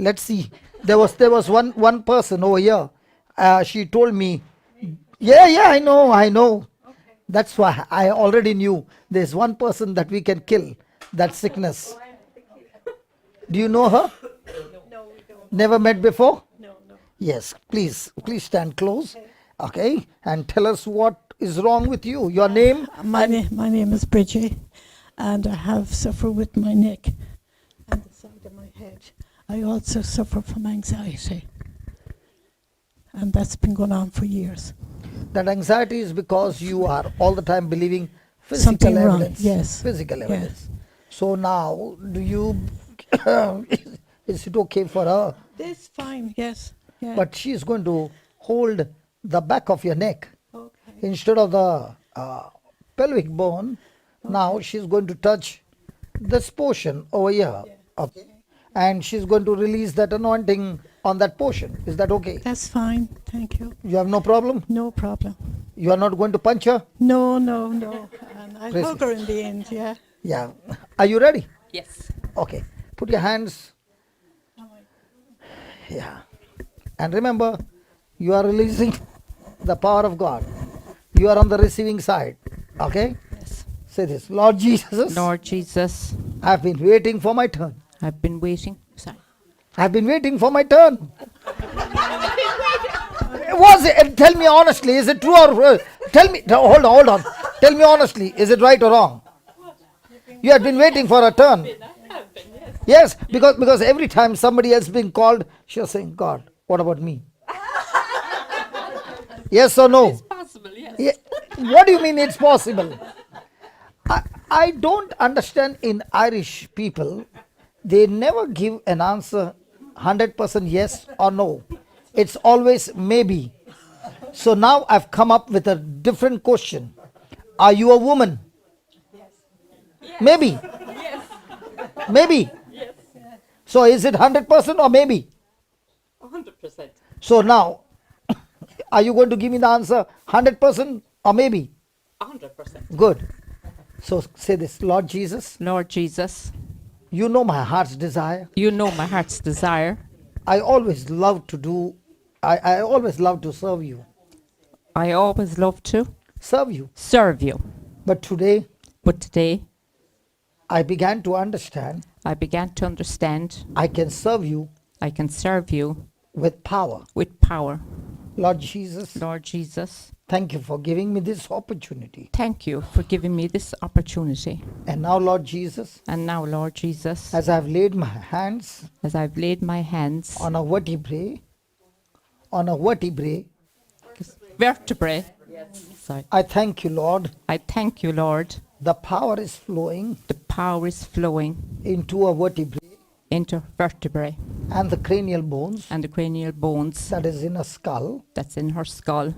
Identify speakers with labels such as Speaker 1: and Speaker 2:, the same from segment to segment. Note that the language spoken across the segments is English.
Speaker 1: Let's see. There was one person over here. She told me, yeah, I know. That's why I already knew there's one person that we can kill that sickness. Do you know her? Never met before? Yes, please stand close. Okay, and tell us what is wrong with you. Your name?
Speaker 2: My name is Bridget, and I have suffered with my neck and the side of my head. I also suffer from anxiety, and that's been going on for years.
Speaker 1: That anxiety is because you are all the time believing physical
Speaker 2: Something wrong,
Speaker 1: evidence.
Speaker 2: yes.
Speaker 1: Physical
Speaker 2: Yeah.
Speaker 1: evidence. So now, do you? Is it okay for her?
Speaker 2: This fine, yes. Yeah.
Speaker 1: But she is going to hold the back of your neck
Speaker 2: Okay.
Speaker 1: instead of the pelvic bone. Now she's going to touch this portion over here. Okay. And she's going to release that anointing on that portion. Is that okay?
Speaker 2: That's fine. Thank you.
Speaker 1: You have no problem?
Speaker 2: No problem.
Speaker 1: You are not going to punch her?
Speaker 2: No, no, no. And I'll
Speaker 1: Praise
Speaker 2: hug her in the end, yeah.
Speaker 1: Yeah. Are you ready?
Speaker 3: Yes.
Speaker 1: Okay. Put your hands. Yeah. And remember, you are releasing the power of God. You are on the receiving side. Okay?
Speaker 3: Yes.
Speaker 1: Say this. Lord Jesus,
Speaker 3: Lord Jesus,
Speaker 1: I've been waiting for my turn.
Speaker 3: I've been waiting. Sorry.
Speaker 1: I've been waiting for my turn. Was it? Tell me honestly, is it true or tell me? Hold on. Tell me honestly, is it right or wrong? You have been waiting for a turn. Yes, because every time somebody else being called, she was saying, God, what about me? Yes or no?
Speaker 3: Possible, yes.
Speaker 1: Yeah. What do you mean it's possible? I don't understand in Irish people, they never give an answer 100% yes or no. It's always maybe. So now I've come up with a different question. Are you a woman? Maybe. Maybe. So is it 100% or maybe?
Speaker 3: 100%.
Speaker 1: So now, are you going to give me the answer 100% or maybe?
Speaker 3: 100%.
Speaker 1: Good. So say this, Lord Jesus,
Speaker 3: Lord Jesus,
Speaker 1: you know my heart's desire.
Speaker 3: you know my heart's desire.
Speaker 1: I always love to do, I always love to serve you.
Speaker 3: I always love to
Speaker 1: Serve you.
Speaker 3: serve you.
Speaker 1: But today,
Speaker 3: But today,
Speaker 1: I began to understand
Speaker 3: I began to understand
Speaker 1: I can serve you
Speaker 3: I can serve you
Speaker 1: with power.
Speaker 3: with power.
Speaker 1: Lord Jesus,
Speaker 3: Lord Jesus,
Speaker 1: thank you for giving me this opportunity.
Speaker 3: thank you for giving me this opportunity.
Speaker 1: And now, Lord Jesus,
Speaker 3: And now, Lord Jesus,
Speaker 1: as I've laid my hands
Speaker 3: as I've laid my hands
Speaker 1: on a vertebrae,
Speaker 3: vertebrae, sorry,
Speaker 1: I thank you, Lord.
Speaker 3: I thank you, Lord.
Speaker 1: The power is flowing
Speaker 3: The power is flowing
Speaker 1: into a vertebrae
Speaker 3: into vertebrae
Speaker 1: and the cranial bones
Speaker 3: and the cranial bones
Speaker 1: that is in a skull,
Speaker 3: that's in her skull,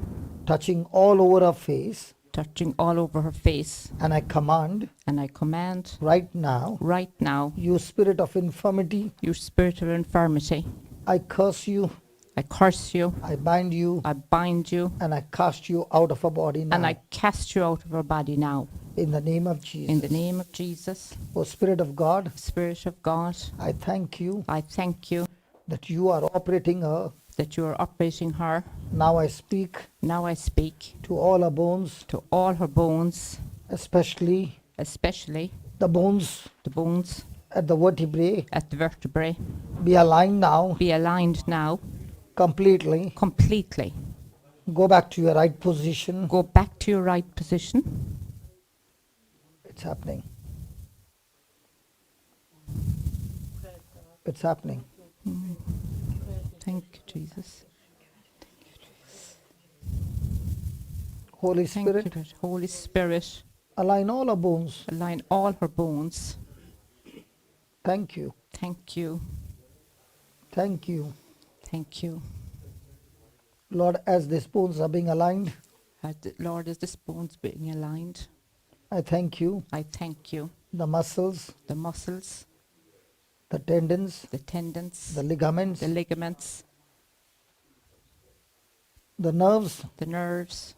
Speaker 1: touching all over her face.
Speaker 3: touching all over her face.
Speaker 1: And I command
Speaker 3: And I command
Speaker 1: right now,
Speaker 3: right now,
Speaker 1: you spirit of infirmity,
Speaker 3: you spirit of infirmity,
Speaker 1: I curse you,
Speaker 3: I curse you,
Speaker 1: I bind you,
Speaker 3: I bind you,
Speaker 1: and I cast you out of her body now.
Speaker 3: and I cast you out of her body now.
Speaker 1: In the name of Jesus.
Speaker 3: In the name of Jesus,
Speaker 1: O Spirit of God,
Speaker 3: Spirit of God,
Speaker 1: I thank you
Speaker 3: I thank you
Speaker 1: that you are operating her.
Speaker 3: that you are operating her.
Speaker 1: Now I speak
Speaker 3: Now I speak
Speaker 1: to all her bones,
Speaker 3: to all her bones,
Speaker 1: especially
Speaker 3: especially
Speaker 1: the bones
Speaker 3: the bones
Speaker 1: at the vertebrae.
Speaker 3: at the vertebrae.
Speaker 1: Be aligned now
Speaker 3: Be aligned now
Speaker 1: completely.
Speaker 3: completely.
Speaker 1: Go back to your right position.
Speaker 3: Go back to your right position.
Speaker 1: It's happening. It's happening.
Speaker 3: Thank you, Jesus.
Speaker 1: Holy
Speaker 3: Thank you,
Speaker 1: Spirit,
Speaker 3: Lord. Holy Spirit,
Speaker 1: align all our bones.
Speaker 3: align all her bones.
Speaker 1: Thank you.
Speaker 3: Thank you.
Speaker 1: Thank you.
Speaker 3: Thank you.
Speaker 1: Lord, as these bones are being aligned,
Speaker 3: Lord, as this bone's being aligned,
Speaker 1: I thank you.
Speaker 3: I thank you.
Speaker 1: The muscles,
Speaker 3: The muscles,
Speaker 1: the tendons,
Speaker 3: the tendons,
Speaker 1: the ligaments,
Speaker 3: the ligaments,
Speaker 1: the nerves
Speaker 3: the nerves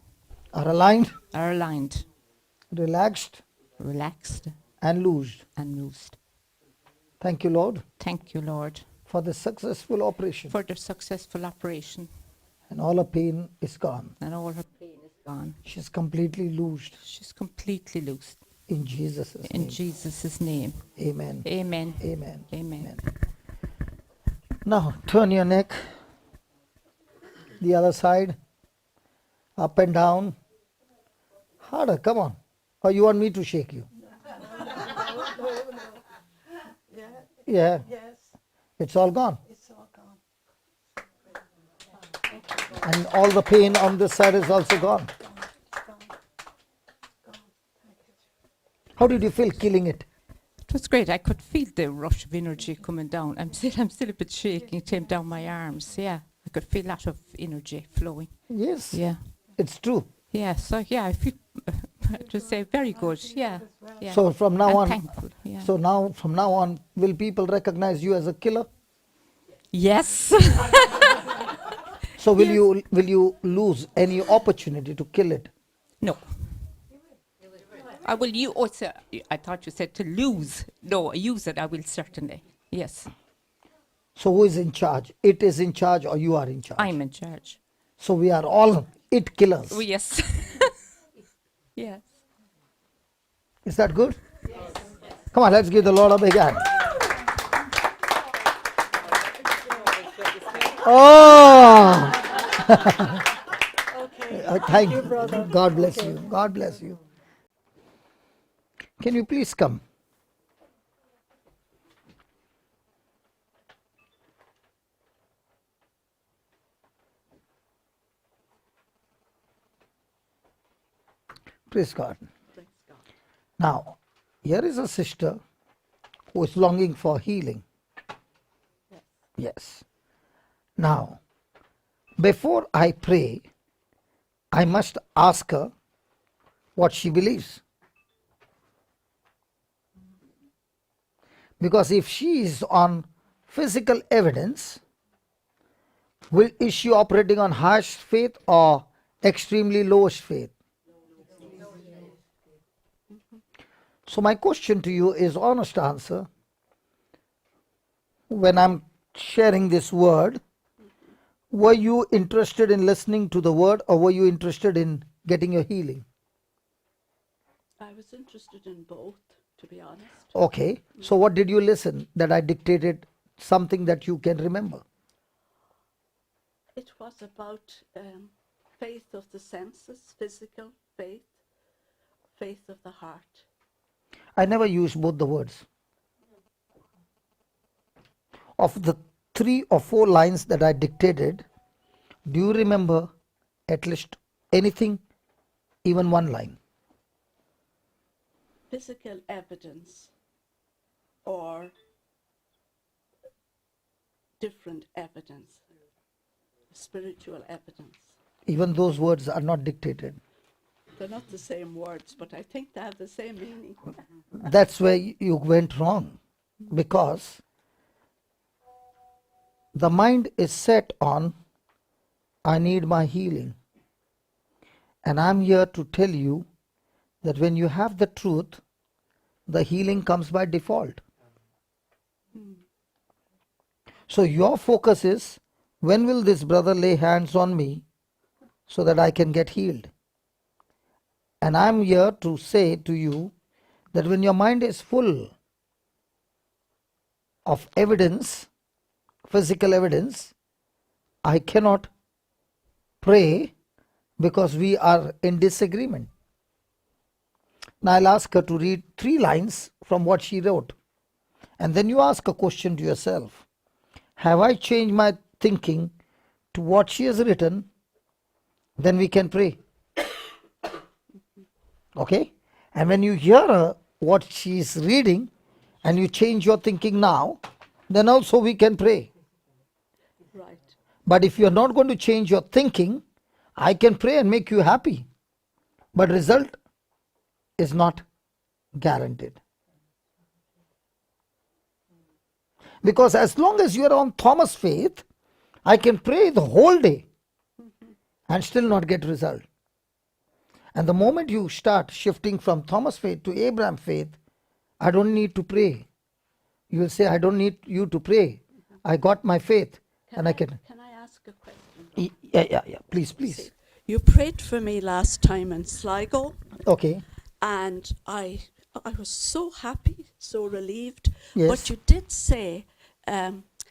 Speaker 1: are aligned,
Speaker 3: are aligned,
Speaker 1: relaxed,
Speaker 3: relaxed,
Speaker 1: and loosed.
Speaker 3: and loosed.
Speaker 1: Thank you, Lord,
Speaker 3: Thank you, Lord,
Speaker 1: for the successful operation,
Speaker 3: for the successful operation.
Speaker 1: and all her pain is gone.
Speaker 3: And all her pain is gone.
Speaker 1: She's completely loosed
Speaker 3: She's completely loosed.
Speaker 1: in Jesus'
Speaker 3: In
Speaker 1: name.
Speaker 3: Jesus' name.
Speaker 1: Amen.
Speaker 3: Amen.
Speaker 1: Amen.
Speaker 3: Amen.
Speaker 1: Now turn your neck the other side, up and down. Harder, come on. Or you want me to shake you? Yeah,
Speaker 2: Yes,
Speaker 1: it's all gone.
Speaker 2: it's all gone.
Speaker 1: And all the pain on this side is also gone. How did you feel killing it?
Speaker 3: It was great. I could feel the rush of energy coming down. I'm still a bit shaking. It came down my arms. Yeah, I could feel a lot of energy flowing.
Speaker 1: Yes,
Speaker 3: Yeah,
Speaker 1: it's true.
Speaker 3: yeah. So yeah, I feel to say very good. Yeah, yeah.
Speaker 1: So from now
Speaker 3: I'm
Speaker 1: on,
Speaker 3: thankful. Yeah.
Speaker 1: so now from now on, will people recognize you as a killer?
Speaker 3: Yes.
Speaker 1: So will you lose any opportunity to kill it?
Speaker 3: No. I will use. Oh, I thought you said to lose. No, use it. I will certainly. Yes,
Speaker 1: So who is in charge? It is in charge or you are in charge?
Speaker 3: I'm in charge.
Speaker 1: So we are all it killers.
Speaker 3: Oh, yes. Yes.
Speaker 1: Is that good? Come on, let's give the Lord a big hand. Oh! Thank you. God bless you. God bless you. Can you please come? Praise God. Now, here is a sister who is longing for healing. Yes. Now, before I pray, I must ask her what she believes. Because if she is on physical evidence, is she operating on highest faith or extremely lowest faith? So my question to you is honest answer. When I'm sharing this word, were you interested in listening to the word or were you interested in getting your healing?
Speaker 4: I was interested in both, to be honest.
Speaker 1: Okay, so what did you listen that I dictated something that you can remember?
Speaker 4: It was about faith of the senses, physical faith, faith of the heart.
Speaker 1: I never use both the words. Of the 3 or 4 lines that I dictated, do you remember at least anything, even one line?
Speaker 4: Physical evidence or different evidence, spiritual evidence.
Speaker 1: Even those words are not dictated.
Speaker 4: They're not the same words, but I think they have the same meaning.
Speaker 1: That's where you went wrong, because the mind is set on, I need my healing. And I'm here to tell you that when you have the truth, the healing comes by default. So your focus is, when will this brother lay hands on me so that I can get healed? And I'm here to say to you that when your mind is full of evidence, physical evidence, I cannot pray because we are in disagreement. Now I'll ask her to read 3 lines from what she wrote. And then you ask a question to yourself. Have I changed my thinking to what she has written? Then we can pray. Okay? And when you hear her, what she is reading, and you change your thinking now, then also we can pray.
Speaker 4: Right.
Speaker 1: But if you are not going to change your thinking, I can pray and make you happy. But result is not guaranteed. Because as long as you are on Thomas faith, I can pray the whole day and still not get result. And the moment you start shifting from Thomas faith to Abraham faith, I don't need to pray. You will say, I don't need you to pray. I got my faith, and I can.
Speaker 4: Can I ask a question?
Speaker 1: Yeah. Please, please.
Speaker 4: You prayed for me last time in Sligo,
Speaker 1: Okay.
Speaker 4: and I was so happy, so relieved.
Speaker 1: Yes.
Speaker 4: But you did say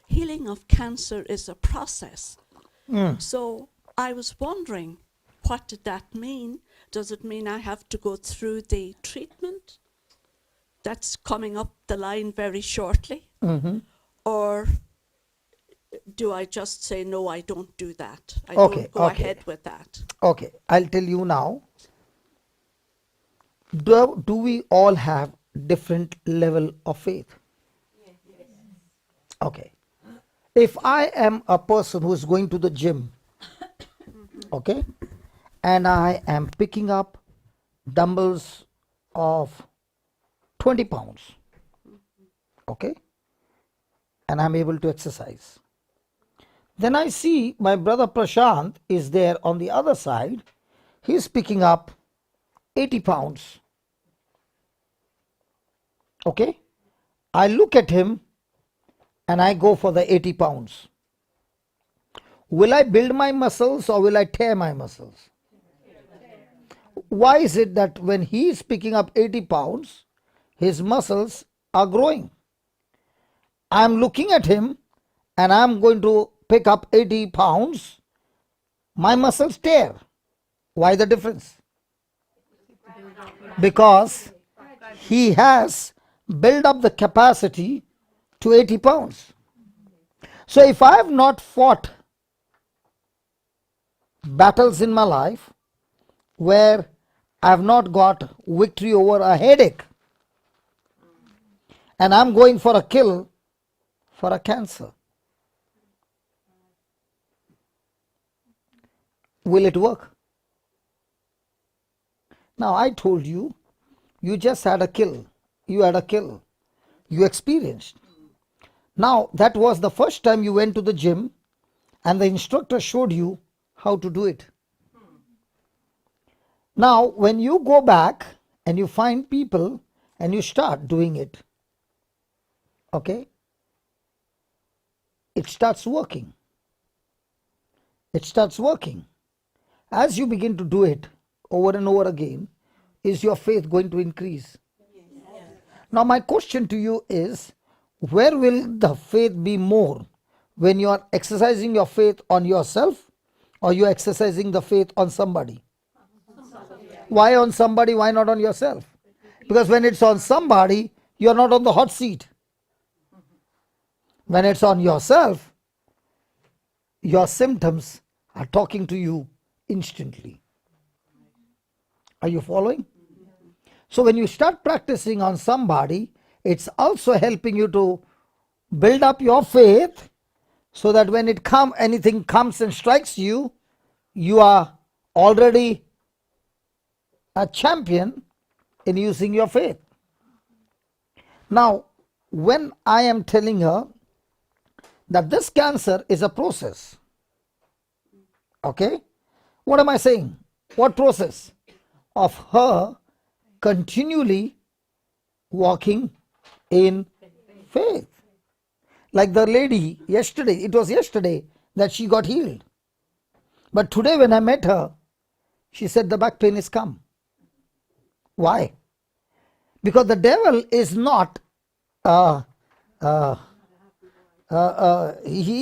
Speaker 4: healing of cancer is a process. So I was wondering, what did that mean? Does it mean I have to go through the treatment that's coming up the line very shortly? Or do I just say, no, I don't do that? I
Speaker 1: Okay,
Speaker 4: don't go
Speaker 1: okay.
Speaker 4: ahead with that.
Speaker 1: Okay, I'll tell you now. Do we all have different level of faith? Okay. If I am a person who is going to the gym, okay, and I am picking up dumbbells of 20 pounds, okay, and I'm able to exercise. Then I see my brother Prashant is there on the other side. He's picking up 80 pounds. Okay? I look at him and I go for the 80 pounds. Will I build my muscles or will I tear my muscles? Why is it that when he is picking up 80 pounds, his muscles are growing? I'm looking at him and I'm going to pick up 80 pounds, my muscles tear. Why the difference? Because he has built up the capacity to 80 pounds. So if I have not fought battles in my life where I have not got victory over a headache, and I'm going for a kill for a cancer, will it work? Now I told you, you just had a kill. You had a kill. You experienced. Now that was the first time you went to the gym and the instructor showed you how to do it. Now when you go back and you find people and you start doing it, okay, it starts working. It starts working. As you begin to do it over and over again, is your faith going to increase? Yes. Now my question to you is, where will the faith be more? When you are exercising your faith on yourself or you are exercising the faith on somebody? Why on somebody? Why not on yourself? Because when it's on somebody, you are not on the hot seat. When it's on yourself, your symptoms are talking to you instantly. Are you following? So when you start practicing on somebody, it's also helping you to build up your faith so that when anything comes and strikes you, you are already a champion in using your faith. Now, when I am telling her that this cancer is a process, okay, what am I saying? What process? Of her continually walking in faith. Like the lady yesterday, it was yesterday that she got healed. But today when I met her, she said the back pain is come. Why? Because the devil is not, he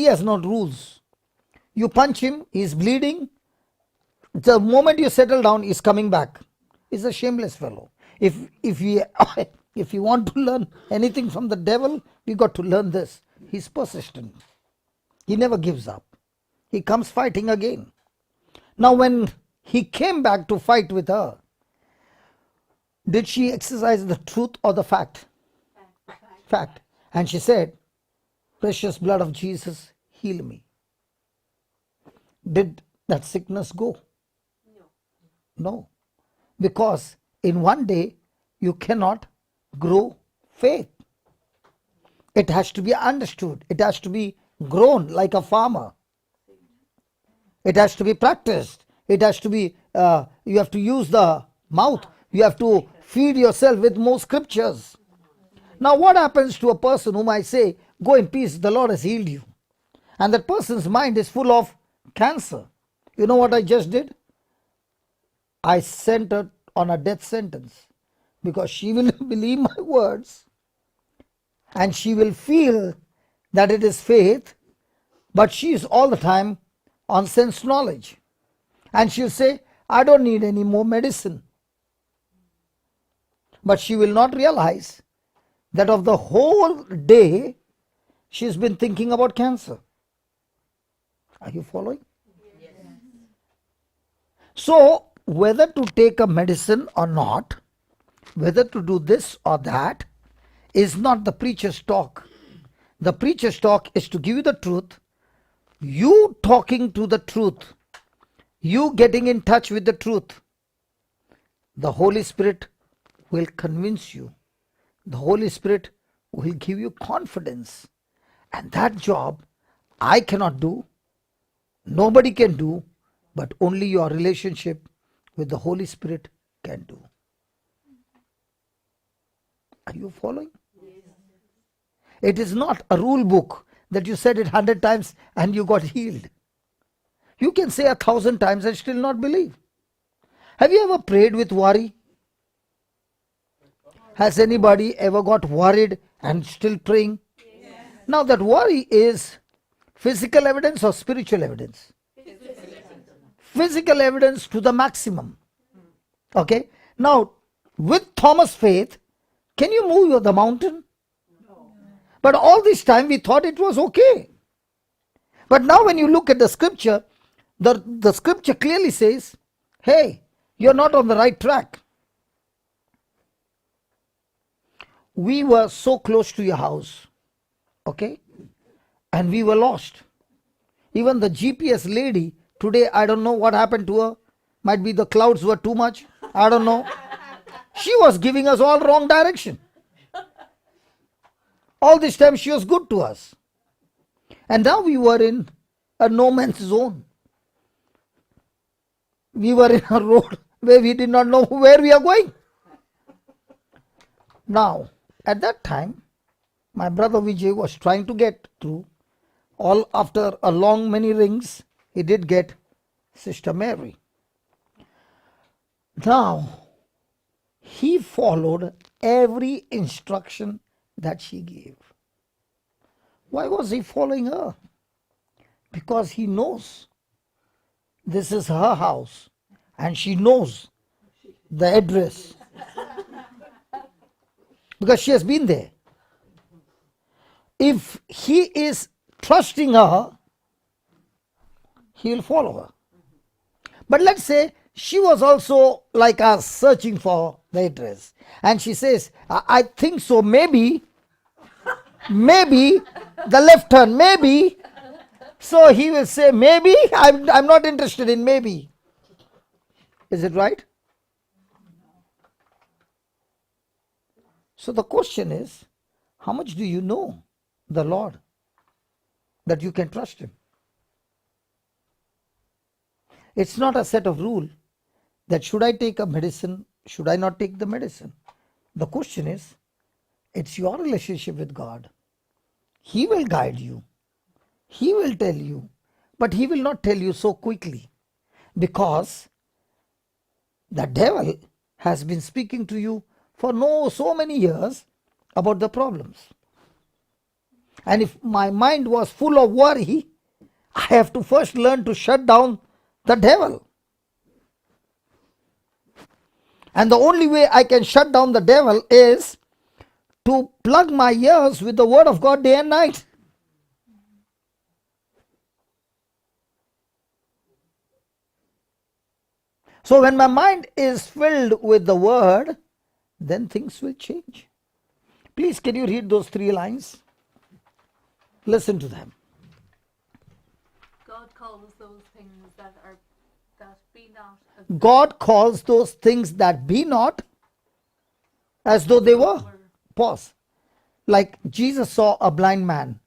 Speaker 1: has no rules. You punch him, he is bleeding. The moment you settle down, he's coming back. He's a shameless fellow. If you want to learn anything from the devil, you got to learn this. He's persistent. He never gives up. He comes fighting again. Now when he came back to fight with her, did she exercise the truth or the fact? Fact. And she said, precious blood of Jesus, heal me. Did that sickness go? No. Because in one day, you cannot grow faith. It has to be understood. It has to be grown like a farmer. It has to be practiced. It has to be, you have to use the mouth. You have to feed yourself with more scriptures. Now what happens to a person whom I say, go in peace, the Lord has healed you. And that person's mind is full of cancer. You know what I just did? I sent her on a death sentence because she will believe my words and she will feel that it is faith, but she is all the time on sense knowledge. And she'll say, I don't need any more medicine. But she will not realize that of the whole day, she's been thinking about cancer. Are you following? Yes. So, whether to take a medicine or not, whether to do this or that, is not the preacher's talk. The preacher's talk is to give you the truth, you talking to the truth, you getting in touch with the truth. The Holy Spirit will convince you. The Holy Spirit will give you confidence. And that job I cannot do, nobody can do, but only your relationship with the Holy Spirit can do. Are you following? Yes. It is not a rule book that you said it 100 times and you got healed. You can say 1,000 times and still not believe. Have you ever prayed with worry? Has anybody ever got worried and still praying? Yes. Now that worry is physical evidence or spiritual evidence? Physical evidence to the maximum. Okay. Now with Thomas' faith, can you move the mountain? No. But all this time we thought it was okay. But now when you look at the scripture, the scripture clearly says, hey, you're not on the right track. We were so close to your house, okay, and we were lost. Even the GPS lady, today I don't know what happened to her. Might be the clouds were too much, I don't know. She was giving us all wrong direction. All this time she was good to us. And now we were in a no man's zone. We were in a road where we did not know where we are going. Now, at that time, my brother Vijay was trying to get through. All after a long many rings, he did get Sister Mary. Now, he followed every instruction that she gave. Why was he following her? Because he knows this is her house and she knows the address. Because she has been there. If he is trusting her, he will follow her. But let's say she was also like us searching for the address. And she says, I think so, maybe the left turn, maybe. So he will say, maybe, I'm not interested in maybe. Is it right? So the question is, how much do you know the Lord that you can trust Him? It's not a set of rules that should I take a medicine, should I not take the medicine. The question is, it's your relationship with God. He will guide you. He will tell you. But He will not tell you so quickly. Because the devil has been speaking to you for so many years about the problems. And if my mind was full of worry, I have to first learn to shut down the devil. And the only way I can shut down the devil is to plug my ears with the word of God day and night. So when my mind is filled with the word, then things will change. Please, can you read those 3 lines? Listen to them.
Speaker 5: God calls those things that be not as
Speaker 1: God calls those things that be not as though they were. Pause. Like Jesus saw a blind man.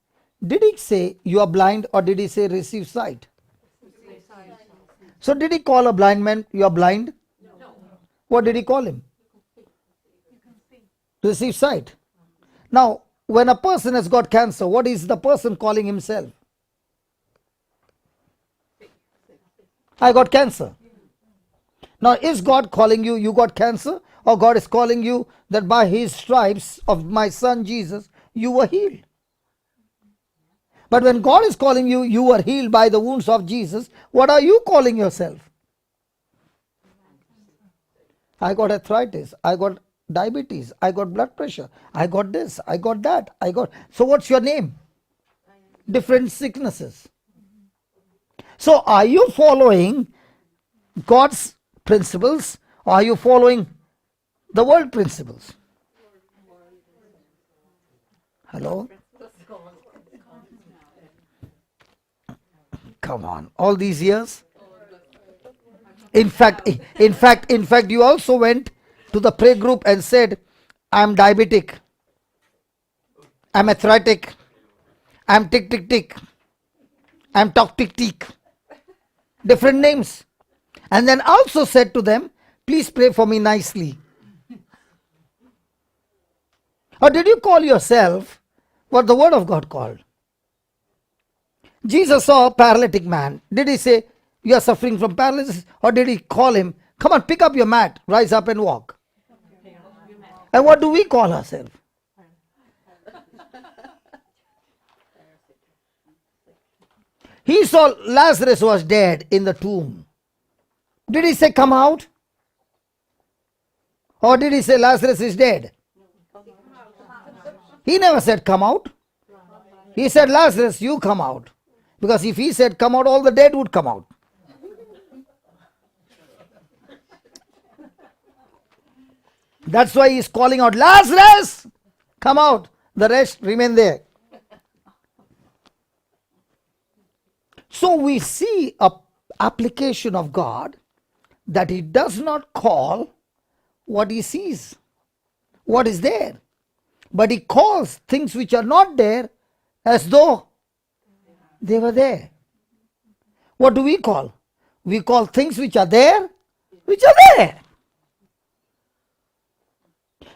Speaker 1: Did He say you are blind, or did He say receive sight? So did He call a blind man, you are blind? No. What did He call him? Receive sight. Now, when a person has got cancer, what is the person calling himself? I got cancer. Now, is God calling you, you got cancer? Or God is calling you that by his stripes of my son Jesus, you were healed? But when God is calling you, you were healed by the wounds of Jesus, what are you calling yourself? I got arthritis, I got diabetes, I got blood pressure, I got this, I got that, I got. So what's your name? Different sicknesses. So are you following God's principles, or are you following the world principles? Hello? Come on, all these years? In fact, you also went to the prayer group and said, I'm diabetic, I'm arthritic, I'm tick tick tick, I'm talk tick tick. Different names. And then also said to them, please pray for me nicely. Or did you call yourself what the word of God called? Jesus saw a paralytic man. Did he say, you are suffering from paralysis? Or did he call him, come on, pick up your mat, rise up and walk? And what do we call ourselves? He saw Lazarus was dead in the tomb. Did he say, come out? Or did he say, Lazarus is dead? He never said, come out. He said, Lazarus, you come out. Because if he said, come out, all the dead would come out. That's why he's calling out, Lazarus, come out. The rest remain there. So we see a application of God that he does not call what he sees, what is there. But he calls things which are not there as though they were there. What do we call? We call things which are there, which are there.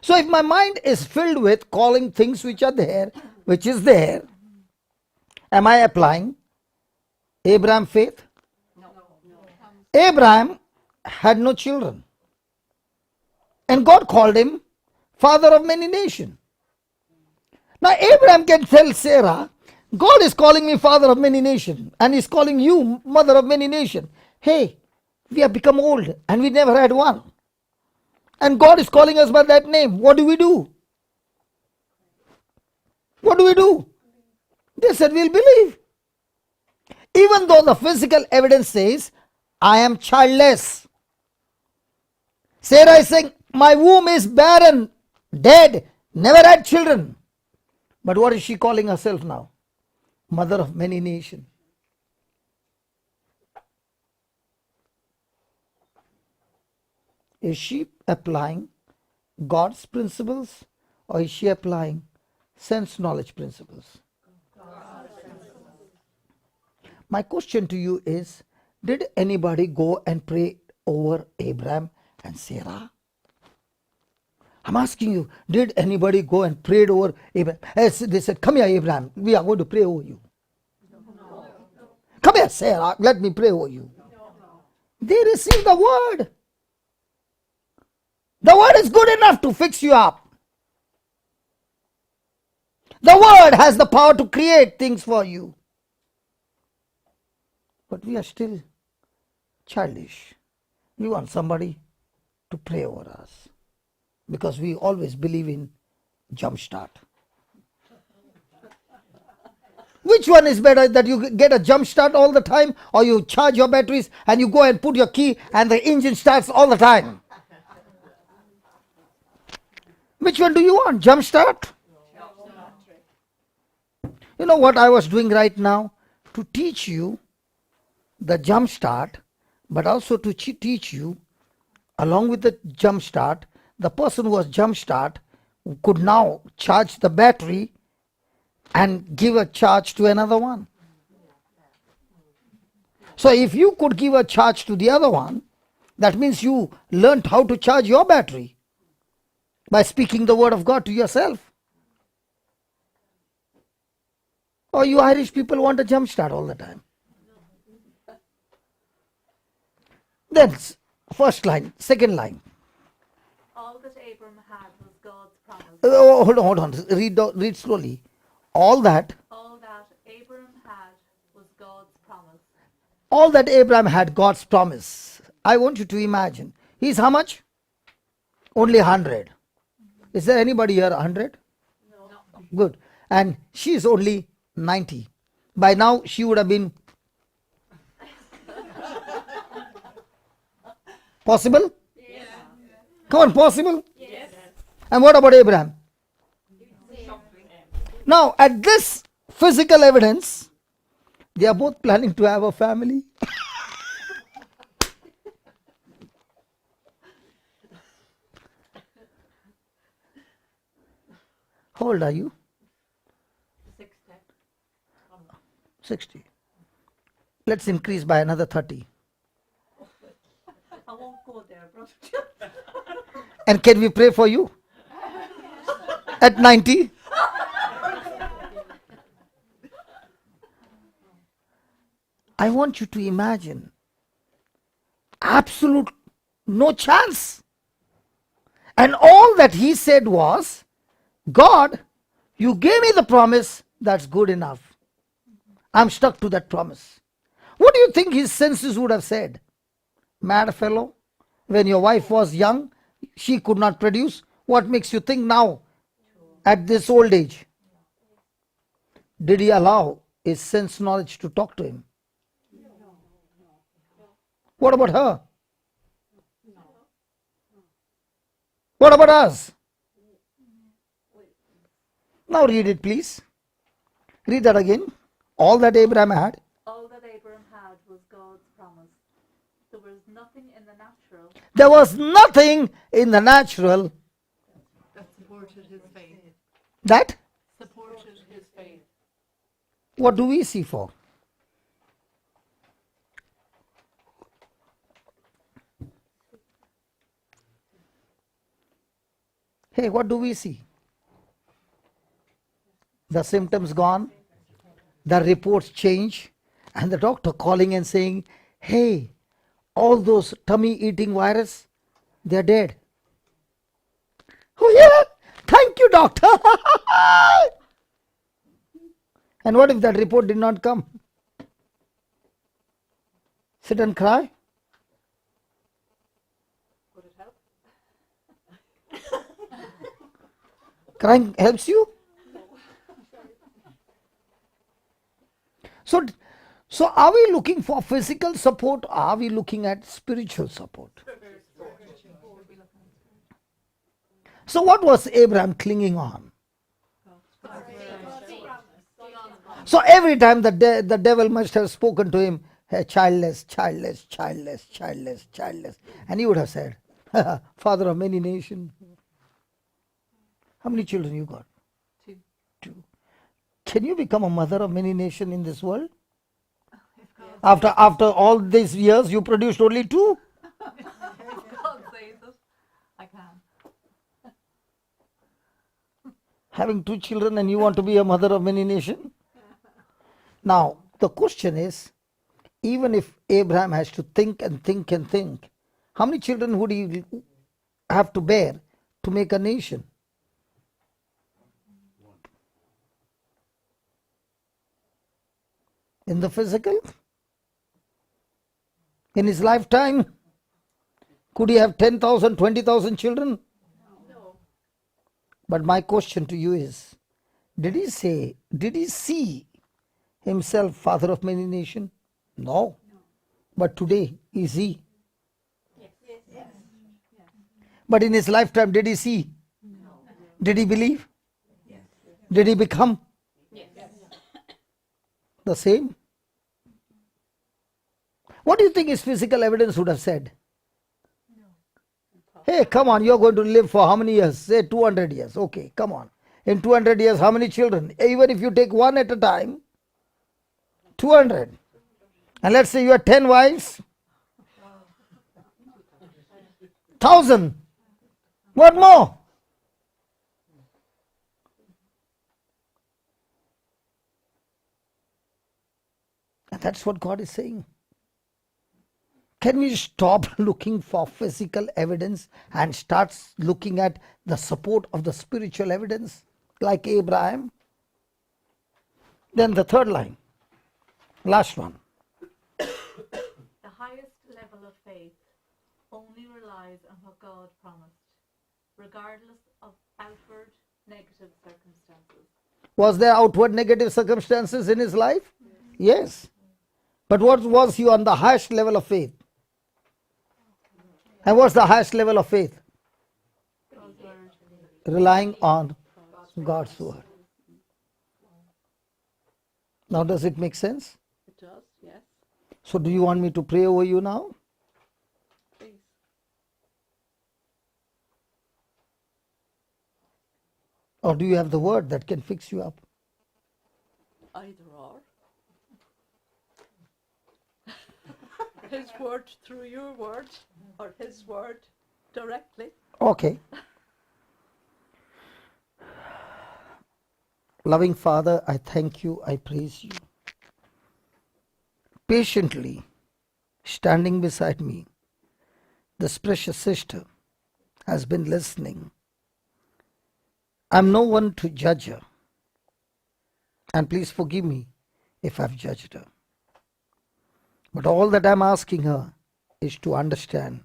Speaker 1: So if my mind is filled with calling things which are there, which is there, am I applying Abraham faith? Abraham had no children. And God called him father of many nations. Now Abraham can tell Sarah, God is calling me father of many nations, and he's calling you mother of many nations. Hey, we have become old and we never had one. And God is calling us by that name. What do we do? What do we do? They said, we'll believe. Even though the physical evidence says, I am childless. Sarah is saying, my womb is barren, dead, never had children. But what is she calling herself now? Mother of many nations. Is she applying God's principles, or is she applying sense knowledge principles? My question to you is, did anybody go and pray over Abraham and Sarah? I'm asking you, did anybody go and prayed over Abraham? They said, come here, Abraham, we are going to pray over you. Come here, Sarah, let me pray over you. They received the word. The word is good enough to fix you up. The word has the power to create things for you. But we are still childish. We want somebody to pray over us, because we always believe in jump start. Which one is better, that you get a jump start all the time, or you charge your batteries and you go and put your key and the engine starts all the time? Which one do you want? Jump start? You know what I was doing right now? To teach you the jump start, but also to teach you, along with the jump start, the person who was jump start could now charge the battery and give a charge to another one. So if you could give a charge to the other one, that means you learned how to charge your battery by speaking the word of God to yourself. Or you Irish people want a jump start all the time. Then, first line, second line.
Speaker 5: All that Abram had was God's promise.
Speaker 1: Oh, hold on. Read slowly. All that
Speaker 5: All that Abram had was God's promise.
Speaker 1: all that Abraham had, God's promise. I want you to imagine. He's how much? Only 100. Is there anybody here 100?
Speaker 5: No.
Speaker 1: Good. And she's only 90. By now, she would have been possible?
Speaker 5: Yes.
Speaker 1: Come on, possible?
Speaker 5: Yes.
Speaker 1: And what about Abraham? Now, at this physical evidence, they are both planning to have a family. How old are you? 60. Let's increase by another 30.
Speaker 5: I won't go there, brother.
Speaker 1: And can we pray for you? At 90? I want you to imagine absolute no chance. And all that he said was, God, you gave me the promise, that's good enough. I'm stuck to that promise. What do you think his senses would have said? Mad fellow, when your wife was young, she could not produce. What makes you think now, at this old age? Did he allow his sense knowledge to talk to him? What about her? What about us? Now read it, please. Read that again. All that Abraham had.
Speaker 5: All that Abram had was God's promise. There was nothing in the natural
Speaker 1: There was nothing in the natural
Speaker 5: that supported his faith.
Speaker 1: that.
Speaker 5: Supported his faith.
Speaker 1: What do we see for? Hey, what do we see? The symptoms gone, the reports change, and the doctor calling and saying, hey, all those tummy eating virus, they're dead. Oh yeah, thank you, doctor. And what if that report did not come? Sit and cry?
Speaker 5: Would it help?
Speaker 1: Crying helps you? So are we looking for physical support or are we looking at spiritual support? So what was Abraham clinging on? So every time the devil must have spoken to him, hey, childless, childless, childless, childless, childless. And he would have said, father of many nations. How many children you got? Two. Can you become a mother of many nations in this world? After all these years, you produced only two?
Speaker 5: God says it. I can.
Speaker 1: Having two children and you want to be a mother of many nations? Now, the question is, even if Abraham has to think and think and think, how many children would he have to bear to make a nation? In the physical? In his lifetime? Could he have 10,000, 20,000 children?
Speaker 5: No.
Speaker 1: But my question to you is, did he see himself father of many nations? No. But today, is he?
Speaker 5: Yes.
Speaker 1: But in his lifetime, did he see?
Speaker 5: No.
Speaker 1: Did he believe? Did he become
Speaker 5: Yes.
Speaker 1: the same? What do you think his physical evidence would have said? Hey, come on, you're going to live for how many years? Say 200 years. Okay, come on. In 200 years, how many children? Even if you take one at a time, 200. And let's say you have 10 wives, 1,000. What more? That's what God is saying. Can we stop looking for physical evidence and start looking at the support of the spiritual evidence, like Abraham? Then the third line, last one.
Speaker 5: The highest level of faith only relies on what God promised, regardless of outward negative circumstances.
Speaker 1: Was there outward negative circumstances in his life? Yes. But what was he on the highest level of faith? And what's the highest level of faith?
Speaker 5: God's word.
Speaker 1: Relying on God's word. Now, does it make sense?
Speaker 4: It does, yes.
Speaker 1: So, do you want me to pray over you now?
Speaker 4: Please.
Speaker 1: Or do you have the word that can fix you up?
Speaker 4: Either or. His word through your word, or his word directly.
Speaker 1: Okay. Loving Father, I thank you, I praise you. Patiently standing beside me, this precious sister has been listening. I'm no one to judge her. And please forgive me if I've judged her. But all that I'm asking her is to understand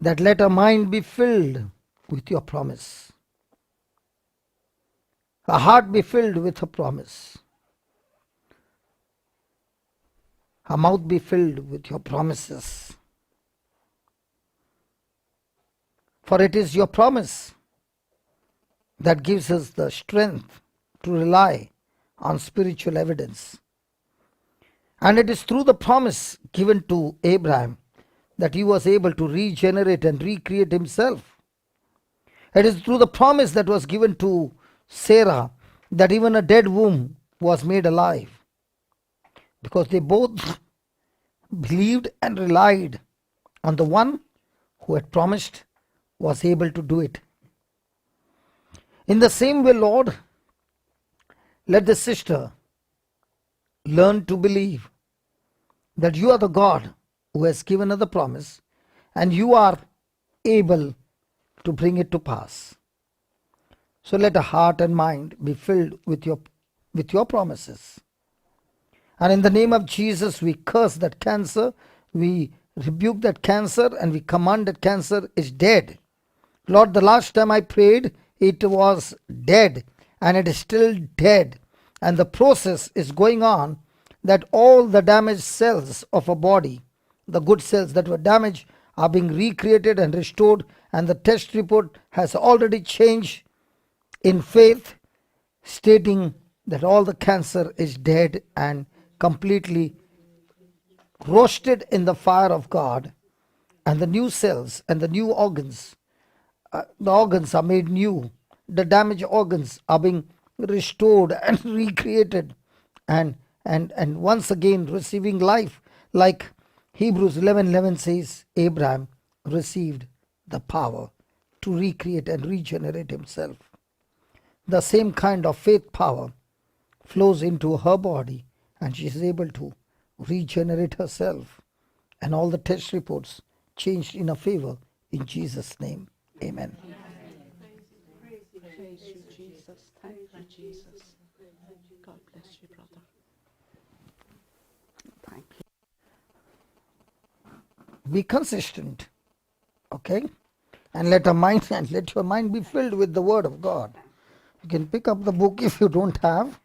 Speaker 1: that let her mind be filled with your promise. Her heart be filled with her promise. Her mouth be filled with your promises. For it is your promise that gives us the strength to rely on spiritual evidence. And it is through the promise given to Abraham that he was able to regenerate and recreate himself. It is through the promise that was given to Sarah that even a dead womb was made alive. Because they both believed and relied on the one who had promised was able to do it. In the same way, Lord, let the sister learn to believe that you are the God who has given her the promise and you are able to bring it to pass. So let her heart and mind be filled with your promises. And in the name of Jesus, we curse that cancer, we rebuke that cancer, and we command that cancer is dead. Lord, the last time I prayed, it was dead, and it is still dead. And the process is going on that all the damaged cells of a body, the good cells that were damaged, are being recreated and restored, and the test report has already changed in faith, stating that all the cancer is dead and completely roasted in the fire of God, and the new cells and the new organs, the organs are made new, the damaged organs are being restored and recreated, and once again receiving life, like Hebrews 11:11 says, Abraham received the power to recreate and regenerate himself. The same kind of faith power flows into her body, and she is able to regenerate herself, and all the test reports changed in her favor. In Jesus' name, amen.
Speaker 4: Praise you, Jesus. Thank you, Jesus. God bless you, brother. Thank you.
Speaker 1: Be consistent, okay? And let your mind be filled with the word of God. You can pick up the book if you don't have.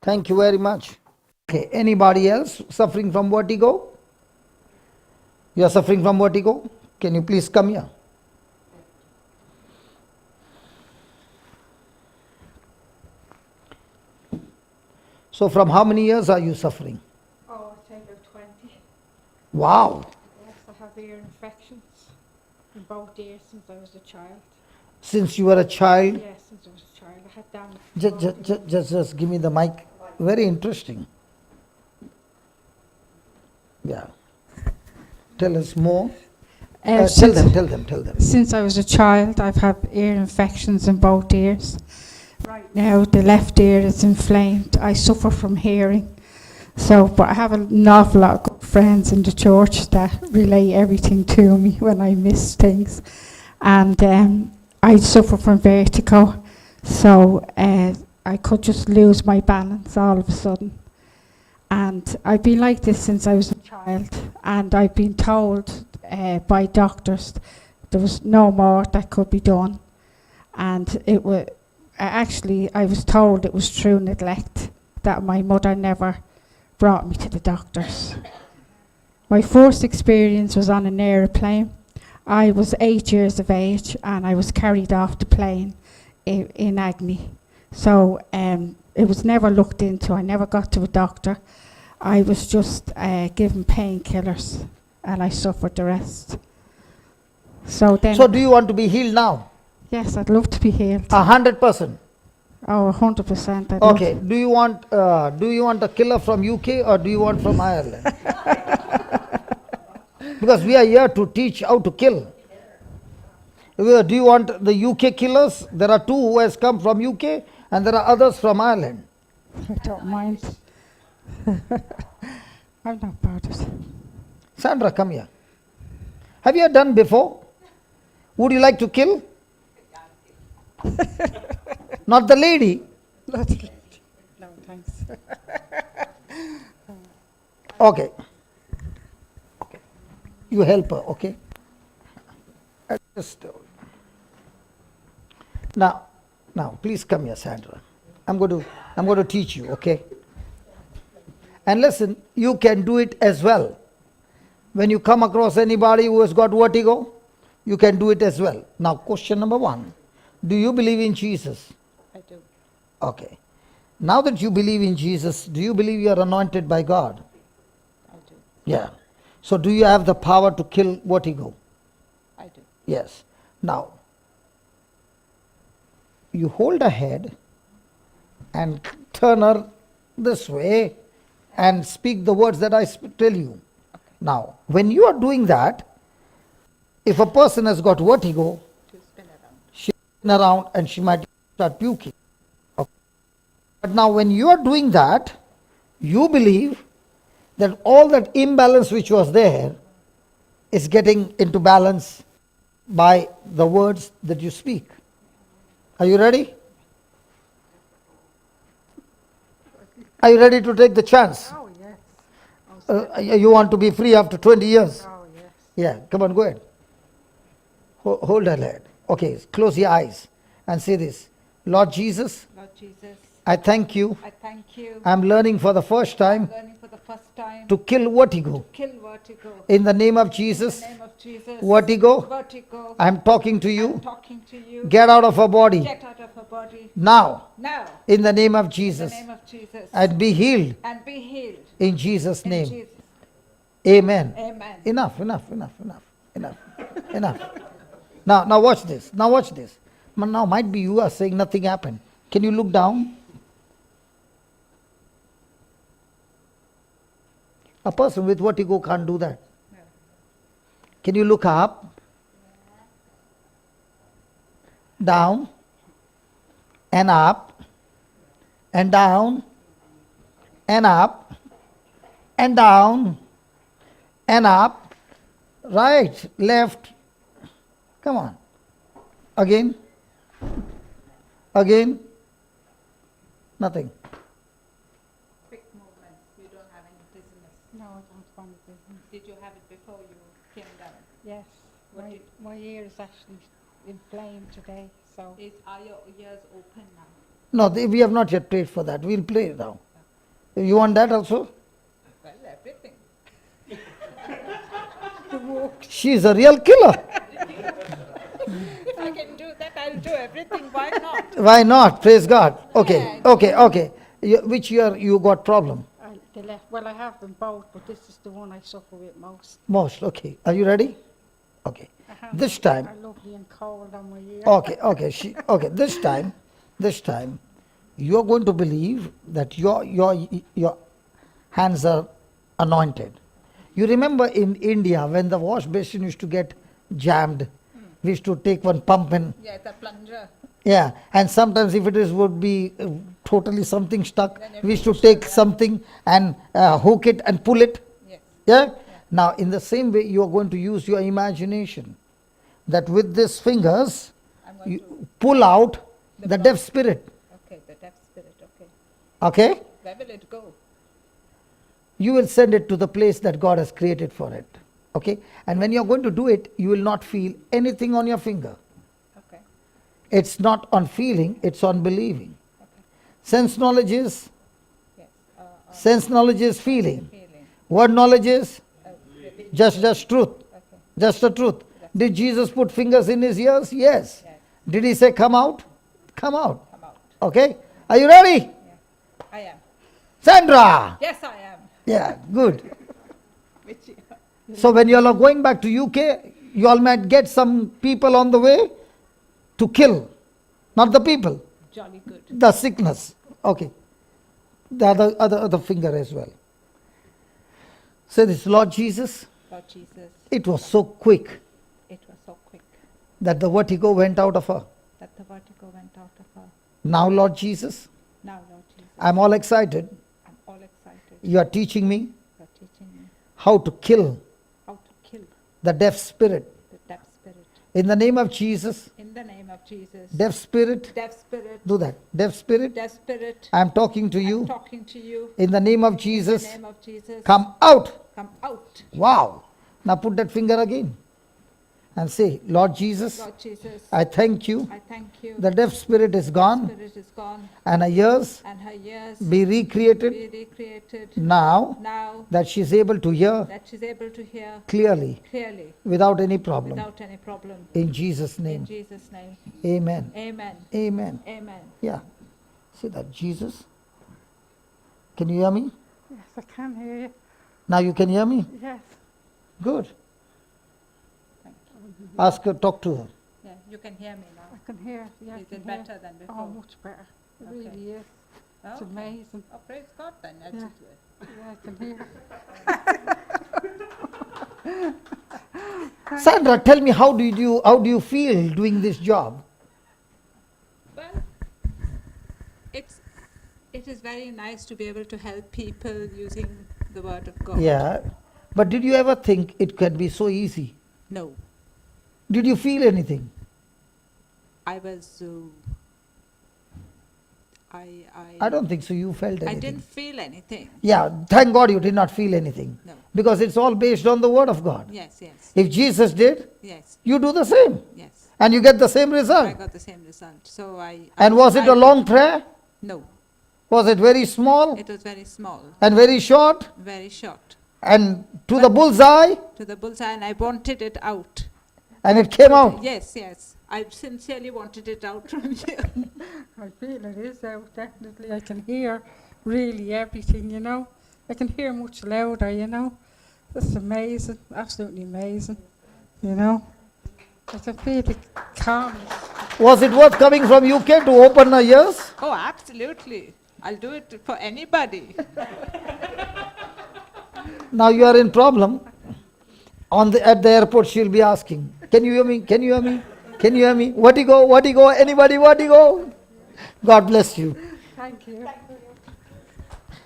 Speaker 1: Thank you very much. Okay, anybody else suffering from vertigo? You are suffering from vertigo? Can you please come here? So from how many years are you suffering?
Speaker 6: Oh, I think of 20.
Speaker 1: Wow.
Speaker 6: Yes, I have ear infections in both ears since I was a child.
Speaker 1: Since you were a child,
Speaker 6: Yes, since I was a child. I had damage.
Speaker 1: just give me the mic. Very interesting. Yeah. Tell us more. Tell them.
Speaker 6: Since I was a child, I've had ear infections in both ears. Right now, the left ear is inflamed. I suffer from hearing. So, but I have an awful lot of good friends in the church that relay everything to me when I miss things. And I suffer from vertigo. So I could just lose my balance all of a sudden. And I've been like this since I was a child. And I've been told by doctors there was no more that could be done. And it was actually, I was told it was through neglect, that my mother never brought me to the doctors. My first experience was on an aeroplane. I was 8 years of age and I was carried off the plane in agony. So it was never looked into. I never got to a doctor. I was just given painkillers and I suffered the rest. So then,
Speaker 1: So do you want to be healed now?
Speaker 6: yes, I'd love to be healed.
Speaker 1: 100%.
Speaker 6: Oh, 100%. I'd
Speaker 1: Okay.
Speaker 6: love
Speaker 1: Do you want a killer from UK or do you want from Ireland? Because we are here to teach how to kill. Do you want the UK killers? There are two who has come from UK and there are others from Ireland.
Speaker 6: I don't mind. I'm not bothered.
Speaker 1: Sandra, come here. Have you done before? Would you like to kill? Not the lady.
Speaker 6: No, thanks.
Speaker 1: Okay. You help her, okay? Now, please come here, Sandra. I'm going to teach you, okay? And listen, you can do it as well. When you come across anybody who has got vertigo, you can do it as well. Now, question number 1. Do you believe in Jesus?
Speaker 6: I do.
Speaker 1: Okay. Now that you believe in Jesus, do you believe you are anointed by God?
Speaker 6: I do.
Speaker 1: Yeah. So do you have the power to kill vertigo?
Speaker 6: I do.
Speaker 1: Yes. Now, you hold her head and turn her this way and speak the words that I tell you. Now, when you are doing that, if a person has got vertigo, she will spin around and she might start puking. Okay. But now when you are doing that, you believe that all that imbalance which was there is getting into balance by the words that you speak. Are you ready? Are you ready to take the chance?
Speaker 6: Oh, yes.
Speaker 1: You want to be free after 20 years?
Speaker 6: Oh, yes.
Speaker 1: Yeah, come on, go ahead. Hold her head. Okay, close your eyes and say this. Lord Jesus,
Speaker 6: Lord Jesus,
Speaker 1: I thank you.
Speaker 6: I thank you.
Speaker 1: I'm learning for the first time
Speaker 6: Learning for the first time
Speaker 1: to kill vertigo.
Speaker 6: kill vertigo.
Speaker 1: In the name of
Speaker 6: In
Speaker 1: Jesus,
Speaker 6: the name of Jesus.
Speaker 1: vertigo,
Speaker 6: Vertigo.
Speaker 1: I'm talking to
Speaker 6: I'm
Speaker 1: you.
Speaker 6: talking to you.
Speaker 1: Get out of her body
Speaker 6: Get out of her body
Speaker 1: now
Speaker 6: now.
Speaker 1: in the name of
Speaker 6: In
Speaker 1: Jesus
Speaker 6: the name of Jesus.
Speaker 1: and be healed
Speaker 6: And be healed.
Speaker 1: in Jesus'
Speaker 6: In
Speaker 1: name.
Speaker 6: Jesus.
Speaker 1: Amen.
Speaker 6: Amen.
Speaker 1: Enough. Now watch this. Now might be you are saying nothing happened. Can you look down? A person with vertigo can't do that. Can you look up? Down and up and down and up and down and up, right, left. Come on. Again. Nothing.
Speaker 3: Quick movements. You don't have any dizziness.
Speaker 6: No, I don't want to.
Speaker 3: Did you have it before you came down?
Speaker 6: Yes.
Speaker 3: What did-
Speaker 6: My ear is actually inflamed today, so.
Speaker 3: Are your ears open now?
Speaker 1: No, we have not yet prayed for that. We'll pray now. You want that also?
Speaker 3: Well, everything.
Speaker 1: She's a real killer.
Speaker 3: If I can do that, I'll do everything. Why not?
Speaker 1: Why not? Praise God. Okay,
Speaker 3: Yeah.
Speaker 1: okay. Which year you got problem?
Speaker 6: The left. Well, I have them both, but this is the one I suffer with most.
Speaker 1: Most. Okay. Are you ready? Okay.
Speaker 6: I have
Speaker 1: This time.
Speaker 6: are lovely and cold on my ear.
Speaker 1: Okay. This time, you are going to believe that your hands are anointed. You remember in India when the wash basin used to get jammed, we used to take one pump and
Speaker 3: Yeah, the plunger.
Speaker 1: Yeah, and sometimes if it is would be totally something stuck, we should take something and hook it and pull it.
Speaker 3: Yes.
Speaker 1: Yeah? Now, in the same way, you are going to use your imagination. That with these fingers, you pull out the deaf spirit.
Speaker 3: Okay, the deaf spirit. Okay.
Speaker 1: Okay?
Speaker 3: Where will it go?
Speaker 1: You will send it to the place that God has created for it. Okay? And when you are going to do it, you will not feel anything on your finger.
Speaker 3: Okay.
Speaker 1: It's not on feeling, it's on believing. Sense knowledge is
Speaker 3: Yes.
Speaker 1: sense knowledge is feeling.
Speaker 3: Feeling.
Speaker 1: Word knowledge is
Speaker 3: Religion.
Speaker 1: just truth.
Speaker 3: Okay.
Speaker 1: Just the truth. Did Jesus put fingers in his ears? Yes. Did he say come out? Come out.
Speaker 3: Come out.
Speaker 1: Okay? Are you ready?
Speaker 3: I am.
Speaker 1: Sandra!
Speaker 3: Yes, I am.
Speaker 1: Yeah, good. So when you all are going back to UK, you all might get some people on the way to kill. Not the people,
Speaker 3: Jolly good.
Speaker 1: the sickness. Okay. The other finger as well. Say this, Lord Jesus,
Speaker 3: Lord Jesus,
Speaker 1: it was so quick
Speaker 3: it was so quick
Speaker 1: that the vertigo went out of her.
Speaker 3: that the vertigo went out of her.
Speaker 1: Now, Lord Jesus,
Speaker 3: Now, Lord Jesus,
Speaker 1: I'm all excited.
Speaker 3: I'm all excited.
Speaker 1: You are teaching me
Speaker 3: You're teaching me
Speaker 1: how to kill
Speaker 3: how to kill
Speaker 1: the deaf spirit.
Speaker 3: the deaf spirit.
Speaker 1: In the name of Jesus,
Speaker 3: In the name of Jesus.
Speaker 1: deaf spirit,
Speaker 3: Deaf spirit.
Speaker 1: do that. Deaf spirit,
Speaker 3: Deaf spirit.
Speaker 1: I'm talking to
Speaker 3: I'm
Speaker 1: you.
Speaker 3: talking to you.
Speaker 1: In the name of
Speaker 3: In
Speaker 1: Jesus,
Speaker 3: the name of Jesus.
Speaker 1: come out.
Speaker 3: Come out.
Speaker 1: Wow. Now put that finger again and say, Lord Jesus,
Speaker 3: Lord Jesus,
Speaker 1: I thank you.
Speaker 3: I thank you.
Speaker 1: The deaf spirit is gone
Speaker 3: Spirit is gone
Speaker 1: and her ears
Speaker 3: and her ears
Speaker 1: be recreated
Speaker 3: be recreated
Speaker 1: now
Speaker 3: now
Speaker 1: that she's able to hear
Speaker 3: that she's able to hear
Speaker 1: clearly
Speaker 3: clearly
Speaker 1: without any problem.
Speaker 3: without any problem.
Speaker 1: In Jesus'
Speaker 3: In
Speaker 1: name.
Speaker 3: Jesus' name.
Speaker 1: Amen.
Speaker 3: Amen.
Speaker 1: Amen.
Speaker 3: Amen.
Speaker 1: Yeah. See that, Jesus? Can you hear me?
Speaker 6: Yes, I can hear you.
Speaker 1: Now you can hear me?
Speaker 6: Yes.
Speaker 1: Good. Ask her, talk to her.
Speaker 3: Yeah, you can hear me now.
Speaker 6: I can hear. Yeah, I
Speaker 3: Is
Speaker 6: can
Speaker 3: it
Speaker 6: hear.
Speaker 3: better than
Speaker 6: Oh,
Speaker 3: before?
Speaker 6: much better. It
Speaker 3: Okay.
Speaker 6: really is. It's
Speaker 3: Okay.
Speaker 6: amazing.
Speaker 3: Oh, praise God then. That's
Speaker 6: Yeah.
Speaker 3: it.
Speaker 6: Yeah, I can hear.
Speaker 1: Sandra, tell me how do you feel doing this job?
Speaker 3: Well, it is very nice to be able to help people using the word of God.
Speaker 1: Yeah. But did you ever think it can be so easy?
Speaker 3: No,
Speaker 1: Did you feel anything?
Speaker 3: I was.
Speaker 1: I don't think so. You felt
Speaker 3: I
Speaker 1: anything.
Speaker 3: didn't feel anything.
Speaker 1: Yeah, thank God you did not feel anything.
Speaker 3: No.
Speaker 1: Because it's all based on the Word of God.
Speaker 3: Yes, yes,
Speaker 1: If Jesus did,
Speaker 3: yes,
Speaker 1: you do the same.
Speaker 3: yes.
Speaker 1: And you get the same
Speaker 3: I
Speaker 1: result.
Speaker 3: got the same result. So
Speaker 1: And was it a long prayer?
Speaker 3: No,
Speaker 1: Was it very small
Speaker 3: it was very small,
Speaker 1: and very short
Speaker 3: very short.
Speaker 1: and to the bullseye
Speaker 3: To the bullseye, and I wanted it out.
Speaker 1: and it came out?
Speaker 3: Yes, yes. I sincerely wanted it out from you.
Speaker 6: I feel it is out, definitely. I can hear really everything, you know. I can hear much louder, you know. That's amazing, absolutely amazing, you know. I can feel the calmness.
Speaker 1: Was it worth coming from UK to open her ears?
Speaker 3: Oh, absolutely. I'll do it for anybody.
Speaker 1: Now you are in problem. At the airport she'll be asking, can you hear me? Can you hear me? Can you hear me? What you go? What you go? Anybody? What you go? God bless you.
Speaker 6: Thank you.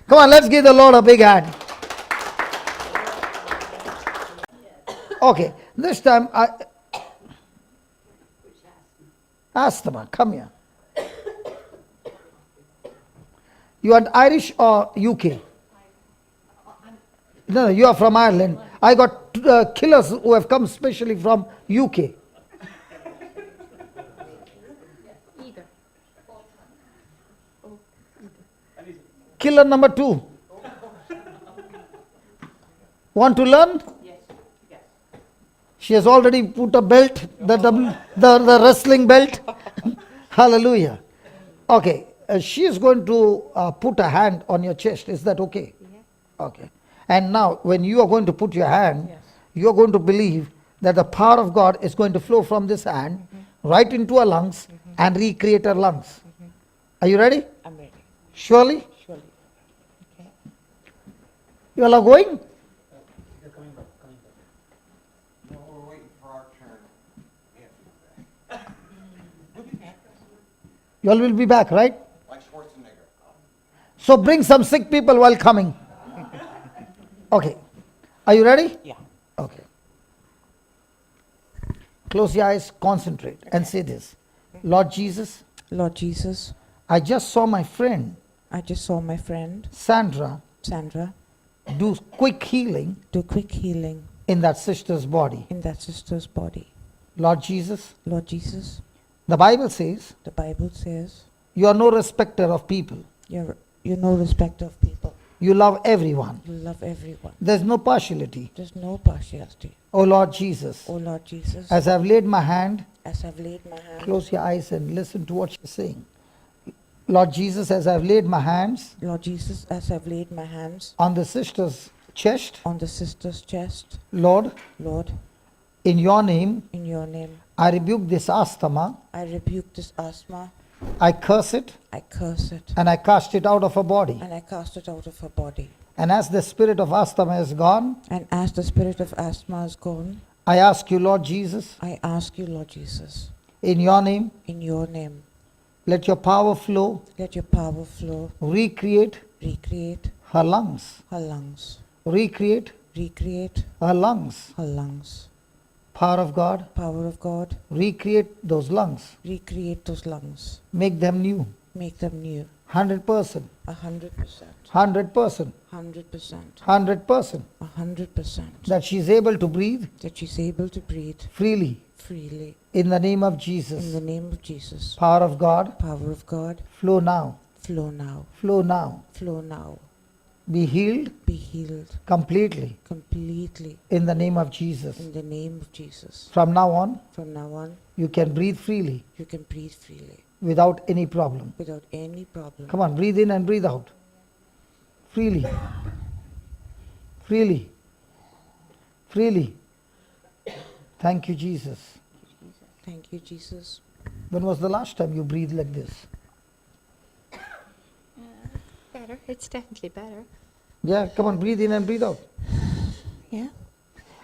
Speaker 1: Come on, let's give the Lord a big hand. Okay, this time Asthma, come here. You are Irish or UK? No, you are from Ireland. I got killers who have come specially from UK. Killer number 2. Want to learn? She has already put a belt, the wrestling belt. Hallelujah. Okay, she is going to put a hand on your chest. Is that okay? Okay. And now, when you are going to put your hand, you are going to believe that the power of God is going to flow from this hand right into her lungs and recreate her lungs. Are you ready?
Speaker 3: I'm ready.
Speaker 1: Surely?
Speaker 3: Surely. Okay.
Speaker 1: You all are going? You all will be back, right? So bring some sick people while coming. Okay. Are you ready?
Speaker 7: Yeah.
Speaker 1: Okay. Close your eyes, concentrate, and say this. Lord Jesus,
Speaker 7: Lord Jesus,
Speaker 1: I just saw my friend
Speaker 7: I just saw my friend
Speaker 1: Sandra
Speaker 7: Sandra
Speaker 1: do quick healing
Speaker 7: do quick healing
Speaker 1: in that sister's body.
Speaker 7: in that sister's body.
Speaker 1: Lord Jesus,
Speaker 7: Lord Jesus,
Speaker 1: the Bible says
Speaker 7: the Bible says
Speaker 1: you are no respecter of people.
Speaker 7: you're no respecter of people.
Speaker 1: You love everyone.
Speaker 7: You love everyone.
Speaker 1: There's no partiality.
Speaker 7: There's no partiality.
Speaker 1: Oh Lord Jesus,
Speaker 7: Oh Lord Jesus,
Speaker 1: as I've laid my hand,
Speaker 7: as I've laid my hand,
Speaker 1: close your eyes and listen to what she's saying. Lord Jesus, as I've laid my hands
Speaker 7: Lord Jesus, as I've laid my hands
Speaker 1: on the sister's chest,
Speaker 7: on the sister's chest,
Speaker 1: Lord,
Speaker 7: Lord,
Speaker 1: in your name,
Speaker 7: in your name,
Speaker 1: I rebuke this asthma,
Speaker 7: I rebuke this asthma,
Speaker 1: I curse it,
Speaker 7: I curse it,
Speaker 1: and I cast it out of her body.
Speaker 7: and I cast it out of her body.
Speaker 1: And as the spirit of asthma is gone,
Speaker 7: And as the spirit of asthma is gone,
Speaker 1: I ask you, Lord Jesus,
Speaker 7: I ask you, Lord Jesus,
Speaker 1: in your name,
Speaker 7: in your name,
Speaker 1: let your power flow,
Speaker 7: let your power flow,
Speaker 1: recreate
Speaker 7: recreate
Speaker 1: her lungs,
Speaker 7: her lungs,
Speaker 1: recreate
Speaker 7: recreate
Speaker 1: her lungs.
Speaker 7: her lungs.
Speaker 1: Power of God,
Speaker 7: Power of God,
Speaker 1: recreate those lungs,
Speaker 7: recreate those lungs,
Speaker 1: make them new,
Speaker 7: make them new,
Speaker 1: 100%,
Speaker 7: 100%,
Speaker 1: 100%,
Speaker 7: 100%,
Speaker 1: 100%,
Speaker 7: 100%,
Speaker 1: that she is able to breathe
Speaker 7: that she's able to breathe
Speaker 1: freely
Speaker 7: freely
Speaker 1: in the name of
Speaker 7: in
Speaker 1: Jesus.
Speaker 7: the name of Jesus.
Speaker 1: Power of God,
Speaker 7: Power of God,
Speaker 1: flow now,
Speaker 7: flow now,
Speaker 1: flow now.
Speaker 7: flow now.
Speaker 1: Be healed
Speaker 7: Be healed
Speaker 1: completely
Speaker 7: completely
Speaker 1: in the name of Jesus.
Speaker 7: in the name of Jesus.
Speaker 1: From now on,
Speaker 7: From now on,
Speaker 1: you can breathe freely
Speaker 7: you can breathe freely
Speaker 1: without any problem.
Speaker 7: without any problem.
Speaker 1: Come on, breathe in and breathe out. Freely. Freely. Freely. Thank you, Jesus.
Speaker 7: Thank you, Jesus.
Speaker 1: When was the last time you breathed like this?
Speaker 8: Better. It's definitely better.
Speaker 1: Yeah, come on, breathe in and breathe out.
Speaker 8: Yeah.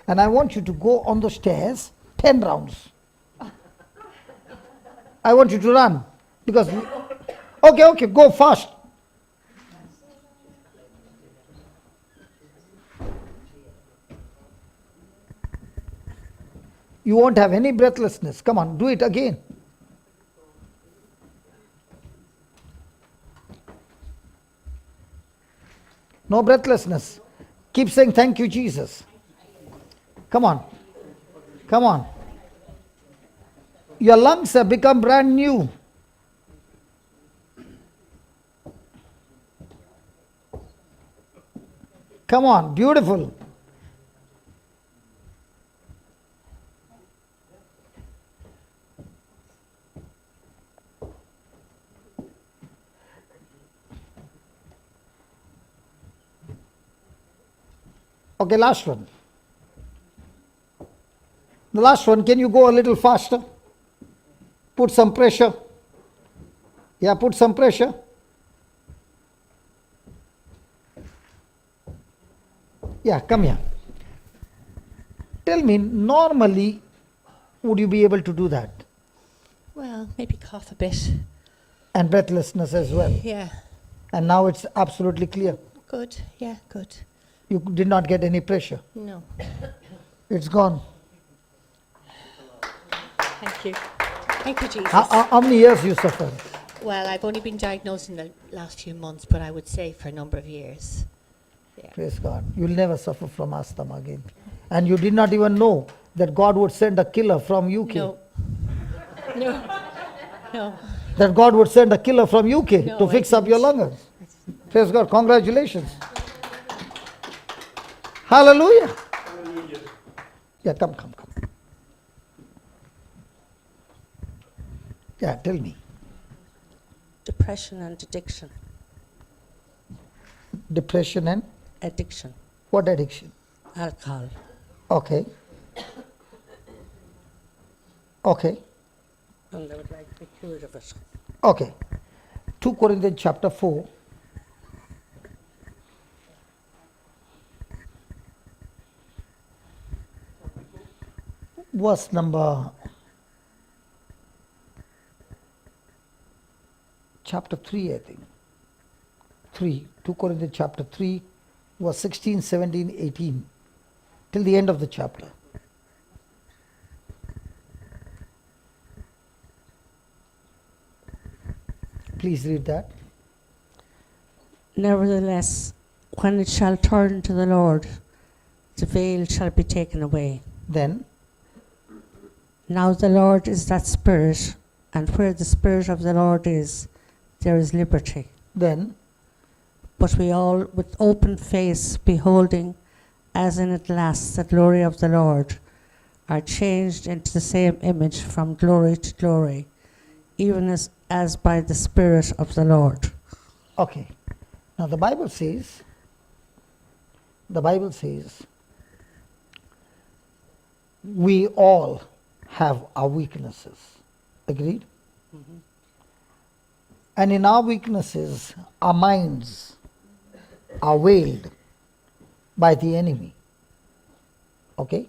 Speaker 1: And I want you to go on the stairs 10 rounds. I want you to run. Because, okay, go fast. You won't have any breathlessness. Come on, do it again. No breathlessness. Keep saying, thank you, Jesus. Come on. Come on. Your lungs have become brand new. Come on, beautiful. Okay, last one. The last one, can you go a little faster? Put some pressure. Yeah, put some pressure. Yeah, come here. Tell me, normally, would you be able to do that?
Speaker 8: Well, maybe cough a bit.
Speaker 1: And breathlessness as well.
Speaker 8: Yeah.
Speaker 1: And now it's absolutely clear.
Speaker 8: Good. Yeah, good.
Speaker 1: You did not get any pressure.
Speaker 8: No.
Speaker 1: It's gone.
Speaker 8: Thank you. Thank you, Jesus.
Speaker 1: How many years you suffered?
Speaker 8: Well, I've only been diagnosed in the last few months, but I would say for a number of years.
Speaker 1: Praise God. You'll never suffer from asthma again. And you did not even know that God would send a killer from UK.
Speaker 8: No. No. No.
Speaker 1: That God would send a killer from UK
Speaker 8: No,
Speaker 1: to
Speaker 8: I
Speaker 1: fix up your
Speaker 8: didn't.
Speaker 1: lungs. Praise God. Congratulations. Hallelujah. Yeah, come. Yeah, tell me.
Speaker 9: Depression and addiction.
Speaker 1: Depression and
Speaker 9: Addiction.
Speaker 1: what addiction?
Speaker 9: Alcohol.
Speaker 1: Okay. Okay.
Speaker 9: And I would like to be cured of it.
Speaker 1: Okay. 2 Corinthians chapter 4. Verse number chapter 3, I think. 2 Corinthians chapter 3, verse 16, 17, 18, till the end of the chapter. Please read that.
Speaker 9: Nevertheless, when it shall turn to the Lord, the veil shall be taken away.
Speaker 1: Then,
Speaker 9: Now the Lord is that Spirit, and where the Spirit of the Lord is, there is liberty.
Speaker 1: then,
Speaker 9: But we all, with open face, beholding, as in a glass, the glory of the Lord, are changed into the same image from glory to glory, even as by the Spirit of the Lord.
Speaker 1: okay. Now the Bible says, we all have our weaknesses. Agreed? And in our weaknesses, our minds are veiled by the enemy. Okay?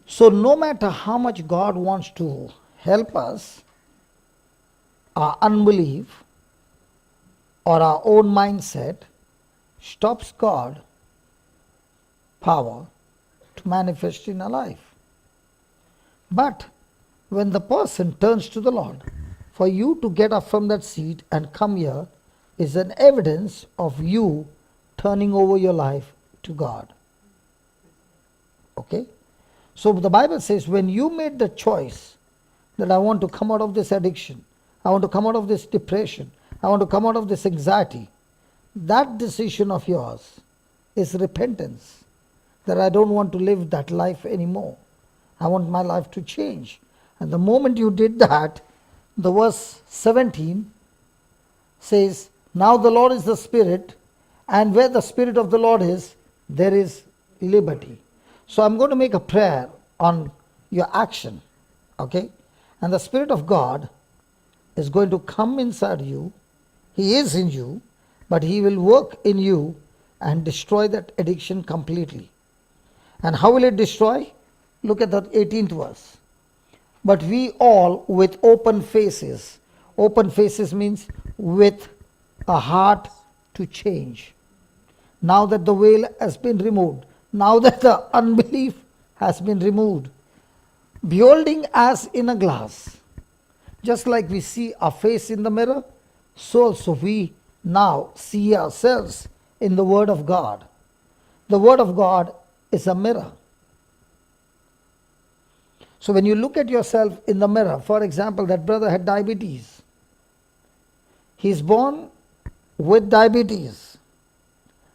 Speaker 1: So no matter how much God wants to help us, our unbelief or our own mindset stops God power to manifest in our life. But when the person turns to the Lord, for you to get up from that seat and come here is an evidence of you turning over your life to God. Okay? So the Bible says when you made the choice that I want to come out of this addiction, I want to come out of this depression, I want to come out of this anxiety, that decision of yours is repentance. That I don't want to live that life anymore. I want my life to change. And the moment you did that, the verse 17 says, Now the Lord is the Spirit, and where the Spirit of the Lord is, there is liberty. So I'm going to make a prayer on your action. Okay? And the Spirit of God is going to come inside you. He is in you, but He will work in you and destroy that addiction completely. And how will it destroy? Look at that 18th verse. But we all with open faces. Open faces means with a heart to change. Now that the veil has been removed, now that the unbelief has been removed, beholding as in a glass, just like we see our face in the mirror, so also we now see ourselves in the Word of God. The Word of God is a mirror. So when you look at yourself in the mirror, for example, that brother had diabetes. He's born with diabetes.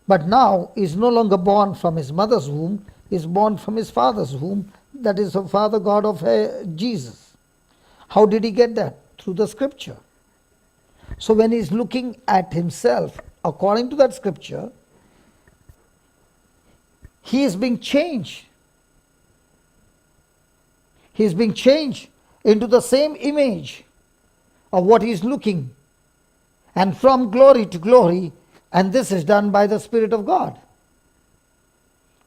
Speaker 1: But now he's no longer born from his mother's womb, he's born from his father's womb, that is the Father God of Jesus. How did he get that? Through the scripture. So when he's looking at himself according to that scripture, he is being changed. He is being changed into the same image of what he is looking. And from glory to glory, and this is done by the Spirit of God.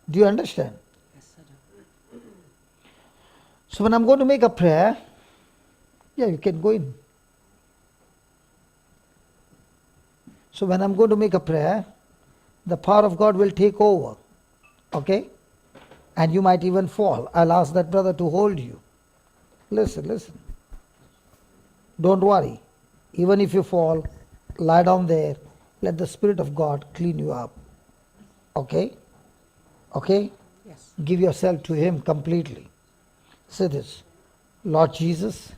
Speaker 1: Do you understand?
Speaker 9: Yes, I do.
Speaker 1: So when I'm going to make a prayer, yeah, you can go in. So when I'm going to make a prayer, the power of God will take over. Okay? And you might even fall. I'll ask that brother to hold you. Listen. Don't worry. Even if you fall, lie down there. Let the Spirit of God clean you up. Okay? Okay?
Speaker 9: Yes.
Speaker 1: Give yourself to Him completely. Say this. Lord Jesus.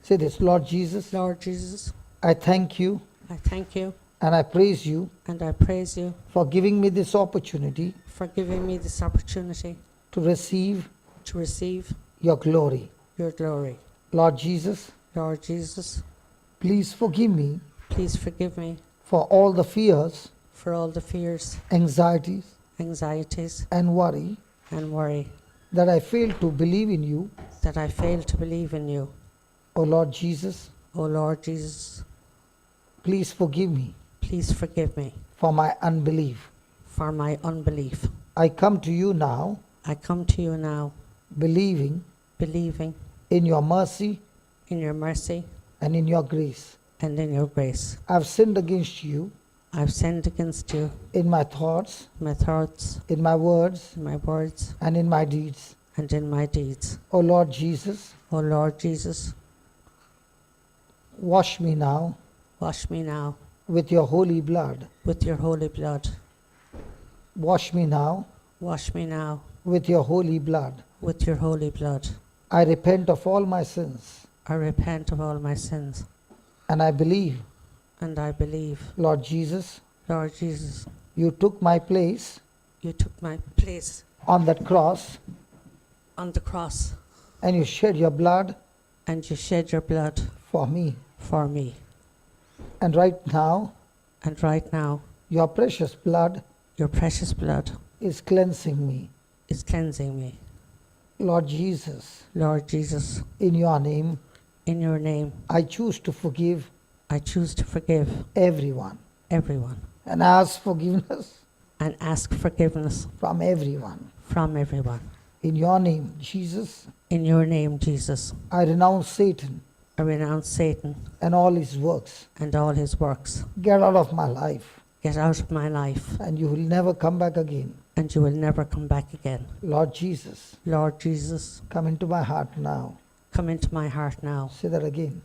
Speaker 1: Say this. Lord Jesus,
Speaker 9: Lord Jesus,
Speaker 1: I thank you
Speaker 9: I thank you
Speaker 1: and I praise you
Speaker 9: and I praise you
Speaker 1: for giving me this opportunity
Speaker 9: for giving me this opportunity
Speaker 1: to receive
Speaker 9: to receive
Speaker 1: your glory.
Speaker 9: your glory.
Speaker 1: Lord Jesus,
Speaker 9: Lord Jesus,
Speaker 1: please forgive me
Speaker 9: please forgive me
Speaker 1: for all the fears,
Speaker 9: for all the fears,
Speaker 1: anxieties,
Speaker 9: anxieties,
Speaker 1: and worry
Speaker 9: and worry
Speaker 1: that I failed to believe in you.
Speaker 9: that I failed to believe in you.
Speaker 1: Oh Lord Jesus,
Speaker 9: O Lord Jesus,
Speaker 1: please forgive me
Speaker 9: please forgive me
Speaker 1: for my unbelief.
Speaker 9: for my unbelief.
Speaker 1: I come to you now
Speaker 9: I come to you now,
Speaker 1: believing
Speaker 9: believing
Speaker 1: in your mercy
Speaker 9: in your mercy
Speaker 1: and in your grace.
Speaker 9: and in your grace.
Speaker 1: I've sinned against you
Speaker 9: I've sinned against you,
Speaker 1: in my thoughts,
Speaker 9: my thoughts,
Speaker 1: in my words,
Speaker 9: my words,
Speaker 1: and in my deeds.
Speaker 9: and in my deeds.
Speaker 1: O Lord Jesus,
Speaker 9: O Lord Jesus,
Speaker 1: wash me now
Speaker 9: wash me now
Speaker 1: with your holy blood.
Speaker 9: with your holy blood.
Speaker 1: Wash me now
Speaker 9: Wash me now
Speaker 1: with your holy blood.
Speaker 9: with your holy blood.
Speaker 1: I repent of all my sins,
Speaker 9: I repent of all my sins,
Speaker 1: and I believe,
Speaker 9: and I believe,
Speaker 1: Lord Jesus,
Speaker 9: Lord Jesus,
Speaker 1: you took my place
Speaker 9: you took my place
Speaker 1: on that cross,
Speaker 9: on the cross,
Speaker 1: and you shed your blood
Speaker 9: and you shed your blood
Speaker 1: for me.
Speaker 9: for me.
Speaker 1: And right now,
Speaker 9: And right now,
Speaker 1: your precious blood
Speaker 9: your precious blood
Speaker 1: is cleansing me.
Speaker 9: is cleansing me.
Speaker 1: Lord Jesus,
Speaker 9: Lord Jesus,
Speaker 1: in your name,
Speaker 9: in your name,
Speaker 1: I choose to forgive
Speaker 9: I choose to forgive
Speaker 1: everyone
Speaker 9: everyone
Speaker 1: and ask forgiveness
Speaker 9: and ask forgiveness
Speaker 1: from everyone.
Speaker 9: from everyone.
Speaker 1: In your name, Jesus,
Speaker 9: In your name, Jesus,
Speaker 1: I renounce Satan
Speaker 9: I renounce Satan
Speaker 1: and all his works.
Speaker 9: and all his works.
Speaker 1: Get out of my life,
Speaker 9: Get out of my life,
Speaker 1: and you will never come back again.
Speaker 9: and you will never come back again.
Speaker 1: Lord Jesus,
Speaker 9: Lord Jesus,
Speaker 1: come into my heart now.
Speaker 9: come into my heart now.
Speaker 1: Say that again,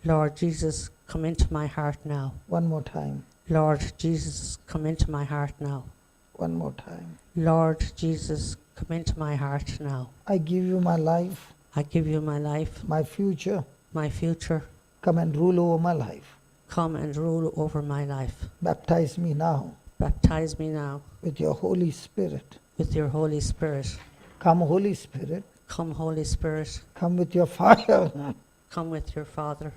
Speaker 9: Lord Jesus, come into my heart now.
Speaker 1: one more time,
Speaker 9: Lord Jesus, come into my heart now.
Speaker 1: one more time.
Speaker 9: Lord Jesus, come into my heart now.
Speaker 1: I give you my life,
Speaker 9: I give you my life,
Speaker 1: my future.
Speaker 9: my future.
Speaker 1: Come and rule over my life.
Speaker 9: Come and rule over my life.
Speaker 1: Baptize me now
Speaker 9: Baptize me now
Speaker 1: with your Holy Spirit.
Speaker 9: with your Holy Spirit.
Speaker 1: Come, Holy Spirit,
Speaker 9: Come, Holy Spirit.
Speaker 1: come with your fire.
Speaker 9: Come with your Father.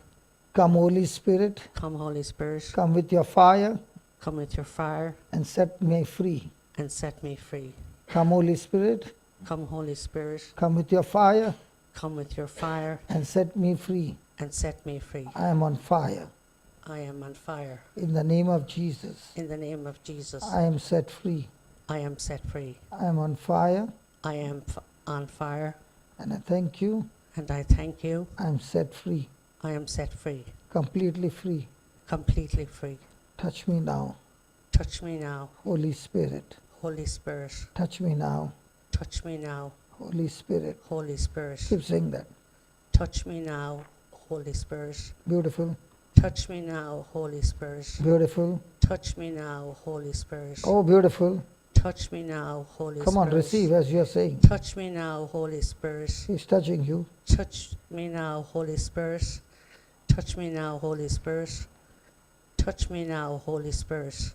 Speaker 1: Come, Holy Spirit,
Speaker 9: Come, Holy Spirit.
Speaker 1: come with your fire
Speaker 9: Come with your fire
Speaker 1: and set me free.
Speaker 9: and set me free.
Speaker 1: Come, Holy Spirit,
Speaker 9: Come, Holy Spirit.
Speaker 1: come with your fire
Speaker 9: Come with your fire
Speaker 1: and set me free.
Speaker 9: and set me free.
Speaker 1: I am on fire.
Speaker 9: I am on fire.
Speaker 1: In the name of Jesus,
Speaker 9: In the name of Jesus,
Speaker 1: I am set free.
Speaker 9: I am set free.
Speaker 1: I am on fire,
Speaker 9: I am on fire,
Speaker 1: and I thank you.
Speaker 9: and I thank you.
Speaker 1: I am set free,
Speaker 9: I am set free,
Speaker 1: completely free.
Speaker 9: completely free.
Speaker 1: Touch me now,
Speaker 9: Touch me now,
Speaker 1: Holy Spirit.
Speaker 9: Holy Spirit.
Speaker 1: Touch me now,
Speaker 9: Touch me now,
Speaker 1: Holy Spirit.
Speaker 9: Holy Spirit.
Speaker 1: Keep saying that.
Speaker 9: Touch me now, Holy Spirit.
Speaker 1: Beautiful,
Speaker 9: Touch me now, Holy Spirit.
Speaker 1: beautiful.
Speaker 9: Touch me now, Holy Spirit.
Speaker 1: Oh, beautiful.
Speaker 9: Touch me now, Holy Spirit.
Speaker 1: Come on, receive as you are saying.
Speaker 9: Touch me now, Holy Spirit.
Speaker 1: He's touching you.
Speaker 9: Touch me now, Holy Spirit. Touch me now, Holy Spirit. Touch me now, Holy Spirit.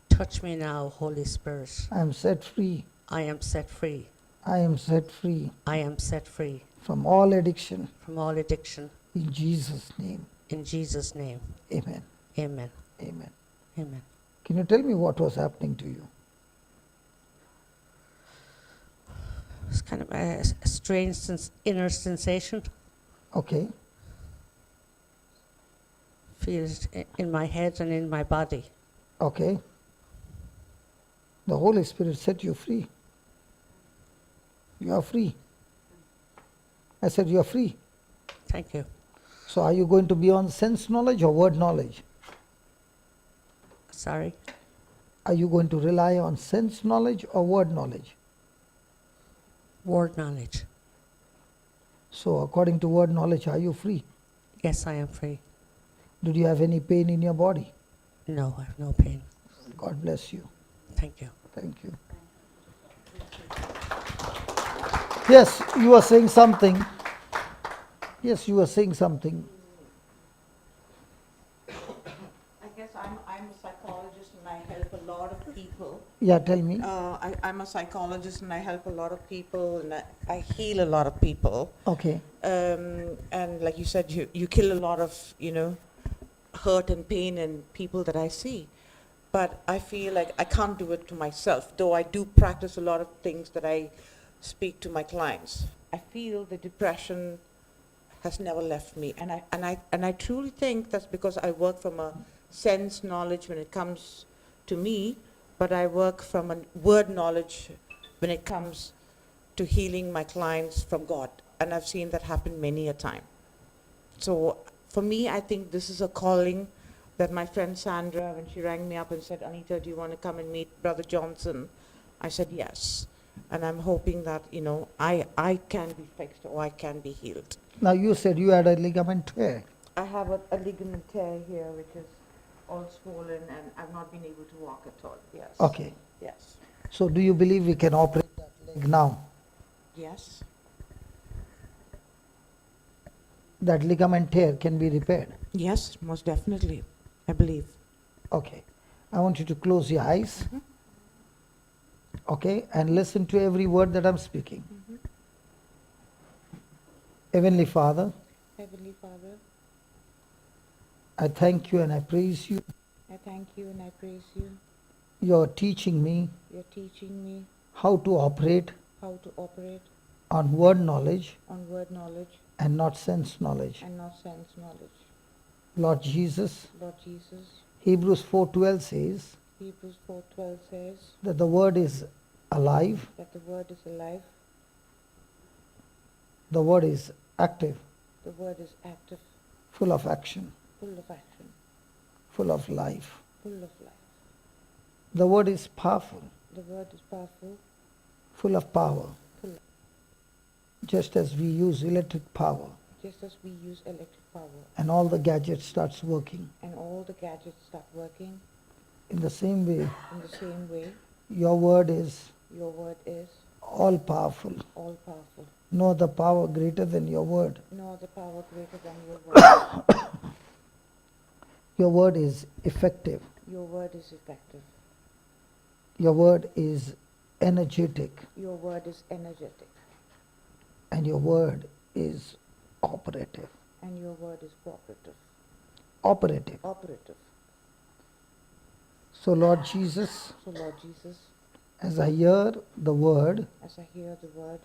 Speaker 9: Touch me now, Holy Spirit.
Speaker 1: I am set free.
Speaker 9: I am set free.
Speaker 1: I am set free
Speaker 9: I am set free
Speaker 1: from all addiction.
Speaker 9: from all addiction.
Speaker 1: In Jesus' name,
Speaker 9: In Jesus' name,
Speaker 1: amen.
Speaker 9: amen.
Speaker 1: Amen.
Speaker 9: Amen.
Speaker 1: Can you tell me what was happening to you?
Speaker 9: It's kind of a strange inner sensation.
Speaker 1: Okay.
Speaker 9: Feel it in my head and in my body.
Speaker 1: Okay. The Holy Spirit set you free. You are free. I said you are free.
Speaker 9: Thank you.
Speaker 1: So are you going to be on sense knowledge or word knowledge?
Speaker 9: Sorry.
Speaker 1: Are you going to rely on sense knowledge or word knowledge?
Speaker 9: Word knowledge.
Speaker 1: So according to word knowledge, are you free?
Speaker 9: Yes, I am free.
Speaker 1: Did you have any pain in your body?
Speaker 9: No, I have no pain.
Speaker 1: God bless you.
Speaker 9: Thank you.
Speaker 1: Thank you. Yes, you were saying something. Yes, you were saying something.
Speaker 10: I guess I'm a psychologist and I help a lot of people.
Speaker 1: Yeah, tell me.
Speaker 10: I'm a psychologist and I help a lot of people and I heal a lot of people.
Speaker 1: Okay.
Speaker 10: And like you said, you kill a lot of, hurt and pain in people that I see. But I feel like I can't do it to myself, though I do practice a lot of things that I speak to my clients. I feel the depression has never left me, and I truly think that's because I work from a sense knowledge when it comes to me, but I work from a word knowledge when it comes to healing my clients from God, and I've seen that happen many a time. So for me, I think this is a calling that my friend Sandra, when she rang me up and said, Anita, do you want to come and meet Brother Johnson? I said yes. And I'm hoping that, I can be fixed or I can be healed.
Speaker 1: Now you said you had a ligament tear.
Speaker 10: I have a ligament tear here, which is all swollen, and I've not been able to walk at all. Yes.
Speaker 1: Okay.
Speaker 10: Yes.
Speaker 1: So do you believe we can operate that leg now?
Speaker 10: Yes.
Speaker 1: That ligament tear can be repaired?
Speaker 10: Yes, most definitely. I believe.
Speaker 1: Okay. I want you to close your eyes. Okay, and listen to every word that I'm speaking. Heavenly Father,
Speaker 10: Heavenly Father,
Speaker 1: I thank you and I praise you.
Speaker 10: I thank you and I praise you.
Speaker 1: You're teaching me
Speaker 10: You're teaching me
Speaker 1: how to operate
Speaker 10: how to operate
Speaker 1: on word knowledge
Speaker 10: on word knowledge
Speaker 1: and not sense knowledge.
Speaker 10: and not sense knowledge.
Speaker 1: Lord Jesus,
Speaker 10: Lord Jesus,
Speaker 1: Hebrews 4:12 says
Speaker 10: Hebrews 4:12 says
Speaker 1: that the word is alive,
Speaker 10: that the word is alive,
Speaker 1: the word is active,
Speaker 10: the word is active,
Speaker 1: full of action,
Speaker 10: full of action,
Speaker 1: full of life.
Speaker 10: full of life.
Speaker 1: The word is powerful,
Speaker 10: The word is powerful,
Speaker 1: full of power,
Speaker 10: full of,
Speaker 1: just as we use electric power
Speaker 10: just as we use electric power
Speaker 1: and all the gadgets starts working.
Speaker 10: and all the gadgets start working.
Speaker 1: In the same way,
Speaker 10: In the same way,
Speaker 1: your word is
Speaker 10: your word is
Speaker 1: all powerful.
Speaker 10: all powerful.
Speaker 1: No other power greater than your word.
Speaker 10: No other power greater than your word.
Speaker 1: Your word is effective.
Speaker 10: Your word is effective.
Speaker 1: Your word is energetic.
Speaker 10: Your word is energetic.
Speaker 1: And your word is operative.
Speaker 10: And your word is cooperative.
Speaker 1: Operative.
Speaker 10: Operative.
Speaker 1: So, Lord Jesus,
Speaker 10: So, Lord Jesus,
Speaker 1: as I hear the word
Speaker 10: as I hear the word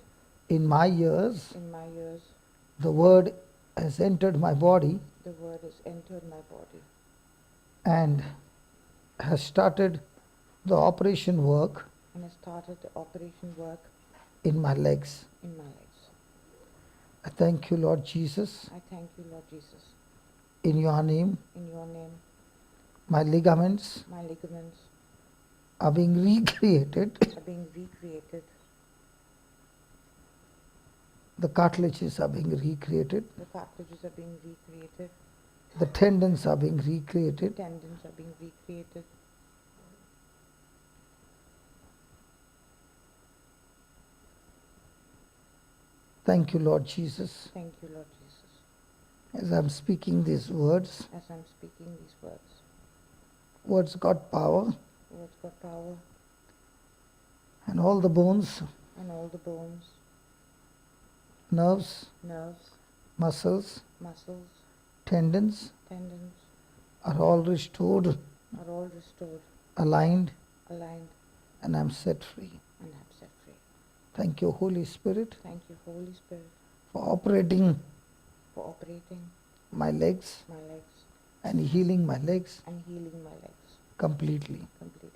Speaker 1: in my ears,
Speaker 10: in my ears,
Speaker 1: the word has entered my body
Speaker 10: the word has entered my body
Speaker 1: and has started the operation work
Speaker 10: and has started the operation work
Speaker 1: in my legs.
Speaker 10: in my legs.
Speaker 1: I thank you, Lord Jesus,
Speaker 10: I thank you, Lord Jesus.
Speaker 1: in your name.
Speaker 10: In your name,
Speaker 1: My ligaments
Speaker 10: my ligaments
Speaker 1: are being recreated.
Speaker 10: are being recreated.
Speaker 1: The cartilages are being recreated.
Speaker 10: The cartilages are being recreated.
Speaker 1: The tendons are being recreated.
Speaker 10: Tendons are being recreated.
Speaker 1: Thank you, Lord Jesus.
Speaker 10: Thank you, Lord Jesus.
Speaker 1: As I'm speaking these words,
Speaker 10: As I'm speaking these words,
Speaker 1: words got power,
Speaker 10: words got power,
Speaker 1: and all the bones,
Speaker 10: and all the bones,
Speaker 1: nerves,
Speaker 10: nerves,
Speaker 1: muscles,
Speaker 10: muscles,
Speaker 1: tendons
Speaker 10: tendons
Speaker 1: are all restored,
Speaker 10: are all restored,
Speaker 1: aligned,
Speaker 10: aligned,
Speaker 1: and I'm set free.
Speaker 10: and I'm set free.
Speaker 1: Thank you, Holy Spirit,
Speaker 10: Thank you, Holy Spirit,
Speaker 1: for operating
Speaker 10: for operating
Speaker 1: my legs
Speaker 10: my legs
Speaker 1: and healing my legs
Speaker 10: and healing my legs
Speaker 1: completely.
Speaker 10: completely.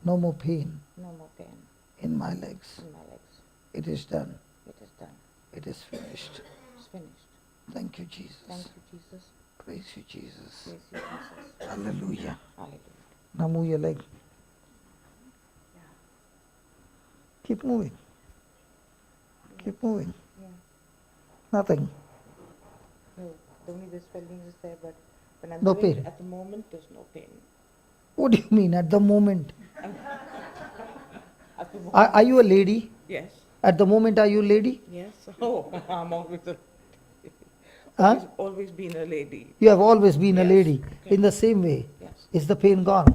Speaker 1: No more pain
Speaker 10: No more pain
Speaker 1: in my legs.
Speaker 10: in my legs.
Speaker 1: It is done.
Speaker 10: It is done.
Speaker 1: It is finished.
Speaker 10: It's finished.
Speaker 1: Thank you, Jesus.
Speaker 10: Thank you, Jesus.
Speaker 1: Praise you, Jesus.
Speaker 10: Praise you, Jesus.
Speaker 1: Hallelujah.
Speaker 10: Hallelujah.
Speaker 1: Now move your leg. Keep moving. Keep moving.
Speaker 10: Yeah.
Speaker 1: Nothing.
Speaker 10: No, only the swelling is there, but when I'm
Speaker 1: No
Speaker 10: doing it
Speaker 1: pain.
Speaker 10: at the moment, there's no pain.
Speaker 1: What do you mean at the moment?
Speaker 10: At the moment,
Speaker 1: Are you a lady?
Speaker 10: yes,
Speaker 1: At the moment, are you a lady?
Speaker 10: yes. Oh, I'm always
Speaker 1: Huh?
Speaker 10: always been a lady.
Speaker 1: You have always been a
Speaker 10: Yes.
Speaker 1: lady.
Speaker 10: Okay.
Speaker 1: In the same way,
Speaker 10: Yes.
Speaker 1: is the pain gone?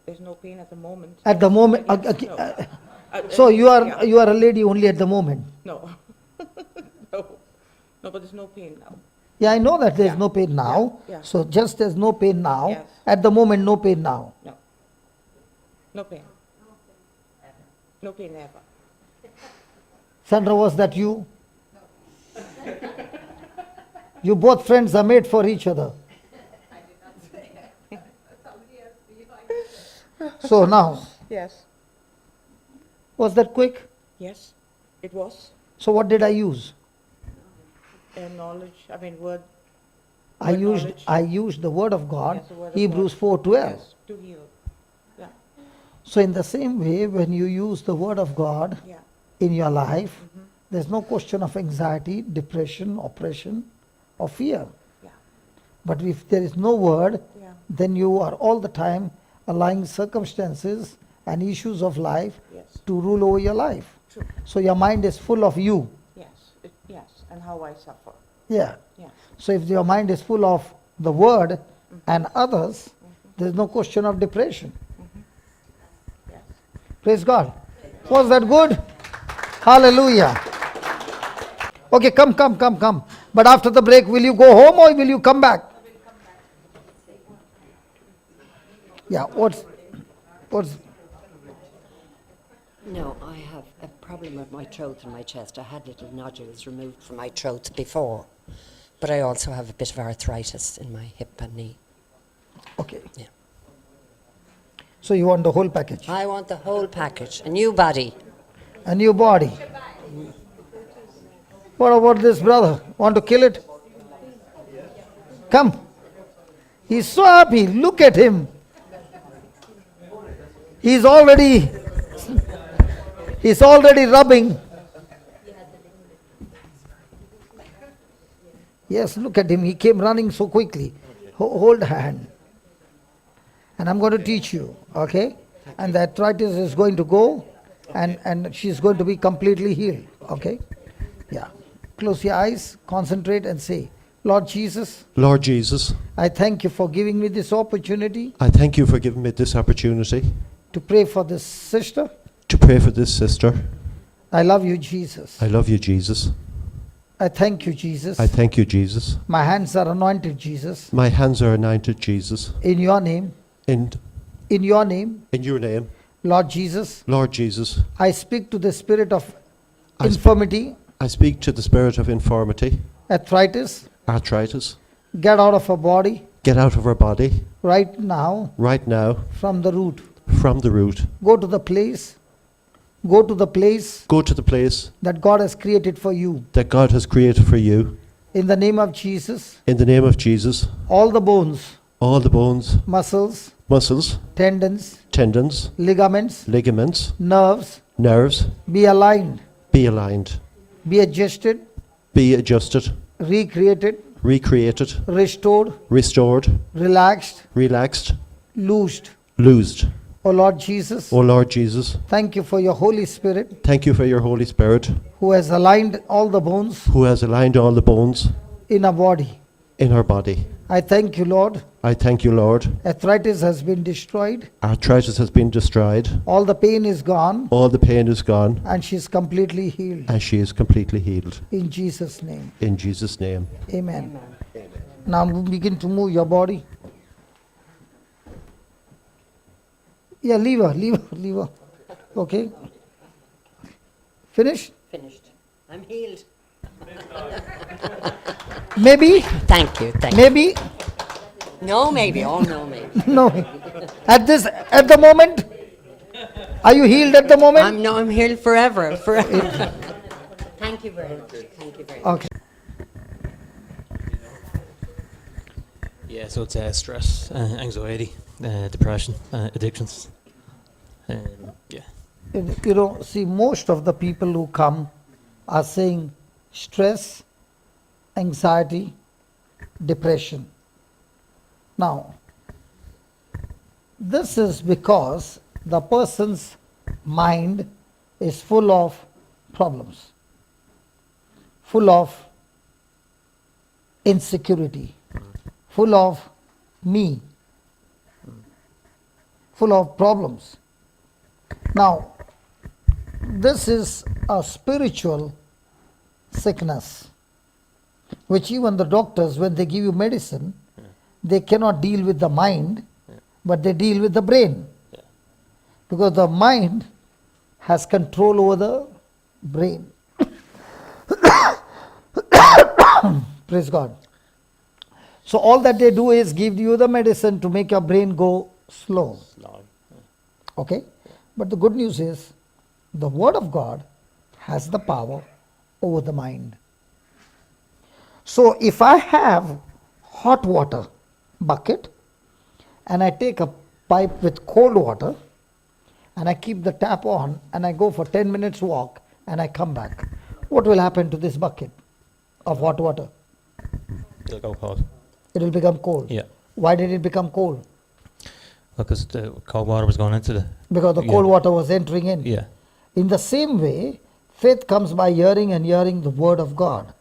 Speaker 10: There's no pain at the moment.
Speaker 1: At the moment,
Speaker 10: Yes, no.
Speaker 1: so you are
Speaker 10: Yeah.
Speaker 1: you are a lady only at the moment.
Speaker 10: No. No. No, but there's no pain now.
Speaker 1: Yeah, I know that there is
Speaker 10: Yeah.
Speaker 1: no pain now.
Speaker 10: Yeah.
Speaker 1: So just there's no pain now.
Speaker 10: Yes.
Speaker 1: At the moment, no pain now.
Speaker 10: No. No pain. No pain ever.
Speaker 1: Sandra, was that you? You both friends are made for each other. So now,
Speaker 10: Yes.
Speaker 1: was that quick?
Speaker 10: Yes. It was.
Speaker 1: So what did I use?
Speaker 10: Knowledge, I mean, word.
Speaker 1: I
Speaker 10: Word
Speaker 1: used
Speaker 10: knowledge.
Speaker 1: I used the word of God,
Speaker 10: Yes, the word of
Speaker 1: Hebrews
Speaker 10: God.
Speaker 1: 4:12.
Speaker 10: Yes, to heal. Yeah,
Speaker 1: So in the same way, when you use the word of God
Speaker 10: yeah.
Speaker 1: in your life, there's no question of anxiety, depression, oppression, or fear.
Speaker 10: Yeah.
Speaker 1: But if there is no word,
Speaker 10: Yeah.
Speaker 1: then you are all the time allowing circumstances and issues of life
Speaker 10: Yes.
Speaker 1: to rule over your life.
Speaker 10: True.
Speaker 1: So your mind is full of you.
Speaker 10: Yes. Yes. And how I suffer.
Speaker 1: Yeah.
Speaker 10: Yeah.
Speaker 1: So if your mind is full of the word and others, there's no question of depression.
Speaker 10: Yes.
Speaker 1: Praise God. Was that good? Hallelujah. Okay, come. But after the break, will you go home or will you come back? Yeah, what's
Speaker 11: No, I have a problem with my throat and my chest. I had little nodules removed from my throat before, but I also have a bit of arthritis in my hip and knee.
Speaker 1: okay.
Speaker 11: Yeah.
Speaker 1: So you want the whole package?
Speaker 11: I want the whole package, a new body.
Speaker 1: A new body. What about this brother? Want to kill it? Come. He's so happy. Look at him. He's already rubbing. Yes, look at him. He came running so quickly. Hold hand. And I'm going to teach you, okay? And the arthritis is going to go and she's going to be completely healed, okay? Yeah. Close your eyes, concentrate and say, Lord Jesus,
Speaker 12: Lord Jesus,
Speaker 1: I thank you for giving me this opportunity
Speaker 12: I thank you for giving me this opportunity
Speaker 1: to pray for this sister.
Speaker 12: to pray for this sister.
Speaker 1: I love you, Jesus.
Speaker 12: I love you, Jesus.
Speaker 1: I thank you, Jesus.
Speaker 12: I thank you, Jesus.
Speaker 1: My hands are anointed, Jesus.
Speaker 12: My hands are anointed, Jesus.
Speaker 1: In your name,
Speaker 12: In
Speaker 1: your name,
Speaker 12: your name,
Speaker 1: Lord Jesus,
Speaker 12: Lord Jesus,
Speaker 1: I speak to the spirit of
Speaker 12: I sp-
Speaker 1: infirmity,
Speaker 12: I speak to the spirit of infirmity,
Speaker 1: arthritis,
Speaker 12: arthritis.
Speaker 1: get out of her body
Speaker 12: Get out of her body
Speaker 1: right now
Speaker 12: right now
Speaker 1: from the root.
Speaker 12: from the root.
Speaker 1: Go to the place
Speaker 12: Go to the place
Speaker 1: that God has created for you.
Speaker 12: that God has created for you.
Speaker 1: In the name of Jesus,
Speaker 12: In the name of Jesus,
Speaker 1: all the bones,
Speaker 12: all the bones,
Speaker 1: muscles,
Speaker 12: muscles,
Speaker 1: tendons,
Speaker 12: tendons,
Speaker 1: ligaments,
Speaker 12: ligaments,
Speaker 1: nerves
Speaker 12: nerves
Speaker 1: be aligned,
Speaker 12: be aligned,
Speaker 1: be adjusted,
Speaker 12: be adjusted,
Speaker 1: recreated,
Speaker 12: recreated,
Speaker 1: restored,
Speaker 12: restored,
Speaker 1: relaxed,
Speaker 12: relaxed,
Speaker 1: loosed.
Speaker 12: loosed.
Speaker 1: Oh Lord Jesus,
Speaker 12: O Lord Jesus,
Speaker 1: thank you for your Holy Spirit
Speaker 12: thank you for your Holy Spirit
Speaker 1: who has aligned all the bones
Speaker 12: who has aligned all the bones
Speaker 1: in our body.
Speaker 12: in our body.
Speaker 1: I thank you, Lord.
Speaker 12: I thank you, Lord.
Speaker 1: Arthritis has been destroyed.
Speaker 12: Arthritis has been destroyed.
Speaker 1: All the pain is gone
Speaker 12: All the pain is gone,
Speaker 1: and she's completely healed.
Speaker 12: and she is completely healed.
Speaker 1: In Jesus' name,
Speaker 12: In Jesus' name.
Speaker 1: amen. Now begin to move your body. Yeah, leave her. Okay. Finish?
Speaker 11: Finished. I'm healed.
Speaker 1: Maybe?
Speaker 11: Thank you.
Speaker 1: Maybe?
Speaker 11: No, maybe. Oh, no, maybe.
Speaker 1: No. At the moment? Are you healed at the moment?
Speaker 11: I'm healed forever. Thank you very much. Thank you very much.
Speaker 1: Okay.
Speaker 13: Yeah, so it's stress, anxiety, depression, addictions. Yeah.
Speaker 1: You know, see, most of the people who come are saying stress, anxiety, depression. Now, this is because the person's mind is full of problems, full of insecurity, full of me, full of problems. Now, this is a spiritual sickness, which even the doctors, when they give you medicine, they cannot deal with the mind, but they deal with the brain. Because the mind has control over the brain. Praise God. So all that they do is give you the medicine to make your brain go slow. Okay? But the good news is, the Word of God has the power over the mind. So if I have hot water bucket and I take a pipe with cold water and I keep the tap on and I go for 10 minutes walk and I come back. What will happen to this bucket of hot water?
Speaker 13: It'll go cold.
Speaker 1: It will become cold.
Speaker 13: Yeah.
Speaker 1: Why did it become cold?
Speaker 13: Because the cold water was going into the.
Speaker 1: Because the cold water was entering in.
Speaker 13: Yeah.
Speaker 1: In the same way, faith comes by hearing and hearing the word of God.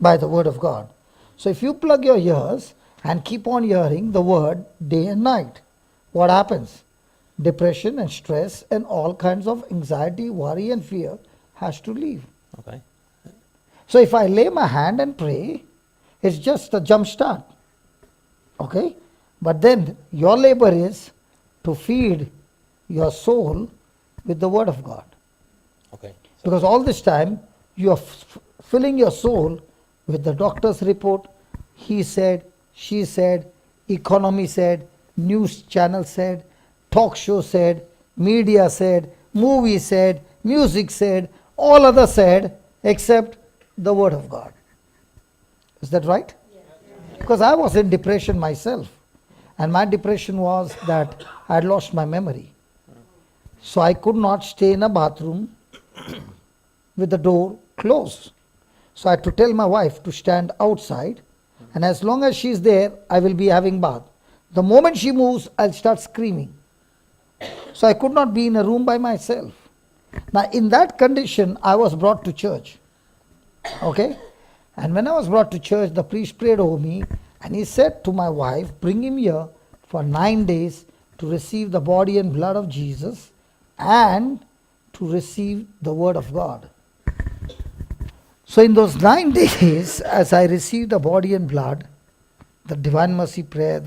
Speaker 1: By the word of God. So if you plug your ears and keep on hearing the word day and night, what happens? Depression and stress and all kinds of anxiety, worry and fear has to leave.
Speaker 13: Okay.
Speaker 1: So if I lay my hand and pray, it's just a jump start. Okay? But then your labor is to feed your soul with the word of God.
Speaker 13: Okay.
Speaker 1: Because all this time you are filling your soul with the doctor's report. He said, she said, economy said, news channel said, talk show said, media said, movie said, music said, all other said except the word of God. Is that right? Yes. Because I was in depression myself. And my depression was that I had lost my memory. So I could not stay in a bathroom with the door closed. So I had to tell my wife to stand outside, and as long as she's there, I will be having bath. The moment she moves, I'll start screaming. So I could not be in a room by myself. Now in that condition, I was brought to church. Okay? And when I was brought to church, the priest prayed over me, and he said to my wife, bring him here for 9 days to receive the body and blood of Jesus and to receive the word of God. So in those 9 days, as I received the body and blood, the divine mercy prayer,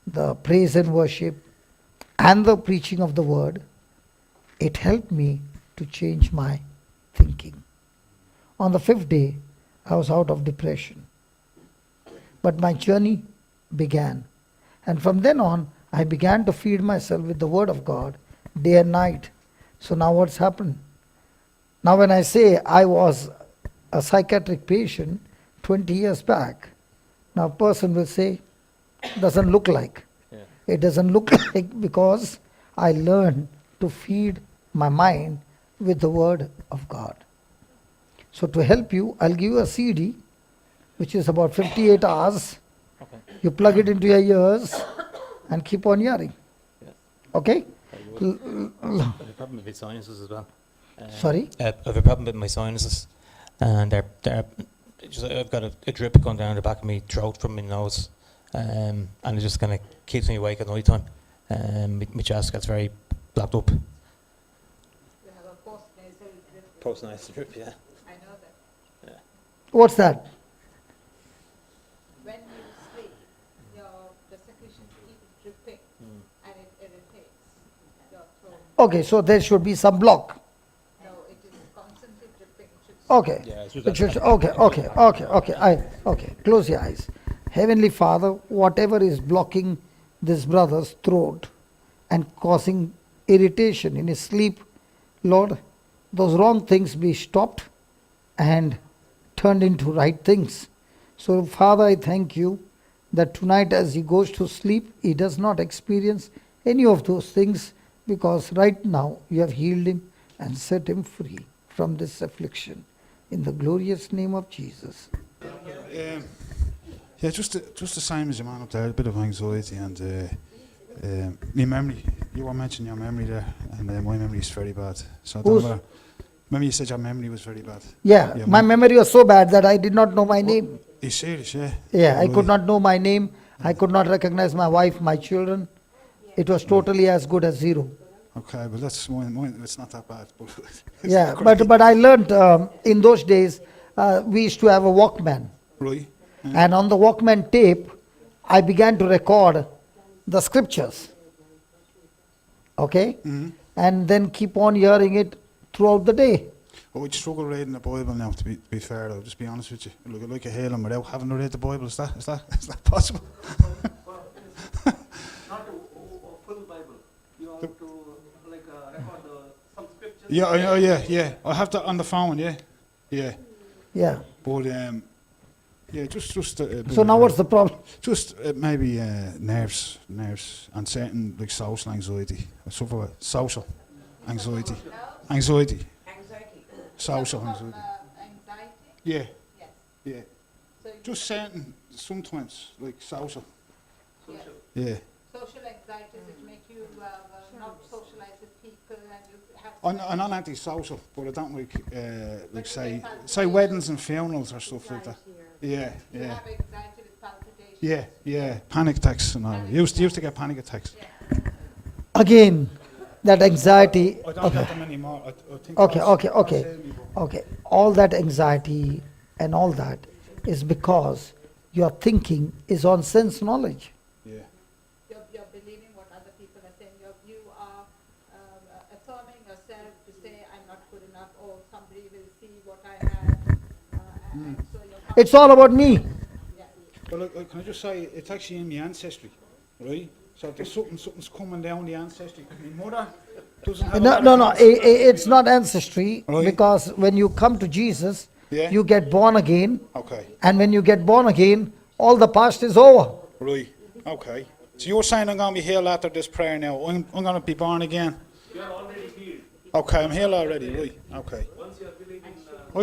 Speaker 1: the praise and worship, and the preaching of the word, it helped me to change my thinking. On the 5th day, I was out of depression. But my journey began. And from then on, I began to feed myself with the word of God day and night. So now what's happened? Now when I say I was a psychiatric patient 20 years back, now a person will say, doesn't look like. Yeah. It doesn't look like because I learned to feed my mind with the word of God. So to help you, I'll give you a CD, which is about 58 hours. Okay. You plug it into your ears and keep on hearing. Yes. Okay?
Speaker 13: I have a problem with my sinuses as well.
Speaker 1: Sorry?
Speaker 13: I have a problem with my sinuses. And I've got a drip going down the back of my throat from my nose. And it just kind of keeps me awake at night time. My chest gets very blocked up.
Speaker 5: You have a post-nasal drip.
Speaker 13: Post-nasal drip, yeah.
Speaker 5: I know that.
Speaker 13: Yeah.
Speaker 1: What's that?
Speaker 5: When you sleep, the secretions keep dripping and it irritates your throat.
Speaker 1: Okay, so there should be some block.
Speaker 5: No, it is constantly dripping.
Speaker 1: Okay.
Speaker 13: Yeah,
Speaker 1: Okay. Close your eyes. Heavenly Father, whatever is blocking this brother's throat and causing irritation in his sleep, Lord, those wrong things be stopped and turned into right things. So Father, I thank you that tonight as he goes to sleep, he does not experience any of those things, because right now you have healed him and set him free from this affliction. In the glorious name of Jesus.
Speaker 14: Yeah, just the same as your man up there, a bit of anxiety and my memory. You were mentioning your memory there, and my memory is very bad. So I don't know. Remember you said your memory was very bad?
Speaker 1: Yeah, my memory was so bad that I did not know my name.
Speaker 14: Are you serious, yeah?
Speaker 1: Yeah, I could not know my name. I could not recognize my wife, my children. It was totally as good as zero.
Speaker 14: Okay, well that's mine, it's not that bad. But
Speaker 1: yeah, but I learned in those days, we used to have a Walkman.
Speaker 14: Right. Yeah.
Speaker 1: And on the Walkman tape, I began to record the scriptures. Okay? Mm-hmm. And then keep on hearing it throughout the day.
Speaker 14: Oh, I struggle reading the Bible now, to be fair, I'll just be honest with you. Look like a hailing without having to read the Bible. Is that possible?
Speaker 15: Not a full Bible. You have to record some scriptures.
Speaker 14: Yeah. I have that on the phone, yeah.
Speaker 1: Yeah.
Speaker 14: But Yeah, just.
Speaker 1: So now what's the problem?
Speaker 14: Just maybe nerves, and certain like social anxiety. I suffer with social anxiety. Anxiety. Social anxiety. Yeah. Yeah. Just certain, sometimes, like social. Yeah.
Speaker 2: Social anxiety, does it make you not socialise with people and you have...
Speaker 14: I'm not anti-social, but I don't like say weddings and funerals or stuff like that. Yeah,
Speaker 2: You
Speaker 14: yeah.
Speaker 2: have anxiety with palpitations.
Speaker 14: Yeah, yeah. Panic attacks and all. Used to get panic attacks.
Speaker 1: Again, that anxiety.
Speaker 14: I don't
Speaker 1: Okay.
Speaker 14: get them anymore. I think
Speaker 1: Okay,
Speaker 14: that's-
Speaker 1: okay,
Speaker 14: that's
Speaker 1: okay,
Speaker 14: it, me, but-
Speaker 1: okay. All that anxiety and all that is because your thinking is on sense knowledge.
Speaker 14: Yeah.
Speaker 2: You're believing what other people are saying. You are affirming yourself to say, I'm not good enough, or somebody will see what I have. And so you're
Speaker 1: It's all about me.
Speaker 14: Well, look, can I just say, it's actually in my ancestry, right? So there's something's coming down the ancestry. My mother doesn't have a
Speaker 1: No,
Speaker 14: lot
Speaker 1: no,
Speaker 14: of
Speaker 1: no.
Speaker 14: cancer.
Speaker 1: It's not ancestry
Speaker 14: Right.
Speaker 1: because when you come to Jesus,
Speaker 14: Yeah.
Speaker 1: you get born again.
Speaker 14: Okay.
Speaker 1: And when you get born again, all the past is over.
Speaker 14: Right. Okay. So you're saying I'm going to be healed after this prayer now. I'm going to be born again.
Speaker 15: You're already healed.
Speaker 14: Okay, I'm healed already. Right. Okay.
Speaker 15: Once you're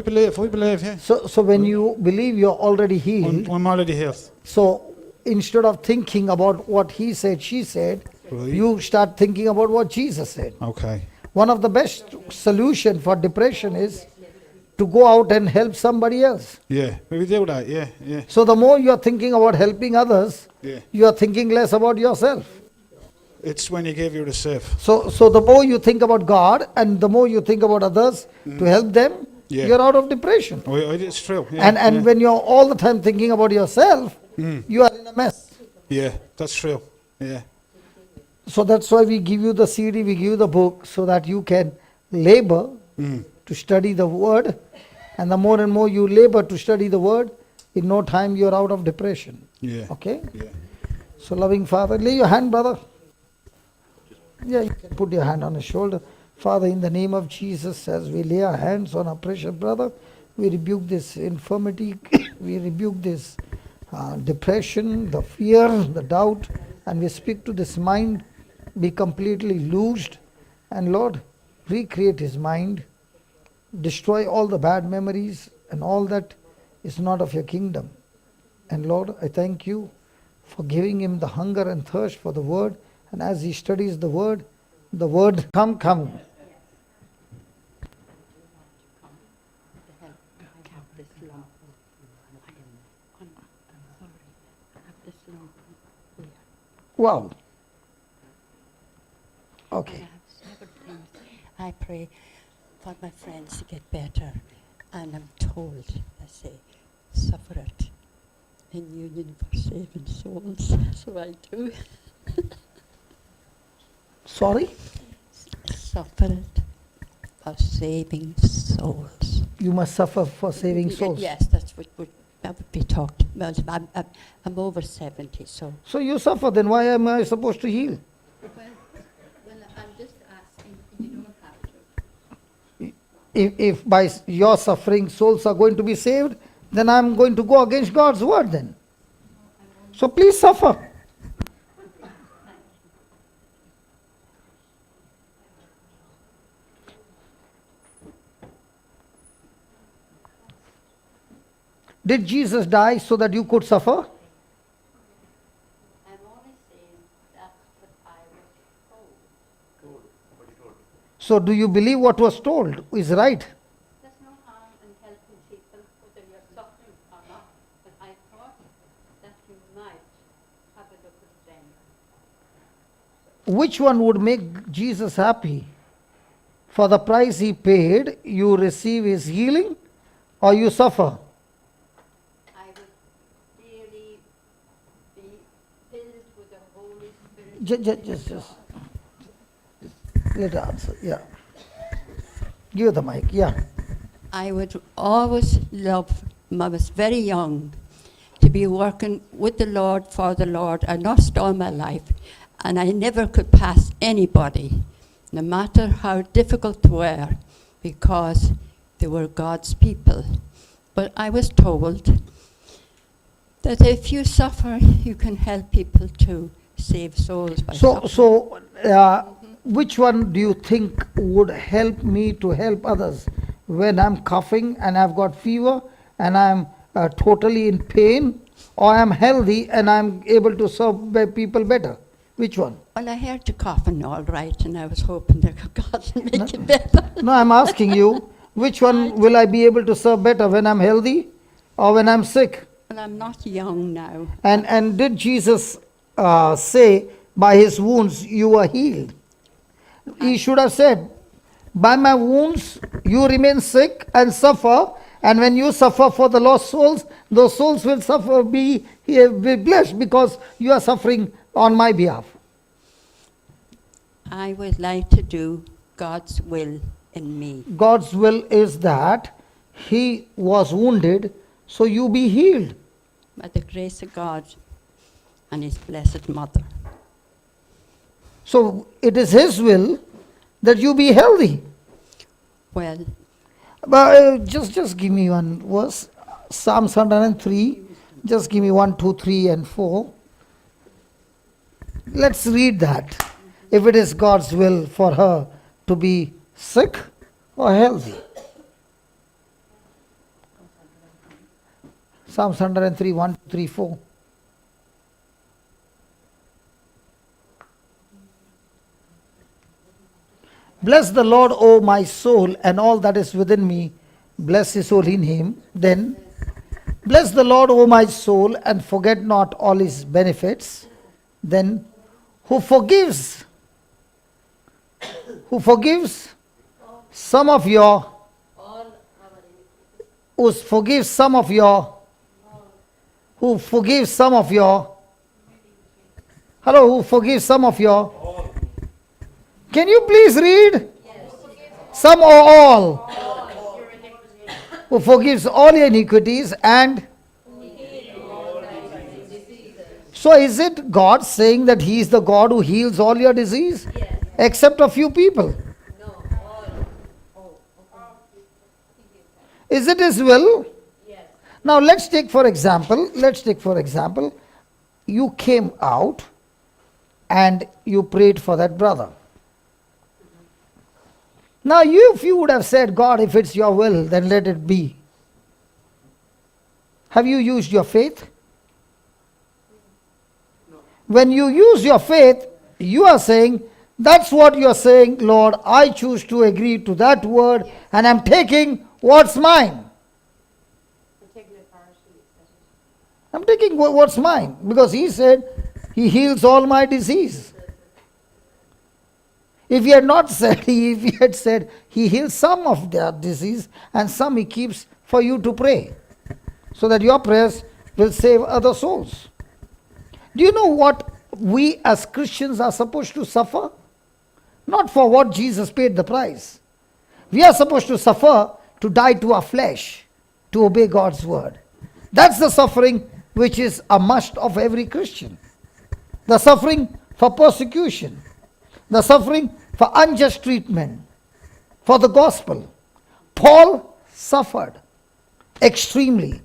Speaker 15: believing,
Speaker 14: I believe, yeah.
Speaker 1: So when you believe you're already healed,
Speaker 14: I'm already healed.
Speaker 1: so instead of thinking about what he said, she said,
Speaker 14: Right.
Speaker 1: you start thinking about what Jesus said.
Speaker 14: Okay.
Speaker 1: One of the best solution for depression is to go out and help somebody else.
Speaker 14: Yeah, we do that. Yeah, yeah.
Speaker 1: So the more you're thinking about helping others,
Speaker 14: Yeah.
Speaker 1: you are thinking less about yourself.
Speaker 14: It's when you give your yourself.
Speaker 1: So the more you think about God and the more you think about others to help them,
Speaker 14: Yeah.
Speaker 1: you're out of depression.
Speaker 14: It's true. Yeah,
Speaker 1: And
Speaker 14: yeah.
Speaker 1: when you're all the time thinking about yourself, you are in a mess.
Speaker 14: Yeah, that's true. Yeah.
Speaker 1: So that's why we give you the CD, we give you the book, so that you can labor to study the word. And the more and more you labor to study the word, in no time you're out of depression.
Speaker 14: Yeah.
Speaker 1: Okay?
Speaker 14: Yeah.
Speaker 1: So loving Father, lay your hand, brother. Yeah, you can put your hand on his shoulder. Father, in the name of Jesus, as we lay our hands on our precious brother, we rebuke this infirmity, we rebuke this depression, the fear, the doubt, and we speak to this mind, be completely loosed, and Lord, recreate his mind, destroy all the bad memories and all that is not of your kingdom. And Lord, I thank you for giving him the hunger and thirst for the word, and as he studies the word, come. Wow. Okay.
Speaker 11: I pray for my friends to get better, and I'm told, I say, suffer it in union for saving souls. So I do.
Speaker 1: Sorry?
Speaker 11: Suffer it for saving souls.
Speaker 1: You must suffer for saving souls.
Speaker 11: Yes, that's what that would be talked about. I'm over 70, so.
Speaker 1: So you suffer, then why am I supposed to heal?
Speaker 11: Well, I'm just asking, you don't have to.
Speaker 1: If by your suffering souls are going to be saved, then I'm going to go against God's word then. So please suffer. Did Jesus die so that you could suffer?
Speaker 11: I'm only saying that's what I was told.
Speaker 1: So do you believe what was told is right?
Speaker 11: There's no harm in helping people whether you're suffering or not, but I thought that you might have a look at them.
Speaker 1: Which one would make Jesus happy? For the price he paid, you receive his healing or you suffer?
Speaker 11: I would really be filled with the Holy Spirit.
Speaker 1: Just let her answer, yeah. Give her the mic, yeah.
Speaker 11: I would always love, when I was very young, to be working with the Lord, for the Lord. I lost all my life, and I never could pass anybody, no matter how difficult they were, because they were God's people. But I was told That if you suffer, you can help people to save souls by suffering.
Speaker 1: So, which one do you think would help me to help others? When I'm coughing and I've got fever and I'm totally in pain, or I'm healthy and I'm able to serve people better? Which one?
Speaker 11: Well, I heard you coughing all right, and I was hoping that God would make it better.
Speaker 1: No, I'm asking you, which one will I be able to serve better, when I'm healthy or when I'm sick?
Speaker 11: Well, I'm not young now.
Speaker 1: And did Jesus say, by his wounds you were healed? He should have said, by my wounds you remain sick and suffer, and when you suffer for the lost souls, those souls will suffer, be blessed, because you are suffering on my behalf.
Speaker 11: I would like to do God's will in me.
Speaker 1: God's will is that he was wounded, so you be healed.
Speaker 11: By the grace of God and his blessed mother.
Speaker 1: So it is his will that you be healthy.
Speaker 11: Well,
Speaker 1: but just give me one verse. Psalms 103. Just give me 1, 2, 3, and 4. Let's read that. If it is God's will for her to be sick or healthy. Psalms 103, 1, 2, 3, 4. Bless the Lord, O my soul, and all that is within me. Bless his holy name. Then, bless the Lord, O my soul, and forget not all his benefits. Then, who forgives some of your, who forgives some of your, who forgives some of your, hello, who forgives some of your, can you please read? Some or all? Who forgives all your iniquities and... So is it God saying that he is the God who heals all your disease? Except a few people. Is it his will? Now let's take for example, you came out and you prayed for that brother. Now if you would have said, God, if it's your will, then let it be. Have you used your faith? When you use your faith, you are saying, that's what you are saying, Lord, I choose to agree to that word, and I'm taking what's mine. I'm taking what's mine, because he said, he heals all my disease. If he had not said, if he had said, he heals some of their disease, and some he keeps for you to pray, so that your prayers will save other souls. Do you know what we as Christians are supposed to suffer? Not for what Jesus paid the price. We are supposed to suffer to die to our flesh, to obey God's word. That's the suffering which is a must of every Christian. The suffering for persecution, the suffering for unjust treatment, for the gospel. Paul suffered extremely,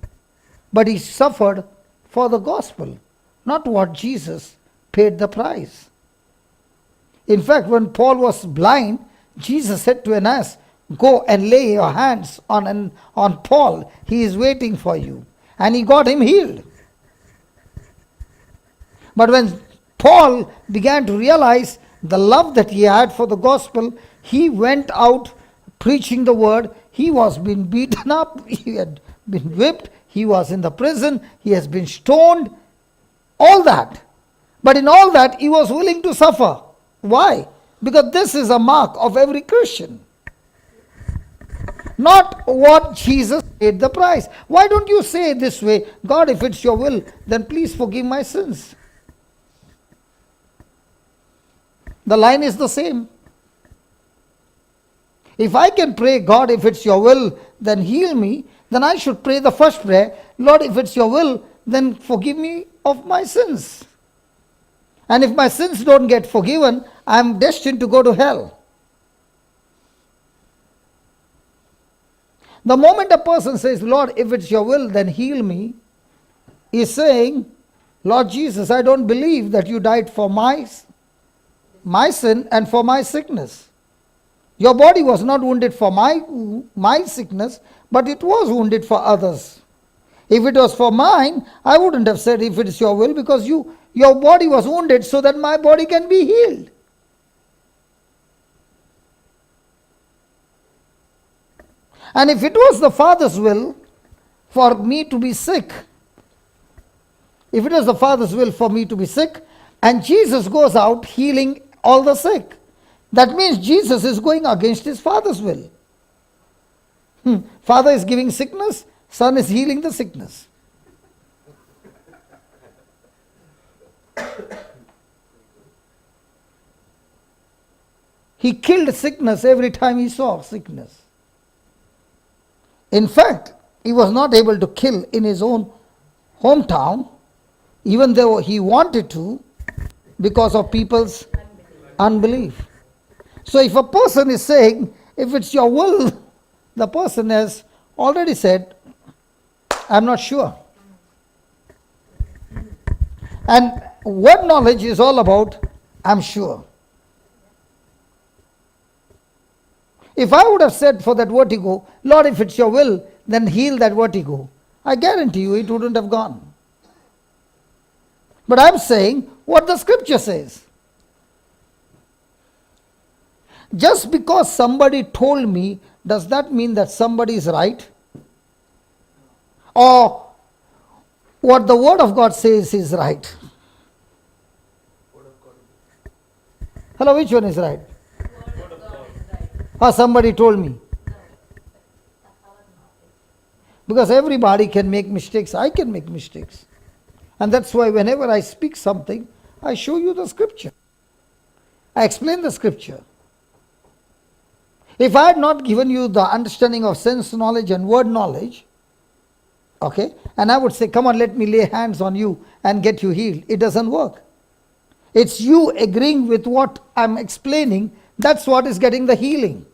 Speaker 1: but he suffered for the gospel, not what Jesus paid the price. In fact, when Paul was blind, Jesus said to Ananias, go and lay your hands on Paul. He is waiting for you. And he got him healed. But when Paul began to realize the love that he had for the gospel, he went out preaching the word. He was being beaten up. He had been whipped. He was in the prison. He has been stoned. All that. But in all that, he was willing to suffer. Why? Because this is a mark of every Christian. Not what Jesus paid the price. Why don't you say this way, God, if it's your will, then please forgive my sins. The line is the same. If I can pray, God, if it's your will, then heal me, then I should pray the first prayer, Lord, if it's your will, then forgive me of my sins. And if my sins don't get forgiven, I am destined to go to hell. The moment a person says, Lord, if it's your will, then heal me, is saying, Lord Jesus, I don't believe that you died for my sin and for my sickness. Your body was not wounded for my sickness, but it was wounded for others. If it was for mine, I wouldn't have said if it is your will, because your body was wounded so that my body can be healed. And if it was the Father's will for me to be sick, if it was the Father's will for me to be sick, and Jesus goes out healing all the sick, that means Jesus is going against his Father's will. Father is giving sickness, Son is healing the sickness. He killed sickness every time he saw sickness. In fact, he was not able to kill in his own hometown, even though he wanted to, because of people's unbelief. So if a person is saying, if it's your will, the person has already said, I'm not sure. And word knowledge is all about, I'm sure. If I would have said for that vertigo, Lord, if it's your will, then heal that vertigo, I guarantee you it wouldn't have gone. But I'm saying what the scripture says. Just because somebody told me, does that mean that somebody is right? Or what the Word of God says is right? Hello, which one is right? Or somebody told me? Because everybody can make mistakes. I can make mistakes. And that's why whenever I speak something, I show you the scripture. I explain the scripture. If I had not given you the understanding of sense knowledge and word knowledge, okay, and I would say, come on, let me lay hands on you and get you healed, it doesn't work. It's you agreeing with what I'm explaining, that's what is getting the healing.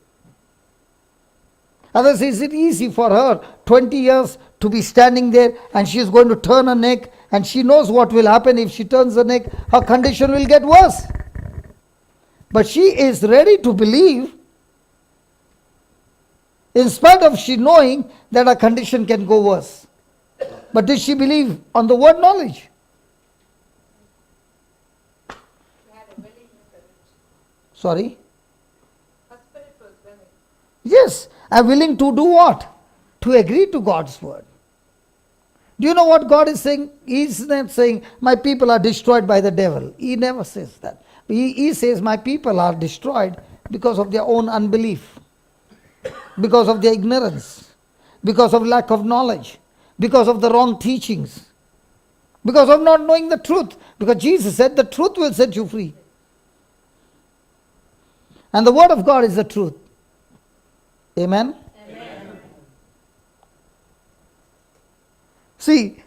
Speaker 1: Otherwise, is it easy for her 20 years to be standing there and she is going to turn her neck and she knows what will happen if she turns her neck, her condition will get worse. But she is ready to believe in spite of she knowing that her condition can go worse. But did she believe on the word knowledge? Sorry? Yes, I'm willing to do what? To agree to God's word. Do you know what God is saying? He's not saying, my people are destroyed by the devil. He never says that. He says, my people are destroyed because of their own unbelief, because of their ignorance, because of lack of knowledge, because of the wrong teachings, because of not knowing the truth. Because Jesus said, the truth will set you free. And the word of God is the truth. Amen? Amen. See,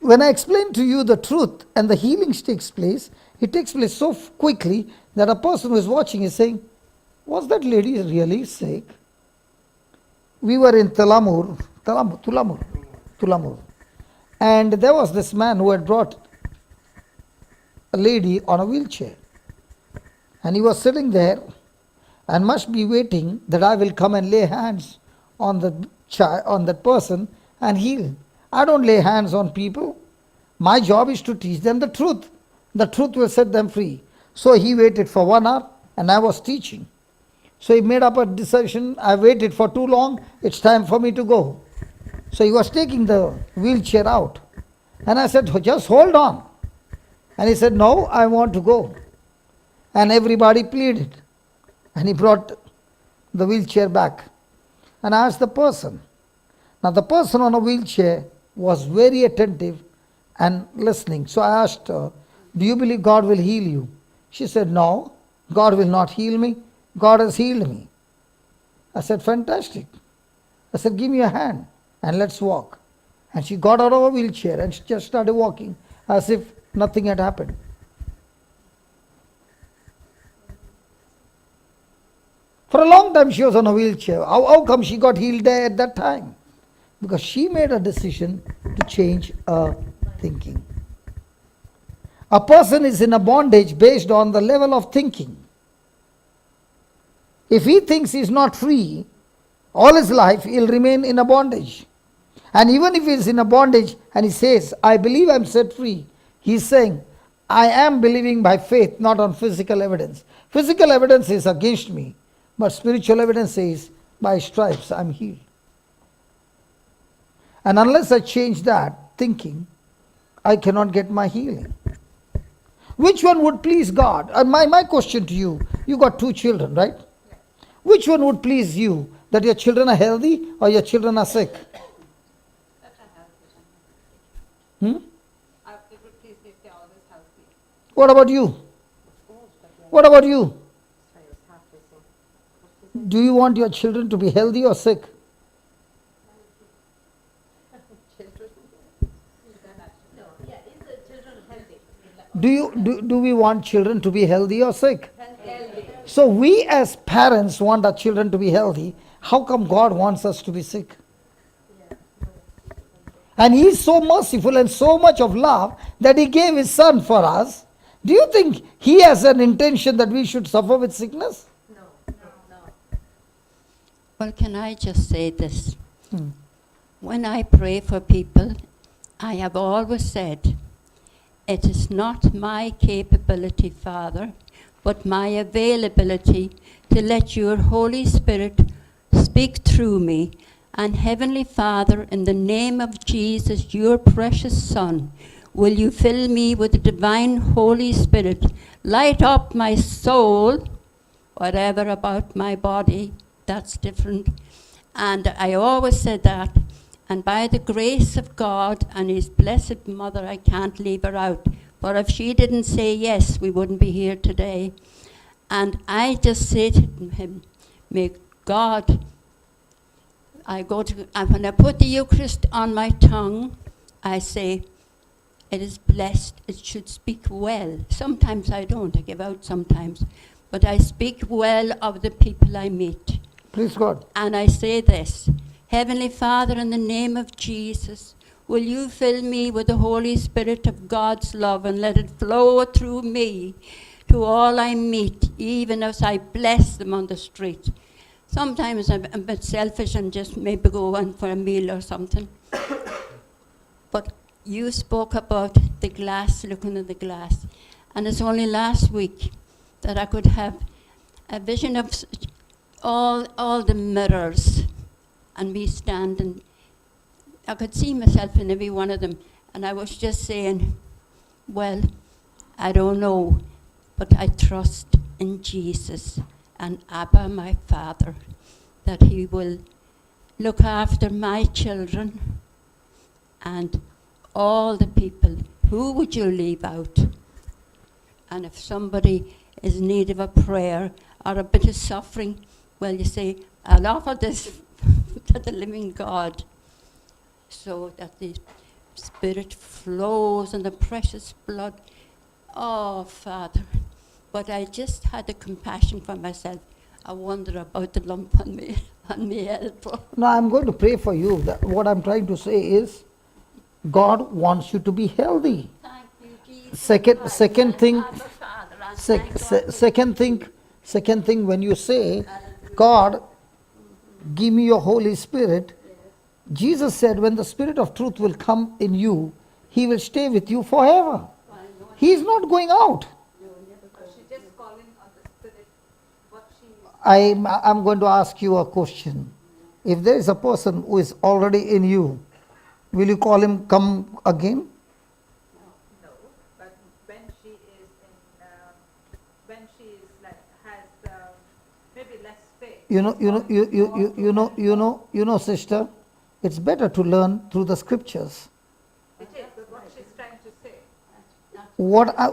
Speaker 1: when I explain to you the truth and the healing takes place, it takes place so quickly that a person who is watching is saying, was that lady really sick? We were in Tulamur, and there was this man who had brought a lady on a wheelchair. And he was sitting there and must be waiting that I will come and lay hands on that person and heal. I don't lay hands on people. My job is to teach them the truth. The truth will set them free. So he waited for 1 hour and I was teaching. So he made up a decision, I waited for too long, it's time for me to go. So he was taking the wheelchair out. And I said, just hold on. And he said, no, I want to go. And everybody pleaded. And he brought the wheelchair back. And I asked the person. Now the person on a wheelchair was very attentive and listening. So I asked her, do you believe God will heal you? She said, no, God will not heal me. God has healed me. I said, fantastic. I said, give me a hand and let's walk. And she got out of a wheelchair and she just started walking as if nothing had happened. For a long time she was on a wheelchair. How come she got healed there at that time? Because she made a decision to change her thinking. A person is in a bondage based on the level of thinking. If he thinks he is not free, all his life he'll remain in a bondage. And even if he is in a bondage and he says, I believe I'm set free, he's saying, I am believing by faith, not on physical evidence. Physical evidence is against me, but spiritual evidence says, by stripes I'm healed. And unless I change that thinking, I cannot get my healing. Which one would please God? And my question to you, you got 2 children, right? Which one would please you? That your children are healthy or your children are sick? What about you? What about you? Do you want your children to be healthy or sick? Do we want children to be healthy or sick? So we as parents want our children to be healthy. How come God wants us to be sick? And He is so merciful and so much of love that He gave His Son for us. Do you think He has an intention that we should suffer with sickness?
Speaker 11: Well, can I just say this? When I pray for people, I have always said, it is not my capability, Father, but my availability to let your Holy Spirit speak through me. And Heavenly Father, in the name of Jesus, your precious Son, will you fill me with the divine Holy Spirit, light up my soul, whatever about my body, that's different. And I always said that. And by the grace of God and His blessed Mother, I can't leave her out. For if she didn't say yes, we wouldn't be here today. And I just say to Him, may God, when I put the Eucharist on my tongue, I say, it is blessed, it should speak well. Sometimes I don't, I give out sometimes. But I speak well of the people I meet.
Speaker 1: Please God.
Speaker 11: And I say this, Heavenly Father, in the name of Jesus, will you fill me with the Holy Spirit of God's love and let it flow through me to all I meet, even as I bless them on the street. Sometimes I'm a bit selfish and just maybe go on for a meal or something. But you spoke about the glass, looking at the glass. And it's only last week that I could have a vision of all the mirrors and me standing. I could see myself in every one of them. And I was just saying, well, I don't know, but I trust in Jesus and Abba, my Father, that He will look after my children and all the people. Who would you leave out? And if somebody is in need of a prayer or a bit of suffering, well, you say, I'll offer this to the living God, so that the Spirit flows and the precious blood. Oh, Father. But I just had a compassion for myself. I wonder about the lump on my elbow.
Speaker 1: No, I'm going to pray for you. What I'm trying to say is, God wants you to be healthy.
Speaker 11: Thank you, Jesus.
Speaker 1: Second thing, when you say, God, give me your Holy Spirit, Jesus said, when the Spirit of truth will come in you, He will stay with you forever. He is not going out. I'm going to ask you a question. If there is a person who is already in you, will you call him come again?
Speaker 5: No, but when she is has maybe less faith.
Speaker 1: You know, sister, it's better to learn through the scriptures.
Speaker 5: It is what she's trying to say.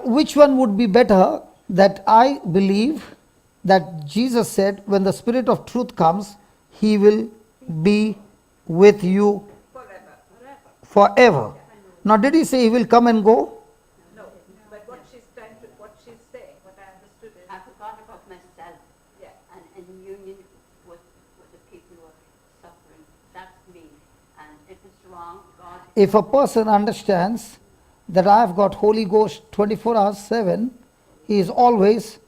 Speaker 1: Which one would be better? That I believe that Jesus said, when the Spirit of truth comes, He will be with you forever. Now, did He say He will come and go?
Speaker 5: No, but what she's saying, what I understood is,
Speaker 11: I forgot about myself.
Speaker 5: Yeah.
Speaker 11: And in union with the people who are suffering. That's me. And if it's wrong, God...
Speaker 1: If a person understands that I've got Holy Ghost 24 hours 7. He is always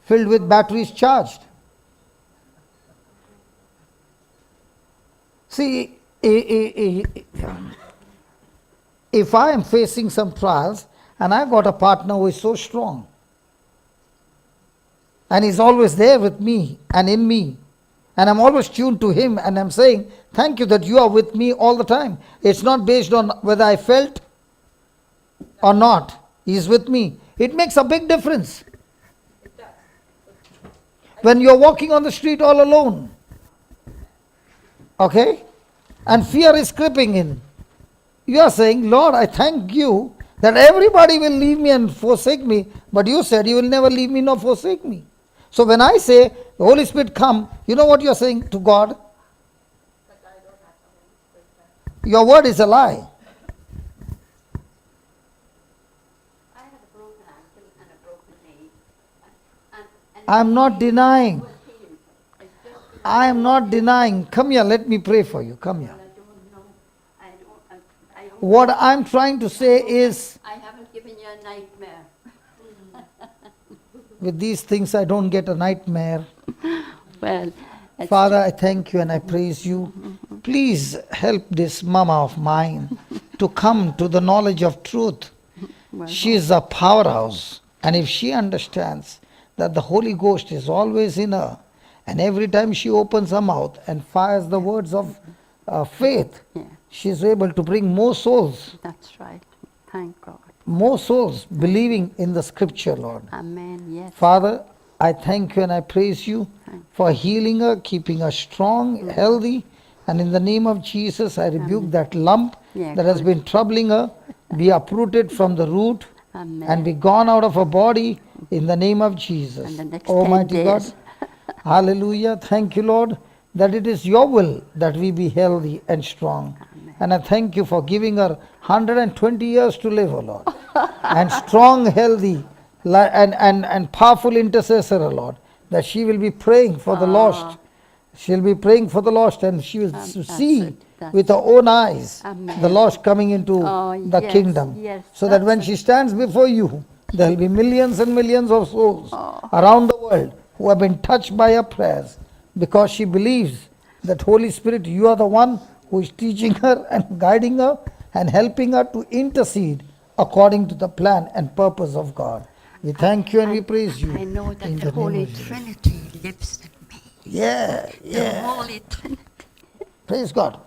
Speaker 1: filled with batteries charged. See, if I am facing some trials and I've got a partner who is so strong and he's always there with me and in me, and I'm always tuned to him, and I'm saying, thank you that you are with me all the time. It's not based on whether I felt or not. He's with me. It makes a big difference. When you're walking on the street all alone, okay, and fear is creeping in, you are saying, Lord, I thank you that everybody will leave me and forsake me, but you said you will never leave me nor forsake me. So when I say, the Holy Spirit come, you know what you are saying to God? Your word is a lie. I am not denying. I am not denying. Come here, let me pray for you. Come here. What I'm trying to say is,
Speaker 11: I haven't given you a nightmare.
Speaker 1: with these things I don't get a nightmare.
Speaker 11: Well,
Speaker 1: Father, I thank you and I praise you. Please help this mama of mine to come to the knowledge of truth. She is a powerhouse, and if she understands that the Holy Ghost is always in her, and every time she opens her mouth and fires the words of faith, she is able to bring more souls.
Speaker 11: That's right. Thank God.
Speaker 1: More souls believing in the scripture, Lord.
Speaker 11: Amen. Yes.
Speaker 1: Father, I thank you and I praise you for healing her, keeping her strong, healthy, and in the name of Jesus, I rebuke that lump that has been troubling her, be uprooted from the root, and be gone out of her body in the name of Jesus. Almighty God, hallelujah. Thank you, Lord, that it is your will that we be healthy and strong. And I thank you for giving her 120 years to live, O Lord. And strong, healthy, and powerful intercessor, O Lord, that she will be praying for the lost. She'll be praying for the lost, and she will see with her own eyes the lost coming into the kingdom. So that when she stands before you, there will be millions and millions of souls around the world who have been touched by her prayers, because she believes that Holy Spirit, you are the one who is teaching her and guiding her and helping her to intercede according to the plan and purpose of God. We thank you and we praise you.
Speaker 11: I know that
Speaker 1: in
Speaker 11: the
Speaker 1: name
Speaker 11: Holy
Speaker 1: of Jesus.
Speaker 11: Trinity lives in me.
Speaker 1: Yeah,
Speaker 11: The Holy Trinity.
Speaker 1: Praise God.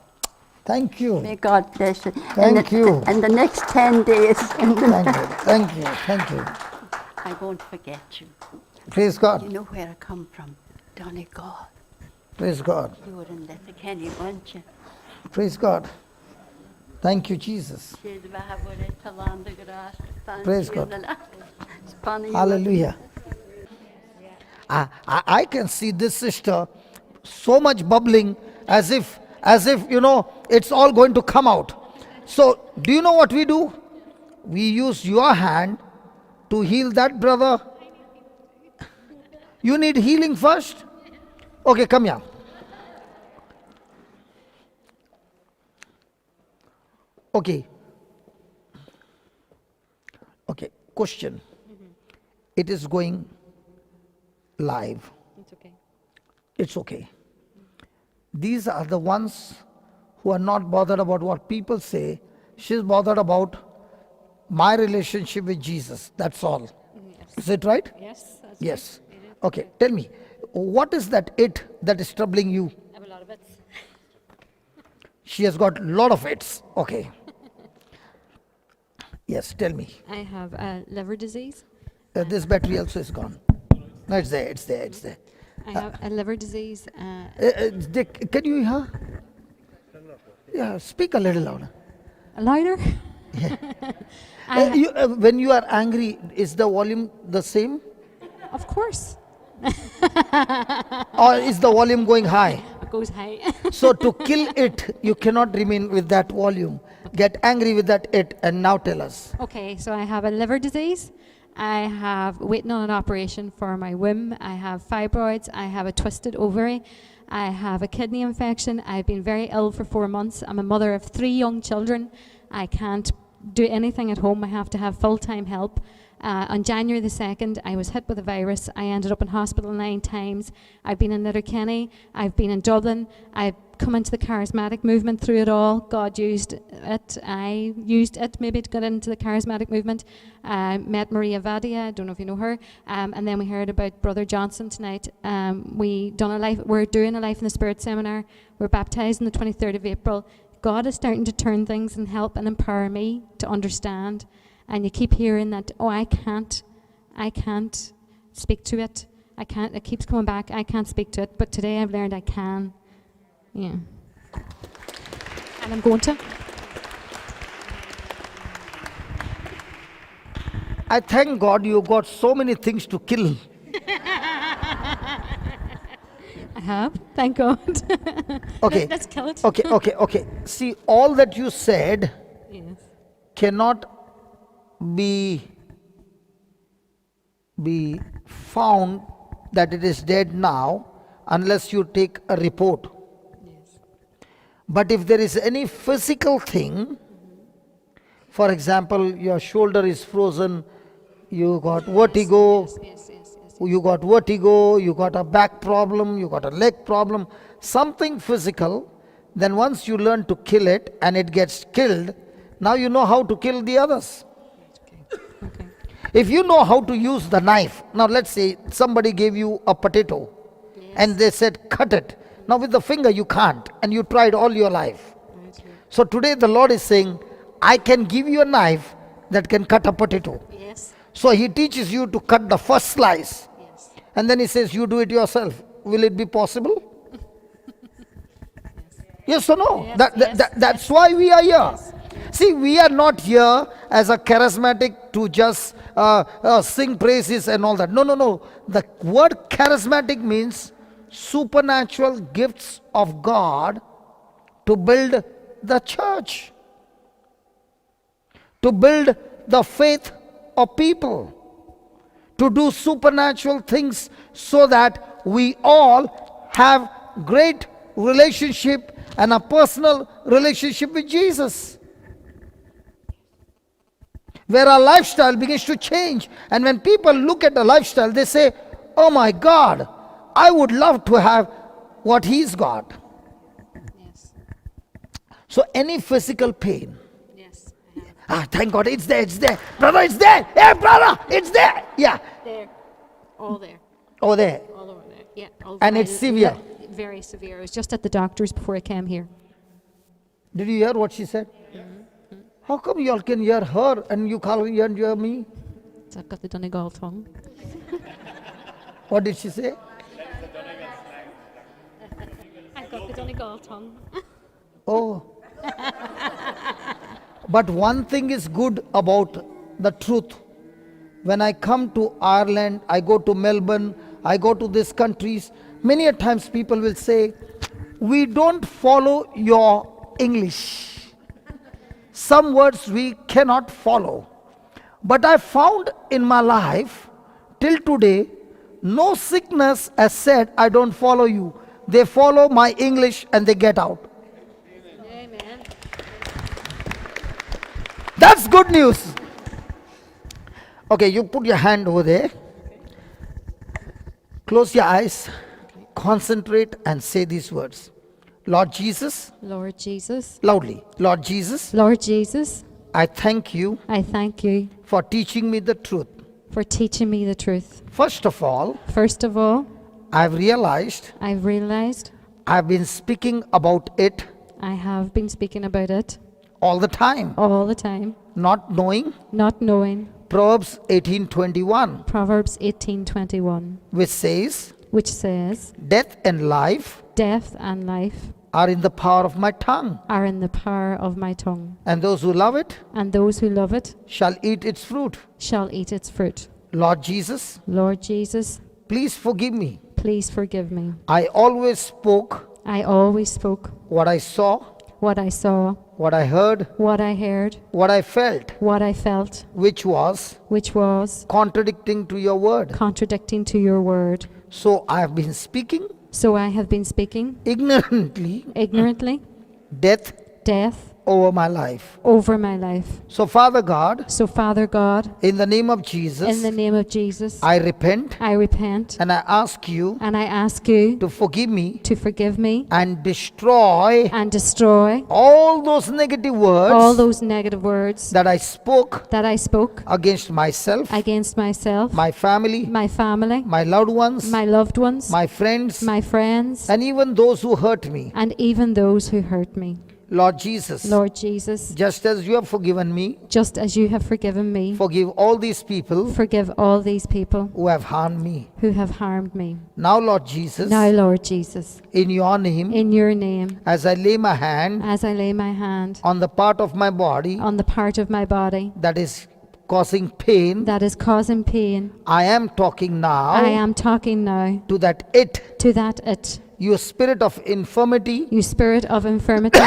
Speaker 1: Thank you.
Speaker 11: May God bless you.
Speaker 1: Thank you.
Speaker 11: And the next 10 days.
Speaker 1: Thank you. Thank you. Thank you.
Speaker 11: I won't forget you.
Speaker 1: Praise God.
Speaker 11: You know where I come from, Donegal.
Speaker 1: Praise God.
Speaker 11: You were in Letterkenny, weren't you?
Speaker 1: Praise God. Thank you, Jesus. Praise God. Hallelujah. I can see this sister so much bubbling as if you know it's all going to come out. So do you know what we do? We use your hand to heal that brother. You need healing first? Okay, come here. Okay. Okay, question. It is going live.
Speaker 16: It's okay.
Speaker 1: It's okay. These are the ones who are not bothered about what people say. She's bothered about my relationship with Jesus. That's all.
Speaker 16: Yes.
Speaker 1: Is it right?
Speaker 16: Yes. That's
Speaker 1: Yes.
Speaker 16: right. It is.
Speaker 1: Okay, tell me, what is that it that is troubling you?
Speaker 16: I have a lot of it.
Speaker 1: She has got a lot of it's. Okay. Yes, tell me.
Speaker 16: I have liver disease.
Speaker 1: This battery also is gone. No, it's there, it's there, it's there.
Speaker 16: I have a liver disease.
Speaker 1: Can you hear? Yeah, speak a little louder.
Speaker 16: Louder?
Speaker 1: When you are angry, is the volume the same?
Speaker 16: Of course.
Speaker 1: Or is the volume going high?
Speaker 16: It goes high.
Speaker 1: So to kill it, you cannot remain with that volume. Get angry with that it, and now tell us.
Speaker 16: Okay, so I have a liver disease. I have waiting on an operation for my womb. I have fibroids. I have a twisted ovary. I have a kidney infection. I've been very ill for 4 months. I'm a mother of 3 young children. I can't do anything at home. I have to have full-time help. On January the 2nd, I was hit with a virus. I ended up in hospital 9 times. I've been in Letterkenny. I've been in Dublin. I've come into the charismatic movement through it all. God used it. I used it maybe to get into the charismatic movement. Met Maria Vadia. I don't know if you know her. And then we heard about Brother Johnson tonight. We're doing a Life in the Spirit seminar. We're baptized on the 23rd of April. God is starting to turn things and help and empower me to understand. And you keep hearing that, oh, I can't speak to it. It keeps coming back, I can't speak to it. But today I've learned I can. Yeah. And I'm going to.
Speaker 1: I thank God you got so many things to kill.
Speaker 16: I have, thank God.
Speaker 1: Okay.
Speaker 16: Let's kill it.
Speaker 1: Okay. See, all that you said
Speaker 16: Yes.
Speaker 1: cannot be found that it is dead now unless you take a report.
Speaker 16: Yes.
Speaker 1: But if there is any physical thing, for example, your shoulder is frozen, you got vertigo, you got vertigo, you got a back problem, you got a leg problem, something physical, then once you learn to kill it and it gets killed, now you know how to kill the others.
Speaker 16: Okay.
Speaker 1: If you know how to use the knife, now let's say somebody gave you a potato and they said cut it. Now with the finger you can't, and you tried all your life. So today the Lord is saying, I can give you a knife that can cut a potato.
Speaker 16: Yes.
Speaker 1: So he teaches you to cut the first slice.
Speaker 16: Yes.
Speaker 1: And then he says, you do it yourself. Will it be possible? Yes or no?
Speaker 16: Yes,
Speaker 1: That's why we are here. See, we are not here as a charismatic to just sing praises and all that. No. The word charismatic means supernatural gifts of God to build the church, to build the faith of people, to do supernatural things so that we all have great relationship and a personal relationship with Jesus, where our lifestyle begins to change. And when people look at the lifestyle, they say, oh my God, I would love to have what he's got.
Speaker 16: Yes.
Speaker 1: So any physical pain,
Speaker 16: Yes.
Speaker 1: thank God, it's there. Brother, it's there. Hey, brother, it's there. Yeah.
Speaker 16: There. All there.
Speaker 1: Oh, there.
Speaker 16: All over there. Yeah. All
Speaker 1: And
Speaker 16: over
Speaker 1: it's
Speaker 16: my-
Speaker 1: severe.
Speaker 16: yeah, very severe. I was just at the doctor's before I came here.
Speaker 1: Did you hear what she said? How come you all can hear her and you can't hear me?
Speaker 16: So I've got the Donegal tongue.
Speaker 1: What did she say?
Speaker 16: I've got the Donegal tongue.
Speaker 1: Oh. But one thing is good about the truth. When I come to Ireland, I go to Melbourne, I go to these countries, many a times people will say, we don't follow your English. Some words we cannot follow. But I found in my life, till today, no sickness has said, I don't follow you. They follow my English and they get out.
Speaker 16: Amen.
Speaker 1: That's good news. Okay, you put your hand over there. Close your eyes. Concentrate and say these words. Lord Jesus.
Speaker 16: Lord Jesus.
Speaker 1: Loudly. Lord Jesus.
Speaker 16: Lord Jesus.
Speaker 1: I thank you.
Speaker 16: I thank you
Speaker 1: for teaching me the truth.
Speaker 16: For teaching me the truth.
Speaker 1: First of all.
Speaker 16: First of all.
Speaker 1: I've realized. I've been speaking about it.
Speaker 16: I have been speaking about it.
Speaker 1: All the time.
Speaker 16: All the time.
Speaker 1: Not knowing.
Speaker 16: Not knowing.
Speaker 1: Proverbs 18:21.
Speaker 16: Proverbs 18:21.
Speaker 1: Which says.
Speaker 16: Death and life
Speaker 1: are in the power of my tongue.
Speaker 16: Are in the power of my tongue.
Speaker 1: And those who love it.
Speaker 16: And those who love it.
Speaker 1: Shall eat its fruit.
Speaker 16: Shall eat its fruit.
Speaker 1: Lord Jesus.
Speaker 16: Lord Jesus.
Speaker 1: Please forgive me.
Speaker 16: Please forgive me.
Speaker 1: I always spoke.
Speaker 16: What I saw.
Speaker 1: What I heard.
Speaker 16: What I heard.
Speaker 1: What I felt.
Speaker 16: Which was.
Speaker 1: Contradicting to your word. So I have been speaking.
Speaker 16: Ignorantly.
Speaker 1: Death. over my life.
Speaker 16: over my life.
Speaker 1: So, Father God,
Speaker 16: So, Father God,
Speaker 1: in the name of
Speaker 16: in
Speaker 1: Jesus,
Speaker 16: the name of Jesus,
Speaker 1: I repent
Speaker 16: I repent
Speaker 1: and I ask you
Speaker 16: and I ask you
Speaker 1: to forgive me
Speaker 16: to forgive me
Speaker 1: and destroy
Speaker 16: and destroy
Speaker 1: all those negative words
Speaker 16: all those negative words
Speaker 1: that I spoke
Speaker 16: that I spoke
Speaker 1: against myself,
Speaker 16: against myself,
Speaker 1: my family,
Speaker 16: my family,
Speaker 1: my loved ones,
Speaker 16: my loved ones,
Speaker 1: my friends,
Speaker 16: my friends,
Speaker 1: and even those who hurt me.
Speaker 16: and even those who hurt me.
Speaker 1: Lord Jesus,
Speaker 16: Lord Jesus,
Speaker 1: just as you have forgiven me,
Speaker 16: just as you have forgiven me,
Speaker 1: forgive all these people
Speaker 16: forgive all these people
Speaker 1: who have harmed me.
Speaker 16: who have harmed me.
Speaker 1: Now, Lord Jesus,
Speaker 16: Now, Lord Jesus,
Speaker 1: in your name,
Speaker 16: in your name,
Speaker 1: as I lay my hand
Speaker 16: as I lay my hand
Speaker 1: on the part of my body
Speaker 16: on the part of my body
Speaker 1: that is causing pain,
Speaker 16: that is causing pain,
Speaker 1: I am talking now
Speaker 16: I am talking now
Speaker 1: to that it,
Speaker 16: to that it.
Speaker 1: you spirit of infirmity,
Speaker 16: You spirit of infirmity,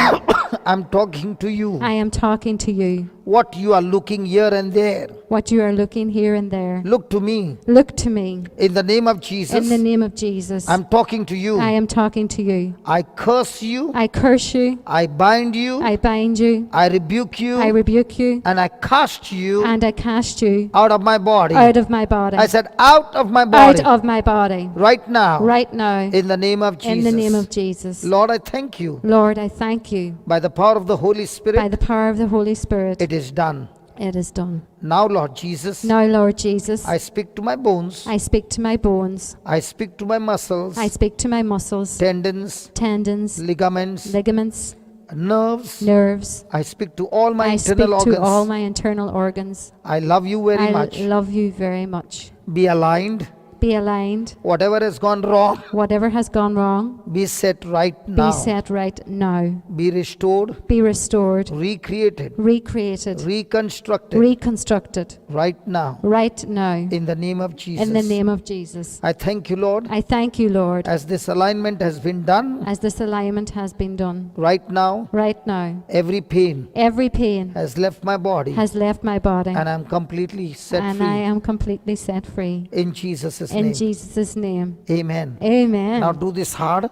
Speaker 1: I'm talking to you.
Speaker 16: I am talking to you.
Speaker 1: What you are looking here and there,
Speaker 16: What you are looking here and there,
Speaker 1: look to me.
Speaker 16: look to me.
Speaker 1: In the name of Jesus,
Speaker 16: In the name of Jesus,
Speaker 1: I'm talking to you.
Speaker 16: I am talking to you.
Speaker 1: I curse you.
Speaker 16: I curse you.
Speaker 1: I bind you.
Speaker 16: I bind you.
Speaker 1: I rebuke you.
Speaker 16: I rebuke you.
Speaker 1: And I cast you
Speaker 16: And I cast you
Speaker 1: out of my body.
Speaker 16: out of my body.
Speaker 1: I said, out of my
Speaker 16: Out
Speaker 1: body.
Speaker 16: of my body.
Speaker 1: Right now.
Speaker 16: Right now.
Speaker 1: In the name of Jesus.
Speaker 16: In the name of Jesus.
Speaker 1: Lord, I thank you.
Speaker 16: Lord, I thank you.
Speaker 1: By the power of the Holy Spirit,
Speaker 16: By the power of the Holy Spirit,
Speaker 1: it is done.
Speaker 16: it is done.
Speaker 1: Now, Lord Jesus,
Speaker 16: Now, Lord Jesus,
Speaker 1: I speak to my bones.
Speaker 16: I speak to my bones.
Speaker 1: I speak to my muscles,
Speaker 16: I speak to my muscles,
Speaker 1: tendons,
Speaker 16: tendons,
Speaker 1: ligaments,
Speaker 16: ligaments,
Speaker 1: nerves.
Speaker 16: nerves.
Speaker 1: I speak to all my
Speaker 16: I speak
Speaker 1: internal
Speaker 16: to all
Speaker 1: organs.
Speaker 16: my internal organs.
Speaker 1: I love you very
Speaker 16: I
Speaker 1: much.
Speaker 16: love you very much.
Speaker 1: Be aligned.
Speaker 16: Be aligned.
Speaker 1: Whatever has gone wrong,
Speaker 16: Whatever has gone wrong,
Speaker 1: be set right now.
Speaker 16: be set right now.
Speaker 1: Be restored,
Speaker 16: Be restored,
Speaker 1: recreated,
Speaker 16: recreated,
Speaker 1: reconstructed
Speaker 16: reconstructed
Speaker 1: right now.
Speaker 16: right now.
Speaker 1: In the name of Jesus.
Speaker 16: In the name of Jesus.
Speaker 1: I thank you, Lord,
Speaker 16: I thank you, Lord,
Speaker 1: as this alignment has been done
Speaker 16: as this alignment has been done.
Speaker 1: right now.
Speaker 16: Right now,
Speaker 1: Every pain
Speaker 16: every pain
Speaker 1: has left my body,
Speaker 16: has left my body,
Speaker 1: and I'm completely set
Speaker 16: and
Speaker 1: free.
Speaker 16: I am completely set free.
Speaker 1: In Jesus'
Speaker 16: In
Speaker 1: name.
Speaker 16: Jesus' name.
Speaker 1: Amen.
Speaker 16: Amen.
Speaker 1: Now do this hard.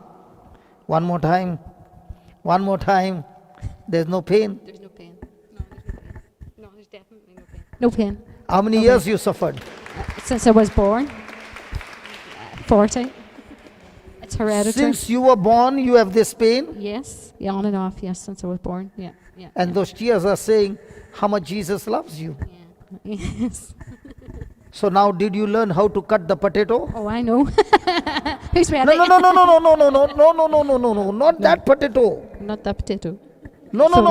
Speaker 1: One more time. One more time. There's no pain.
Speaker 16: There's no pain. No, there's definitely no pain. No pain.
Speaker 1: How many
Speaker 16: No
Speaker 1: years
Speaker 16: pain.
Speaker 1: you suffered?
Speaker 16: Since I was born. 40. It's hereditary.
Speaker 1: Since you were born, you have this pain?
Speaker 16: Yes. Yeah, on and off. Yes, since I was born. Yeah. Yeah.
Speaker 1: And those tears are saying how much Jesus loves you.
Speaker 16: Yes.
Speaker 1: So now did you learn how to cut the potato?
Speaker 16: Oh, I know. Who's
Speaker 1: No,
Speaker 16: ready?
Speaker 1: no, no, no, no, no, no, no, no, no, no, no, no, no, not that potato.
Speaker 16: Not that potato.
Speaker 1: No, no,
Speaker 16: So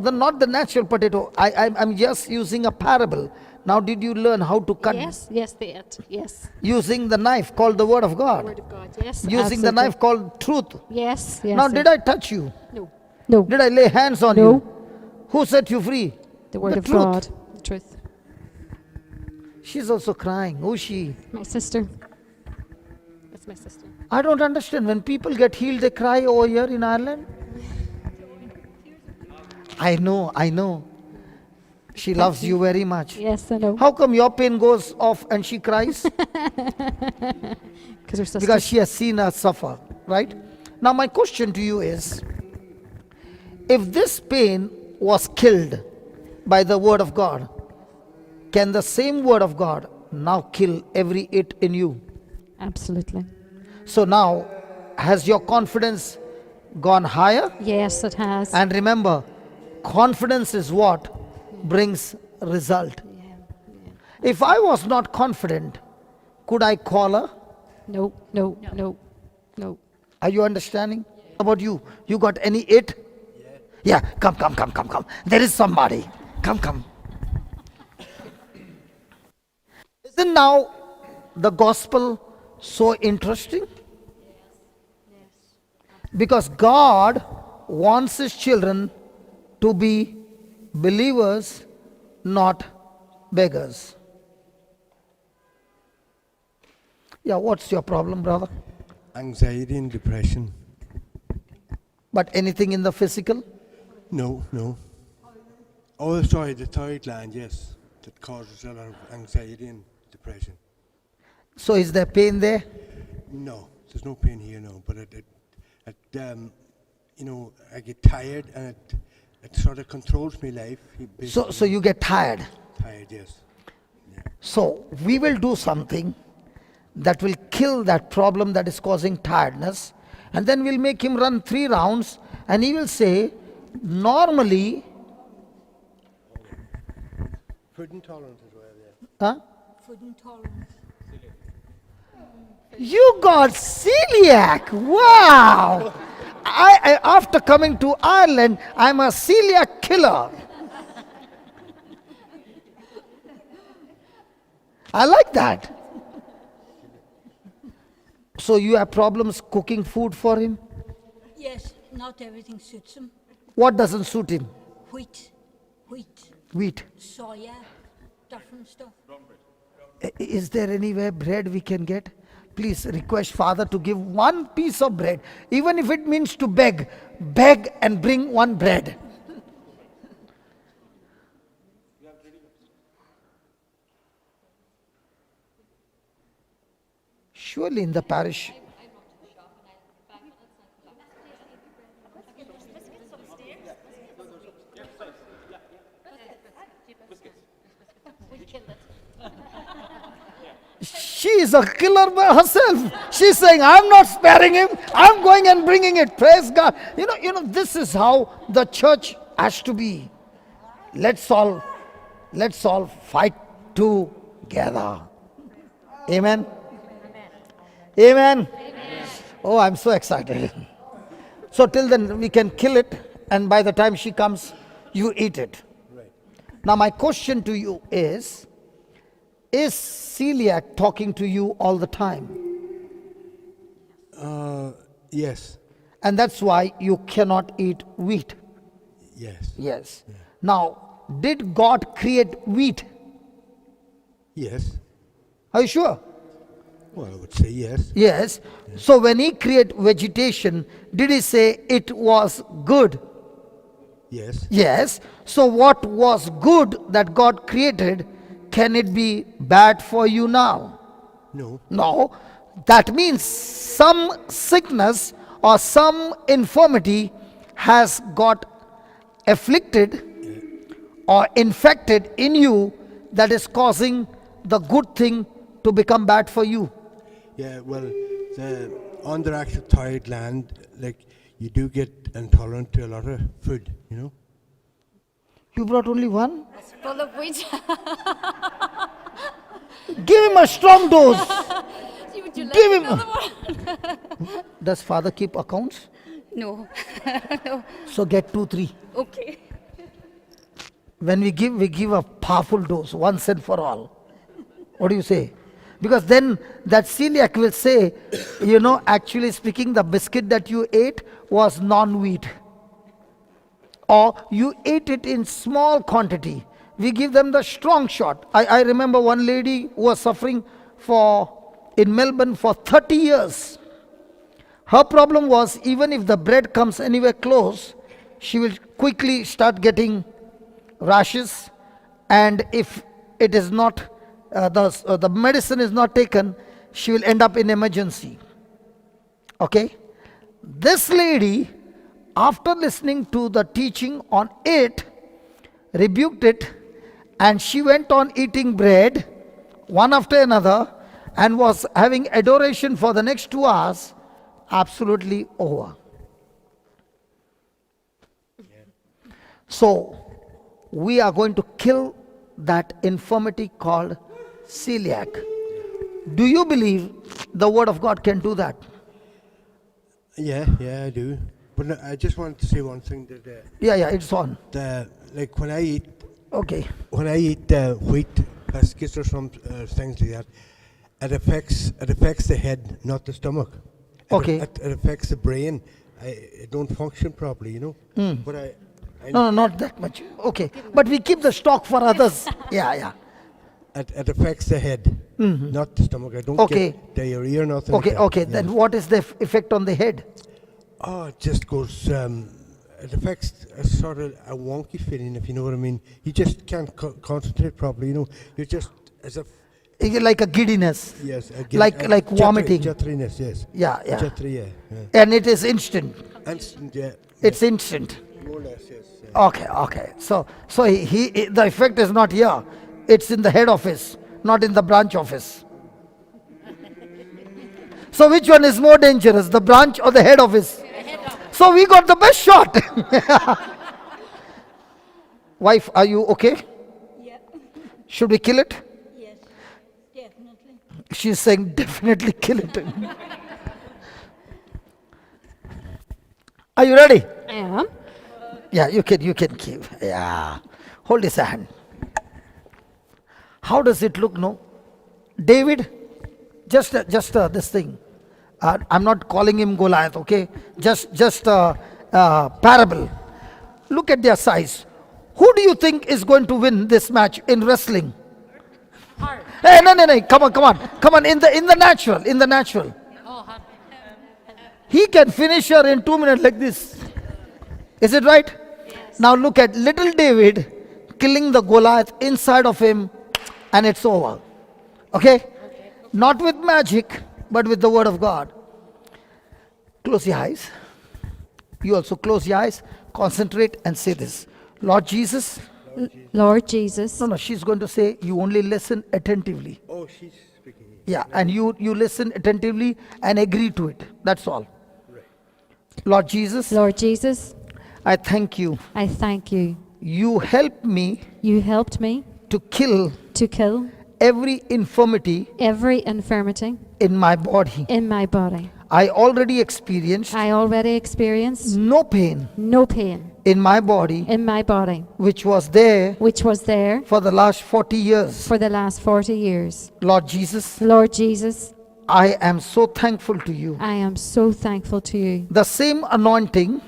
Speaker 1: no, not the natural potato. I'm just using a parable. Now did you learn how to cut
Speaker 16: Yes, yes, they ate. Yes.
Speaker 1: using the knife called the word of God?
Speaker 16: Word of God. Yes.
Speaker 1: Using the
Speaker 16: absolutely.
Speaker 1: knife called truth.
Speaker 16: Yes, yes.
Speaker 1: Now did I touch you?
Speaker 16: No. No.
Speaker 1: Did I lay hands on
Speaker 16: No.
Speaker 1: you? Who set you free?
Speaker 16: The word
Speaker 1: The
Speaker 16: of
Speaker 1: truth.
Speaker 16: God. The truth.
Speaker 1: She's also crying. Who's she?
Speaker 16: My sister. That's my sister.
Speaker 1: I don't understand. When people get healed, they cry over here in Ireland. I know. She loves you very much.
Speaker 16: Yes, I know.
Speaker 1: How come your pain goes off and she cries?
Speaker 16: Because her sister.
Speaker 1: Because she has seen us suffer, right? Now my question to you is, if this pain was killed by the word of God, can the same word of God now kill every it in you?
Speaker 16: Absolutely.
Speaker 1: So now, has your confidence gone higher?
Speaker 16: Yes, it has.
Speaker 1: And remember, confidence is what brings result. If I was not confident, could I call her?
Speaker 16: No, no, no, no.
Speaker 1: Are you understanding? How about you? You got any it? Yeah, come. There is somebody. Come. Isn't now the gospel so interesting? Because God wants His children to be believers, not beggars. Yeah, what's your problem, brother?
Speaker 17: Anxiety and depression.
Speaker 1: But anything in the physical?
Speaker 17: No. Oh, sorry, the thyroid gland, yes. That causes a lot of anxiety and depression.
Speaker 1: So is there pain there?
Speaker 17: No, there's no pain here, no. But I get tired and it sort of controls my life.
Speaker 1: So you get tired.
Speaker 17: Tired, yes.
Speaker 1: So we will do something that will kill that problem that is causing tiredness, and then we'll make him run 3 rounds, and he will say, normally,
Speaker 17: Food intolerance as well, yeah.
Speaker 1: huh?
Speaker 8: Food intolerance.
Speaker 1: You got celiac. Wow. I after coming to Ireland, I'm a celiac killer. I like that. So you have problems cooking food for him?
Speaker 8: Yes, not everything suits him.
Speaker 1: What doesn't suit him?
Speaker 8: Wheat,
Speaker 1: Wheat.
Speaker 8: soya, different stuff.
Speaker 1: Is there anywhere bread we can get? Please request Father to give 1 piece of bread, even if it means to beg and bring 1 bread. Surely in the parish. She is a killer by herself. She's saying, I'm not sparing him. I'm going and bringing it. Praise God. You know, this is how the church has to be. Let's all fight together. Amen. Amen. Oh, I'm so excited. So till then we can kill it, and by the time she comes, you eat it. Now my question to you is celiac talking to you all the time?
Speaker 17: Yes.
Speaker 1: And that's why you cannot eat wheat.
Speaker 17: Yes.
Speaker 1: Yes. Now, did God create wheat?
Speaker 17: Yes.
Speaker 1: Are you sure?
Speaker 17: Well, I would say yes.
Speaker 1: Yes. So when he created vegetation, did he say it was good?
Speaker 17: Yes.
Speaker 1: Yes. So what was good that God created, can it be bad for you now?
Speaker 17: No.
Speaker 1: No. That means some sickness or some infirmity has got afflicted or infected in you that is causing the good thing to become bad for you.
Speaker 17: Yeah, well, the underactive thyroid gland, like, you do get intolerant to a lot of food, you know.
Speaker 1: You brought only 1?
Speaker 18: It's full of wheat.
Speaker 1: Give him a strong dose.
Speaker 18: Would you like
Speaker 1: Give him.
Speaker 18: another one?
Speaker 1: Does Father keep accounts?
Speaker 18: No. No.
Speaker 1: So get 2, 3.
Speaker 18: Okay.
Speaker 1: When we give a powerful dose once and for all. What do you say? Because then that celiac will say, actually speaking, the biscuit that you ate was non-wheat. Or you ate it in small quantity. We give them the strong shot. I remember one lady who was suffering in Melbourne for 30 years. Her problem was, even if the bread comes anywhere close, she will quickly start getting rashes, and if it is not the medicine is not taken, she will end up in emergency. Okay, this lady, after listening to the teaching on it, rebuked it, and she went on eating bread one after another and was having adoration for the next 2 hours. Absolutely over. So we are going to kill that infirmity called celiac. Do you believe the word of God can do that?
Speaker 17: Yeah, I do. But I just wanted to say one thing that.
Speaker 1: Yeah, it's on.
Speaker 17: Like when I eat.
Speaker 1: Okay.
Speaker 17: When I eat wheat biscuits or some things like that, it affects the head, not the stomach.
Speaker 1: Okay.
Speaker 17: It affects the brain. It don't function properly, you know. But I
Speaker 1: no, not that much. Okay, but we keep the stock for others. Yeah.
Speaker 17: It affects the head, not the stomach. I don't get diarrhea or nothing.
Speaker 1: Okay,
Speaker 17: like that.
Speaker 1: okay. Then what is the effect on the head?
Speaker 17: Oh, it just goes. It affects a sort of a wonky feeling, if you know what I mean. You just can't concentrate properly. You know, you're just as if.
Speaker 1: Like a giddiness.
Speaker 17: Yes.
Speaker 1: Like vomiting.
Speaker 17: Jitteriness. Yes.
Speaker 1: Yeah.
Speaker 17: Jittery, yeah.
Speaker 1: And it is instant.
Speaker 17: Instant, yeah.
Speaker 1: It's instant.
Speaker 17: More or less, yes. Yeah.
Speaker 1: Okay. So the effect is not here. It's in the head office, not in the branch office. So which one is more dangerous, the branch or the head office? So we got the best shot. Wife, are you okay?
Speaker 2: Yeah.
Speaker 1: Should we kill it?
Speaker 2: Yes, definitely.
Speaker 1: She's saying definitely kill it. Are you ready?
Speaker 16: I am.
Speaker 1: Yeah, you can keep. Yeah. Hold his hand. How does it look, no? David, just this thing. I'm not calling him Goliath, okay? Just parable. Look at their size. Who do you think is going to win this match in wrestling? Hey, no. Come on. In the natural. He can finish her in 2 minutes like this. Is it right? Yes. Now look at little David killing the Goliath inside of him, and it's over. Okay? Not with magic, but with the word of God. Close your eyes. You also close your eyes, concentrate, and say this. Lord Jesus.
Speaker 16: Lord Jesus.
Speaker 1: No, she's going to say, you only listen attentively.
Speaker 17: Oh, she's speaking.
Speaker 1: Yeah, and you listen attentively and agree to it. That's all.
Speaker 17: Right.
Speaker 1: Lord Jesus.
Speaker 16: Lord Jesus.
Speaker 1: I thank you.
Speaker 16: I thank you.
Speaker 1: You helped me.
Speaker 16: You helped me.
Speaker 1: To kill. Every infirmity.
Speaker 16: Every infirmity.
Speaker 1: In my body.
Speaker 16: In my body.
Speaker 1: I already experienced.
Speaker 16: No pain.
Speaker 1: In my body. Which was there. For the last 40 years. Lord Jesus. I am so thankful to you. The same anointing.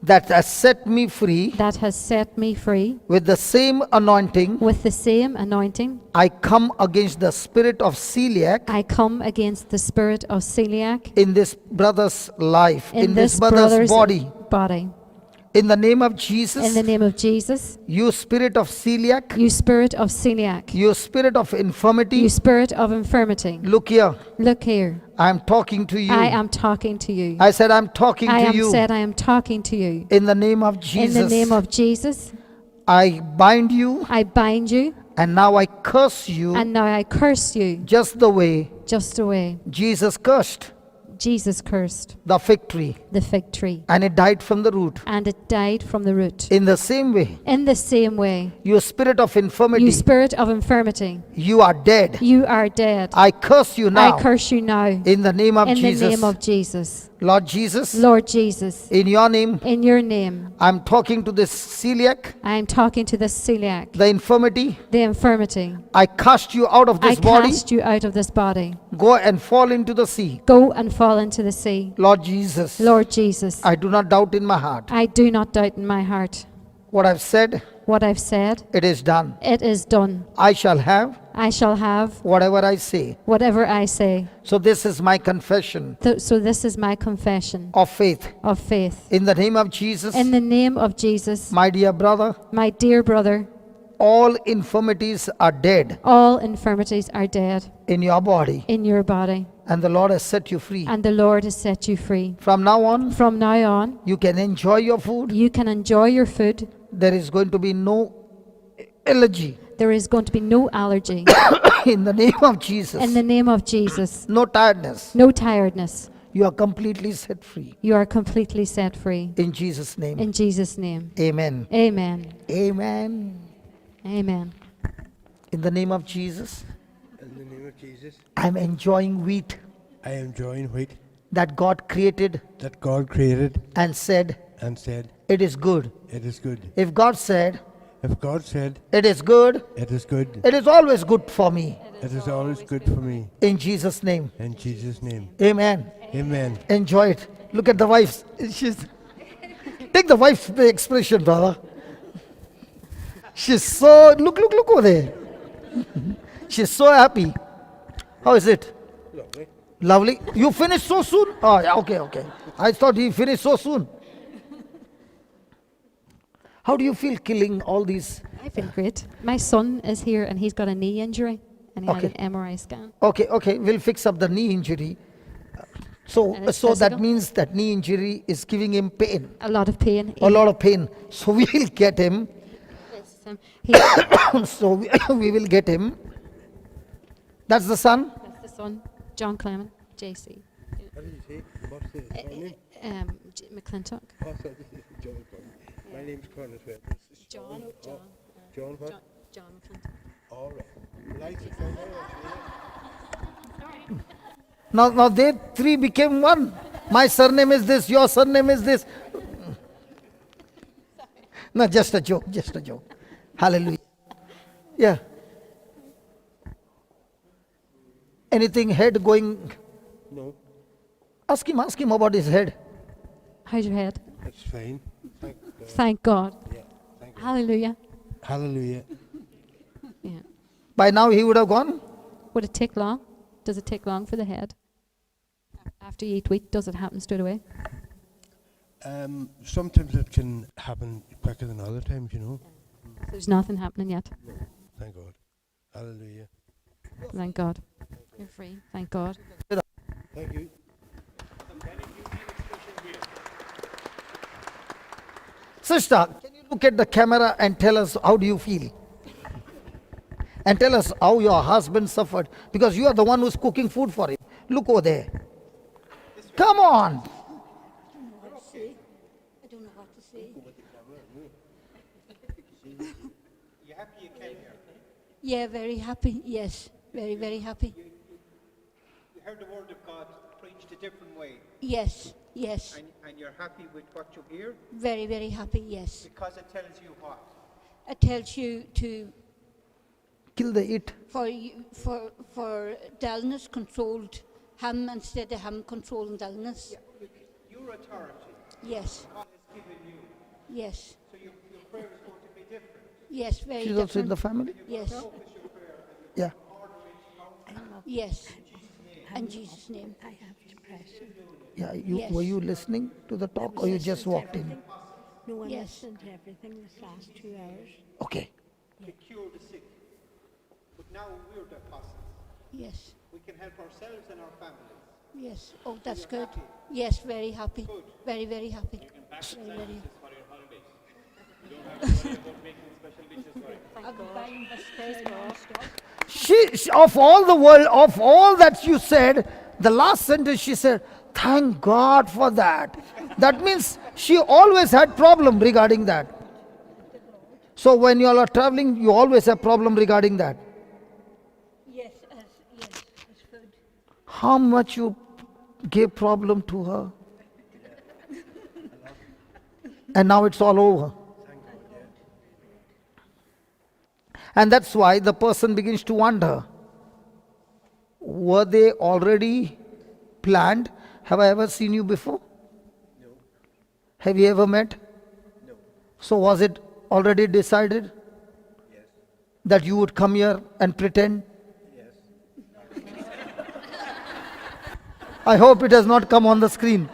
Speaker 1: That has set me free. With the same anointing. I come against the spirit of celiac. In this brother's life. In this brother's body. In the name of Jesus. You spirit of celiac. You spirit of infirmity. Look here. I am talking to you. I said I am talking to you. In the name of Jesus. I bind you. And now I curse you. Just the way Jesus cursed the fig tree. And it died from the root. In the same way. You spirit of infirmity. You are dead. I curse you now. In the name of Jesus. Lord Jesus. In your name. I'm talking to this celiac. The infirmity. I cast you out of this body. Go and fall into the sea. Lord Jesus. I do not doubt in my heart. What I've said. It is done. I shall have whatever I say. So this is my confession. Of faith. In the name of Jesus. My dear brother. All infirmities are dead. In your body. And the Lord has set you free. From now on. You can enjoy your food. There is going to be no allergy. In the name of Jesus. No tiredness. You are completely set free. In Jesus' name. Amen. In the name of Jesus. I'm enjoying wheat. That God created. And said. It is good. If God said. It is good. It is always good for me. In Jesus' name. Amen. Enjoy it. Look at the wife. Take the wife's expression, brother. She's so look over there. She's so happy. How is it? Lovely. You finished so soon? Oh, yeah, okay. I thought you finished so soon. How do you feel killing all these?
Speaker 16: I feel great. My son is here and he's got a knee injury and he had an MRI scan.
Speaker 1: Okay. We'll fix up the knee injury. So,
Speaker 16: And it's
Speaker 1: so that
Speaker 16: physical.
Speaker 1: means that knee injury is giving him pain,
Speaker 16: A lot of pain.
Speaker 1: a lot of pain. So we will get him.
Speaker 16: He,
Speaker 1: So we will get him. That's the son.
Speaker 16: that's the son, John Clement, JC.
Speaker 17: What did you say? What's the name?
Speaker 16: McClintock.
Speaker 17: Oh, sorry, John Connor. My name's Connor as well. This is
Speaker 16: John.
Speaker 17: Oh, John what?
Speaker 16: John McClintock.
Speaker 17: All right. Like to find out.
Speaker 1: Now they three became one. My surname is this, your surname is this. No, just a joke, just a joke. Hallelujah. Yeah. Anything head going?
Speaker 17: No,
Speaker 1: Ask him about his head.
Speaker 16: How's your head?
Speaker 17: it's fine.
Speaker 16: Thank God.
Speaker 17: Yeah, thank you.
Speaker 16: Hallelujah.
Speaker 17: Hallelujah.
Speaker 16: Yeah.
Speaker 1: By now he would have gone.
Speaker 16: Would it take long? Does it take long for the head? After you eat wheat, does it happen straight away?
Speaker 17: Sometimes it can happen quicker than other times, you know.
Speaker 16: There's nothing happening yet.
Speaker 17: Thank God. Hallelujah.
Speaker 16: Thank God. You're free. Thank God.
Speaker 17: Thank you.
Speaker 1: Sister, can you look at the camera and tell us how do you feel? And tell us how your husband suffered, because you are the one who's cooking food for him. Look over there. Come on.
Speaker 11: I don't know what to say.
Speaker 15: You happy you came here?
Speaker 11: Yeah, very happy. Yes, very, very happy.
Speaker 15: You heard the word of God preached a different way,
Speaker 11: Yes, yes.
Speaker 15: and you're happy with what you hear
Speaker 11: Very, very happy. Yes.
Speaker 15: because it tells you what?
Speaker 11: It tells you to
Speaker 1: Kill the it.
Speaker 11: for dullness controlled him instead of him controlling dullness.
Speaker 15: Your authority
Speaker 11: Yes,
Speaker 15: God has given you,
Speaker 11: yes,
Speaker 15: so your prayer is going to be different.
Speaker 11: yes. Very
Speaker 1: She's
Speaker 11: different.
Speaker 1: also in the family?
Speaker 11: Yes,
Speaker 1: Yeah.
Speaker 11: yes. In Jesus' name. I have depression.
Speaker 1: Yeah.
Speaker 11: Yes.
Speaker 1: Were you listening to the talk or you just walked in?
Speaker 11: No, I
Speaker 18: Yes.
Speaker 11: listened to everything this last 2 hours.
Speaker 1: Okay.
Speaker 15: To cure the sick. But now we're the apostles.
Speaker 11: Yes,
Speaker 15: We can help ourselves and our families.
Speaker 11: yes. Oh, that's good. Yes, very happy. Very, very happy. Very, very. I'll be buying biscuits non-stop.
Speaker 1: She of all the world, of all that you said, the last sentence she said, thank God for that. That means she always had problem regarding that. So when you all are traveling, you always have problem regarding that.
Speaker 11: Yes, yes, it's food.
Speaker 1: How much you gave problem to her? And now it's all over. And that's why the person begins to wonder, were they already planned? Have I ever seen you before?
Speaker 15: No.
Speaker 1: Have you ever met?
Speaker 15: No.
Speaker 1: So was it already decided?
Speaker 15: Yes.
Speaker 1: That you would come here and pretend?
Speaker 15: Yes.
Speaker 1: I hope it has not come on the screen.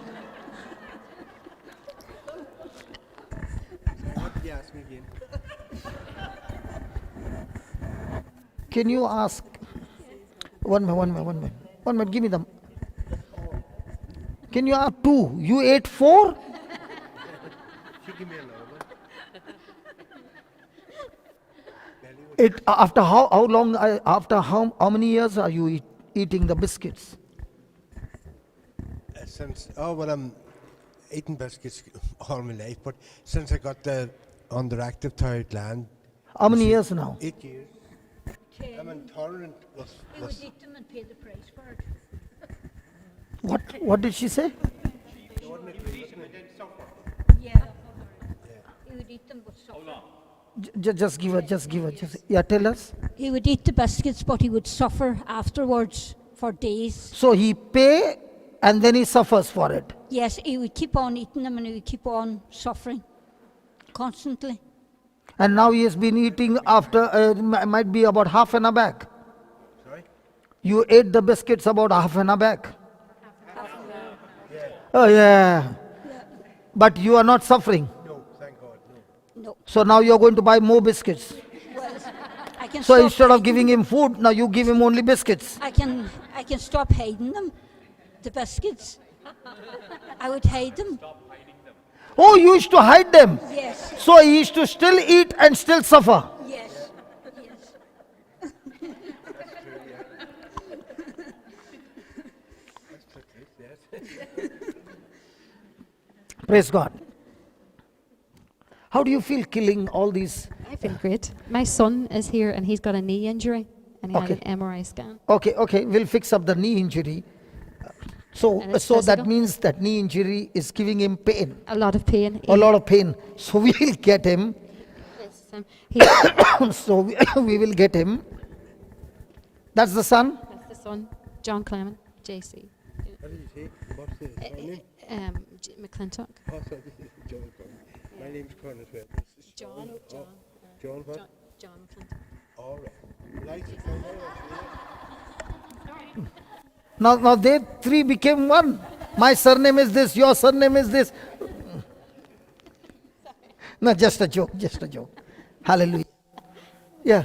Speaker 17: What did you ask me again?
Speaker 1: Can you ask? One minute, give me them. Can you ask 2? You ate 4?
Speaker 17: She give me a lower.
Speaker 1: It after how long? After how many years are you eating the biscuits?
Speaker 17: Since I'm eating biscuits all my life, but since I got the underactive thyroid gland.
Speaker 1: How many years now?
Speaker 17: 8 years. I'm intolerant with.
Speaker 11: He would eat them and pay the price for it.
Speaker 1: What did she say?
Speaker 11: Yeah. He would eat them but suffer.
Speaker 1: Just give her. Yeah, tell us.
Speaker 11: He would eat the biscuits but he would suffer afterwards for days.
Speaker 1: So he pay and then he suffers for it.
Speaker 11: Yes, he would keep on eating them and he would keep on suffering constantly.
Speaker 1: And now he has been eating after, might be about half an hour back.
Speaker 17: Sorry?
Speaker 1: You ate the biscuits about half an hour back. Oh yeah. But you are not suffering.
Speaker 17: No, thank God, no.
Speaker 11: No.
Speaker 1: So now you are going to buy more biscuits.
Speaker 11: Well, I can
Speaker 1: So
Speaker 11: stop
Speaker 1: instead of
Speaker 11: hiding
Speaker 1: giving
Speaker 11: them.
Speaker 1: him food, now you give him only biscuits.
Speaker 11: I can stop hiding them, the biscuits.
Speaker 19: I would hide them.
Speaker 1: Oh, you used to hide them.
Speaker 19: Yes.
Speaker 1: So he used to still eat and still suffer.
Speaker 19: Yes.
Speaker 1: Praise God. How do you feel killing all these?
Speaker 16: I feel great. My son is here and he's got a knee injury and he
Speaker 1: Okay.
Speaker 16: had an MRI scan.
Speaker 1: Okay, we'll fix up the knee injury. So,
Speaker 16: And it's
Speaker 1: so that
Speaker 16: physical.
Speaker 1: means that knee injury is giving him pain.
Speaker 16: A lot of pain.
Speaker 1: A lot of pain. So we'll get him.
Speaker 16: He,
Speaker 1: So we will get him. That's the son?
Speaker 16: that's the son, John Clement, JC.
Speaker 17: What did you say? What's the name?
Speaker 16: McClintock.
Speaker 17: Oh, sorry, this is John Conn. My name's Conn as well. This is
Speaker 16: John.
Speaker 17: John what?
Speaker 16: John McClintock.
Speaker 17: All right. Lights are from there.
Speaker 1: Now they three became one. My surname is this, your surname is this. No, just a joke, just a joke. Hallelujah. Yeah.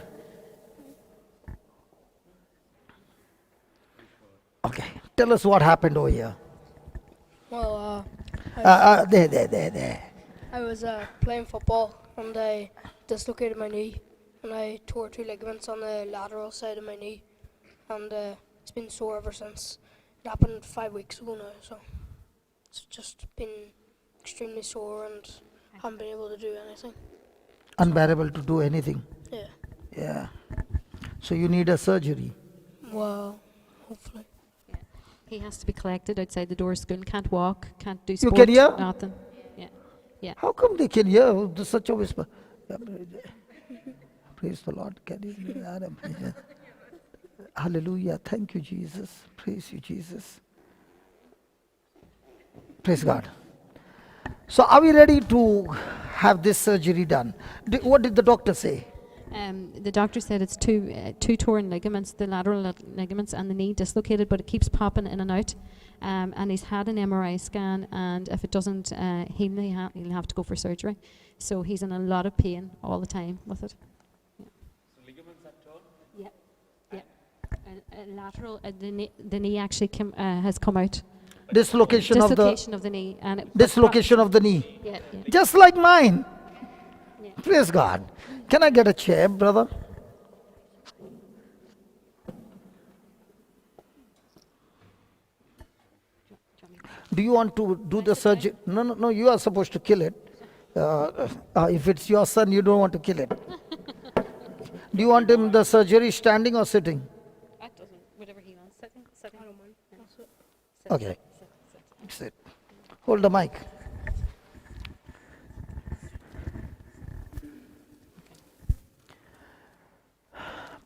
Speaker 1: Okay, tell us what happened over here.
Speaker 20: Well,
Speaker 1: There.
Speaker 20: I was playing football and I dislocated my knee and I tore 2 ligaments on the lateral side of my knee and it's been sore ever since. It happened 5 weeks ago now, so it's just been extremely sore and haven't been able to do anything.
Speaker 1: Unbearable to do anything.
Speaker 20: Yeah.
Speaker 1: Yeah. So you need a surgery.
Speaker 20: Well, hopefully.
Speaker 16: He has to be collected outside the door of school. Can't walk, can't do
Speaker 1: You
Speaker 16: sport.
Speaker 1: can hear?
Speaker 16: Nothing. Yeah.
Speaker 1: How come they can hear such a whisper? Praise the Lord. Can you hear Adam? Yeah. Hallelujah. Thank you, Jesus. Praise you, Jesus. Praise God. So are we ready to have this surgery done? What did the doctor say?
Speaker 16: The doctor said it's two torn ligaments, the lateral ligaments and the knee dislocated, but it keeps popping in and out. And he's had an MRI scan, and if it doesn't heal, he'll have to go for surgery. So he's in a lot of pain all the time with it.
Speaker 15: So ligaments are torn?
Speaker 16: Yeah. Lateral, the knee actually has come out.
Speaker 1: Dislocation of
Speaker 16: the knee. And
Speaker 1: dislocation of the knee.
Speaker 16: Yeah.
Speaker 1: Just like mine. Praise God. Can I get a chair, brother? Do you want to do the surgery? No, you are supposed to kill it. If it's your son, you don't want to kill it. Do you want him the surgery standing or sitting?
Speaker 16: That doesn't, whatever he wants. Sitting. I don't mind.
Speaker 1: Okay. Sit. Hold the mic.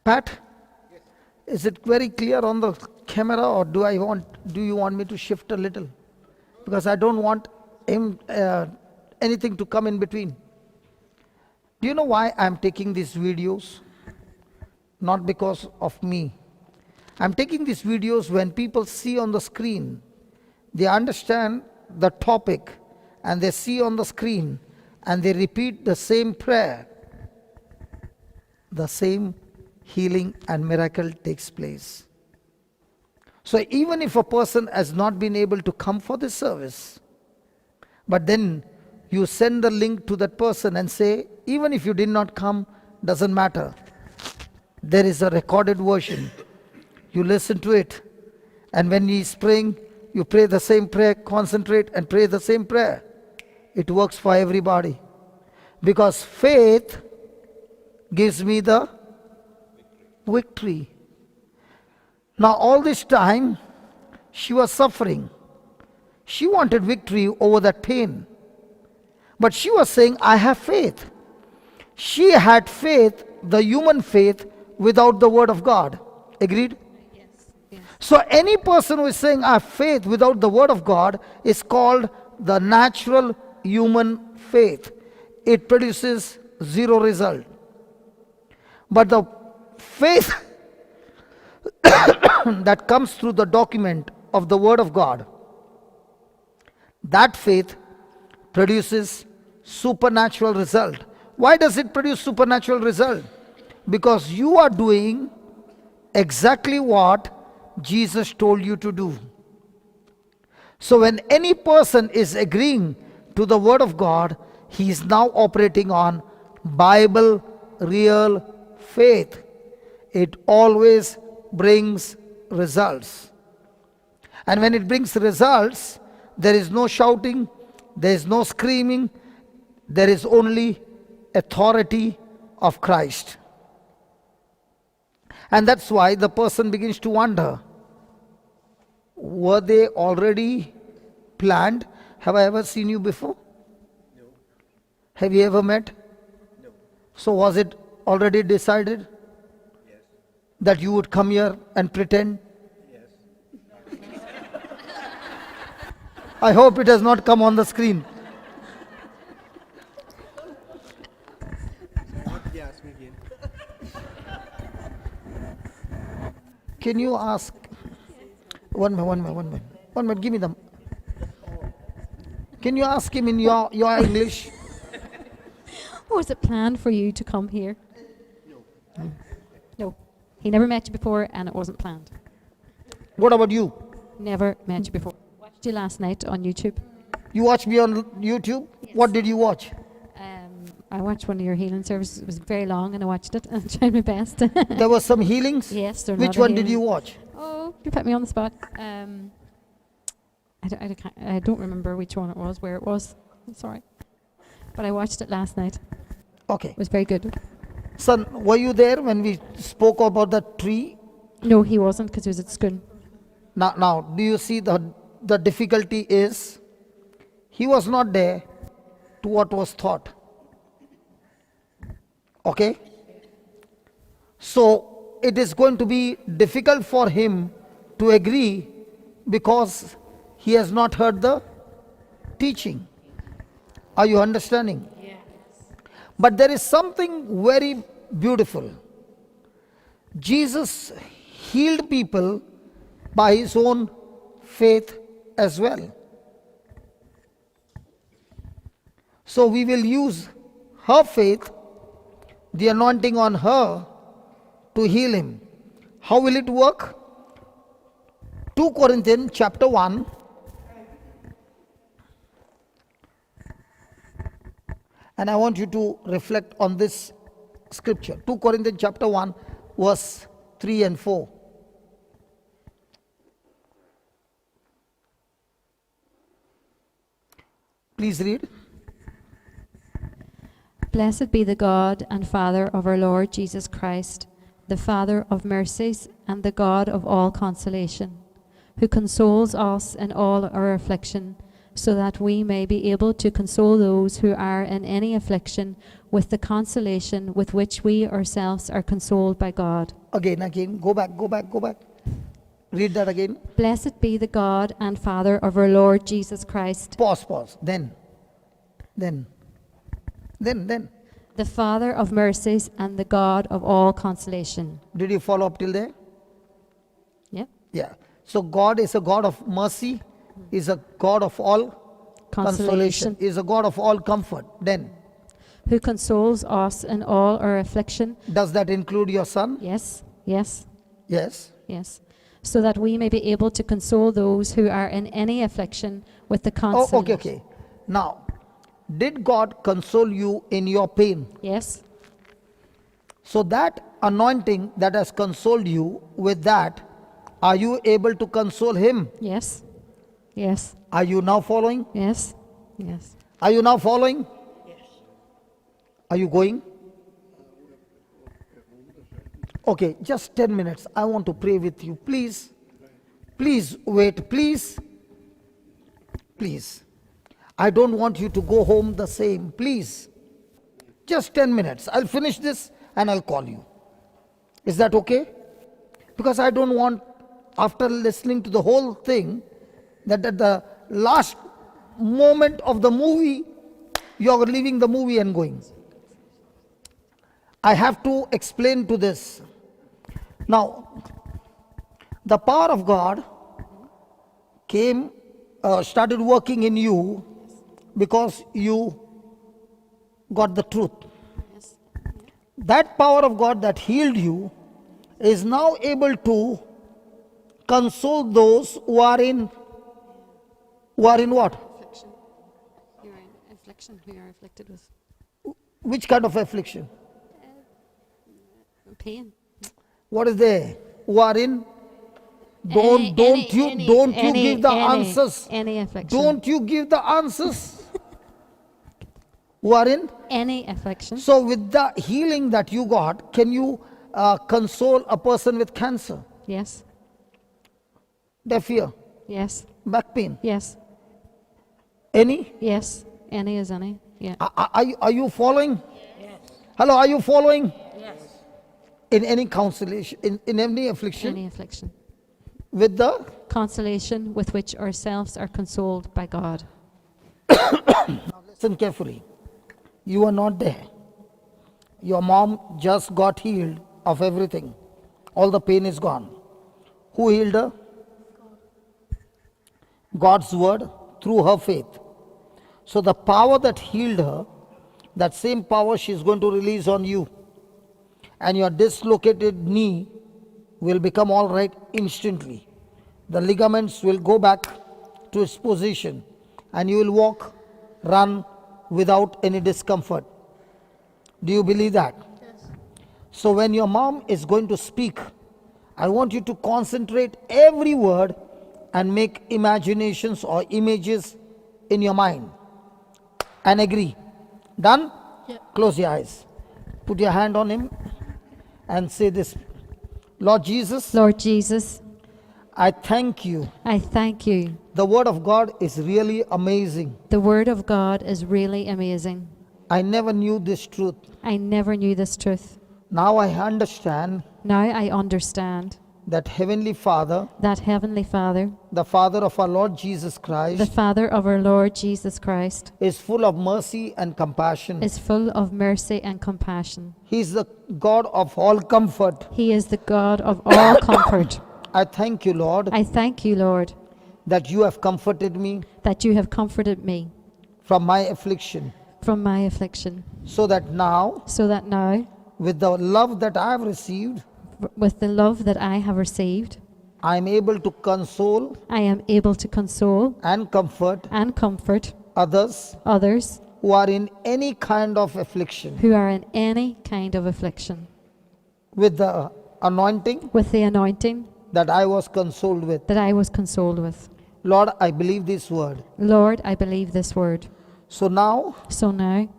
Speaker 1: Pat, is it very clear on the camera, or do you want me to shift a little? Because I don't want anything to come in between. Do you know why I'm taking these videos? Not because of me. I'm taking these videos when people see on the screen, they understand the topic and they see on the screen and they repeat the same prayer. The same healing and miracle takes place. So even if a person has not been able to come for this service, but then you send the link to that person and say, even if you did not come, doesn't matter. There is a recorded version. You listen to it. And when he is praying, you pray the same prayer, concentrate and pray the same prayer. It works for everybody. Because faith gives me the victory. Now all this time, she was suffering. She wanted victory over that pain. But she was saying, I have faith. She had faith, the human faith, without the word of God. Agreed?
Speaker 16: Yes.
Speaker 1: So any person who is saying, I have faith without the word of God is called the natural human faith. It produces zero result. But the faith that comes through the document of the word of God, that faith produces supernatural result. Why does it produce supernatural result? Because you are doing exactly what Jesus told you to do. So when any person is agreeing to the word of God, he is now operating on Bible real faith. It always brings results. And when it brings results, there is no shouting, there is no screaming, there is only authority of Christ. And that's why the person begins to wonder, were they already planned? Have I ever seen you before? No. Have you ever met? No. So was it already decided? Yes. That you would come here and pretend? Yes. I hope it has not come on the screen. Can you ask, one minute, give me them. Can you ask him in your English?
Speaker 16: Was it planned for you to come here? No. No. He never met you before and it wasn't planned.
Speaker 1: What about you?
Speaker 16: Never met you before. Watched you last night on YouTube.
Speaker 1: You watched me on YouTube? Yes. What did you watch?
Speaker 16: I watched one of your healing services. It was very long and I watched it and tried my best.
Speaker 1: There were some healings?
Speaker 16: Yes.
Speaker 1: Which one did you watch?
Speaker 16: Oh, you put me on the spot. I don't remember which one it was, where it was. I'm sorry. But I watched it last night.
Speaker 1: Okay.
Speaker 16: It was very good.
Speaker 1: Son, were you there when we spoke about the tree?
Speaker 16: No, he wasn't because he was at school.
Speaker 1: Now, do you see the difficulty is, he was not there to what was thought. Okay? So, it is going to be difficult for him to agree because he has not heard the teaching. Are you understanding? Yes. But there is something very beautiful. Jesus healed people by his own faith as well. So we will use her faith, the anointing on her, to heal him. How will it work? 2 Corinthians chapter 1. And I want you to reflect on this scripture. 2 Corinthians chapter 1, verse 3 and 4. Please read.
Speaker 16: Blessed be the God and Father of our Lord Jesus Christ, the Father of mercies and the God of all consolation, who consoles us in all our affliction, so that we may be able to console those who are in any affliction with the consolation with which we ourselves are consoled by God.
Speaker 1: Again, go back. Read that again.
Speaker 16: Blessed be the God and Father of our Lord Jesus Christ.
Speaker 1: Pause. Then.
Speaker 16: The Father of mercies and the God of all consolation.
Speaker 1: Did you follow up till there?
Speaker 16: Yeah.
Speaker 1: Yeah. So God is a God of mercy, is a God of all consolation, is a God of all comfort. Then,
Speaker 16: who consoles us in all our affliction.
Speaker 1: Does that include your son?
Speaker 16: Yes. So that we may be able to console those who are in any affliction with the consolation.
Speaker 1: Oh, okay. Now, did God console you in your pain?
Speaker 16: Yes.
Speaker 1: So that anointing that has consoled you, with that, are you able to console him?
Speaker 16: Yes.
Speaker 1: Are you now following?
Speaker 16: Yes.
Speaker 1: Are you now following? Yes. Are you going? Okay, just 10 minutes. I want to pray with you. Please wait. Please. I don't want you to go home the same. Please. Just 10 minutes. I'll finish this and I'll call you. Is that okay? Because I don't want, after listening to the whole thing, that at the last moment of the movie, you're leaving the movie and going. I have to explain to this. Now, the power of God started working in you because you got the truth. That power of God that healed you is now able to console those who are in Who are in what?
Speaker 16: Who are in affliction, who are afflicted with
Speaker 1: Which kind of affliction?
Speaker 16: pain.
Speaker 1: What is there? Who are in? Don't you give the answers.
Speaker 16: Any affliction.
Speaker 1: Don't you give the answers. Who are in?
Speaker 16: Any affliction.
Speaker 1: So with the healing that you got, can you console a person with cancer?
Speaker 16: Yes.
Speaker 1: Deaf ear?
Speaker 16: Yes.
Speaker 1: Back pain?
Speaker 16: Yes.
Speaker 1: Any?
Speaker 16: Yes. Any is any. Yeah.
Speaker 1: Are you following? Yes. Hello, are you following?
Speaker 16: Yes.
Speaker 1: In any consolation, in any affliction?
Speaker 16: Any affliction.
Speaker 1: With the?
Speaker 16: Consolation with which ourselves are consoled by God.
Speaker 1: Listen carefully. You are not there. Your mom just got healed of everything. All the pain is gone. Who healed her? God's word through her faith. So the power that healed her, that same power she is going to release on you. And your dislocated knee will become all right instantly. The ligaments will go back to its position and you will walk, run without any discomfort. Do you believe that? Yes. So when your mom is going to speak, I want you to concentrate every word and make imaginations or images in your mind and agree. Done?
Speaker 20: Yeah.
Speaker 1: Close your eyes. Put your hand on him and say this. Lord Jesus.
Speaker 16: Lord Jesus.
Speaker 1: I thank you.
Speaker 16: I thank you.
Speaker 1: The word of God is really amazing.
Speaker 16: The word of God is really amazing.
Speaker 1: I never knew this truth.
Speaker 16: I never knew this truth.
Speaker 1: Now I understand.
Speaker 16: Now I understand.
Speaker 1: That Heavenly Father.
Speaker 16: That Heavenly Father.
Speaker 1: The Father of our Lord Jesus Christ.
Speaker 16: The Father of our Lord Jesus Christ.
Speaker 1: Is full of mercy and compassion.
Speaker 16: Is full of mercy and compassion.
Speaker 1: He is the God of all comfort.
Speaker 16: He is the God of all comfort.
Speaker 1: I thank you, Lord.
Speaker 16: I thank you, Lord.
Speaker 1: That you have comforted me.
Speaker 16: That you have comforted me.
Speaker 1: From my affliction.
Speaker 16: From my affliction.
Speaker 1: So that now.
Speaker 16: So that now.
Speaker 1: With the love that I have received.
Speaker 16: With the love that I have received.
Speaker 1: I am able to console.
Speaker 16: I am able to console.
Speaker 1: And comfort.
Speaker 16: And comfort.
Speaker 1: Others.
Speaker 16: Others.
Speaker 1: Who are in any kind of affliction.
Speaker 16: Who are in any kind of affliction.
Speaker 1: With the anointing.
Speaker 16: With the anointing.
Speaker 1: That I was consoled with.
Speaker 16: That I was consoled with.
Speaker 1: Lord, I believe this word.
Speaker 16: Lord, I believe this word.
Speaker 1: So now.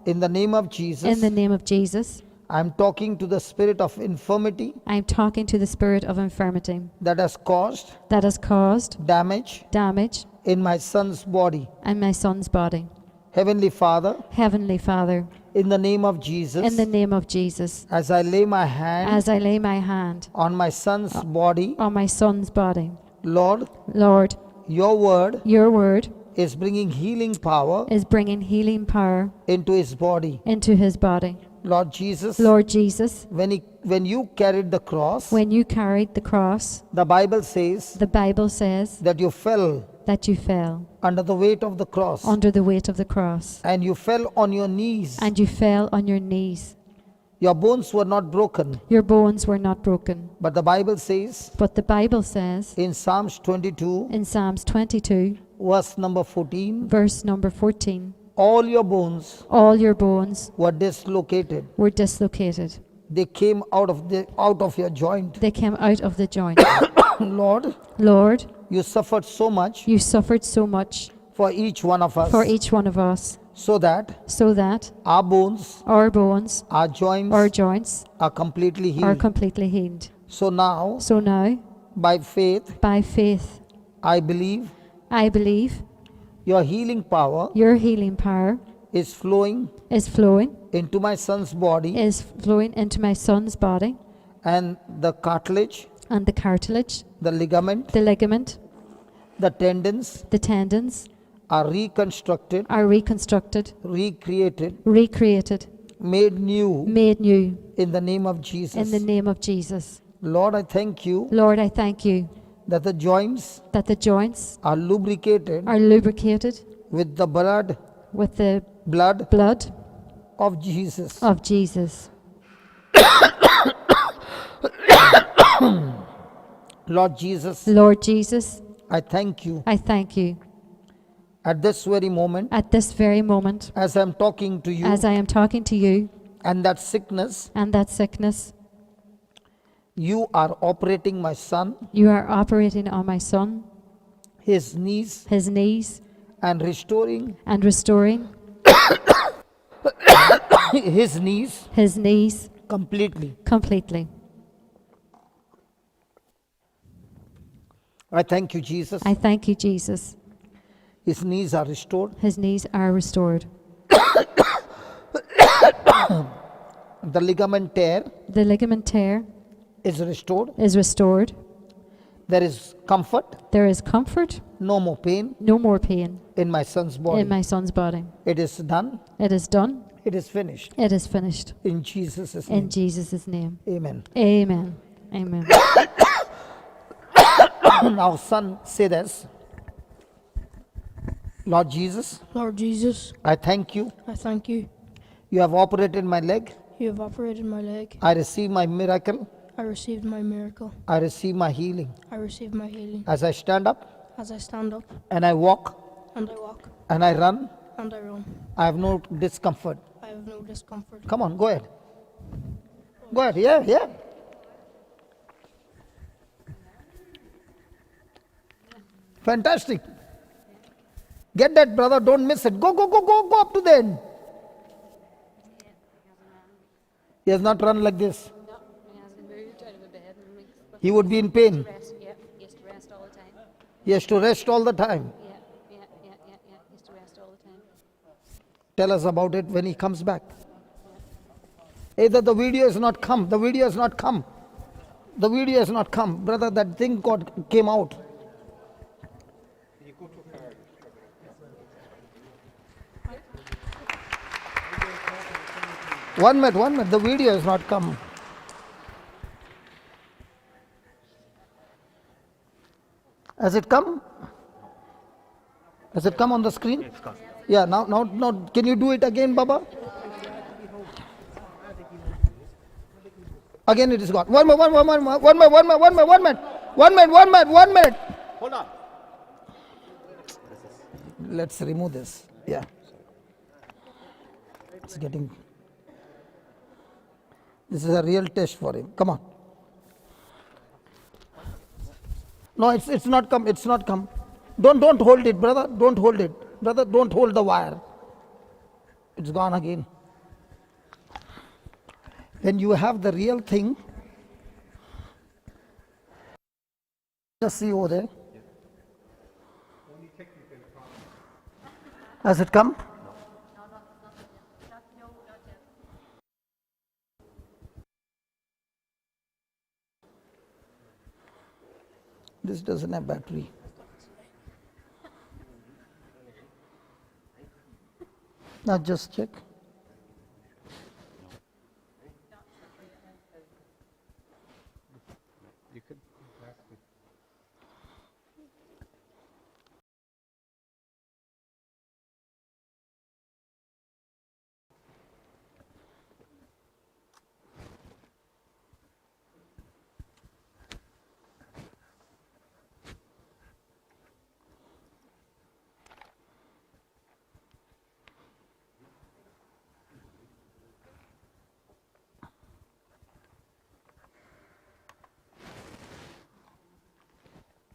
Speaker 16: In
Speaker 1: the name of Jesus.
Speaker 16: In the name of Jesus.
Speaker 1: I'm talking to the spirit of infirmity.
Speaker 16: I'm talking to the spirit of infirmity.
Speaker 1: That has caused. Damage. In my son's body.
Speaker 16: And my son's body.
Speaker 1: Heavenly Father.
Speaker 16: Heavenly Father.
Speaker 1: In the name of Jesus.
Speaker 16: In the name of Jesus.
Speaker 1: As I lay my hand.
Speaker 16: As I lay my hand.
Speaker 1: On my son's body.
Speaker 16: On my son's body.
Speaker 1: Lord.
Speaker 16: Lord.
Speaker 1: Your word.
Speaker 16: Your word.
Speaker 1: Is bringing healing power.
Speaker 16: Is bringing healing power.
Speaker 1: Into his body.
Speaker 16: Into his body.
Speaker 1: Lord Jesus.
Speaker 16: Lord Jesus.
Speaker 1: When you carried the cross.
Speaker 16: When you carried the cross.
Speaker 1: The Bible says.
Speaker 16: The Bible says.
Speaker 1: That you fell.
Speaker 16: That you fell.
Speaker 1: Under the weight of the cross.
Speaker 16: Under the weight of the cross.
Speaker 1: And you fell on your knees.
Speaker 16: And you fell on your knees.
Speaker 1: Your bones were not broken.
Speaker 16: Your bones were not broken.
Speaker 1: But the Bible says.
Speaker 16: But the Bible says.
Speaker 1: In Psalms 22.
Speaker 16: In Psalms 22.
Speaker 1: Verse number 14.
Speaker 16: Verse number 14.
Speaker 1: All your bones.
Speaker 16: All your bones.
Speaker 1: Were dislocated.
Speaker 16: Were dislocated.
Speaker 1: They came out of your joint.
Speaker 16: They came out of the joint.
Speaker 1: Lord.
Speaker 16: Lord.
Speaker 1: You suffered so much.
Speaker 16: You suffered so much.
Speaker 1: For each one of us.
Speaker 16: For each one of us.
Speaker 1: So that.
Speaker 16: Our bones. Our
Speaker 1: joints. Are completely healed. So now. By faith. I believe. Your healing power. Is flowing. Into my son's body. And the cartilage.
Speaker 16: The
Speaker 1: ligament. The tendons. Are reconstructed. Recreated. Made new. In the name of Jesus. Lord, I thank you. That the joints. Are lubricated. With the blood. Of Jesus. Lord Jesus.
Speaker 16: Lord Jesus.
Speaker 1: I thank you. at this very moment,
Speaker 16: at this very moment,
Speaker 1: as I'm talking to you,
Speaker 16: as I am talking to you,
Speaker 1: and that sickness,
Speaker 16: and that sickness,
Speaker 1: you are operating my son,
Speaker 16: you are operating on my son,
Speaker 1: his knees,
Speaker 16: and
Speaker 1: restoring his knees
Speaker 16: completely.
Speaker 1: I thank you, Jesus.
Speaker 16: I thank you, Jesus.
Speaker 1: His knees are restored.
Speaker 16: His knees are restored.
Speaker 1: The ligament tear is restored. There is comfort.
Speaker 16: No more pain.
Speaker 1: In my son's body. It is done.
Speaker 16: It is done.
Speaker 1: It is finished.
Speaker 16: It is finished.
Speaker 1: In Jesus' name.
Speaker 16: In Jesus' name.
Speaker 1: Amen.
Speaker 16: Amen. Amen.
Speaker 1: Now, son, say this. Lord Jesus, I thank you. You have operated my leg.
Speaker 20: You have operated my leg.
Speaker 1: I receive my miracle.
Speaker 20: I received my miracle.
Speaker 1: I receive my healing.
Speaker 20: I received my healing.
Speaker 1: As I stand up
Speaker 20: As I stand up
Speaker 1: and I walk
Speaker 20: and I walk
Speaker 1: and I run,
Speaker 20: and I run,
Speaker 1: I have no discomfort.
Speaker 20: I have no discomfort.
Speaker 1: Come on, go ahead. Go ahead. Yeah. Fantastic. Get that, brother. Don't miss it. Go up to the end. He has not run like this. He would be in pain. He has to rest all the time. Tell us about it when he comes back. Either the video has not come. The video has not come. Brother, that thing came out. One minute. The video has not come. Has it come? Has it come on the screen? Yeah, now, can you do it again, Baba? Again it is gone. One minute.
Speaker 15: Hold on.
Speaker 1: Let's remove this. Yeah. It's getting... This is a real test for him. Come on. No, it's not come. It's not come. Don't hold it, brother. Don't hold it. Brother, don't hold the wire. It's gone again. When you have the real thing, just see over there. Has it come? This doesn't have battery. Now just check.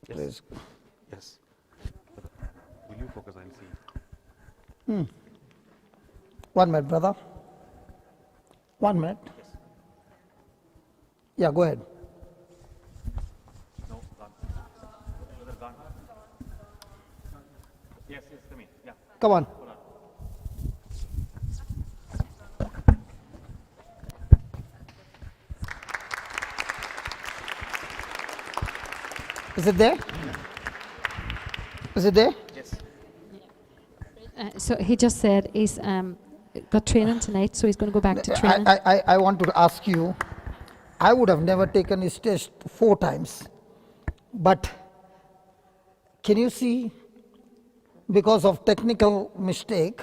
Speaker 1: Please.
Speaker 15: Yes. Will you focus? I'm seeing.
Speaker 1: 1 minute, brother. 1 minute.
Speaker 15: Yes.
Speaker 1: Yeah, go ahead.
Speaker 15: No, gone. Gone. Yes, come in. Yeah.
Speaker 1: Come on.
Speaker 15: Hold on.
Speaker 1: Is it there? Is it there?
Speaker 15: Yes.
Speaker 16: So he just said he's got training tonight, so he's going to go back to training.
Speaker 1: I want to ask you, I would have never taken his test 4 times. But can you see, because of technical mistake,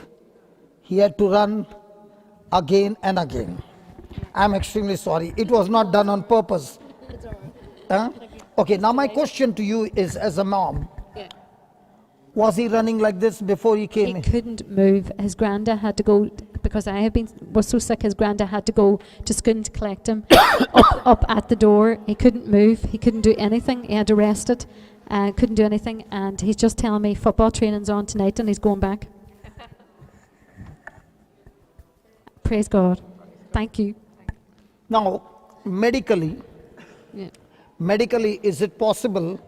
Speaker 1: he had to run again and again. I'm extremely sorry. It was not done on purpose. Okay, now my question to you is, as a mom, Was he running like this before he came
Speaker 16: He
Speaker 1: in?
Speaker 16: couldn't move. His granda had to go, because I was so sick, his granda had to go to school to collect him up at the door. He couldn't move. He couldn't do anything. He had to rest it. Couldn't do anything. And he's just telling me football training's on tonight and he's going back. Praise God. Thank you.
Speaker 1: Now, medically,
Speaker 16: Yeah.
Speaker 1: is it possible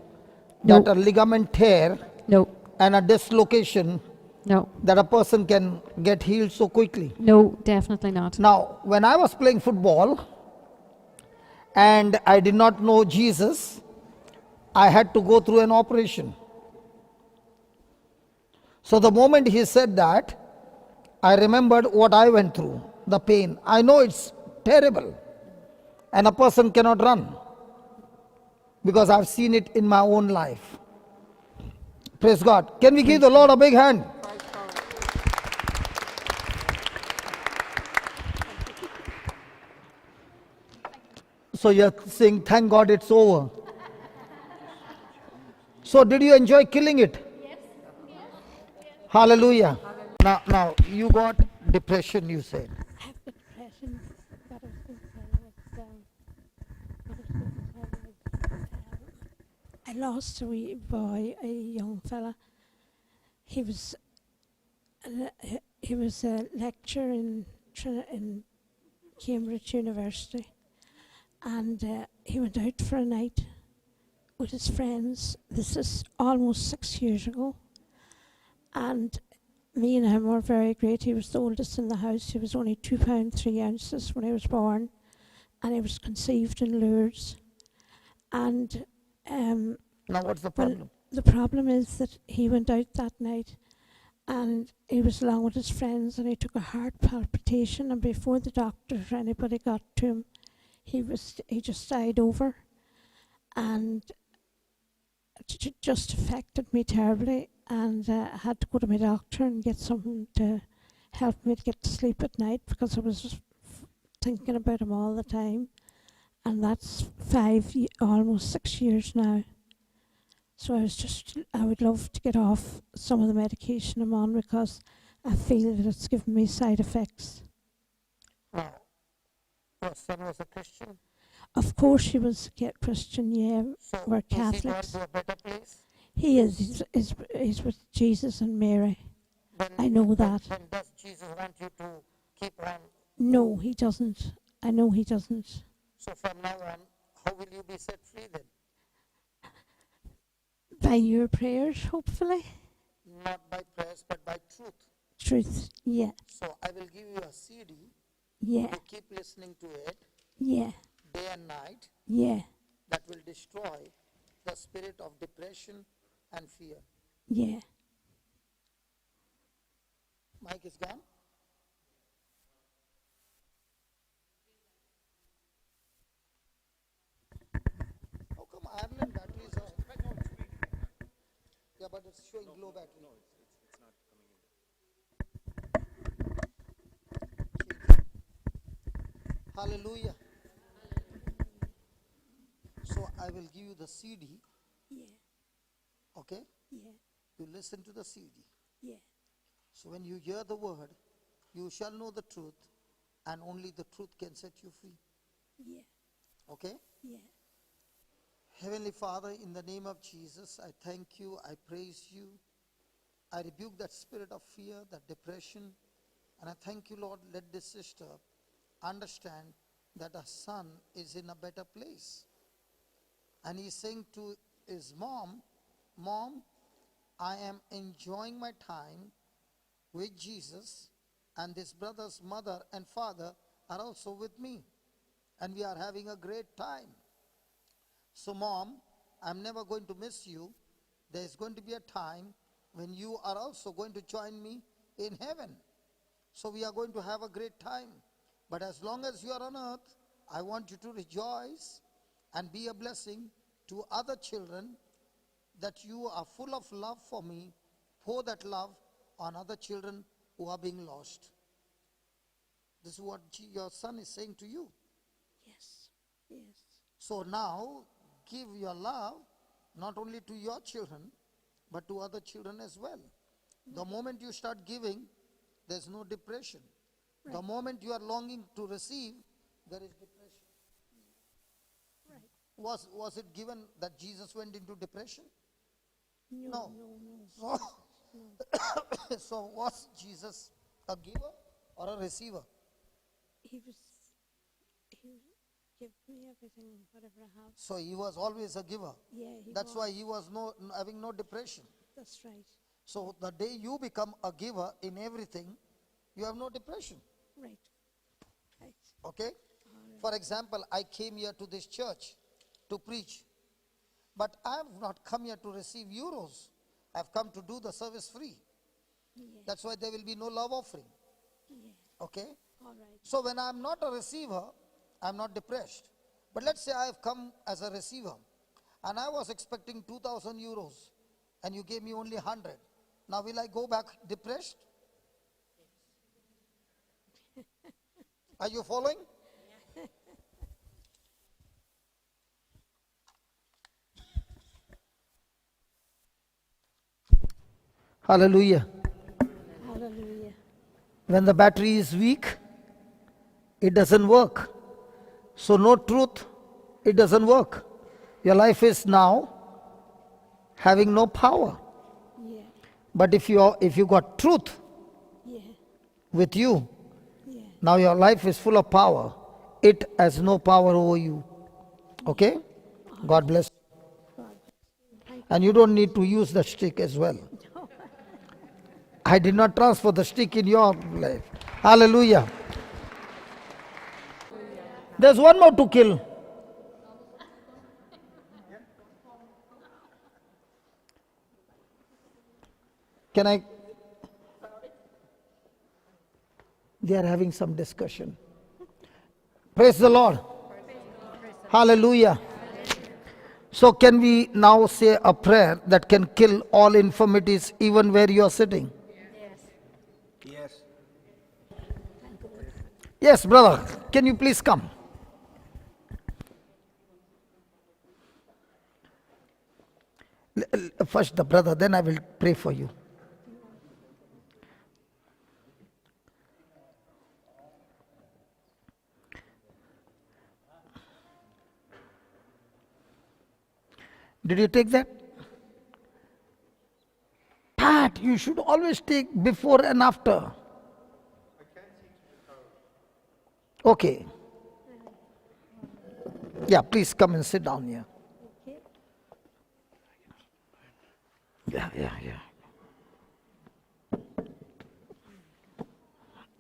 Speaker 16: No.
Speaker 1: that a ligament tear
Speaker 16: No.
Speaker 1: and a dislocation
Speaker 16: No.
Speaker 1: that a person can get healed so quickly?
Speaker 16: No, definitely not.
Speaker 1: Now, when I was playing football and I did not know Jesus, I had to go through an operation. So the moment he said that, I remembered what I went through, the pain. I know it's terrible and a person cannot run because I've seen it in my own life. Praise God. Can we give the Lord a big hand? So you're saying, thank God it's over. So did you enjoy killing it? Yes. Hallelujah. Now you got depression, you said.
Speaker 2: I have depression, but I was going to tell you I lost a wee boy, a young fella. He was a lecturer in Cambridge University, and he went out for a night with his friends. This is almost 6 years ago, and me and him were very great. He was the oldest in the house. He was only 2 pounds 3 ounces when he was born, and he was conceived in Lourdes. And
Speaker 1: now what's the problem?
Speaker 2: well, the problem is that he went out that night, and he was along with his friends, and he took a heart palpitation, and before the doctor or anybody got to him, he just died over, and it just affected me terribly. And I had to go to my doctor and get something to help me to get to sleep at night, because I was thinking about him all the time. And that's almost 6 years now. So I would love to get off some of the medication I'm on, because I feel that it's given me side effects.
Speaker 1: Your son was a Christian?
Speaker 2: Of course he was a Christian, yeah.
Speaker 1: So
Speaker 2: We're
Speaker 1: is he gone
Speaker 2: Catholics.
Speaker 1: to a better place?
Speaker 2: He is. He's with Jesus and Mary. I know that.
Speaker 1: Then does Jesus want you to keep on?
Speaker 2: No, he doesn't. I know he doesn't.
Speaker 1: So from now on, how will you be set free then?
Speaker 2: By your prayers, hopefully.
Speaker 1: Not by prayers, but by truth.
Speaker 2: Truth, yeah.
Speaker 1: So I will give you a CD.
Speaker 2: Yeah.
Speaker 1: You keep listening to it
Speaker 2: Yeah.
Speaker 1: day and night.
Speaker 2: Yeah.
Speaker 1: That will destroy the spirit of depression and fear.
Speaker 2: Yeah.
Speaker 1: Mike is gone? How come Ireland batteries are... Yeah, but it's showing low battery. No, it's not coming in. Hallelujah. So I will give you the CD.
Speaker 2: Yeah.
Speaker 1: Okay?
Speaker 2: Yeah.
Speaker 1: You listen to the CD.
Speaker 2: Yeah.
Speaker 1: So when you hear the word, you shall know the truth, and only the truth can set you free.
Speaker 2: Yeah.
Speaker 1: Okay?
Speaker 2: Yeah.
Speaker 1: Heavenly Father, in the name of Jesus, I thank you, I praise you. I rebuke that spirit of fear, that depression, and I thank you, Lord, let this sister understand that her son is in a better place. And he's saying to his mom, Mom, I am enjoying my time with Jesus, and this brother's mother and father are also with me, and we are having a great time. So Mom, I'm never going to miss you. There's going to be a time when you are also going to join me in heaven. So we are going to have a great time. But as long as you are on earth, I want you to rejoice and be a blessing to other children, that you are full of love for me. Pour that love on other children who are being lost. This is what your son is saying to you.
Speaker 2: Yes. Yes.
Speaker 1: So now, give your love not only to your children, but to other children as well. The moment you start giving, there's no depression. The moment you are longing to receive, there is depression. Was it given that Jesus went into depression? No. So was Jesus a giver or a receiver?
Speaker 6: He give me everything, whatever I have.
Speaker 1: So he was always a giver.
Speaker 6: Yeah,
Speaker 1: That's why he was having no depression.
Speaker 6: That's right.
Speaker 1: So the day you become a giver in everything, you have no depression.
Speaker 6: Right. Right.
Speaker 1: Okay? For example, I came here to this church to preach. But I have not come here to receive euros. I have come to do the service free.
Speaker 6: Yeah.
Speaker 1: That's why there will be no love offering.
Speaker 6: Yeah.
Speaker 1: Okay?
Speaker 6: All right.
Speaker 1: So when I am not a receiver, I am not depressed. But let's say I have come as a receiver and I was expecting 2,000 euros and you gave me only 100. Now will I go back depressed? Are you following? Hallelujah.
Speaker 6: Hallelujah.
Speaker 1: When the battery is weak, it doesn't work. So no truth, it doesn't work. Your life is now having no power.
Speaker 6: Yeah.
Speaker 1: But if you got truth
Speaker 6: Yeah.
Speaker 1: with you,
Speaker 6: Yeah.
Speaker 1: now your life is full of power. It has no power over you. Okay? God bless. And you don't need to use the stick as well. I did not transfer the stick in your life. Hallelujah. There's one more to kill. Can I? They are having some discussion. Praise the Lord. Hallelujah. So can we now say a prayer that can kill all infirmities even where you are sitting?
Speaker 15: Yes.
Speaker 1: Yes, brother. Can you please come? First the brother, then I will pray for you. Did you take that? Pat, you should always take before and after. Okay. Yeah, please come and sit down here. Yeah.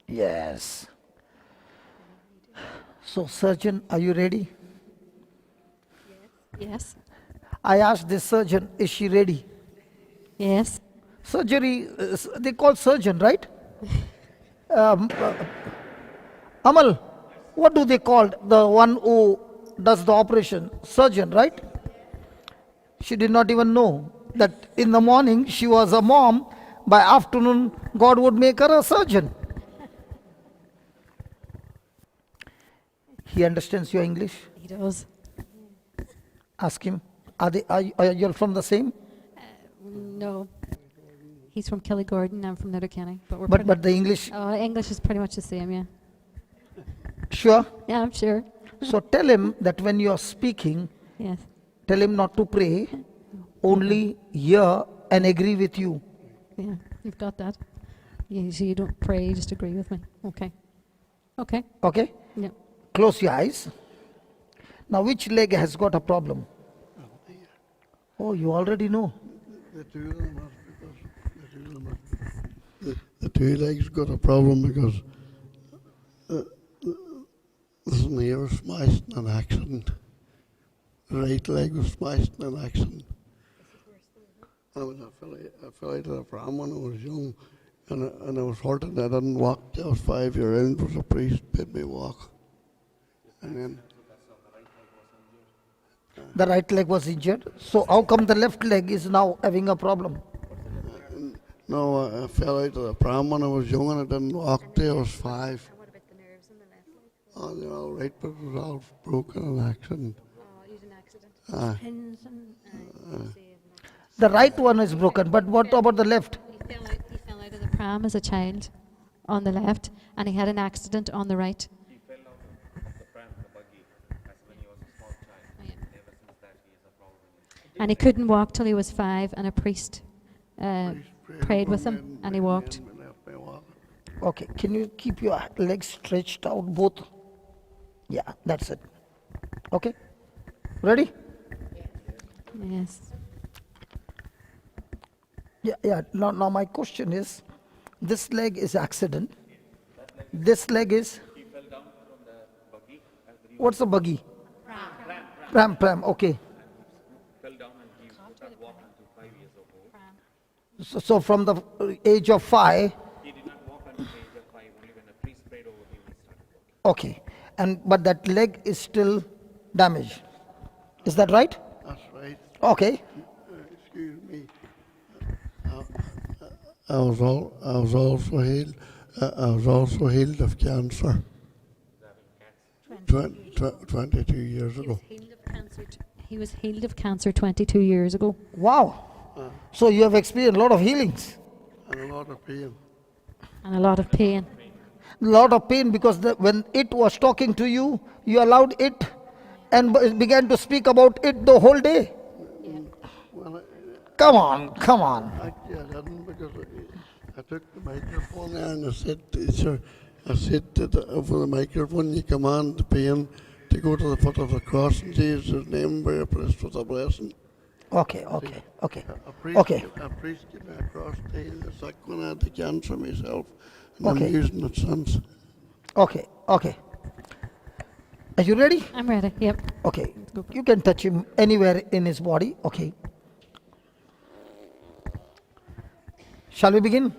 Speaker 1: Yes. So, surgeon, are you ready?
Speaker 16: Yes.
Speaker 1: I asked this surgeon, is she ready?
Speaker 16: Yes.
Speaker 1: Surgery, they call surgeon, right? Amal, what do they call the one who does the operation? Surgeon, right? She did not even know that in the morning she was a mom, by afternoon God would make her a surgeon. He understands your English?
Speaker 16: He does.
Speaker 1: Ask him. Are you from the same?
Speaker 16: No. He's from Killigordon, I'm from Letterkenny.
Speaker 1: But the English?
Speaker 16: English is pretty much the same, yeah.
Speaker 1: Sure?
Speaker 16: Yeah, I'm sure.
Speaker 1: So tell him that when you are speaking,
Speaker 16: Yes.
Speaker 1: tell him not to pray, only hear and agree with you.
Speaker 16: Yeah, you've got that. So you don't pray, you just agree with me. Okay. Okay.
Speaker 1: Okay?
Speaker 16: Yeah.
Speaker 1: Close your eyes. Now which leg has got a problem? Oh, you already know.
Speaker 21: The two of them the two legs got a problem because this knee was smashed in an accident. The right leg was smashed in an accident. I fell out of the pram when I was young, and I was hurting. I didn't walk. I was 5 years old. Was a priest made me walk, and then
Speaker 1: the right leg was injured. So how come the left leg is now having a problem?
Speaker 21: no, I fell out of the pram when I was young, and I didn't walk till I was 5. Oh, they're all right, but it was all broken in an accident.
Speaker 1: The right one is broken, but what about the left?
Speaker 16: He fell out of the pram as a child on the left, and he had an accident on the right.
Speaker 15: He fell out of the pram, the buggy, as when he was a small child. Ever since that, he is a problem.
Speaker 16: And he couldn't walk till he was 5, and a priest prayed with him, and he walked.
Speaker 1: Okay, can you keep your legs stretched out both? Yeah, that's it. Okay, ready?
Speaker 16: Yes.
Speaker 1: Yeah. Now my question is, this leg is accident. This leg is.
Speaker 15: He fell down from the buggy.
Speaker 1: What's the buggy? Pram. Okay.
Speaker 15: Fell down and he started walking to 5 years old.
Speaker 1: So from the age of 5.
Speaker 15: He did not walk until the age of 5. Only when a priest prayed over him, he started walking.
Speaker 1: Okay, but that leg is still damaged. Is that right?
Speaker 21: That's right.
Speaker 1: Okay.
Speaker 21: Excuse me. I was also healed. I was also healed of cancer. 22 years ago.
Speaker 16: He was healed of cancer 22 years ago.
Speaker 1: Wow. So you have experienced a lot of healings.
Speaker 21: And a lot of pain.
Speaker 16: And a lot of pain.
Speaker 1: Lot of pain because when it was talking to you, you allowed it and began to speak about it the whole day.
Speaker 21: Well,
Speaker 1: Come on.
Speaker 21: actually, I didn't because I took the microphone there and I said, sir, over the microphone, you command the pain to go to the foot of the cross in Jesus' name, where you're blessed with a blessing.
Speaker 1: Okay.
Speaker 21: A priest gave me a cross to heal the sick when I had the cancer myself, and
Speaker 1: Okay.
Speaker 21: I'm using it since.
Speaker 1: Okay. Are you ready?
Speaker 16: I'm ready. Yep.
Speaker 1: Okay. You can touch him anywhere in his body. Okay. Shall we begin?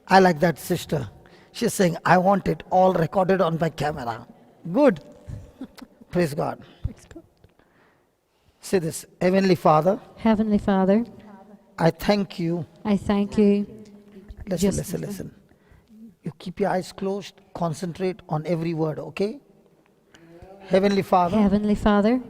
Speaker 1: I like that sister. She's saying, I want it all recorded on my camera. Good. Praise God. Say this, Heavenly Father,
Speaker 16: Heavenly Father,
Speaker 1: I thank you.
Speaker 16: I thank you.
Speaker 1: Listen. You keep your eyes closed, concentrate on every word, okay? Heavenly Father,
Speaker 16: Heavenly Father,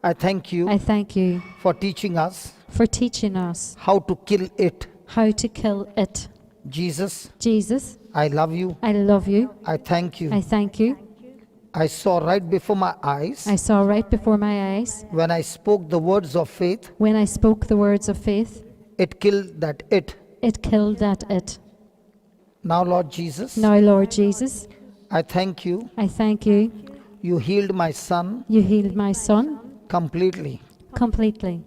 Speaker 1: I thank you
Speaker 16: I thank you
Speaker 1: for teaching us
Speaker 16: for teaching us
Speaker 1: how to kill it.
Speaker 16: how to kill it.
Speaker 1: Jesus,
Speaker 16: Jesus,
Speaker 1: I love you.
Speaker 16: I love you.
Speaker 1: I thank you.
Speaker 16: I thank you.
Speaker 1: I saw right before my eyes
Speaker 16: I saw right before my eyes
Speaker 1: when I spoke the words of faith,
Speaker 16: when I spoke the words of faith.
Speaker 1: it killed that it.
Speaker 16: It killed that it.
Speaker 1: Now, Lord Jesus,
Speaker 16: Now, Lord Jesus,
Speaker 1: I thank you.
Speaker 16: I thank you.
Speaker 1: You healed my son
Speaker 16: You healed my son
Speaker 1: completely.
Speaker 16: completely.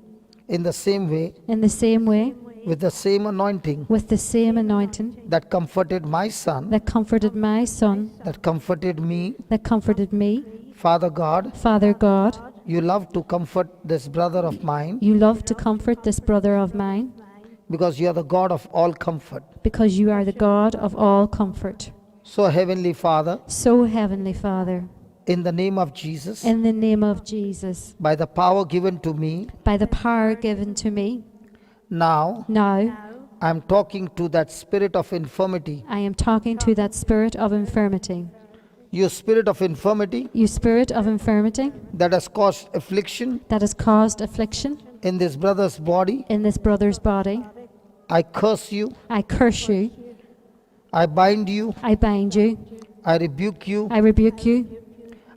Speaker 1: In the same way,
Speaker 16: In the same way,
Speaker 1: with the same anointing
Speaker 16: with the same anointing
Speaker 1: that comforted my son,
Speaker 16: that comforted my son,
Speaker 1: that comforted me.
Speaker 16: that comforted me.
Speaker 1: Father God,
Speaker 16: Father God,
Speaker 1: you love to comfort this brother of mine
Speaker 16: you love to comfort this brother of mine
Speaker 1: because you are the God of all comfort.
Speaker 16: because you are the God of all comfort.
Speaker 1: So, Heavenly Father,
Speaker 16: So, Heavenly Father,
Speaker 1: in the name of Jesus,
Speaker 16: in the name of Jesus,
Speaker 1: by the power given to me,
Speaker 16: by the power given to me,
Speaker 1: now
Speaker 16: now
Speaker 1: I am talking to that spirit of infirmity.
Speaker 16: I am talking to that spirit of infirmity.
Speaker 1: You spirit of infirmity
Speaker 16: You spirit of infirmity
Speaker 1: that has caused affliction
Speaker 16: that has caused affliction
Speaker 1: in this brother's body,
Speaker 16: in this brother's body,
Speaker 1: I curse you,
Speaker 16: I curse you,
Speaker 1: I bind you,
Speaker 16: I bind you,
Speaker 1: I rebuke you,
Speaker 16: I rebuke you,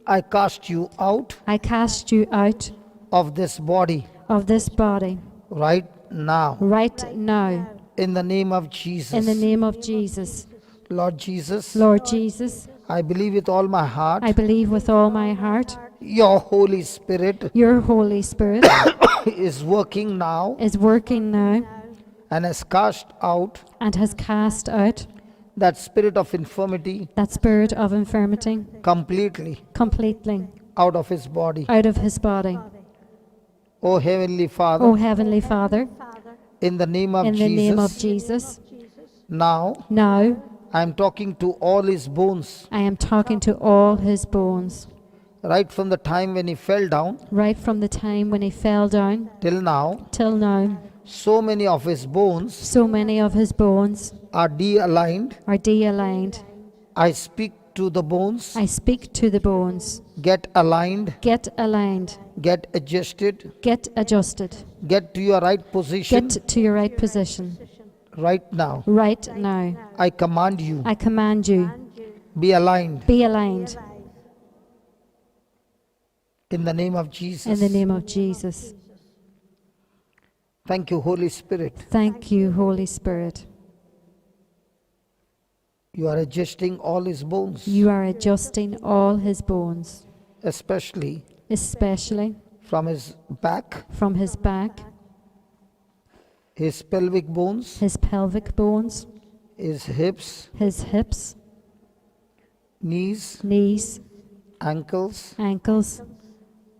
Speaker 1: I cast you out
Speaker 16: I cast you out
Speaker 1: of this body
Speaker 16: of this body
Speaker 1: right now.
Speaker 16: right now.
Speaker 1: In the name of Jesus.
Speaker 16: In the name of Jesus.
Speaker 1: Lord Jesus,
Speaker 16: Lord Jesus,
Speaker 1: I believe with all my heart,
Speaker 16: I believe with all my heart,
Speaker 1: your Holy Spirit
Speaker 16: your Holy Spirit
Speaker 1: is working now
Speaker 16: is working now
Speaker 1: and has cast out
Speaker 16: and has cast out
Speaker 1: that spirit of infirmity
Speaker 16: that spirit of infirmity
Speaker 1: completely
Speaker 16: completely
Speaker 1: out of his body.
Speaker 16: out of his body.
Speaker 1: Oh Heavenly Father,
Speaker 16: O Heavenly Father,
Speaker 1: in the name of
Speaker 16: in the name of
Speaker 1: Jesus,
Speaker 16: Jesus,
Speaker 1: now
Speaker 16: now
Speaker 1: I am talking to all his bones,
Speaker 16: I am talking to all his bones,
Speaker 1: right from the time when he fell down
Speaker 16: right from the time when he fell down
Speaker 1: till now.
Speaker 16: till now.
Speaker 1: So many of his bones
Speaker 16: So many of his bones
Speaker 1: are de-aligned.
Speaker 16: are de-aligned.
Speaker 1: I speak to the bones.
Speaker 16: I speak to the bones.
Speaker 1: Get aligned.
Speaker 16: Get aligned.
Speaker 1: Get adjusted.
Speaker 16: Get adjusted.
Speaker 1: Get to your right position.
Speaker 16: Get to your right position.
Speaker 1: Right now.
Speaker 16: Right now.
Speaker 1: I command you.
Speaker 16: I command you.
Speaker 1: Be aligned.
Speaker 16: Be aligned.
Speaker 1: In the name of Jesus.
Speaker 16: In the name of Jesus.
Speaker 1: Thank you, Holy Spirit.
Speaker 16: Thank you, Holy Spirit.
Speaker 1: You are adjusting all his bones.
Speaker 16: You are adjusting all his bones.
Speaker 1: Especially
Speaker 16: From
Speaker 1: his back.
Speaker 16: From his back.
Speaker 1: His pelvic bones.
Speaker 16: His pelvic bones.
Speaker 1: His hips.
Speaker 16: His hips.
Speaker 1: Knees.
Speaker 16: Ankles.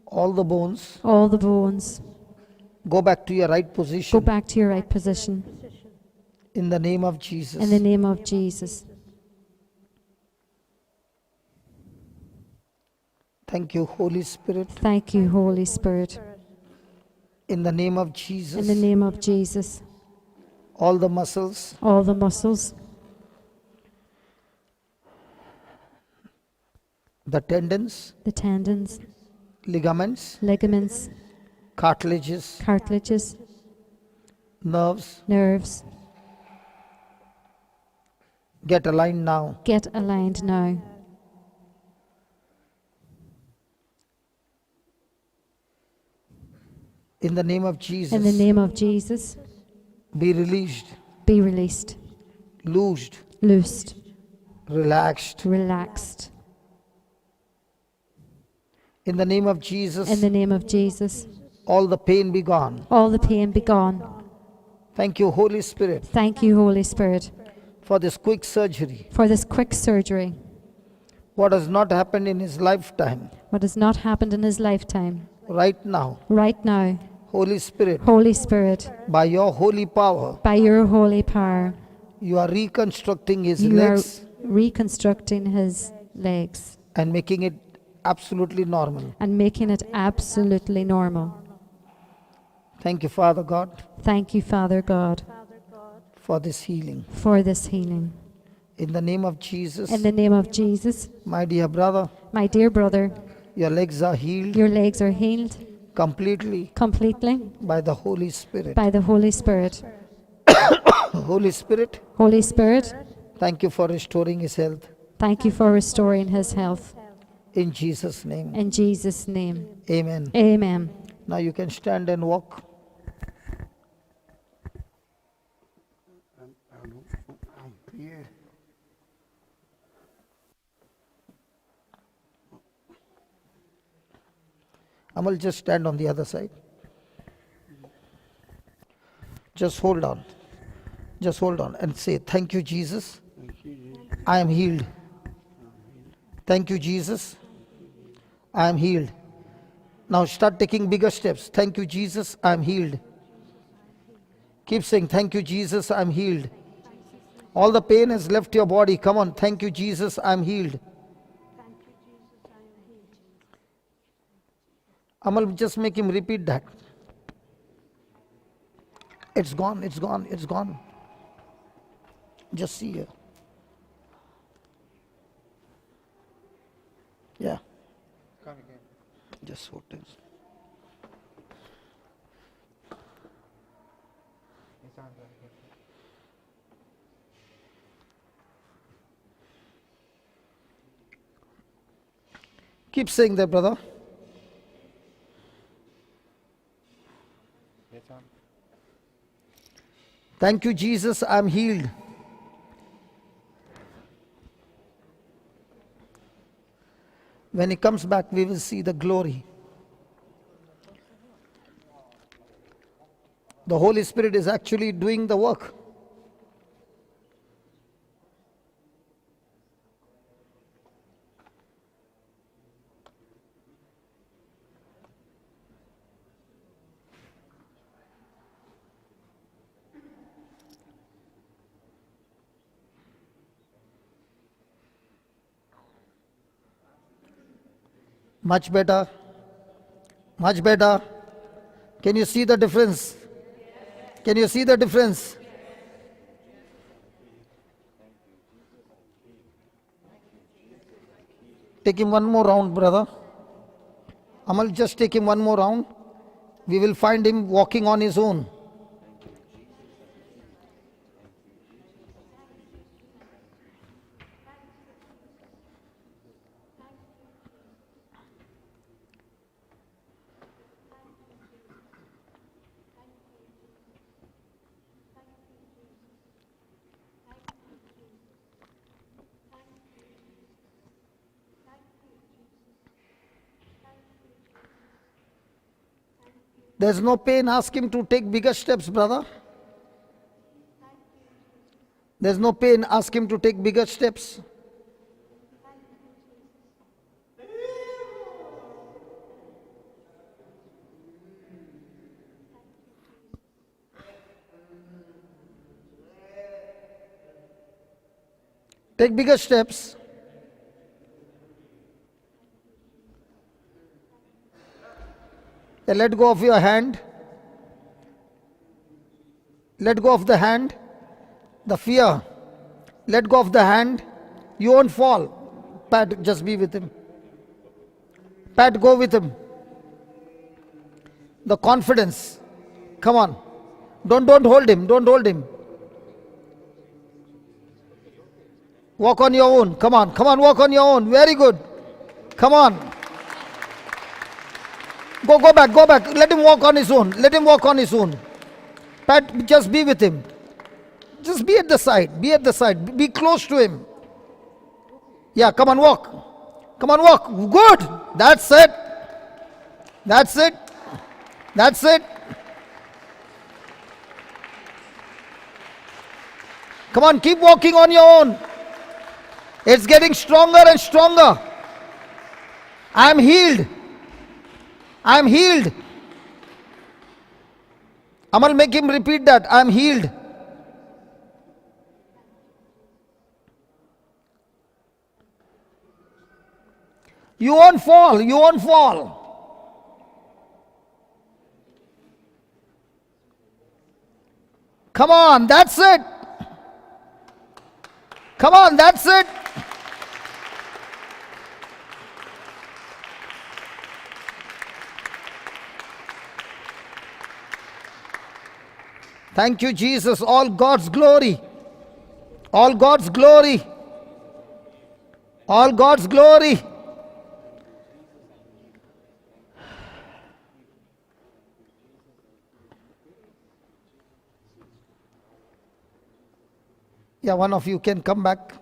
Speaker 1: All the bones.
Speaker 16: All the bones.
Speaker 1: Go back to your right position.
Speaker 16: Go back to your right position.
Speaker 1: In the name of Jesus.
Speaker 16: In the name of Jesus.
Speaker 1: Thank you, Holy Spirit.
Speaker 16: Thank you, Holy Spirit.
Speaker 1: In the name of Jesus.
Speaker 16: In the name of Jesus.
Speaker 1: All the muscles.
Speaker 16: All the muscles.
Speaker 1: The tendons.
Speaker 16: The tendons.
Speaker 1: Ligaments. Cartilages. Nerves. Get aligned now.
Speaker 16: Get aligned now.
Speaker 1: In the name of Jesus.
Speaker 16: In the name of Jesus.
Speaker 1: Be released.
Speaker 16: Be released.
Speaker 1: Loosed. Relaxed. In the name of Jesus.
Speaker 16: In the name of Jesus.
Speaker 1: All the pain be gone.
Speaker 16: All the pain be gone.
Speaker 1: Thank you, Holy Spirit.
Speaker 16: Thank you, Holy Spirit.
Speaker 1: For this quick surgery.
Speaker 16: For this quick surgery.
Speaker 1: What has not happened in his lifetime.
Speaker 16: What has not happened in his lifetime.
Speaker 1: Right now.
Speaker 16: Holy Spirit.
Speaker 1: By your holy power.
Speaker 16: By your holy power.
Speaker 1: You are reconstructing his
Speaker 16: You
Speaker 1: legs.
Speaker 16: are reconstructing his legs.
Speaker 1: And making it absolutely normal. Thank you, Father God.
Speaker 16: Thank you, Father God.
Speaker 1: For this healing. In the name of Jesus.
Speaker 16: In the name of Jesus.
Speaker 1: My dear brother.
Speaker 16: My dear brother.
Speaker 1: Your legs are healed.
Speaker 16: Your legs are healed.
Speaker 1: Completely. By the Holy Spirit.
Speaker 16: By the Holy Spirit.
Speaker 1: Holy Spirit. Thank you for restoring his health.
Speaker 16: Thank you for restoring his health.
Speaker 1: In Jesus' name.
Speaker 16: In Jesus' name.
Speaker 1: Amen.
Speaker 16: Amen.
Speaker 1: Now you can stand and walk. Amal, just stand on the other side. Just hold on. Just hold on and say, thank you, Jesus. I am healed. Thank you, Jesus. I am healed. Now start taking bigger steps. Thank you, Jesus. I am healed. Keep saying, thank you, Jesus. I am healed. All the pain has left your body. Come on. Thank you, Jesus. I am healed. Amal, just make him repeat that. It's gone, it's gone, it's gone. Just see here. Yeah.
Speaker 14: Come again.
Speaker 1: Just hold this.
Speaker 14: It's on there.
Speaker 1: Keep saying that, brother.
Speaker 14: It's on.
Speaker 1: Thank you, Jesus. I'm healed. When he comes back, we will see the glory. The Holy Spirit is actually doing the work. Much better. Much better. Can you see the difference? Can you see the difference? Take him one more round, brother. Amal, just take him one more round. We will find him walking on his own. There's no pain. Ask him to take bigger steps, brother. There's no pain. Ask him to take bigger steps. Take bigger steps. Let go of your hand. Let go of the hand. The fear. Let go of the hand. You won't fall. Pat, just be with him. Pat, go with him. The confidence. Come on. Don't hold him. Don't hold him. Walk on your own. Come on. Come on, walk on your own. Very good. Come on. Go back, go back. Let him walk on his own. Let him walk on his own. Pat, just be with him. Just be at the side. Be at the side. Be close to him. Yeah, come on, walk. Come on, walk. Good. That's it. That's it. That's it. Come on, keep walking on your own. It's getting stronger and stronger. I'm healed. I'm healed. Amal, make him repeat that. I'm healed. You won't fall. You won't fall. Come on, that's it. Come on, that's it. Thank you, Jesus. All God's glory. All God's glory. All God's glory. Yeah, one of you can come back.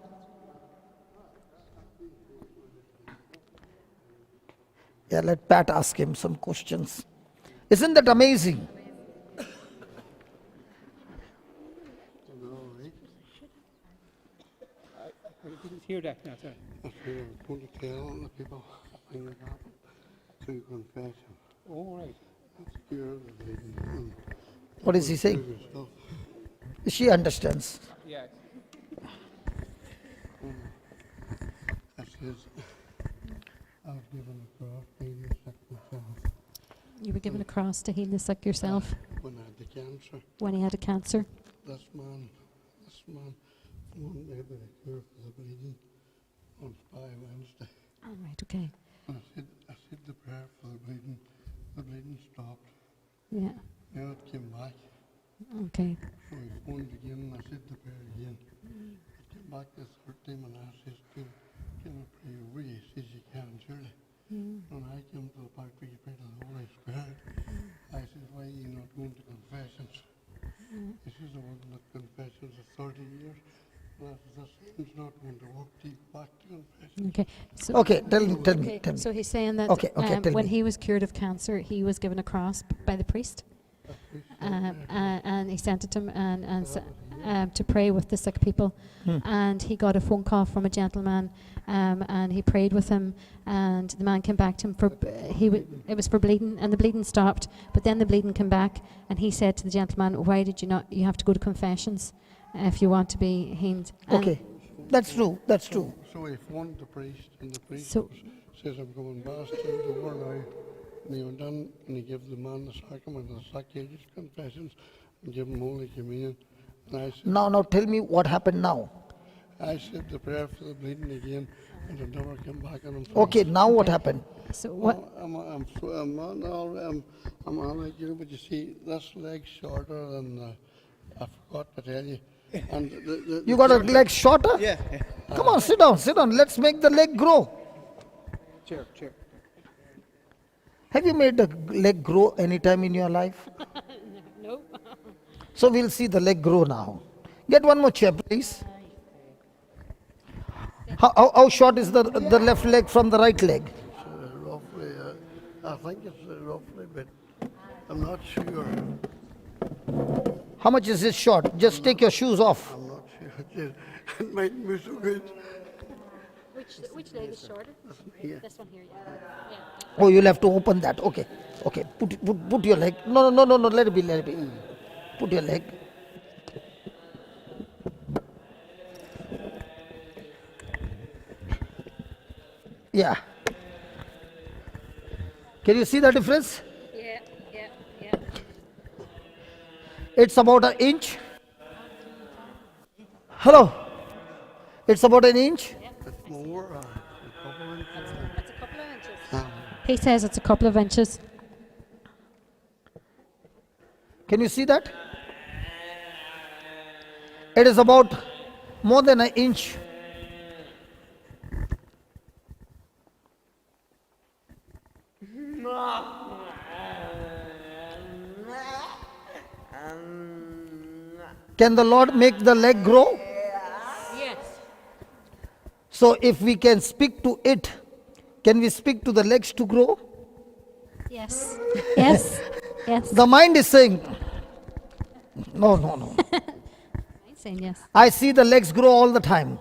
Speaker 1: Yeah, let Pat ask him some questions. Isn't that amazing?
Speaker 4: I didn't hear that now, sorry.
Speaker 21: I said I was going to tell the people things that happened through confession.
Speaker 4: All right.
Speaker 21: I'm scared of it.
Speaker 1: What is he saying? She understands.
Speaker 4: Yeah.
Speaker 21: I said, I was given a cross to heal the sick myself.
Speaker 16: You were given a cross to heal the sick yourself
Speaker 21: When I had the cancer,
Speaker 16: when he had a cancer.
Speaker 21: this man won't be able to cure for the bleeding on Wednesday.
Speaker 16: All right, okay.
Speaker 21: I said the prayer for the bleeding stopped.
Speaker 16: Yeah.
Speaker 21: Now it came back.
Speaker 16: Okay.
Speaker 21: So he phoned again and I said the prayer again. It came back the third time and I said, can I pray over you? He says you can, surely. When I came to the back where you pray to the Holy Spirit, I said, why are you not going to confessions? He says, I wasn't at confessions for 30 years. And I said, the same's not going to walk to you back to confessions.
Speaker 16: Okay. So,
Speaker 1: Okay, tell me.
Speaker 16: So he's saying that
Speaker 1: Okay, tell
Speaker 16: when
Speaker 1: me.
Speaker 16: he was cured of cancer, he was given a cross by the priest, and he sent it to him to pray with the sick people. And he got a phone call from a gentleman, and he prayed with him, and the man came back to him for it was for bleeding, and the bleeding stopped, but then the bleeding came back, and he said to the gentleman, why did you not? You have to go to confessions if you want to be healed. And
Speaker 1: Okay, that's true. That's true.
Speaker 21: So he phoned the priest, and the priest
Speaker 16: So-
Speaker 21: says, I'm going past the door now. And he went in and he gave the man the sacrament of the sacrilege confessions and gave him Holy Communion. And I said,
Speaker 1: Now tell me what happened now.
Speaker 21: I said the prayer for the bleeding again, and it never came back. And I'm
Speaker 1: Okay, now what happened?
Speaker 16: So
Speaker 21: Well,
Speaker 16: what?
Speaker 21: I'm on like you, but you see, this leg's shorter than I forgot to tell you. And
Speaker 1: You got a leg shorter?
Speaker 4: Yeah.
Speaker 1: Come on, sit down, sit down. Let's make the leg grow.
Speaker 4: Chair, chair.
Speaker 1: Have you made the leg grow anytime in your life?
Speaker 16: No.
Speaker 1: So we'll see the leg grow now. Get one more chair, please. How short is the left leg from the right leg?
Speaker 21: roughly, I think it's roughly, but I'm not sure.
Speaker 1: How much is it short? Just take your shoes off.
Speaker 21: I'm not sure. It mightn't be so good.
Speaker 16: Which leg is shorter?
Speaker 21: Here.
Speaker 16: This one here, yeah.
Speaker 1: Oh, you'll have to open that. Okay, okay. Put your leg. No. Let it be. Let it be. Put your leg. Yeah. Can you see the difference?
Speaker 16: Yeah.
Speaker 1: It's about an inch. Hello. It's about an inch.
Speaker 21: It's more, a couple of inches.
Speaker 16: It's a couple of inches. He says it's a couple of inches.
Speaker 1: Can you see that? It is about more than an inch. Can the Lord make the leg grow?
Speaker 16: Yes.
Speaker 1: So if we can speak to it, can we speak to the legs to grow?
Speaker 16: Yes. Yes. Yes.
Speaker 1: The mind is saying, no.
Speaker 16: I'm saying yes.
Speaker 1: I see the legs grow all the time.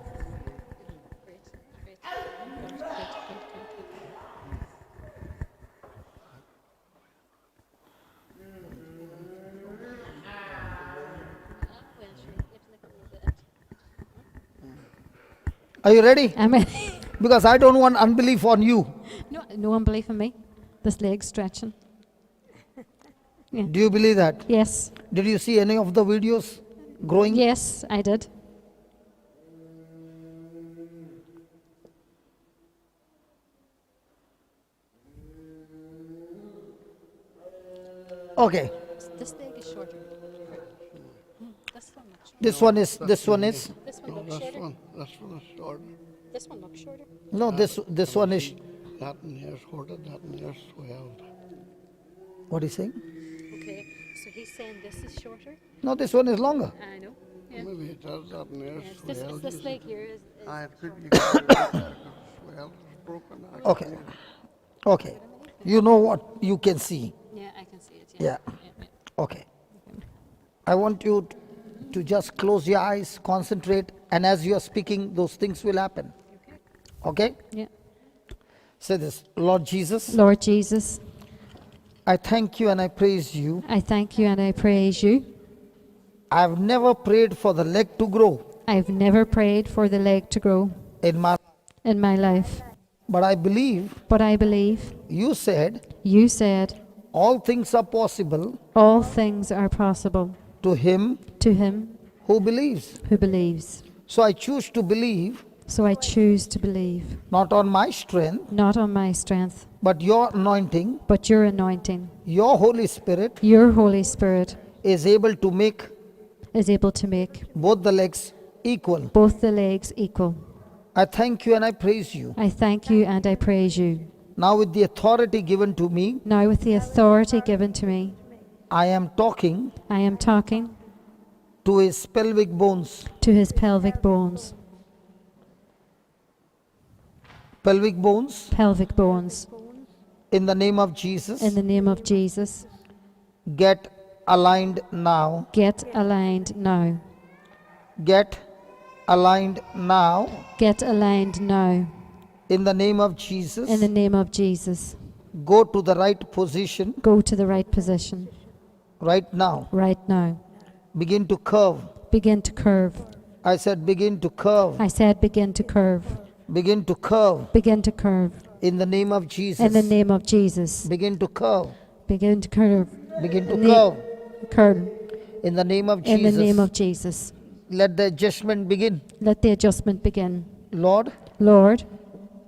Speaker 1: Are you ready?
Speaker 16: I'm ready.
Speaker 1: Because I don't want unbelief on you.
Speaker 16: No unbelief in me. This leg stretching. Yeah.
Speaker 1: Do you believe that?
Speaker 16: Yes.
Speaker 1: Did you see any of the videos growing?
Speaker 16: Yes, I did.
Speaker 1: Okay.
Speaker 16: This leg is shorter. This one looks shorter.
Speaker 1: This one is.
Speaker 16: This one
Speaker 21: No,
Speaker 16: looks
Speaker 21: this
Speaker 16: shorter.
Speaker 21: one is short.
Speaker 16: This one looks shorter.
Speaker 1: No, this one is.
Speaker 21: That one here is shorter, that one here is swelled.
Speaker 1: What is he saying?
Speaker 16: Okay, so he's saying this is shorter?
Speaker 1: No, this one is longer.
Speaker 16: I know. Yeah.
Speaker 21: Maybe it does, that one here is
Speaker 16: Yes,
Speaker 21: swelled.
Speaker 16: this leg here is
Speaker 21: I could be swelled, it's broken.
Speaker 1: Okay. Okay. You know what you can see.
Speaker 16: Yeah, I can see it.
Speaker 1: Yeah. Okay. I want you to just close your eyes, concentrate, and as you are speaking, those things will happen. Okay?
Speaker 16: Yeah.
Speaker 1: Say this, Lord Jesus,
Speaker 16: Lord Jesus,
Speaker 1: I thank you and I praise you.
Speaker 16: I thank you and I praise you.
Speaker 1: I've never prayed for the leg to grow
Speaker 16: I've never prayed for the leg to grow
Speaker 1: in my
Speaker 16: life,
Speaker 1: but I believe
Speaker 16: but I believe
Speaker 1: you said
Speaker 16: you said
Speaker 1: all things are possible
Speaker 16: all things are possible
Speaker 1: to him
Speaker 16: to him
Speaker 1: who believes.
Speaker 16: who believes.
Speaker 1: So I choose to believe
Speaker 16: So I choose to believe,
Speaker 1: not on my strength,
Speaker 16: not on my strength,
Speaker 1: but your anointing,
Speaker 16: but your anointing.
Speaker 1: your Holy Spirit
Speaker 16: Your Holy Spirit
Speaker 1: is able to make
Speaker 16: is able to make
Speaker 1: both the legs equal.
Speaker 16: both the legs equal.
Speaker 1: I thank you and I praise you.
Speaker 16: I thank you and I praise you.
Speaker 1: Now with the authority given to me,
Speaker 16: Now with the authority given to me,
Speaker 1: I am talking
Speaker 16: I am talking
Speaker 1: to his pelvic bones.
Speaker 16: to his pelvic bones.
Speaker 1: Pelvic bones,
Speaker 16: Pelvic bones.
Speaker 1: in the name of Jesus,
Speaker 16: In the name of Jesus,
Speaker 1: get aligned now.
Speaker 16: get aligned now.
Speaker 1: Get aligned now.
Speaker 16: Get aligned now.
Speaker 1: In the name of Jesus,
Speaker 16: In the name of Jesus,
Speaker 1: go to the right position
Speaker 16: go to the right position
Speaker 1: right now.
Speaker 16: right now.
Speaker 1: Begin to curve.
Speaker 16: Begin to curve.
Speaker 1: I said begin to curve.
Speaker 16: I said begin to curve.
Speaker 1: Begin to curve.
Speaker 16: Begin to curve.
Speaker 1: In the name of Jesus.
Speaker 16: In the name of Jesus.
Speaker 1: Begin to curve.
Speaker 16: Begin to curve.
Speaker 1: Begin to
Speaker 16: In the-
Speaker 1: curve.
Speaker 16: Curve.
Speaker 1: In the name of
Speaker 16: In the
Speaker 1: Jesus.
Speaker 16: name of Jesus.
Speaker 1: Let the adjustment begin.
Speaker 16: Let the adjustment begin.
Speaker 1: Lord,
Speaker 16: Lord,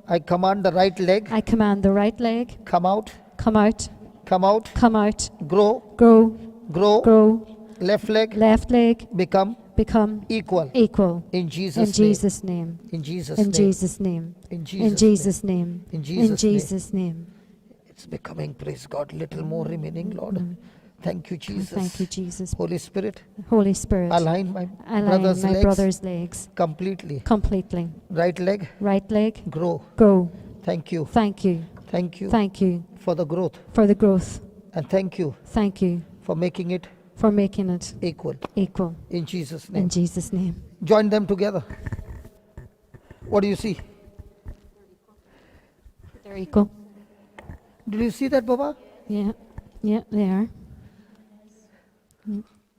Speaker 1: I command the right leg,
Speaker 16: I command the right leg,
Speaker 1: come out,
Speaker 16: come out,
Speaker 1: come out,
Speaker 16: come out,
Speaker 1: grow,
Speaker 16: grow,
Speaker 1: grow,
Speaker 16: grow,
Speaker 1: left leg,
Speaker 16: left leg,
Speaker 1: become
Speaker 16: become
Speaker 1: equal.
Speaker 16: equal.
Speaker 1: In Jesus'
Speaker 16: In Jesus' name.
Speaker 1: In Jesus'
Speaker 16: In
Speaker 1: name.
Speaker 16: Jesus' name.
Speaker 1: In
Speaker 16: In
Speaker 1: Jesus'
Speaker 16: Jesus' name.
Speaker 1: In
Speaker 16: In
Speaker 1: Jesus' name.
Speaker 16: Jesus' name.
Speaker 1: It's becoming, praise God, little more remaining, Lord. Thank you, Jesus.
Speaker 16: Thank you, Jesus.
Speaker 1: Holy Spirit,
Speaker 16: Holy Spirit,
Speaker 1: align my
Speaker 16: align
Speaker 1: brother's
Speaker 16: my
Speaker 1: legs
Speaker 16: brother's legs
Speaker 1: completely.
Speaker 16: completely.
Speaker 1: Right leg,
Speaker 16: Right leg,
Speaker 1: grow.
Speaker 16: grow.
Speaker 1: Thank you.
Speaker 16: Thank you.
Speaker 1: Thank you
Speaker 16: Thank you
Speaker 1: for the growth.
Speaker 16: for the growth.
Speaker 1: And thank you
Speaker 16: Thank you
Speaker 1: for making it
Speaker 16: for making it
Speaker 1: equal.
Speaker 16: equal.
Speaker 1: In Jesus' name.
Speaker 16: In Jesus' name.
Speaker 1: Join them together. What do you see?
Speaker 16: They're equal.
Speaker 1: Did you see that, Baba?
Speaker 16: Yeah. Yeah, they are.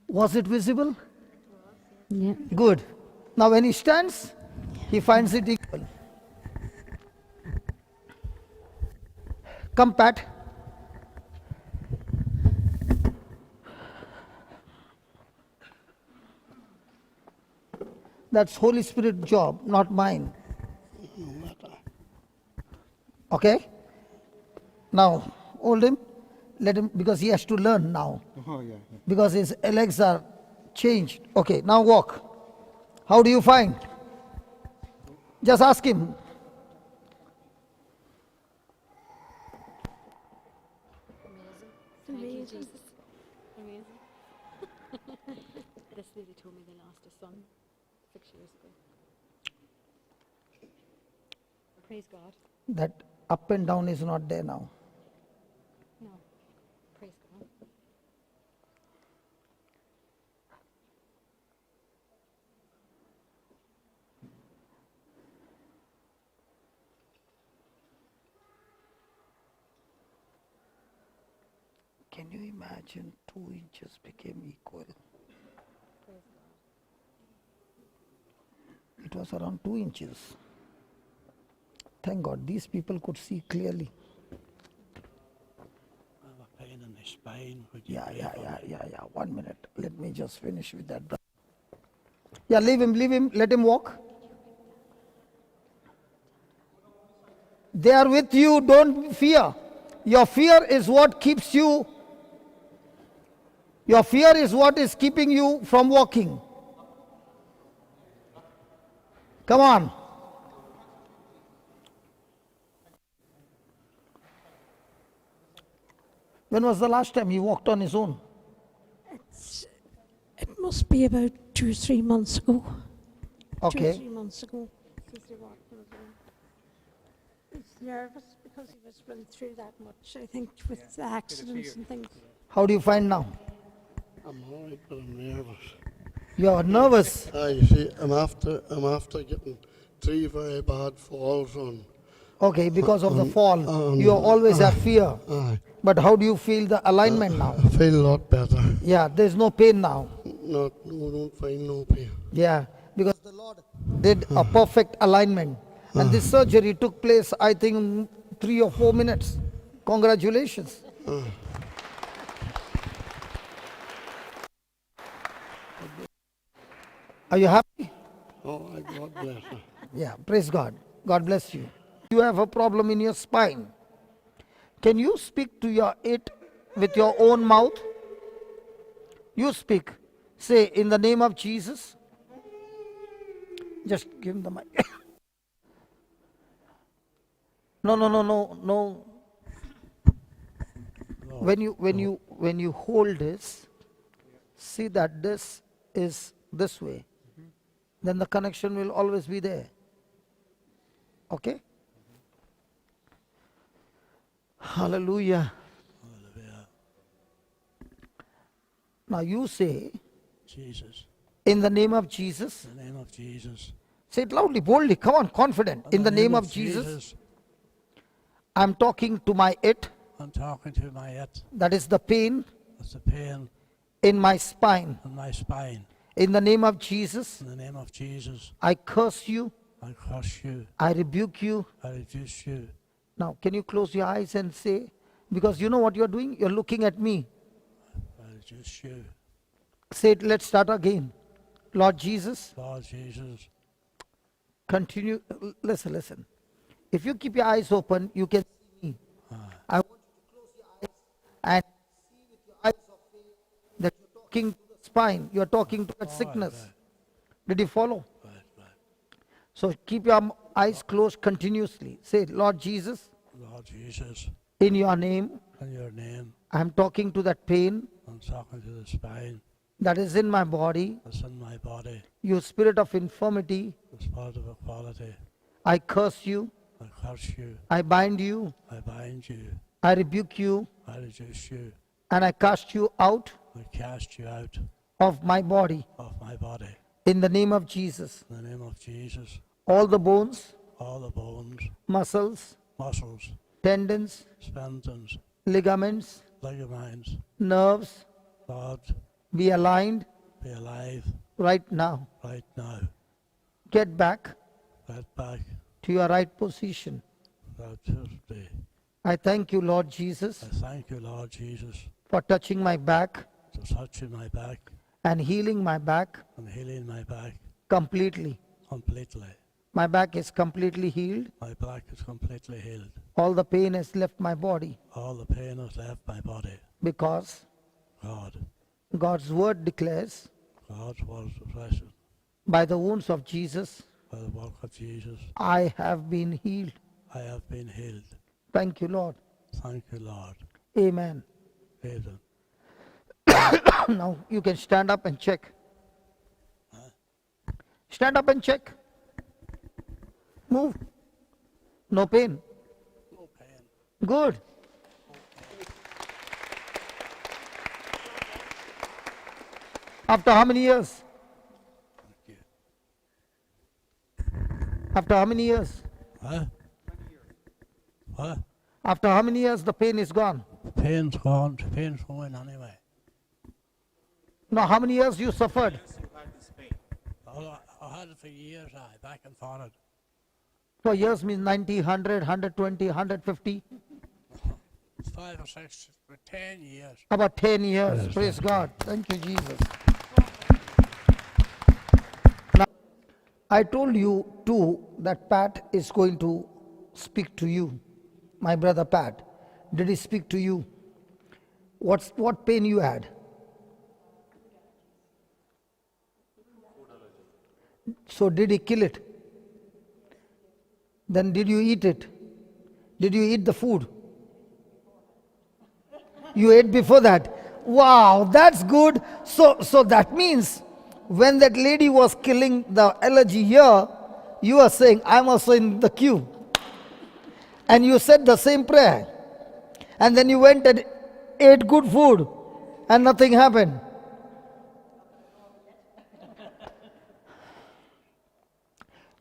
Speaker 1: Was it visible?
Speaker 16: Yeah.
Speaker 1: Good. Now when he stands, he finds it equal. Come, Pat. That's Holy Spirit job, not mine. Okay? Now, hold him. Let him, because he has to learn now.
Speaker 4: Oh, yeah.
Speaker 1: Because his legs are changed. Okay, now walk. How do you find? Just ask him.
Speaker 16: Amazing. Amazing. This lady told me they lost a son 6 years ago. Praise God.
Speaker 1: That up and down is not there now.
Speaker 16: No. Praise God.
Speaker 1: Can you imagine 2 inches became equal?
Speaker 16: Praise God.
Speaker 1: It was around 2 inches. Thank God, these people could see clearly.
Speaker 17: Pain in the spine.
Speaker 1: Yeah. 1 minute. Let me just finish with that. Yeah, leave him, let him walk. They are with you, don't fear. Your fear is what keeps you. Your fear is what is keeping you from walking. Come on. When was the last time he walked on his own?
Speaker 2: It must be about 2 or 3 months ago. 2 or
Speaker 1: Okay.
Speaker 2: 3 months ago. Since he walked on his own. He's nervous because he was run through that much, I think, with the accidents and things.
Speaker 1: How do you find now?
Speaker 21: I'm all right, but I'm nervous.
Speaker 1: You are nervous.
Speaker 21: You see, I'm after getting 3 very bad falls on.
Speaker 1: Okay, because of the fall, you always have fear. But how do you feel the alignment now?
Speaker 21: I feel a lot better.
Speaker 1: Yeah, there's no pain now.
Speaker 21: No, don't find no pain.
Speaker 1: Yeah, because the Lord did a perfect alignment. And this surgery took place, I think, 3 or 4 minutes. Congratulations. Are you happy?
Speaker 21: Oh, God bless her.
Speaker 1: Yeah, praise God. God bless you. You have a problem in your spine. Can you speak to it with your own mouth? You speak. Say, in the name of Jesus. Just give him the mic. No. When you hold this, see that this is this way. Then the connection will always be there. Okay? Hallelujah. Now you say,
Speaker 17: Jesus.
Speaker 1: in the name of Jesus.
Speaker 17: In the name of Jesus.
Speaker 1: Say it loudly, boldly. Come on, confident. In the name of Jesus. I'm talking to my it.
Speaker 17: I'm talking to my it.
Speaker 1: That is the pain.
Speaker 17: That's the pain.
Speaker 1: In my spine.
Speaker 17: In my spine.
Speaker 1: In the name of Jesus.
Speaker 17: In the name of Jesus.
Speaker 1: I curse you.
Speaker 17: I curse you.
Speaker 1: I rebuke you.
Speaker 17: I reduce you.
Speaker 1: Now, can you close your eyes and say, because you know what you're doing? You're looking at me.
Speaker 17: I reduce you.
Speaker 1: Say it, let's start again. Lord Jesus,
Speaker 17: Lord Jesus,
Speaker 1: continue. Listen. If you keep your eyes open, you can see me. I want you to close your eyes and see with your eyes of faith that you're talking to the spine, you're talking to that sickness. Did you follow? So keep your eyes closed continuously. Say, Lord Jesus,
Speaker 17: Lord Jesus,
Speaker 1: in your name,
Speaker 17: in your name,
Speaker 1: I'm talking to that pain
Speaker 17: I'm talking to the spine
Speaker 1: that is in my body.
Speaker 17: that's in my body,
Speaker 1: You spirit of infirmity,
Speaker 17: the spirit of equality.
Speaker 1: I curse you,
Speaker 17: I curse you,
Speaker 1: I bind you,
Speaker 17: I bind you,
Speaker 1: I rebuke you,
Speaker 17: I reduce you,
Speaker 1: and I cast you out
Speaker 17: I cast you out
Speaker 1: of my body.
Speaker 17: of my body.
Speaker 1: In the name of Jesus,
Speaker 17: In the name of Jesus,
Speaker 1: all the bones,
Speaker 17: all the bones,
Speaker 1: muscles,
Speaker 17: muscles,
Speaker 1: tendons,
Speaker 17: tendons,
Speaker 1: ligaments,
Speaker 17: ligaments,
Speaker 1: nerves
Speaker 17: Lord,
Speaker 1: be aligned
Speaker 17: be alive
Speaker 1: right now.
Speaker 17: right now.
Speaker 1: Get back
Speaker 17: Get back
Speaker 1: to your right position.
Speaker 17: that Tuesday.
Speaker 1: I thank you, Lord Jesus,
Speaker 17: I thank you, Lord Jesus,
Speaker 1: for touching my back
Speaker 17: for touching my back
Speaker 1: and healing my back
Speaker 17: and healing my back
Speaker 1: completely.
Speaker 17: completely.
Speaker 1: My back is completely healed.
Speaker 17: My back is completely healed.
Speaker 1: All the pain has left my body
Speaker 17: All the pain has left my body.
Speaker 1: because
Speaker 17: God,
Speaker 1: God's word declares,
Speaker 17: God's word of blessing.
Speaker 1: by the wounds of Jesus,
Speaker 17: By the work of Jesus,
Speaker 1: I have been healed.
Speaker 17: I have been healed.
Speaker 1: Thank you, Lord.
Speaker 17: Thank you, Lord.
Speaker 1: Amen.
Speaker 17: Amen.
Speaker 1: Now you can stand up and check. Stand up and check. Move. No pain.
Speaker 17: No pain.
Speaker 1: Good. After how many years? After how many years?
Speaker 17: Huh? What?
Speaker 1: After how many years the pain is gone?
Speaker 17: The pain's gone. The pain's going anyway.
Speaker 1: Now how many years you suffered?
Speaker 17: I had it for years, back and forward.
Speaker 1: For years means 90, 100, 120, 150.
Speaker 17: 5 or 6, for 10 years.
Speaker 1: About 10 years.
Speaker 17: Yes,
Speaker 1: Praise
Speaker 17: yes.
Speaker 1: God. Thank you, Jesus. Now, I told you too that Pat is going to speak to you. My brother Pat. Did he speak to you? What pain you had? So did he kill it? Then did you eat it? Did you eat the food? You ate before that. Wow, that's good. So that means when that lady was killing the allergy here, you are saying, I'm also in the queue. And you said the same prayer. And then you went and ate good food and nothing happened.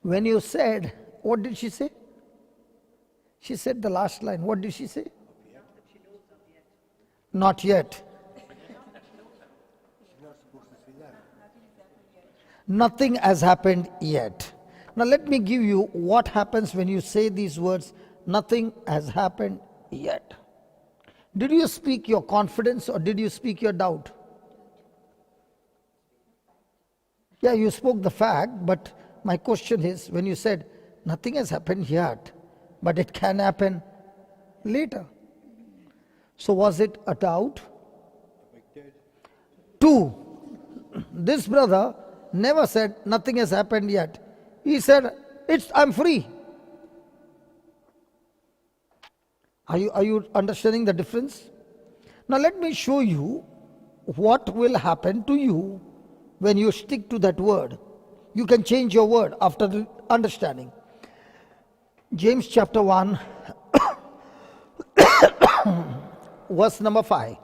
Speaker 1: When you said, what did she say? She said the last line. What did she say? Not yet. Nothing has happened yet. Now let me give you what happens when you say these words, nothing has happened yet. Did you speak your confidence or did you speak your doubt? Yeah, you spoke the fact, but my question is, when you said, nothing has happened yet, but it can happen later. So was it a doubt? 2, this brother never said, nothing has happened yet. He said, I'm free. Are you understanding the difference? Now let me show you what will happen to you when you stick to that word. You can change your word after the understanding. James chapter 1, verse number 5.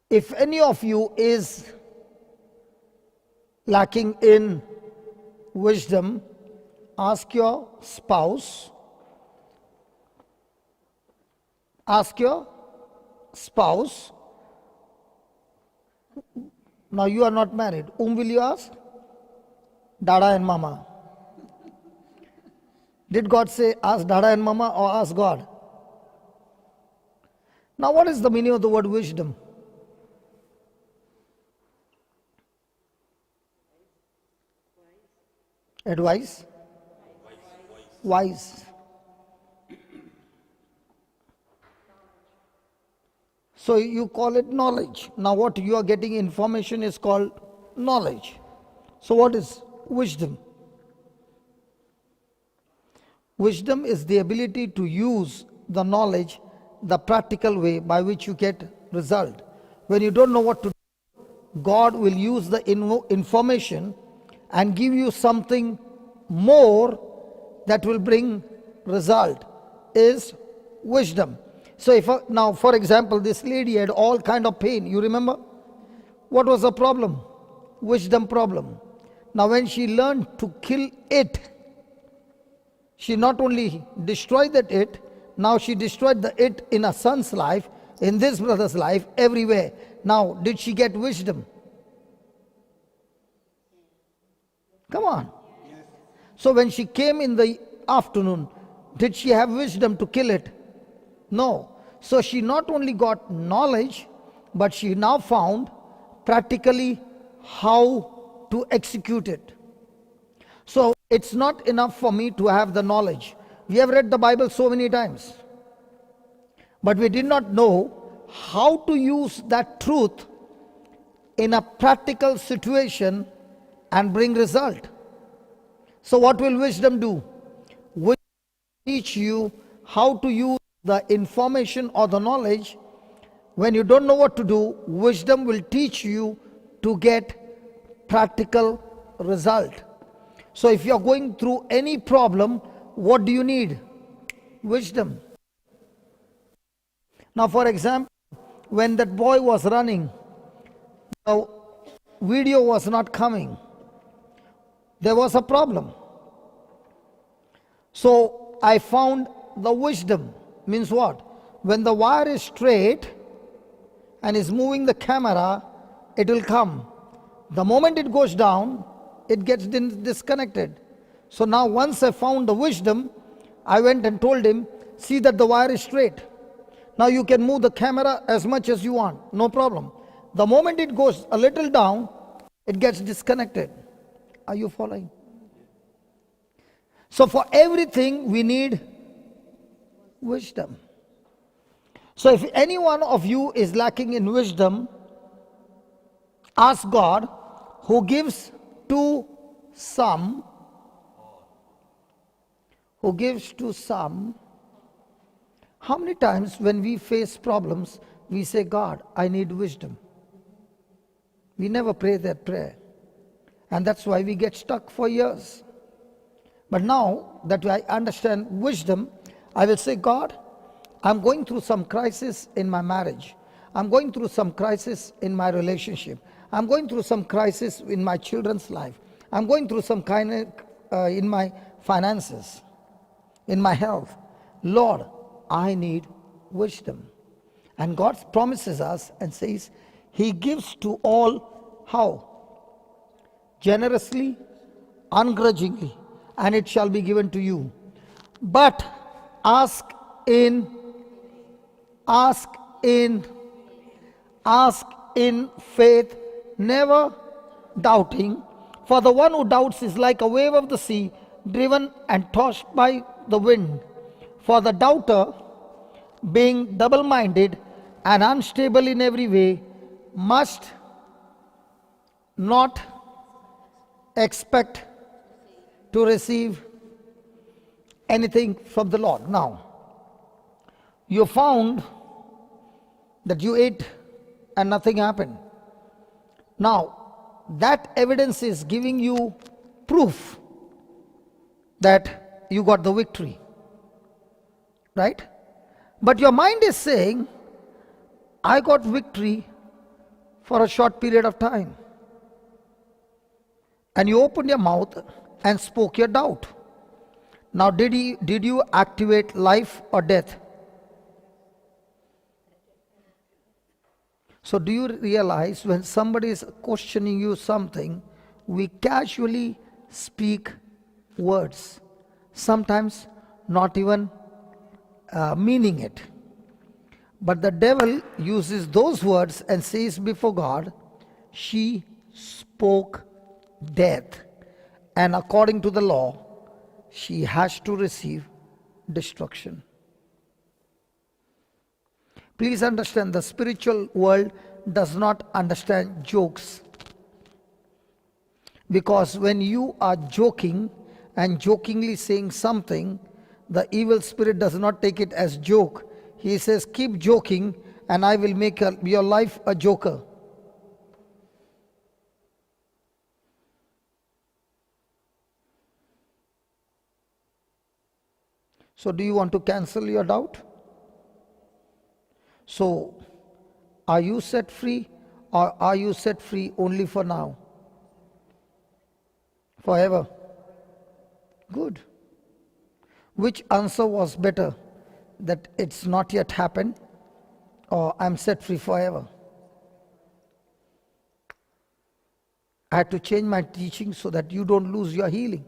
Speaker 1: If any of you is lacking in wisdom, ask your spouse. Ask your spouse. Now you are not married. Whom will you ask? Dada and Mama. Did God say, ask Dada and Mama or ask God? Now, what is the meaning of the word wisdom? Advice? Wise. So you call it knowledge. Now what you are getting information is called knowledge. So what is wisdom? Wisdom is the ability to use the knowledge the practical way by which you get result. When you don't know what to do, God will use the information and give you something more that will bring result, is wisdom. So if now for example this lady had all kind of pain, you remember? What was the problem? Wisdom problem. Now when she learned to kill it, she not only destroyed that it, now she destroyed the it in her son's life, in this brother's life, everywhere. Now did she get wisdom? Come on. So when she came in the afternoon, did she have wisdom to kill it? No. So she not only got knowledge, but she now found practically how to execute it. So it's not enough for me to have the knowledge. We have read the Bible so many times, but we did not know how to use that truth in a practical situation and bring result. So what will wisdom do? Wisdom will teach you how to use the information or the knowledge. When you don't know what to do, wisdom will teach you to get practical result. So if you are going through any problem, what do you need? Wisdom. Now for example, when that boy was running, the video was not coming. There was a problem. So I found the wisdom. Means what? When the wire is straight and is moving the camera, it will come. The moment it goes down, it gets disconnected. So now once I found the wisdom, I went and told him, see that the wire is straight. Now you can move the camera as much as you want, no problem. The moment it goes a little down, it gets disconnected. Are you following? So for everything we need wisdom. So if any one of you is lacking in wisdom, ask God, who gives to some, who gives to some. How many times when we face problems, we say, God, I need wisdom. We never pray that prayer. And that's why we get stuck for years. But now that I understand wisdom, I will say, God, I'm going through some crisis in my marriage. I'm going through some crisis in my relationship. I'm going through some crisis in my children's life. I'm going through some kind of, in my finances, in my health. Lord, I need wisdom. And God promises us and says, He gives to all, how? Generously, ungrudgingly, and it shall be given to you. But ask in faith, never doubting. For the one who doubts is like a wave of the sea, driven and tossed by the wind. For the doubter, being double-minded and unstable in every way, must not expect to receive anything from the Lord. Now, you found that you ate and nothing happened. Now, that evidence is giving you proof that you got the victory. Right? But your mind is saying, I got victory for a short period of time. And you opened your mouth and spoke your doubt. Now did you activate life or death? So do you realize when somebody is questioning you something, we casually speak words. sometimes not even meaning it. But the devil uses those words and says before God, she spoke death. And according to the law, she has to receive destruction. Please understand, the spiritual world does not understand jokes. Because when you are joking and jokingly saying something, the evil spirit does not take it as joke. He says, keep joking and I will make your life a joker. So do you want to cancel your doubt? So, are you set free, or are you set free only for now? Forever? Good. Which answer was better? That it's not yet happened, or I'm set free forever? I had to change my teaching so that you don't lose your healing.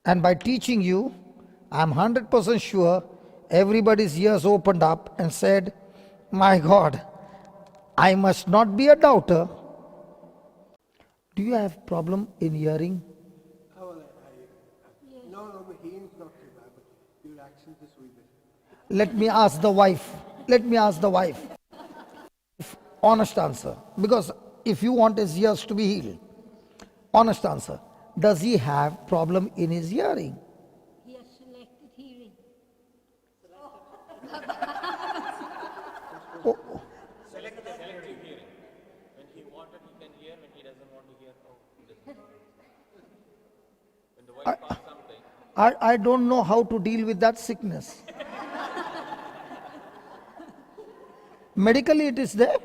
Speaker 1: And by teaching you, I'm 100% sure everybody's ears opened up and said, my God, I must not be a doubter. Do you have problem in hearing?
Speaker 17: No, but hearing's not too bad, but your accent is a wee bit.
Speaker 1: Let me ask the wife. Let me ask the wife. Honest answer. Because if you want his ears to be healed, honest answer. Does he have problem in his hearing?
Speaker 19: He has selected hearing.
Speaker 15: Selective hearing. When he wanted, he can hear. When he doesn't want to hear, he doesn't. When the wife asks something.
Speaker 1: I don't know how to deal with that sickness. Medically it is there.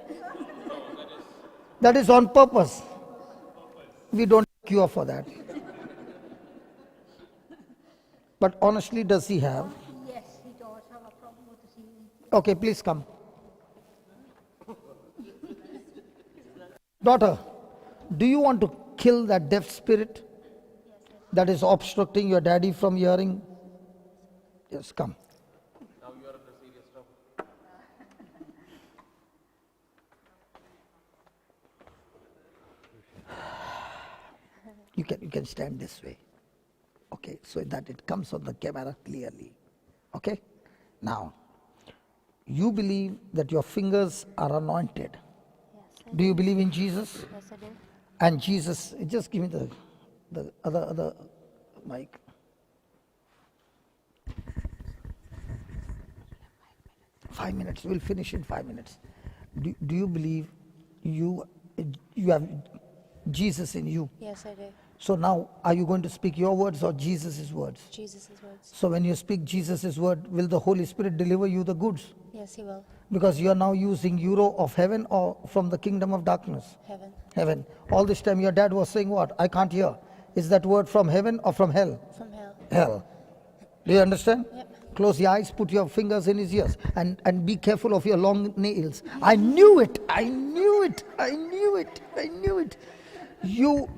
Speaker 1: That is on purpose. We don't cure for that. But honestly, does he have?
Speaker 19: Yes, he does have a problem with his hearing.
Speaker 1: Okay, please come. Daughter, do you want to kill that deaf spirit that is obstructing your daddy from hearing? Yes, come.
Speaker 15: Now you are in the serious trouble.
Speaker 1: You can stand this way. Okay, so that it comes on the camera clearly. Okay? Now, you believe that your fingers are anointed. Do you believe in Jesus?
Speaker 18: Yes, I do.
Speaker 1: And Jesus, just give me the other mic. Five minutes, we'll finish in 5 minutes. Do you believe you have Jesus in you?
Speaker 18: Yes, I do.
Speaker 1: So now, are you going to speak your words or Jesus' words?
Speaker 18: Jesus' words.
Speaker 1: So when you speak Jesus' word, will the Holy Spirit deliver you the goods?
Speaker 18: Yes, he will.
Speaker 1: Because you are now using euro of heaven or from the kingdom of darkness?
Speaker 18: Heaven.
Speaker 1: Heaven. All this time your dad was saying what? I can't hear. Is that word from heaven or from hell?
Speaker 18: From hell.
Speaker 1: Hell. Do you understand?
Speaker 18: Yep.
Speaker 1: Close your eyes, put your fingers in his ears, and be careful of your long nails. I knew it. I knew it. I knew it. I knew it. You...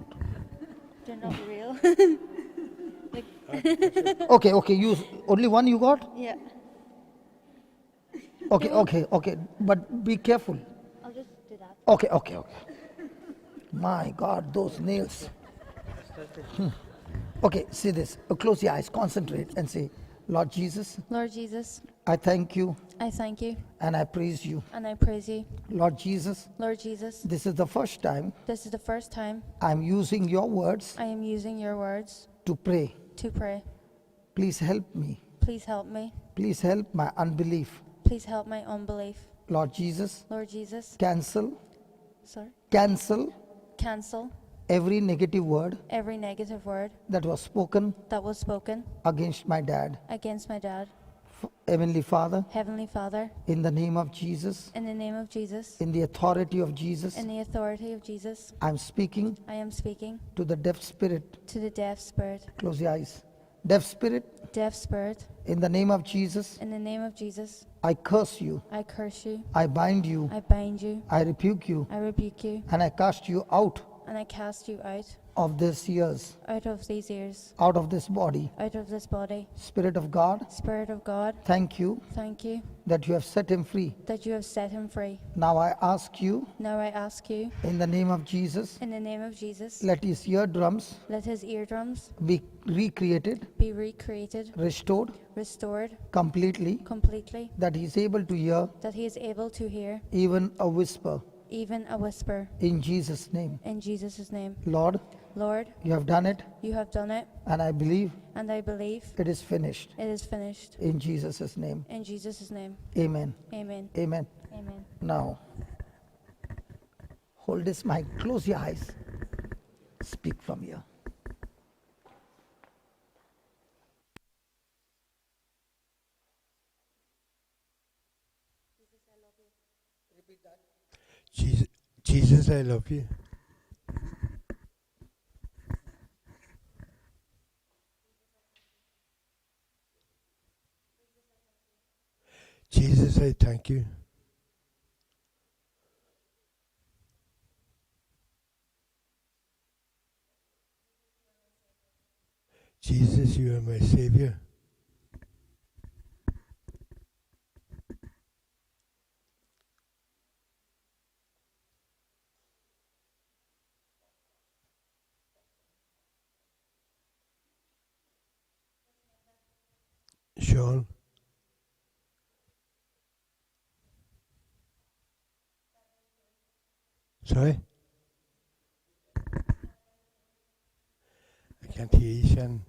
Speaker 18: They're not real.
Speaker 1: Okay, you only one you got?
Speaker 18: Yeah.
Speaker 1: Okay, but be careful.
Speaker 18: I'll just do that.
Speaker 1: Okay. My God, those nails. Okay, see this. Close your eyes, concentrate, and say, Lord Jesus,
Speaker 18: Lord Jesus,
Speaker 1: I thank you
Speaker 18: I thank you
Speaker 1: and I praise you.
Speaker 18: and I praise you.
Speaker 1: Lord Jesus,
Speaker 18: Lord Jesus,
Speaker 1: this is the first time
Speaker 18: this is the first time
Speaker 1: I'm using your words
Speaker 18: I am using your words
Speaker 1: to pray.
Speaker 18: to pray.
Speaker 1: Please help me.
Speaker 18: Please help me.
Speaker 1: Please help my unbelief.
Speaker 18: Please help my unbelief.
Speaker 1: Lord Jesus,
Speaker 18: Lord Jesus,
Speaker 1: cancel
Speaker 18: cancel
Speaker 1: every negative word
Speaker 18: every negative word
Speaker 1: that was spoken
Speaker 18: that was spoken
Speaker 1: against my dad.
Speaker 18: against my dad.
Speaker 1: Heavenly Father,
Speaker 18: Heavenly Father,
Speaker 1: in the name of Jesus,
Speaker 18: in the name of Jesus,
Speaker 1: in the authority of Jesus,
Speaker 18: in the authority of Jesus,
Speaker 1: I'm speaking
Speaker 18: I am speaking
Speaker 1: to the deaf spirit.
Speaker 18: to the deaf spirit.
Speaker 1: Close your eyes. Deaf spirit,
Speaker 18: Deaf spirit,
Speaker 1: in the name of Jesus,
Speaker 18: in the name of Jesus,
Speaker 1: I curse you.
Speaker 18: I curse you.
Speaker 1: I bind you.
Speaker 18: I bind you.
Speaker 1: I rebuke you.
Speaker 18: I rebuke you.
Speaker 1: And I cast you out
Speaker 18: And I cast you out
Speaker 1: of these years,
Speaker 18: out of these years,
Speaker 1: out of this body.
Speaker 18: out of this body.
Speaker 1: Spirit of God,
Speaker 18: Spirit of God,
Speaker 1: thank you
Speaker 18: thank you
Speaker 1: that you have set him free.
Speaker 18: that you have set him free.
Speaker 1: Now I ask you,
Speaker 18: Now I ask you,
Speaker 1: in the name of Jesus,
Speaker 18: in the name of Jesus,
Speaker 1: let his eardrums
Speaker 18: let his eardrums
Speaker 1: be recreated,
Speaker 18: be recreated,
Speaker 1: restored
Speaker 18: restored
Speaker 1: completely,
Speaker 18: completely,
Speaker 1: that he is able to hear
Speaker 18: that he is able to hear
Speaker 1: even a whisper.
Speaker 18: even a whisper.
Speaker 1: In Jesus' name.
Speaker 18: In Jesus' name.
Speaker 1: Lord,
Speaker 18: Lord,
Speaker 1: you have done it,
Speaker 18: you have done it,
Speaker 1: and I believe
Speaker 18: and I believe
Speaker 1: it is finished.
Speaker 18: it is finished.
Speaker 1: In Jesus' name.
Speaker 18: In Jesus' name.
Speaker 1: Amen.
Speaker 18: Amen.
Speaker 1: Amen.
Speaker 18: Amen.
Speaker 1: Now, hold this mic, close your eyes, speak from here.
Speaker 17: Jesus, Jesus, I love you. Jesus, I thank you. Jesus, you are my Savior. Sean. Sorry? I can't hear you, Shannon.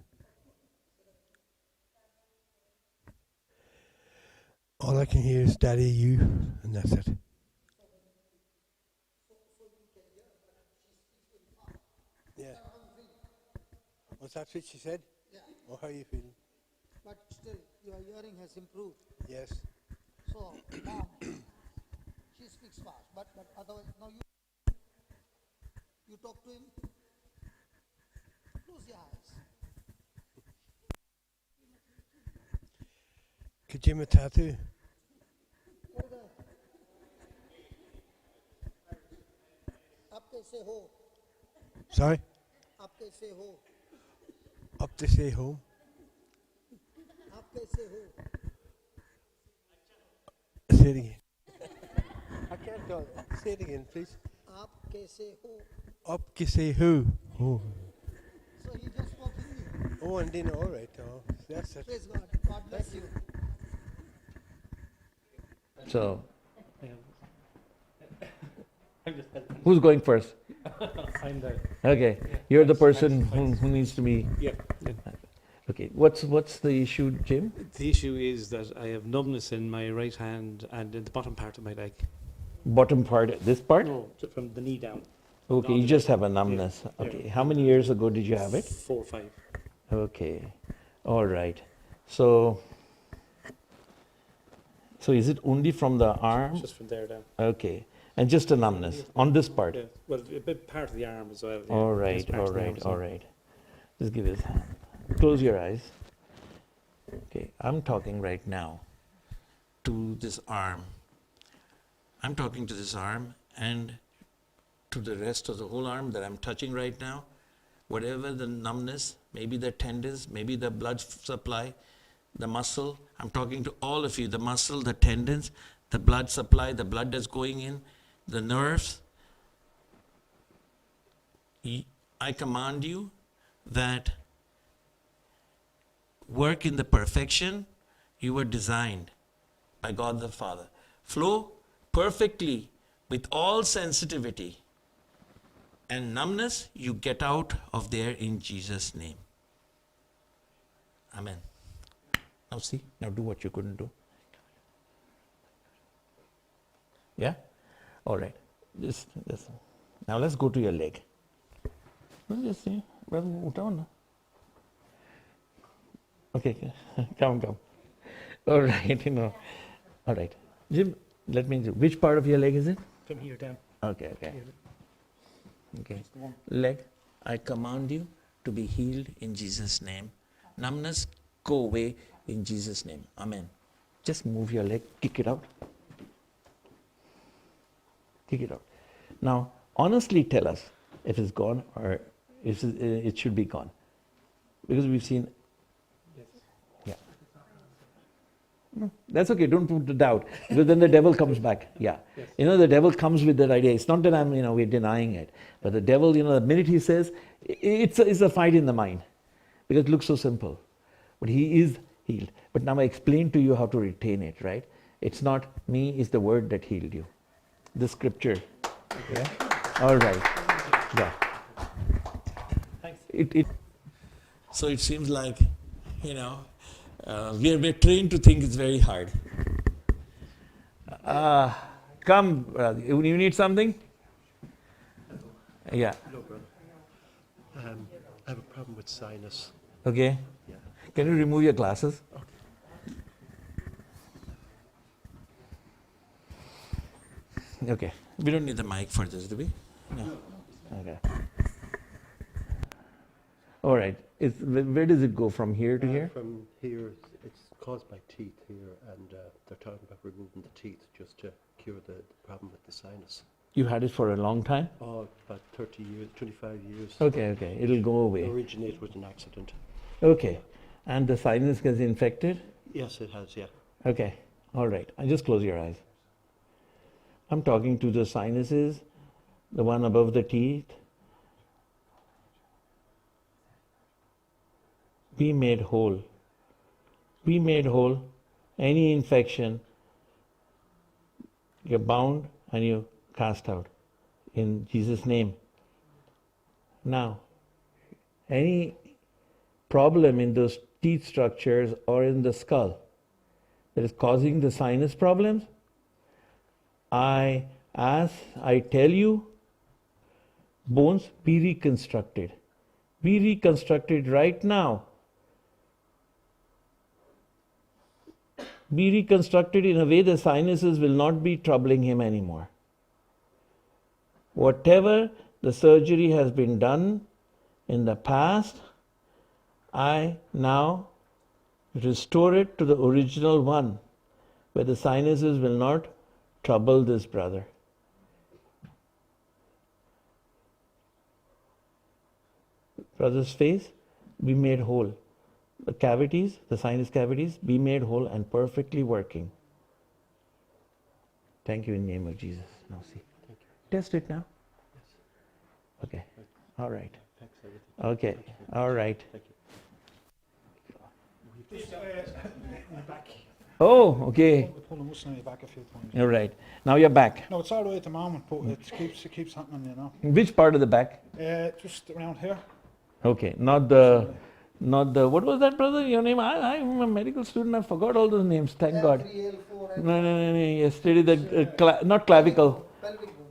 Speaker 17: All I can hear is Daddy, you, and that's it. Yeah. Was that what she said?
Speaker 1: Yeah.
Speaker 17: Or how are you feeling?
Speaker 1: But still, your hearing has improved.
Speaker 17: Yes.
Speaker 1: So, now, she speaks fast, but otherwise, now you talk to him, close your eyes.
Speaker 17: Could you matatu?
Speaker 1: Up say ho.
Speaker 17: Sorry?
Speaker 1: Up say ho.
Speaker 17: Up to say home.
Speaker 1: Up say ho.
Speaker 17: Say it again. I can't do it. Say it again, please.
Speaker 1: Up say ho.
Speaker 17: Up to say who? Oh.
Speaker 1: So he just spoke Hindi.
Speaker 17: Oh, and then all right. Oh, that's it.
Speaker 1: Praise God. God bless you.
Speaker 3: So, who's going first?
Speaker 22: I'm there.
Speaker 3: Okay, you're the person who needs to be.
Speaker 22: Yeah.
Speaker 3: Okay, what's the issue, Jim?
Speaker 22: The issue is that I have numbness in my right hand and in the bottom part of my leg.
Speaker 3: Bottom part, this part?
Speaker 22: No, from the knee down.
Speaker 3: Okay, you just have a numbness.
Speaker 22: Yeah.
Speaker 3: Okay, how many years ago did you have it?
Speaker 22: 4 or 5.
Speaker 3: Okay, all right. So is it only from the arm?
Speaker 22: Just from there down.
Speaker 3: Okay, and just a numbness on this part?
Speaker 22: Yeah. Well, a bit part of the arm as well. Yeah.
Speaker 3: All
Speaker 22: This
Speaker 3: right,
Speaker 22: part
Speaker 3: all
Speaker 22: of the arm
Speaker 3: right,
Speaker 22: as
Speaker 3: all
Speaker 22: well.
Speaker 3: right. Just give his hand. Close your eyes. Okay, I'm talking right now to this arm. I'm talking to this arm and to the rest of the whole arm that I'm touching right now. Whatever the numbness, maybe the tendons, maybe the blood supply, the muscle. I'm talking to all of you, the muscle, the tendons, the blood supply, the blood that's going in, the nerves. I command you that work in the perfection you were designed by God the Father. Flow perfectly with all sensitivity and numbness, you get out of there in Jesus' name. Amen. Now see, now do what you couldn't do. Yeah? All right. Just. Now let's go to your leg. Well, just see. Okay, come. All right, All right. Jim, let me do. Which part of your leg is it?
Speaker 22: From here down.
Speaker 3: Okay. Okay. Leg, I command you to be healed in Jesus' name. Numbness, go away in Jesus' name. Amen. Just move your leg, kick it out. Kick it out. Now, honestly tell us if it's gone or it should be gone. Because we've seen. Yeah. No, that's okay, don't put the doubt. Because then the devil comes back. Yeah. You know, the devil comes with that idea. It's not that we're denying it. But the devil, the minute he says, it's a fight in the mind. Because it looks so simple. But he is healed. But now I explained to you how to retain it, right? It's not me, it's the word that healed you. The scripture. Yeah? All right. Yeah. Thanks. So it seems like, we're trained to think it's very hard. Come, you need something? Yeah.
Speaker 12: No, brother. I have a problem with sinus.
Speaker 3: Okay.
Speaker 12: Yeah.
Speaker 3: Can you remove your glasses? Okay. We don't need the mic for this, do we? No. Okay. All right. Where does it go, from here to here?
Speaker 12: From here, it's caused by teeth here, and they're talking about removing the teeth just to cure the problem with the sinus.
Speaker 3: You had it for a long time?
Speaker 12: Oh, about 30 years, 25 years.
Speaker 3: Okay. It'll go away.
Speaker 12: It originated with an accident.
Speaker 3: Okay. And the sinus gets infected?
Speaker 12: Yes, it has, yeah.
Speaker 3: Okay. All right. Just close your eyes. I'm talking to the sinuses, the one above the teeth. Be made whole. Be made whole. Any infection, you're bound and you cast out in Jesus' name. Now, any problem in those teeth structures or in the skull that is causing the sinus problems, I tell you, bones, be reconstructed. Be reconstructed right now. Be reconstructed in a way the sinuses will not be troubling him anymore. Whatever the surgery has been done in the past, I now restore it to the original one, where the sinuses will not trouble this brother. Brother's face, be made whole. The cavities, the sinus cavities, be made whole and perfectly working. Thank you in the name of Jesus. Now see. Test it now. Yes. Okay. All right.
Speaker 12: Thanks,
Speaker 3: Okay. All right.
Speaker 12: Thank you.
Speaker 3: Oh, okay.
Speaker 14: Pull the muscle in your back a few times.
Speaker 3: All right. Now you're back.
Speaker 14: No, it's all right at the moment, but it keeps happening,
Speaker 3: Which part of the back?
Speaker 14: Just around here.
Speaker 3: Okay. Not the, what was that, brother? Your name? I'm a medical student. I forgot all those names. Thank God. No. Yesterday, not clavicle.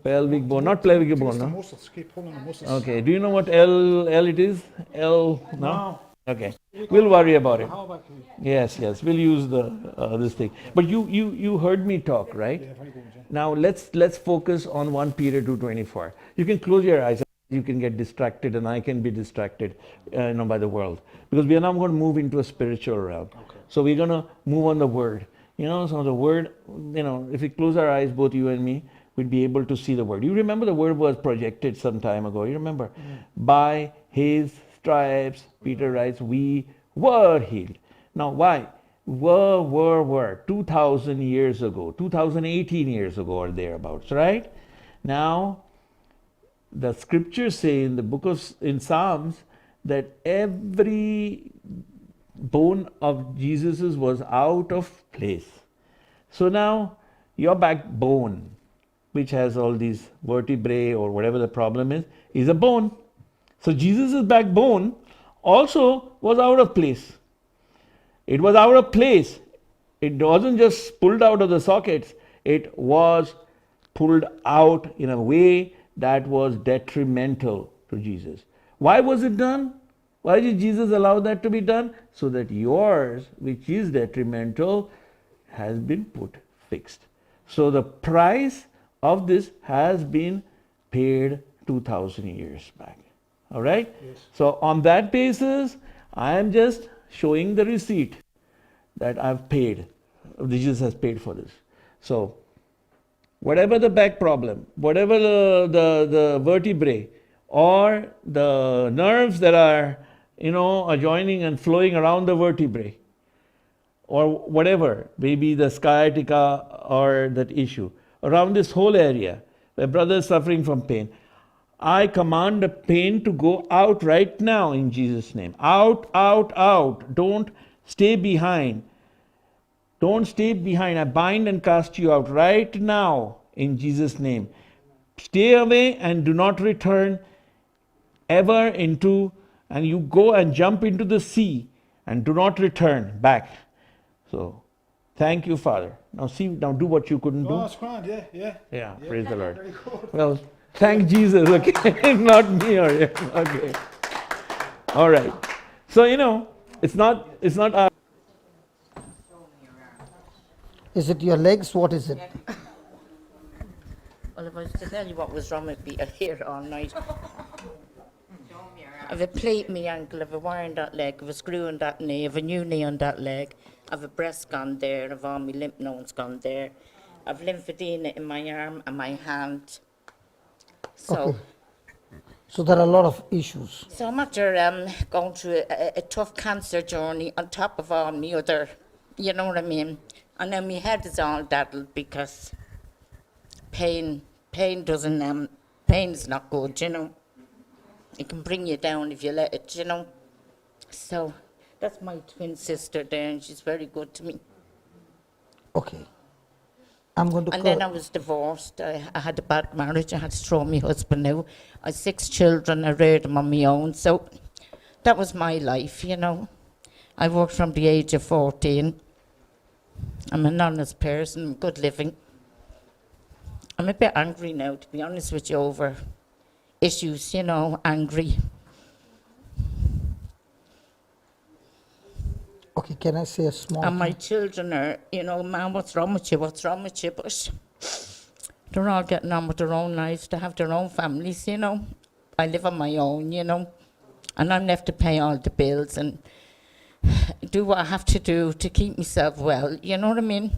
Speaker 3: Pelvic bone. Not pelvic bone,
Speaker 14: The
Speaker 3: no?
Speaker 14: muscles, keep pulling the muscles.
Speaker 3: Okay. Do you know what L it is? L? No? Okay. We'll worry about it.
Speaker 14: How about
Speaker 3: Yes. We'll use this thing. But you heard me talk, right?
Speaker 14: Yeah, very good. Yeah.
Speaker 3: Now let's focus on 1 Peter 2:24. You can close your eyes. You can get distracted, and I can be distracted, by the world, because we are now going to move into a spiritual realm.
Speaker 14: Okay.
Speaker 3: So we're going to move on the word. So the word, if we close our eyes, both you and me, we'd be able to see the word. You remember the word was projected some time ago. You remember? By his stripes, Peter writes, we were healed. Now, why? Were 2,000 years ago, 2018 years ago or thereabouts, right? Now, the scriptures say in Psalms that every bone of Jesus's was out of place. So now, your backbone, which has all these vertebrae or whatever the problem is a bone. So Jesus' backbone also was out of place. It was out of place. It wasn't just pulled out of the sockets. It was pulled out in a way that was detrimental to Jesus. Why was it done? Why did Jesus allow that to be done? So that yours, which is detrimental, has been fixed. So the price of this has been paid 2,000 years back. All right?
Speaker 14: Yes.
Speaker 3: So on that basis, I am just showing the receipt that I've paid. Jesus has paid for this. So whatever the back problem, whatever the vertebrae, or the nerves that are, adjoining and flowing around the vertebrae, or whatever, maybe the sciatica or that issue, around this whole area where brother is suffering from pain. I command the pain to go out right now in Jesus' name. Out, out, out. Don't stay behind. Don't stay behind. I bind and cast you out right now in Jesus' name. Stay away and do not return ever into, and you go and jump into the sea and do not return back. So, thank you, Father. Now do what you couldn't do.
Speaker 14: Oh, it's grand, yeah.
Speaker 3: Yeah, praise the Lord.
Speaker 14: Very good.
Speaker 3: Well, thank Jesus, okay? Not me or him, okay. All right. So, it's not our...
Speaker 1: Is it your legs? What is it?
Speaker 7: Well, if I was to tell you what was wrong with me, I'd hear all night. I've a plate in my ankle, I've a wire in that leg, I've a screw in that knee, I've a new knee on that leg, I've a breast gone there, I've all my lymph nodes gone there, I've lymphedema in my arm and my hand. So,
Speaker 1: Okay. So there are a lot of issues.
Speaker 7: so I'm after going through a tough cancer journey on top of all my other, you know what I mean? And then my head is all daddled because pain doesn't, pain's not good, It can bring you down if you let it, So, that's my twin sister there, and she's very good to me.
Speaker 1: Okay. I'm going to
Speaker 7: And
Speaker 1: call.
Speaker 7: then I was divorced. I had a bad marriage. I had to throw my husband out. I had 6 children. I reared them on my own. So, that was my life, I worked from the age of 14. I'm an honest person, good living. I'm a bit angry now, to be honest with you, over issues, angry.
Speaker 1: Okay, can I say a small
Speaker 7: And my
Speaker 1: thing?
Speaker 7: children are, man, what's wrong with you? What's wrong with you? But they're all getting on with their own lives. They have their own families, I live on my own, and I'm left to pay all the bills and do what I have to do to keep myself well. You know what I mean?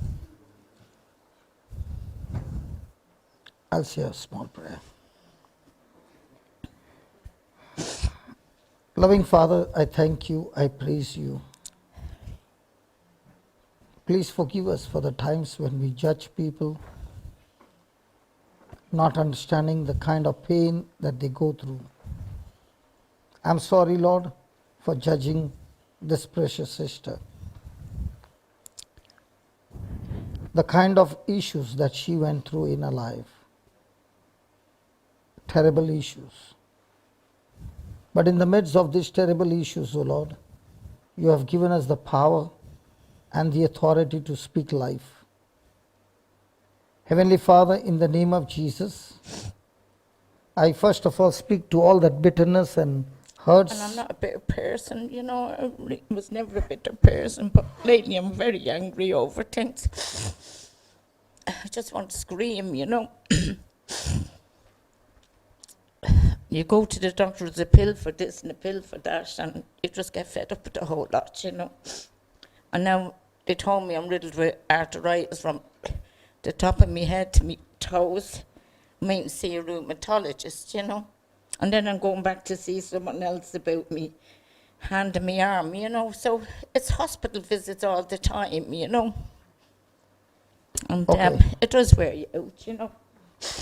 Speaker 1: I'll say a small prayer. Loving Father, I thank you, I praise you. Please forgive us for the times when we judge people, not understanding the kind of pain that they go through. I'm sorry, Lord, for judging this precious sister. The kind of issues that she went through in her life. Terrible issues. But in the midst of these terrible issues, O Lord, you have given us the power and the authority to speak life. Heavenly Father, in the name of Jesus, I first of all speak to all that bitterness and hurts.
Speaker 7: And I'm not a bitter person, I was never a bitter person, but lately I'm very angry over things. I just want to scream, You go to the doctor, there's a pill for this and a pill for that, and you just get fed up with the whole lot, And now they told me I'm riddled with arthritis from the top of my head to my toes. I mean, see a rheumatologist, And then I'm going back to see someone else about me hand and my arm, So it's hospital visits all the time, And
Speaker 1: Okay.
Speaker 7: it does wear you out,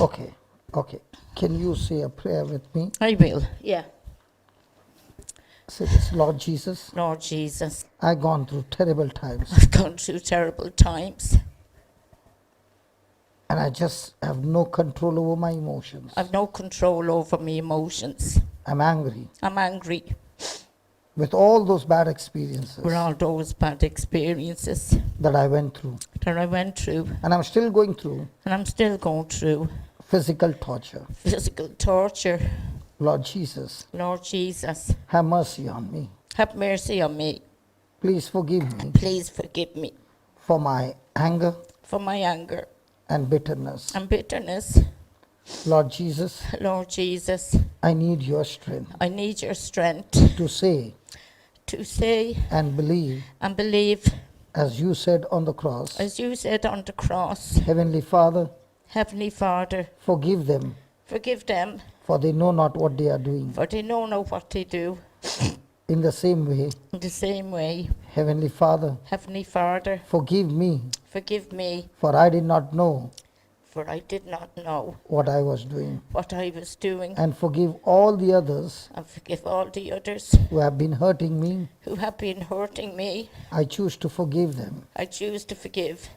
Speaker 1: Okay, okay. Can you say a prayer with me?
Speaker 7: I will, yeah.
Speaker 1: Say this, Lord Jesus,
Speaker 7: Lord Jesus,
Speaker 1: I've gone through terrible times
Speaker 7: I've gone through terrible times.
Speaker 1: and I just have no control over my emotions.
Speaker 7: I've no control over my emotions.
Speaker 1: I'm angry
Speaker 7: I'm angry
Speaker 1: with all those bad experiences
Speaker 7: with all those bad experiences
Speaker 1: that I went through.
Speaker 7: And
Speaker 1: I'm still going through
Speaker 7: And I'm still going through
Speaker 1: physical torture.
Speaker 7: physical torture.
Speaker 1: Lord Jesus,
Speaker 7: Lord Jesus,
Speaker 1: have mercy on me.
Speaker 7: have mercy on me.
Speaker 1: Please forgive me
Speaker 7: Please forgive me
Speaker 1: for my anger
Speaker 7: for my anger
Speaker 1: and bitterness.
Speaker 7: and bitterness.
Speaker 1: Lord Jesus,
Speaker 7: Lord Jesus,
Speaker 1: I need your strength
Speaker 7: I need your strength
Speaker 1: to say
Speaker 7: to say
Speaker 1: and believe,
Speaker 7: as
Speaker 1: you said on the cross.
Speaker 7: as you said on the cross.
Speaker 1: Heavenly Father,
Speaker 7: Heavenly Father,
Speaker 1: forgive them,
Speaker 7: forgive them
Speaker 1: for they know not what they are doing.
Speaker 7: for they know not what they do.
Speaker 1: In the same way,
Speaker 7: In the same way,
Speaker 1: Heavenly Father,
Speaker 7: Heavenly Father,
Speaker 1: forgive me,
Speaker 7: forgive me,
Speaker 1: for I did not know
Speaker 7: for I did not know
Speaker 1: what I was doing.
Speaker 7: what I was doing,
Speaker 1: And forgive all the others
Speaker 7: and forgive all the others
Speaker 1: who have been hurting me.
Speaker 7: who have been hurting me.
Speaker 1: I choose to forgive them,
Speaker 7: I choose to forgive.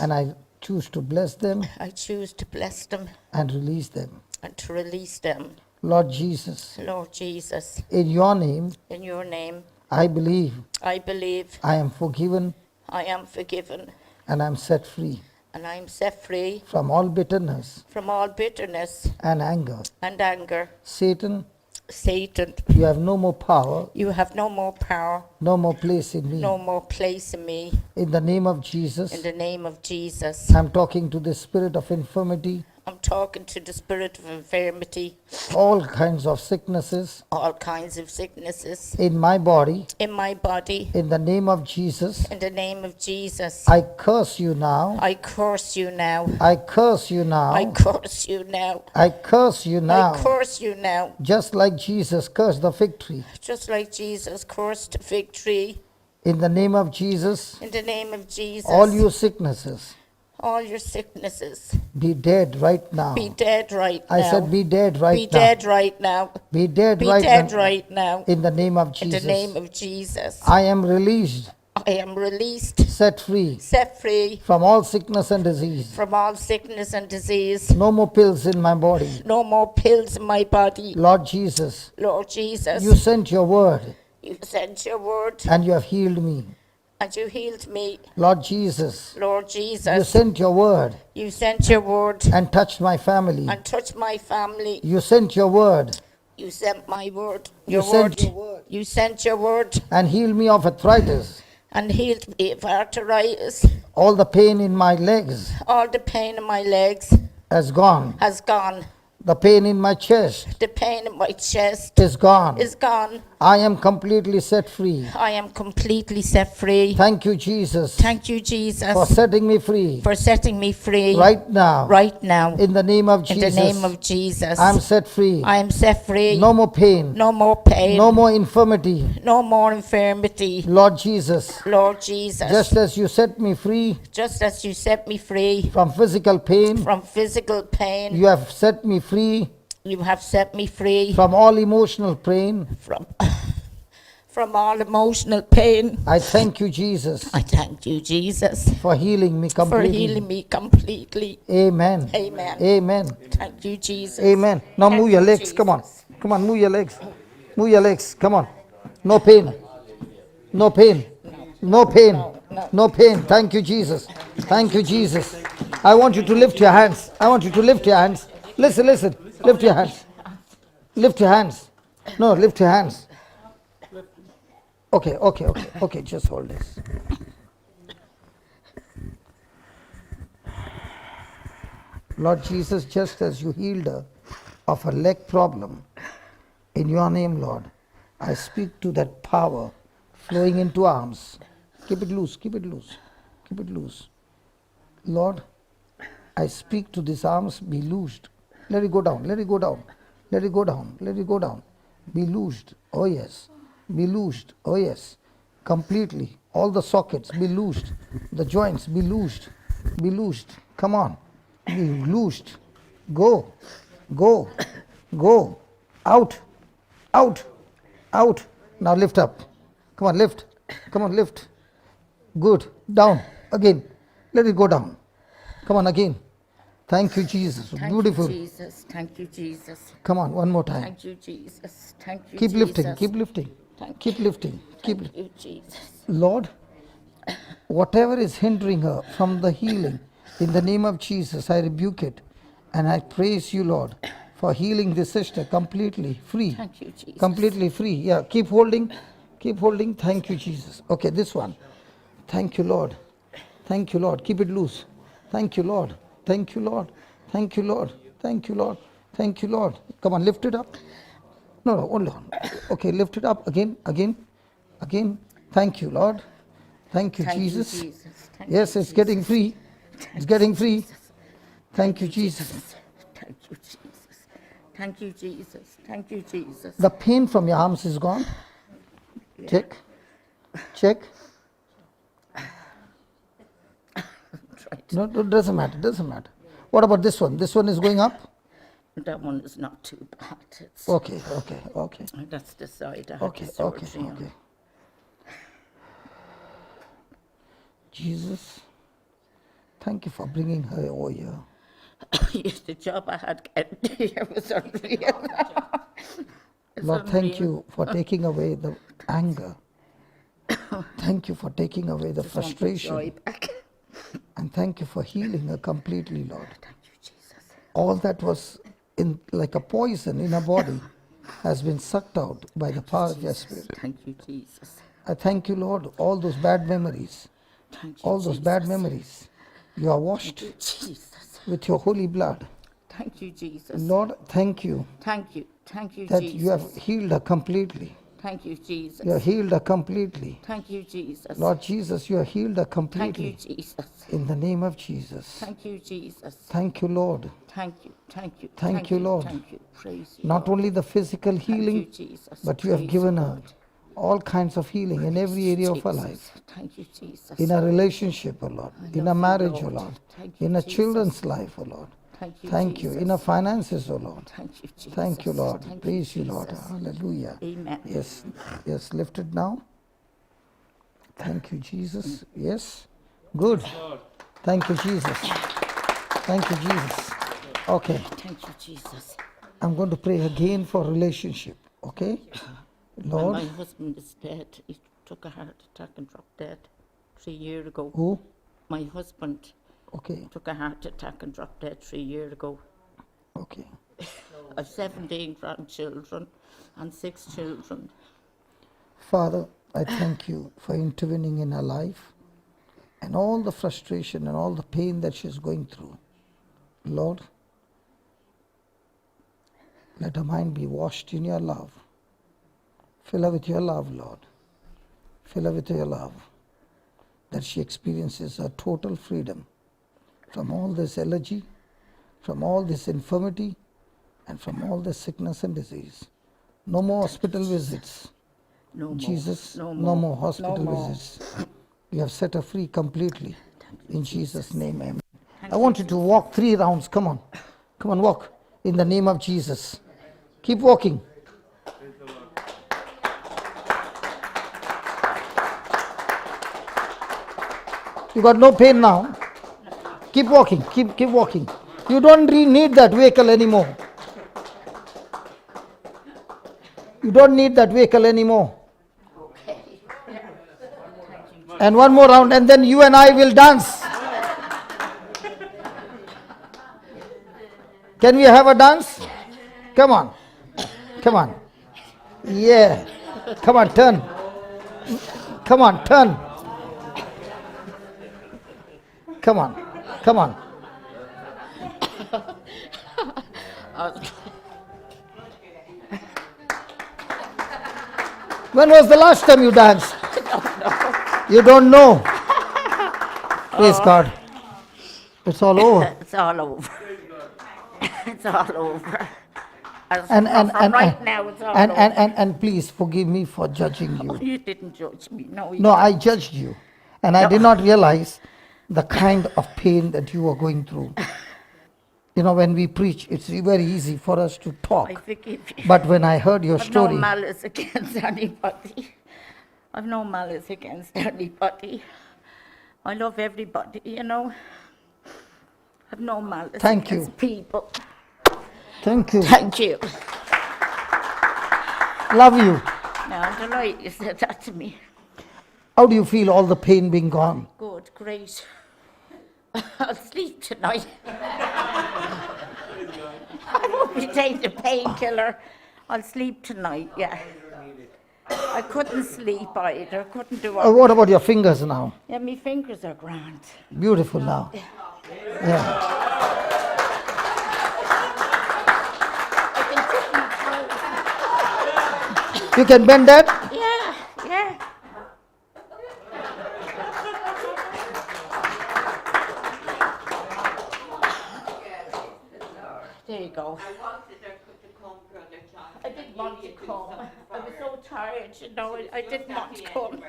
Speaker 1: and I choose to bless them
Speaker 7: I choose to bless them
Speaker 1: and release them.
Speaker 7: and to release them.
Speaker 1: Lord Jesus,
Speaker 7: Lord Jesus,
Speaker 1: in your name,
Speaker 7: in your name,
Speaker 1: I believe
Speaker 7: I believe
Speaker 1: I am forgiven
Speaker 7: I am forgiven
Speaker 1: and I am set free
Speaker 7: and I am set free
Speaker 1: from all bitterness
Speaker 7: from all bitterness
Speaker 1: and anger.
Speaker 7: and anger.
Speaker 1: Satan,
Speaker 7: Satan,
Speaker 1: you have no more power,
Speaker 7: you have no more power,
Speaker 1: no more place in me.
Speaker 7: no more place in me.
Speaker 1: In the name of Jesus,
Speaker 7: In the name of Jesus,
Speaker 1: I'm talking to the spirit of infirmity,
Speaker 7: I'm talking to the spirit of infirmity,
Speaker 1: all kinds of sicknesses
Speaker 7: all kinds of sicknesses
Speaker 1: in my body.
Speaker 7: in my body.
Speaker 1: In the name of Jesus,
Speaker 7: In the name of Jesus,
Speaker 1: I curse you now.
Speaker 7: I curse you now.
Speaker 1: I curse you now.
Speaker 7: I curse you now.
Speaker 1: I curse you now.
Speaker 7: I curse you now.
Speaker 1: Just like Jesus cursed the fig tree.
Speaker 7: Just like Jesus cursed the fig tree.
Speaker 1: In the name of Jesus,
Speaker 7: In the name of Jesus,
Speaker 1: all you sicknesses,
Speaker 7: all your sicknesses,
Speaker 1: be dead right now.
Speaker 7: be dead right now.
Speaker 1: I said be dead right
Speaker 7: Be
Speaker 1: now.
Speaker 7: dead right now.
Speaker 1: Be dead
Speaker 7: Be
Speaker 1: right
Speaker 7: dead
Speaker 1: now.
Speaker 7: right now.
Speaker 1: In the name of
Speaker 7: In
Speaker 1: Jesus.
Speaker 7: the name of Jesus,
Speaker 1: I am released,
Speaker 7: I am released,
Speaker 1: set free
Speaker 7: set free
Speaker 1: from all sickness and disease.
Speaker 7: from all sickness and disease.
Speaker 1: No more pills in my body.
Speaker 7: No more pills in my body.
Speaker 1: Lord Jesus,
Speaker 7: Lord Jesus,
Speaker 1: you sent your word
Speaker 7: you sent your word
Speaker 1: and you have healed me.
Speaker 7: and you healed me.
Speaker 1: Lord Jesus,
Speaker 7: Lord
Speaker 1: you
Speaker 7: Jesus,
Speaker 1: sent your word
Speaker 7: you sent your word
Speaker 1: and touched my family.
Speaker 7: and touched my family.
Speaker 1: You sent your word
Speaker 7: You sent my word.
Speaker 1: You
Speaker 7: Your
Speaker 1: sent
Speaker 7: word.
Speaker 1: your
Speaker 7: You sent your word
Speaker 1: and healed me of arthritis,
Speaker 7: and healed me of arthritis.
Speaker 1: all the pain in my legs
Speaker 7: All the pain in my legs
Speaker 1: has gone.
Speaker 7: has gone.
Speaker 1: The pain in my chest
Speaker 7: The pain in my chest
Speaker 1: is gone.
Speaker 7: is gone.
Speaker 1: I am completely set free.
Speaker 7: I am completely set free.
Speaker 1: Thank you, Jesus,
Speaker 7: Thank you, Jesus,
Speaker 1: for setting me free
Speaker 7: for setting me free
Speaker 1: right now.
Speaker 7: right now.
Speaker 1: In the name of
Speaker 7: In
Speaker 1: Jesus,
Speaker 7: the name of Jesus,
Speaker 1: I'm set free.
Speaker 7: I am set free.
Speaker 1: No more pain,
Speaker 7: No more pain.
Speaker 1: no more infirmity.
Speaker 7: No more infirmity.
Speaker 1: Lord Jesus,
Speaker 7: Lord Jesus,
Speaker 1: just as you set me free
Speaker 7: just as you set me free
Speaker 1: from physical pain,
Speaker 7: from physical pain,
Speaker 1: you have set me free
Speaker 7: you have set me free
Speaker 1: from all emotional pain.
Speaker 7: from all emotional pain.
Speaker 1: I thank you, Jesus,
Speaker 7: I thank you, Jesus,
Speaker 1: for healing me
Speaker 7: for
Speaker 1: completely.
Speaker 7: healing me completely.
Speaker 1: Amen.
Speaker 7: Amen.
Speaker 1: Amen.
Speaker 7: Thank you, Jesus.
Speaker 1: Amen. Now
Speaker 7: Thank
Speaker 1: move your
Speaker 7: you,
Speaker 1: legs.
Speaker 7: Jesus.
Speaker 1: Come on. Come on, move your legs. Move your legs. Come on. No pain. No pain. No pain. No pain. Thank you, Jesus. Thank you, Jesus. I want you to lift your hands. I want you to lift your hands. Listen, listen. Lift your hands. Lift your hands. No, lift your hands. Okay, okay, okay. Okay, just hold this. Lord Jesus, just as you healed her of her leg problem, in your name, Lord, I speak to that power flowing into arms. Keep it loose, keep it loose, keep it loose. Lord, I speak to these arms, be loosed. Let it go down, let it go down, let it go down, let it go down. Be loosed, oh yes, be loosed, oh yes, completely. All the sockets be loosed, the joints be loosed, be loosed. Come on, be loosed. Go, go, go, out, out, out. Now lift up. Come on, lift. Come on, lift. Good. Down. Again. Let it go down. Come on, again. Thank you, Jesus.
Speaker 7: Thank
Speaker 1: Beautiful.
Speaker 7: you, Jesus. Thank you, Jesus.
Speaker 1: Come on, one more time.
Speaker 7: Thank you, Jesus. Thank you,
Speaker 1: Keep
Speaker 7: Jesus.
Speaker 1: lifting, keep lifting. Keep lifting. Keep
Speaker 7: Thank you, Jesus.
Speaker 1: Lord, whatever is hindering her from the healing, in the name of Jesus, I rebuke it. And I praise you, Lord, for healing this sister completely free.
Speaker 7: Thank you, Jesus.
Speaker 1: Completely free. Yeah, keep holding. Keep holding. Thank you, Jesus. Okay, this one. Thank you, Lord. Thank you, Lord. Keep it loose. Thank you, Lord. Thank you, Lord. Thank you, Lord. Thank you, Lord. Thank you, Lord. Come on, lift it up. No, no, hold on. Okay, lift it up again, again, again. Thank you, Lord. Thank you,
Speaker 7: Thank you,
Speaker 1: Jesus.
Speaker 7: Jesus. Thank
Speaker 1: Yes,
Speaker 7: you,
Speaker 1: it's getting
Speaker 7: Jesus.
Speaker 1: free. It's getting free. Thank you, Jesus.
Speaker 7: Thank you, Jesus. Thank you, Jesus. Thank you, Jesus.
Speaker 1: The pain from your arms is gone. Check. Check. No, it doesn't matter. Doesn't matter. What about this one? This one is going up?
Speaker 7: That one is not too bad. It's,
Speaker 1: Okay.
Speaker 7: that's the side I had
Speaker 1: Okay.
Speaker 7: the surgery on.
Speaker 1: Okay. Jesus, thank you for bringing her over here.
Speaker 7: Yes, the job I had getting here was unreal. It's
Speaker 1: Lord, thank
Speaker 7: unreal.
Speaker 1: you for taking away the anger. Thank you for taking away the
Speaker 7: Just want the
Speaker 1: frustration.
Speaker 7: joy back.
Speaker 1: And thank you for healing her completely, Lord.
Speaker 7: Thank you, Jesus.
Speaker 1: All that was in like a poison in her body has been sucked out by the power of your Spirit.
Speaker 7: Thank you, Jesus.
Speaker 1: I thank you, Lord, all those bad memories,
Speaker 7: Thank you,
Speaker 1: all those bad
Speaker 7: Jesus.
Speaker 1: memories, you are washed
Speaker 7: Thank you, Jesus.
Speaker 1: with your holy blood.
Speaker 7: Thank you, Jesus.
Speaker 1: Lord, thank you
Speaker 7: Thank you. Thank you,
Speaker 1: that
Speaker 7: Jesus.
Speaker 1: you have healed her completely.
Speaker 7: Thank you, Jesus.
Speaker 1: You have healed her completely.
Speaker 7: Thank you, Jesus.
Speaker 1: Lord Jesus, you have healed her
Speaker 7: Thank
Speaker 1: completely.
Speaker 7: you, Jesus.
Speaker 1: In the name of Jesus.
Speaker 7: Thank you, Jesus.
Speaker 1: Thank you, Lord.
Speaker 7: Thank you. Thank you.
Speaker 1: Thank you, Lord.
Speaker 7: Thank you. Praise you.
Speaker 1: Not
Speaker 7: Lord.
Speaker 1: only the physical healing,
Speaker 7: Thank you, Jesus.
Speaker 1: but you have
Speaker 7: Praise
Speaker 1: given
Speaker 7: you,
Speaker 1: her
Speaker 7: Lord.
Speaker 1: all kinds of healing in every area of her
Speaker 7: Jesus.
Speaker 1: life.
Speaker 7: Thank you, Jesus.
Speaker 1: In her relationship, oh Lord.
Speaker 7: I
Speaker 1: In
Speaker 7: love
Speaker 1: her
Speaker 7: you,
Speaker 1: marriage, oh
Speaker 7: Lord.
Speaker 1: Lord.
Speaker 7: Thank you,
Speaker 1: In her
Speaker 7: Jesus.
Speaker 1: children's life, oh Lord.
Speaker 7: Thank you,
Speaker 1: Thank you.
Speaker 7: Jesus.
Speaker 1: In her finances, oh Lord.
Speaker 7: Thank you, Jesus.
Speaker 1: Thank you, Lord.
Speaker 7: Thank
Speaker 1: Praise you, Lord.
Speaker 7: Jesus.
Speaker 1: Hallelujah.
Speaker 7: Amen.
Speaker 1: Yes. Yes. Lift it now. Thank you, Jesus. Yes. Good. Thank you, Jesus. Thank you, Jesus. Okay.
Speaker 7: Thank you, Jesus.
Speaker 1: I'm going to pray again for relationship. Okay? Lord.
Speaker 7: My husband is dead. He took a heart attack and dropped dead 3 years ago.
Speaker 1: Who?
Speaker 7: My husband
Speaker 1: Okay.
Speaker 7: took a heart attack and dropped dead 3 years ago.
Speaker 1: Okay.
Speaker 7: I've 17 grandchildren and 6 children.
Speaker 1: Father, I thank you for intervening in her life and all the frustration and all the pain that she's going through. Lord, let her mind be washed in your love. Fill her with your love, Lord. Fill her with your love, that she experiences a total freedom from all this allergy, from all this infirmity, and from all this sickness and disease. No more hospital visits.
Speaker 7: No more.
Speaker 1: Jesus,
Speaker 7: No
Speaker 1: no
Speaker 7: more.
Speaker 1: more hospital
Speaker 7: No more.
Speaker 1: visits. You have set her free completely. In Jesus' name, amen.
Speaker 7: Thank
Speaker 1: I want
Speaker 7: you,
Speaker 1: you to walk 3 rounds. Come on. Come on, walk. In the name of Jesus. Keep walking. You got no pain now. Keep walking. Keep walking. You don't need that vehicle anymore. You don't need that vehicle anymore. And one more round, and then you and I will dance. Can we have a dance? Come on. Come on. Yeah. Come on, turn. Come on, turn. Come on. Come on. When was the last time you danced? You don't know. Praise God. It's all over.
Speaker 7: It's all over. It's all over.
Speaker 1: And
Speaker 7: right now, it's all over.
Speaker 1: and please forgive me for judging you.
Speaker 7: You didn't judge me. No, you
Speaker 1: No, I
Speaker 7: didn't.
Speaker 1: judged you. And I did not realize the kind of pain that you were going through. You know, when we preach, it's very easy for us to talk.
Speaker 7: I forgive you.
Speaker 1: But when I heard your
Speaker 7: I've
Speaker 1: story,
Speaker 7: no malice against anybody. I've no malice against anybody. I love everybody, you know. I've no malice
Speaker 1: Thank
Speaker 7: against
Speaker 1: you.
Speaker 7: people.
Speaker 1: Thank you.
Speaker 7: Thank you.
Speaker 1: Love you.
Speaker 7: No, I'm delighted you said that to me.
Speaker 1: How do you feel all the pain being gone?
Speaker 7: Good, great. I'll sleep tonight. I won't be taking a painkiller. I'll sleep tonight, yeah. I couldn't sleep either. Couldn't do it.
Speaker 1: What about your fingers now?
Speaker 7: Yeah, my fingers are grand.
Speaker 1: Beautiful now. Yeah. You can bend that?
Speaker 7: Yeah, yeah. There you go. didn't want to come. I was so tired, you know, I didn't want to come.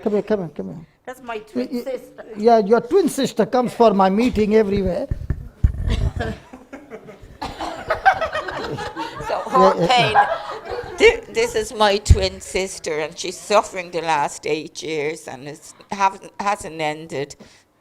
Speaker 1: Come here, come here, come here.
Speaker 7: That's my twin sister.
Speaker 1: Yeah, your twin sister comes for my meeting everywhere.
Speaker 9: So her pain, this is my twin sister, and she's suffering the last 8 years, and it hasn't ended.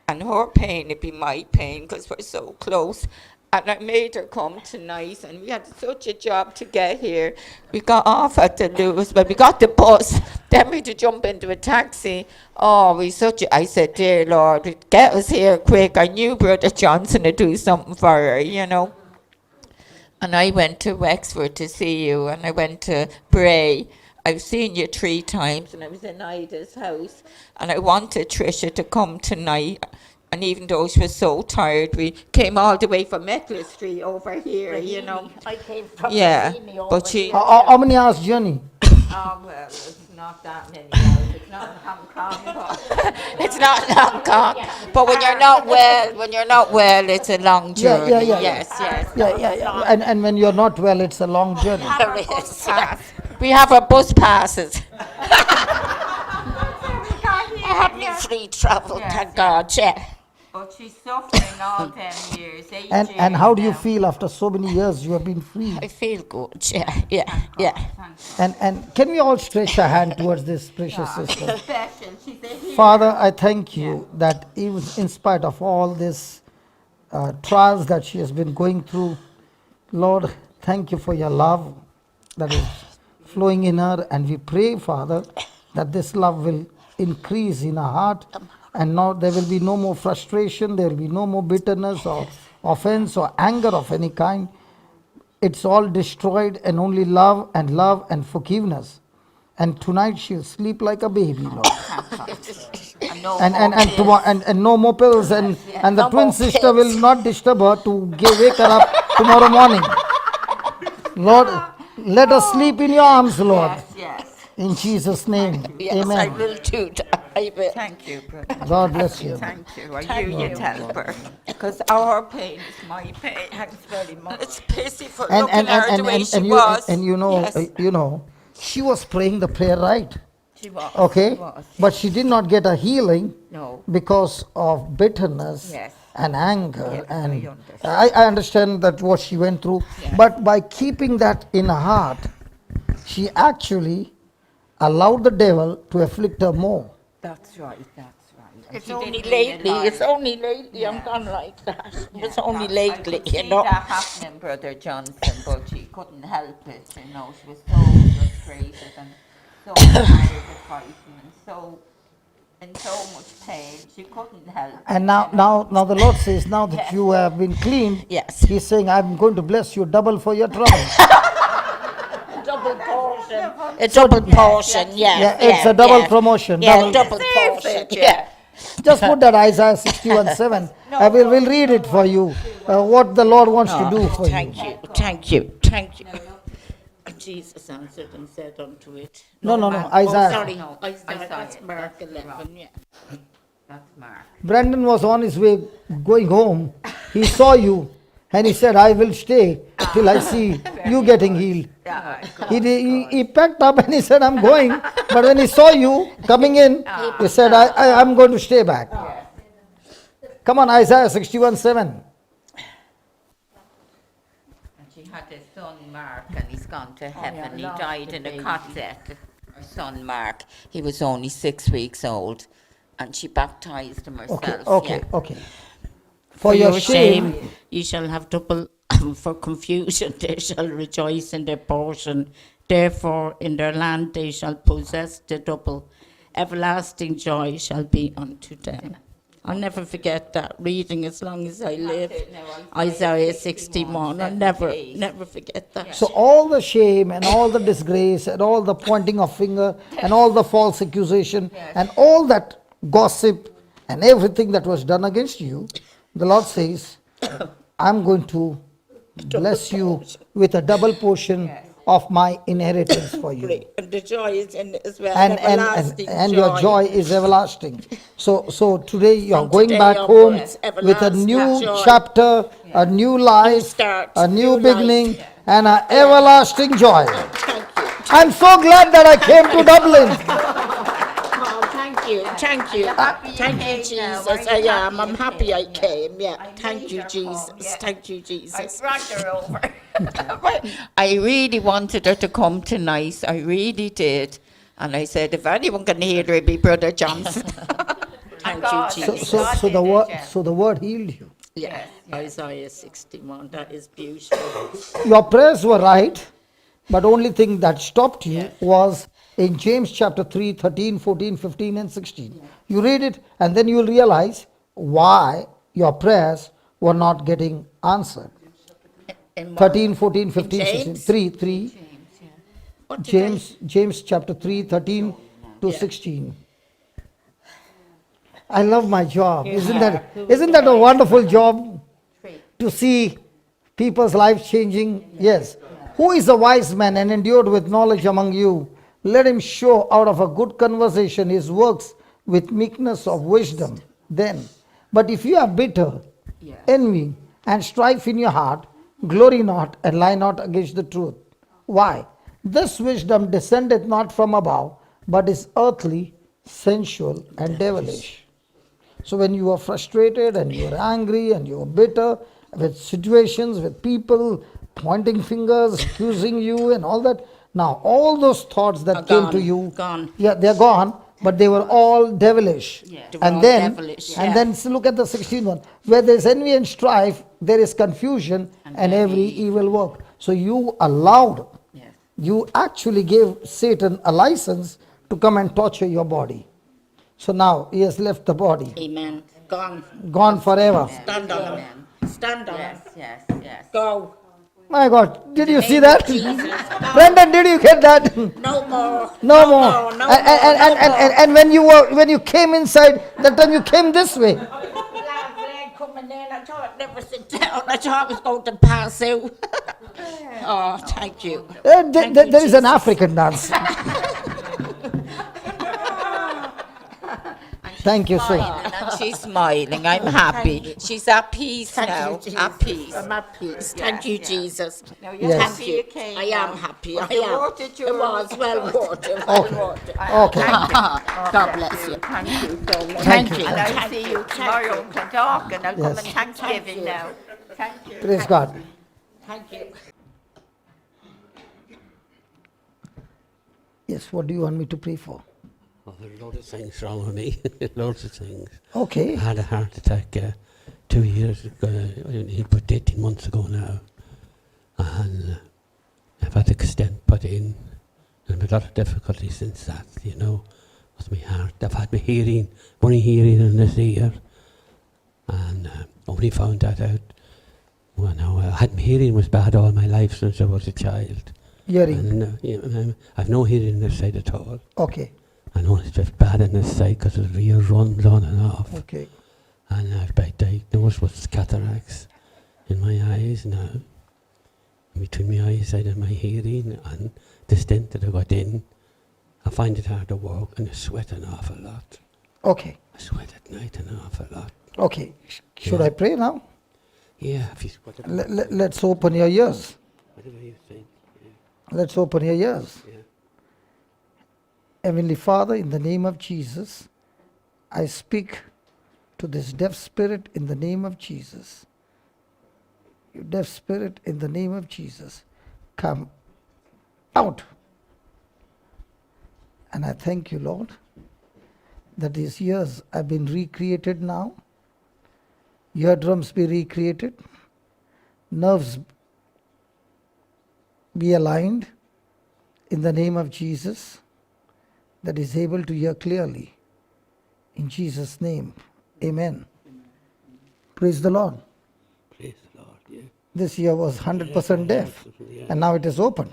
Speaker 9: And her pain would be my pain because we're so close. And I made her come tonight, and we had such a job to get here. We got off at the Lewis, but we got the bus. Then we had to jump into a taxi. Oh, I said, dear Lord, get us here quick. I knew Brother Johnson would do something for her, you know. And I went to Wexford to see you, and I went to Bray. I've seen you 3 times, and I was in Ida's house, and I wanted Tricia to come tonight. And even though she was so tired, we came all the way from Meckler Street over here, you know.
Speaker 7: I came from
Speaker 9: Yeah,
Speaker 7: Raheny over
Speaker 9: but she...
Speaker 7: here.
Speaker 1: How many hours journey?
Speaker 9: Oh, well, it's not that many hours. It's not in Hong Kong, but it's not in Hong Kong. But when you're not well, it's a long journey.
Speaker 1: Yeah.
Speaker 9: Yes.
Speaker 1: Yeah. And when you're not well, it's a long journey.
Speaker 9: There is, yes. We have our bus passes. I had me free travel, thank God, yeah. But she's suffering all them years, 8 years.
Speaker 1: And how do you feel after so many years you have been free?
Speaker 9: I feel good, yeah.
Speaker 1: And can we all stretch a hand towards this precious sister?
Speaker 9: Special, she's a hero.
Speaker 1: Father, I thank you that even in spite of all this trials that she has been going through, Lord, thank you for your love that is flowing in her, and we pray, Father, that this love will increase in her heart, and now there will be no more frustration, there will be no more bitterness or offense or anger of any kind. It's all destroyed, and only love and forgiveness. And tonight she'll sleep like a baby, Lord. And no more pills, and the twin sister will not disturb her to wake her up tomorrow morning. Lord, let us sleep in your arms, Lord.
Speaker 9: Yes.
Speaker 1: In Jesus' name.
Speaker 9: Yes,
Speaker 1: Amen.
Speaker 9: I will do that. I will. Thank you, brother.
Speaker 1: God bless you.
Speaker 9: Thank you. Are you your helper? Because our pain is my pain. Thanks very much. It's pity for looking at her the way she was.
Speaker 1: And you know,
Speaker 9: Yes.
Speaker 1: she was praying the prayer right.
Speaker 9: She was.
Speaker 1: Okay,
Speaker 9: She was.
Speaker 1: but she did not get a healing
Speaker 9: No.
Speaker 1: because of bitterness
Speaker 9: Yes.
Speaker 1: and anger.
Speaker 9: Yes, I
Speaker 1: And
Speaker 9: understand.
Speaker 1: I understand that what she went through, but by keeping that in her heart, she actually allowed the devil to afflict her more.
Speaker 9: That's right. It's only lately I'm gone like that. It's only lately, you know. That happening, Brother Johnson, but she couldn't help it, you know. She was so frustrated and so tired of fighting and so in so much pain. She couldn't help it.
Speaker 1: And now the Lord says, now that you have been cleaned, He's saying, I'm going to bless you double for your trouble.
Speaker 7: Double portion.
Speaker 9: A double portion, yes.
Speaker 1: Yeah, it's a double promotion.
Speaker 9: Yeah, double portion, yeah.
Speaker 1: Just put that Isaiah 61:7. We'll read it for you. What the Lord wants to do for you.
Speaker 7: Thank you. Jesus answered and said unto it.
Speaker 1: No,
Speaker 7: man.
Speaker 1: Isaiah.
Speaker 7: Oh, sorry, no. Isaiah, that's Mark 11, yeah.
Speaker 9: That's Mark.
Speaker 1: Brandon was on his way going home. He saw you and he said, I will stay till I see you getting healed. He packed up and he said, I'm going. But when he saw you coming in, he said, I'm going to stay back. Come on, Isaiah 61:7.
Speaker 9: She had a son, Mark, and he's gone to heaven. He died in a concert. Her son, Mark, he was only 6 weeks old, and she baptized him herself.
Speaker 1: Okay. For your shame,
Speaker 7: ye shall have double. For confusion, they shall rejoice in their portion. Therefore, in their land they shall possess the double. Everlasting joy shall be unto them. I'll never forget that reading as long as I live. Isaiah 61. I'll never forget that.
Speaker 1: so all the shame and all the disgrace and all the pointing of finger and all the false accusation and all that gossip and everything that was done against you, the Lord says, I'm going to bless you with a double portion of my inheritance for you.
Speaker 7: And the joy is in it as well.
Speaker 1: And your joy is everlasting. So today you are going back home with a new chapter, a new life, a new beginning, and an everlasting joy. I'm so glad that I came to Dublin.
Speaker 7: Oh, thank you, thank you. Thank you, Jesus. I am. I'm happy I came. Yeah. Thank you, Jesus. Thank you, Jesus.
Speaker 9: I brought her over. I really wanted her to come tonight. I really did. And I said, if anyone can hear her, it'd be Brother Johnson. Thank you, Jesus.
Speaker 1: So the word healed you.
Speaker 7: Yeah, Isaiah 61. That is beautiful.
Speaker 1: Your prayers were right, but only thing that stopped you was in James chapter 3, 13, 14, 15 and 16. You read it and then you will realize why your prayers were not getting answered. 13, 14, 15, 16. 3. James chapter 3, 13 to 16. I love my job. Isn't that a wonderful job? To see people's lives changing? Yes. Who is a wise man and endued with knowledge among you? Let him show out of a good conversation his works with meekness of wisdom. Then, but if you are bitter, envy, and strife in your heart, glory not and lie not against the truth. Why? This wisdom descendeth not from above, but is earthly, sensual, and devilish. So when you are frustrated and you are angry and you are bitter with situations, with people pointing fingers, accusing you and all that, now all those thoughts that came to you, yeah, they're gone, but they were all devilish. And then look at the 16th one. Where there is envy and strife, there is confusion and every evil work. So you allowed, you actually gave Satan a license to come and torture your body. So now he has left the body.
Speaker 7: Amen. Gone.
Speaker 1: Gone forever.
Speaker 7: Stand on him. Stand on him.
Speaker 9: Yes.
Speaker 7: Go.
Speaker 1: My God, did you see that? Brendan, did you get that?
Speaker 7: No more.
Speaker 1: No more. And when you came inside, that time you came this way.
Speaker 7: Coming in, I thought I'd never sit down. I thought I was going to pass out. Oh, thank you.
Speaker 1: There is an African dance. Thank you so much.
Speaker 9: And she's smiling. I'm happy. She's at peace now. At peace.
Speaker 7: I'm at peace. Thank you, Jesus.
Speaker 9: Now you're
Speaker 7: Thank you. I am happy. I am. It was well watered.
Speaker 1: Okay.
Speaker 7: God bless you.
Speaker 9: Thank you so much.
Speaker 1: Thank you.
Speaker 9: And I'll see you tomorrow to talk, and I'll come on Thanksgiving now. Thank you.
Speaker 1: Praise God.
Speaker 7: Thank you.
Speaker 1: Yes, what do you want me to pray for?
Speaker 10: Oh, there's loads of things wrong with me. Loads of things.
Speaker 1: Okay.
Speaker 10: I had a heart attack 2 years ago, about 18 months ago now. And I've had a stent put in. And I've had a lot of difficulty since that, with my heart. I've had my hearing, only hearing in this ear. And only found that out. Well, no, I had my hearing was bad all my life since I was a child.
Speaker 1: Hearing?
Speaker 10: And, I've no hearing this side at all.
Speaker 1: Okay.
Speaker 10: I know it's just bad on this side because the ear runs on and off.
Speaker 1: Okay.
Speaker 10: And I've been diagnosed with cataracts in my eyes now. Between my eyesight and my hearing and the stent that I got in, I find it hard to walk and I sweat an awful lot.
Speaker 1: Okay.
Speaker 10: I sweat at night an awful lot.
Speaker 1: Okay. Should I pray now?
Speaker 10: Yeah.
Speaker 1: Let's open your ears.
Speaker 10: Whatever you think.
Speaker 1: Let's open your ears.
Speaker 10: Yeah.
Speaker 1: Heavenly Father, in the name of Jesus, I speak to this deaf spirit in the name of Jesus. You deaf spirit, in the name of Jesus, come out. And I thank you, Lord, that these ears have been recreated now. Eardrums be recreated. Nerves be aligned in the name of Jesus, that is able to hear clearly. In Jesus' name, amen. Praise the Lord.
Speaker 10: Praise the Lord, yeah.
Speaker 1: This ear was 100% deaf, and now it is open.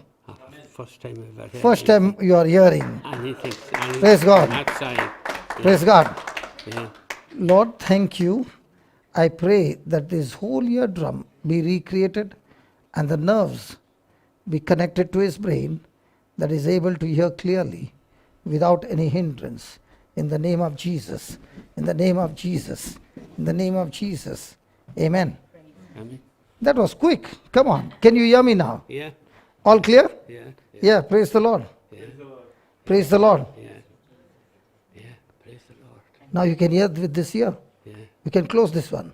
Speaker 10: First time I've ever
Speaker 1: First time you are hearing.
Speaker 10: anything
Speaker 1: Praise God.
Speaker 10: outside. Yeah.
Speaker 1: Praise God.
Speaker 10: Yeah.
Speaker 1: Lord, thank you. I pray that this whole eardrum be recreated and the nerves be connected to his brain, that is able to hear clearly without any hindrance. In the name of Jesus. In the name of Jesus. In the name of Jesus. Amen.
Speaker 10: Amen.
Speaker 1: That was quick. Come on. Can you hear me now?
Speaker 10: Yeah.
Speaker 1: All clear?
Speaker 10: Yeah.
Speaker 1: Yeah, praise the Lord.
Speaker 10: Yeah.
Speaker 1: Praise the Lord.
Speaker 10: Yeah. Yeah. Praise the Lord.
Speaker 1: Now you can hear with this ear.
Speaker 10: Yeah.
Speaker 1: You can close this one.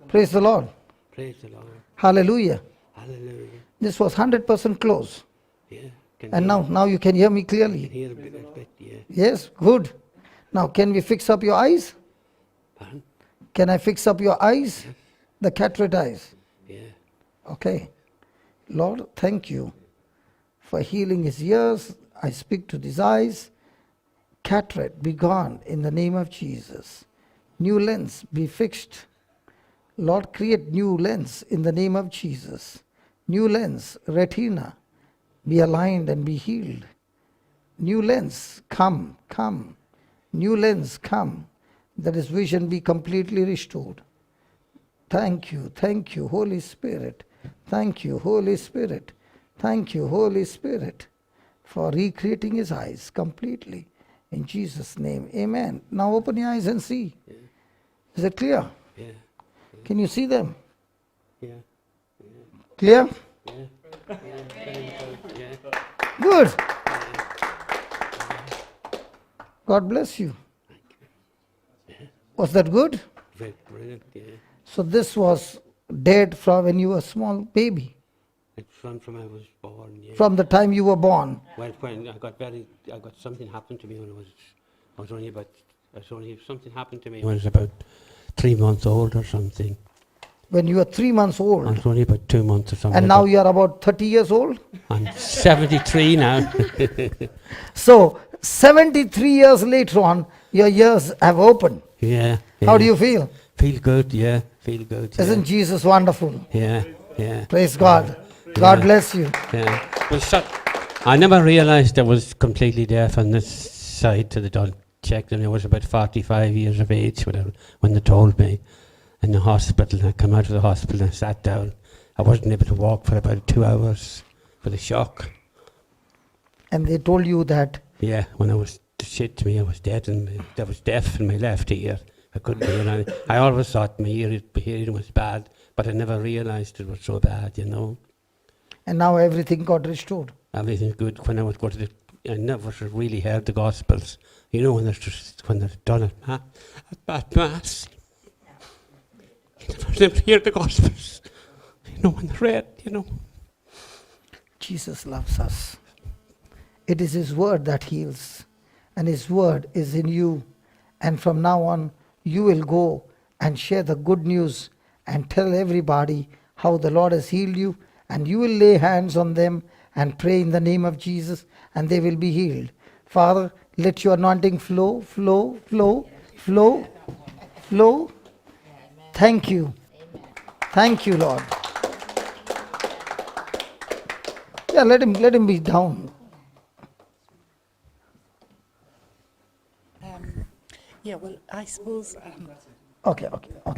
Speaker 1: Praise the Lord.
Speaker 10: Praise the Lord.
Speaker 1: Hallelujah.
Speaker 10: Hallelujah.
Speaker 1: This was 100% close.
Speaker 10: Yeah.
Speaker 1: And now you can hear me clearly.
Speaker 10: Hear a bit, yeah.
Speaker 1: Yes, good. Now can we fix up your eyes?
Speaker 10: Pardon?
Speaker 1: Can I fix up your eyes? The cataract eyes.
Speaker 10: Yeah.
Speaker 1: Okay. Lord, thank you for healing his ears. I speak to these eyes. Cataract be gone in the name of Jesus. New lens be fixed. Lord, create new lens in the name of Jesus. New lens, retina, be aligned and be healed. New lens, come. New lens, come. That his vision be completely restored. Thank you, Holy Spirit. Thank you, Holy Spirit. Thank you, Holy Spirit, for recreating his eyes completely. In Jesus' name, amen. Now open your eyes and see.
Speaker 10: Yeah.
Speaker 1: Is it clear?
Speaker 10: Yeah.
Speaker 1: Can you see them?
Speaker 10: Yeah.
Speaker 1: Clear?
Speaker 10: Yeah. Yeah.
Speaker 1: Good. God bless you. Was that good?
Speaker 10: Very brilliant, yeah.
Speaker 1: So this was dead from when you were a small baby.
Speaker 10: It's from I was born, yeah.
Speaker 1: From the time you were born.
Speaker 10: Well, when I got something happened to me when something happened to me when I was about 3 months old or something.
Speaker 1: When you were 3 months old.
Speaker 10: I was only about 2 months or something.
Speaker 1: And now you are about 30 years old?
Speaker 10: I'm 73 now.
Speaker 1: So 73 years later on, your ears have opened.
Speaker 10: Yeah.
Speaker 1: How do you feel?
Speaker 10: Feel good, yeah. Feel good. Yeah.
Speaker 1: Isn't Jesus wonderful?
Speaker 10: Yeah, yeah.
Speaker 1: Praise God. God bless you.
Speaker 10: Yeah. Well, I never realised I was completely deaf on this side to the done checked, and I was about 45 years of age when they told me in the hospital. I came out of the hospital and sat down. I wasn't able to walk for about 2 hours for the shock.
Speaker 1: And they told you that?
Speaker 10: Yeah, when they said to me I was dead and I was deaf in my left ear. I couldn't hear anything. I always thought my hearing was bad, but I never realised it was so bad, you know.
Speaker 1: And now everything got restored.
Speaker 10: Everything's good. When I would go to I never really heard the Gospels. You know, when they're done at Mass. I never able to hear the Gospels. You know, when they're read, you know.
Speaker 1: Jesus loves us. It is his word that heals. And his word is in you. And from now on, you will go and share the good news and tell everybody how the Lord has healed you. And you will lay hands on them and pray in the name of Jesus, and they will be healed. Father, let your anointing flow. Thank you. Thank you, Lord. Yeah, let him be down.
Speaker 5: Yeah, well, I suppose.
Speaker 1: Okay.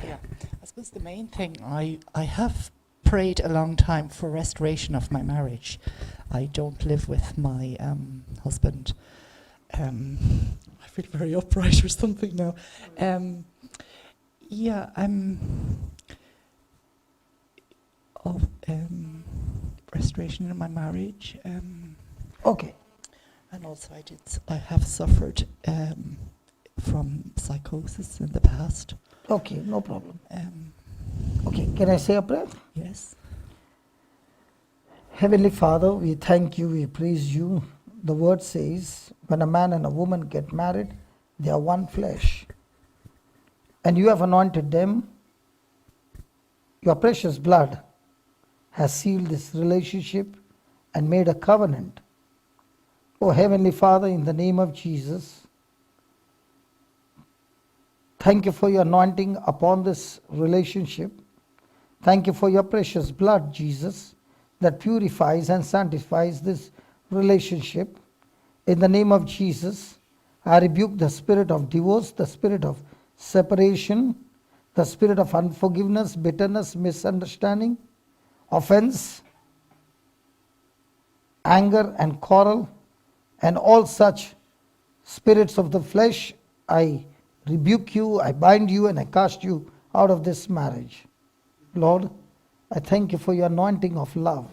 Speaker 5: Yeah, I suppose the main thing I have prayed a long time for restoration of my marriage. I don't live with my husband. I feel very upright or something now. Yeah, restoration in my marriage.
Speaker 1: Okay.
Speaker 5: And also I have suffered from psychosis in the past.
Speaker 1: Okay, no problem. Okay, can I say a prayer?
Speaker 5: Yes.
Speaker 1: Heavenly Father, we thank you, we praise you. The word says, when a man and a woman get married, they are one flesh. And you have anointed them. Your precious blood has sealed this relationship and made a covenant. Oh, Heavenly Father, in the name of Jesus, thank you for your anointing upon this relationship. Thank you for your precious blood, Jesus, that purifies and sanctifies this relationship. In the name of Jesus, I rebuke the spirit of divorce, the spirit of separation, the spirit of unforgiveness, bitterness, misunderstanding, offense, anger and quarrel, and all such spirits of the flesh. I rebuke you, I bind you, and I cast you out of this marriage. Lord, I thank you for your anointing of love.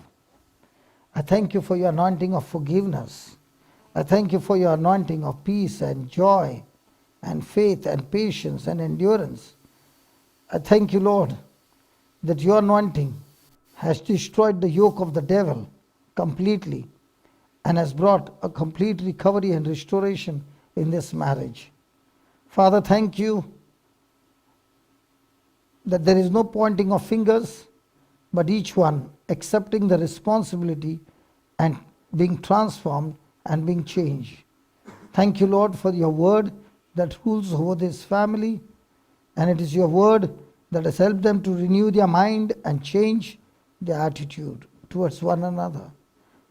Speaker 1: I thank you for your anointing of forgiveness. I thank you for your anointing of peace and joy and faith and patience and endurance. I thank you, Lord, that your anointing has destroyed the yoke of the devil completely and has brought a complete recovery and restoration in this marriage. Father, thank you that there is no pointing of fingers, but each one accepting the responsibility and being transformed and being changed. Thank you, Lord, for your word that rules over this family, and it is your word that has helped them to renew their mind and change their attitude towards one another.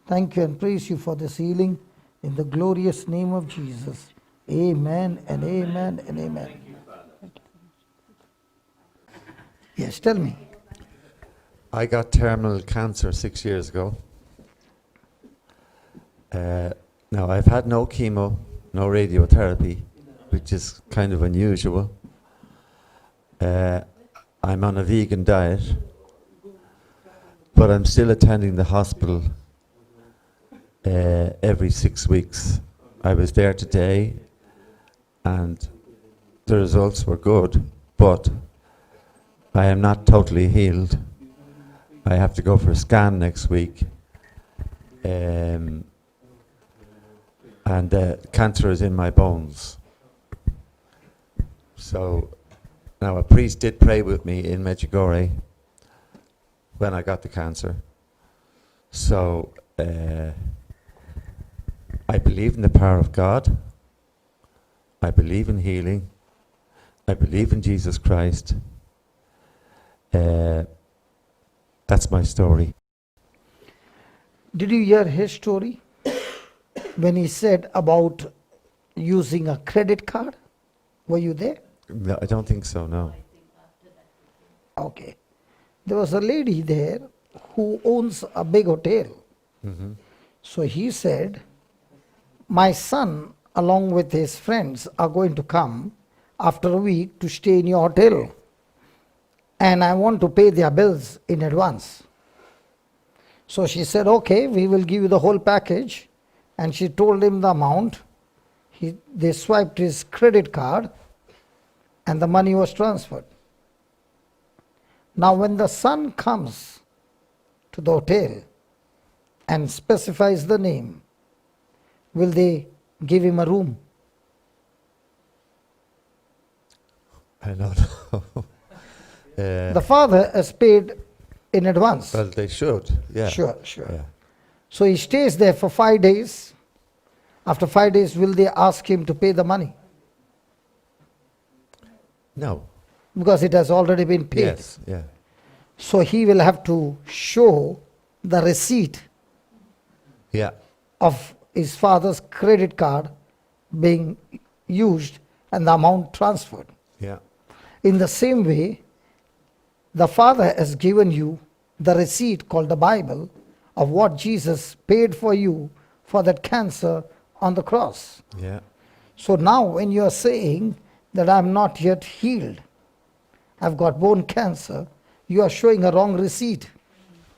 Speaker 1: Thank you and praise you for this healing in the glorious name of Jesus. Amen and amen and amen. Yes, tell me.
Speaker 8: I got terminal cancer 6 years ago. Now, I've had no chemo, no radiotherapy, which is kind of unusual. I'm on a vegan diet, but I'm still attending the hospital every 6 weeks. I was there today, and the results were good, but I am not totally healed. I have to go for a scan next week. And cancer is in my bones. So now a priest did pray with me in Medjugorje when I got the cancer. So I believe in the power of God. I believe in healing. I believe in Jesus Christ. That's my story.
Speaker 1: Did you hear his story when he said about using a credit card? Were you there?
Speaker 8: No, I don't think so, no.
Speaker 1: Okay. There was a lady there who owns a big hotel.
Speaker 8: Mm-hmm.
Speaker 1: So he said, my son along with his friends are going to come after a week to stay in your hotel, and I want to pay their bills in advance. So she said, okay, we will give you the whole package. And she told him the amount. They swiped his credit card and the money was transferred. Now when the son comes to the hotel and specifies the name, will they give him a room?
Speaker 8: I don't know.
Speaker 1: The father has paid in advance.
Speaker 8: Well, they should, yeah.
Speaker 1: Sure, sure.
Speaker 8: Yeah.
Speaker 1: So he stays there for 5 days. After 5 days, will they ask him to pay the money?
Speaker 8: No.
Speaker 1: Because it has already been paid.
Speaker 8: Yes, yeah.
Speaker 1: So he will have to show the receipt
Speaker 8: Yeah.
Speaker 1: of his father's credit card being used and the amount transferred.
Speaker 8: Yeah.
Speaker 1: In the same way, the Father has given you the receipt called the Bible of what Jesus paid for you for that cancer on the cross.
Speaker 8: Yeah.
Speaker 1: So now when you are saying that I'm not yet healed, I've got bone cancer, you are showing a wrong receipt.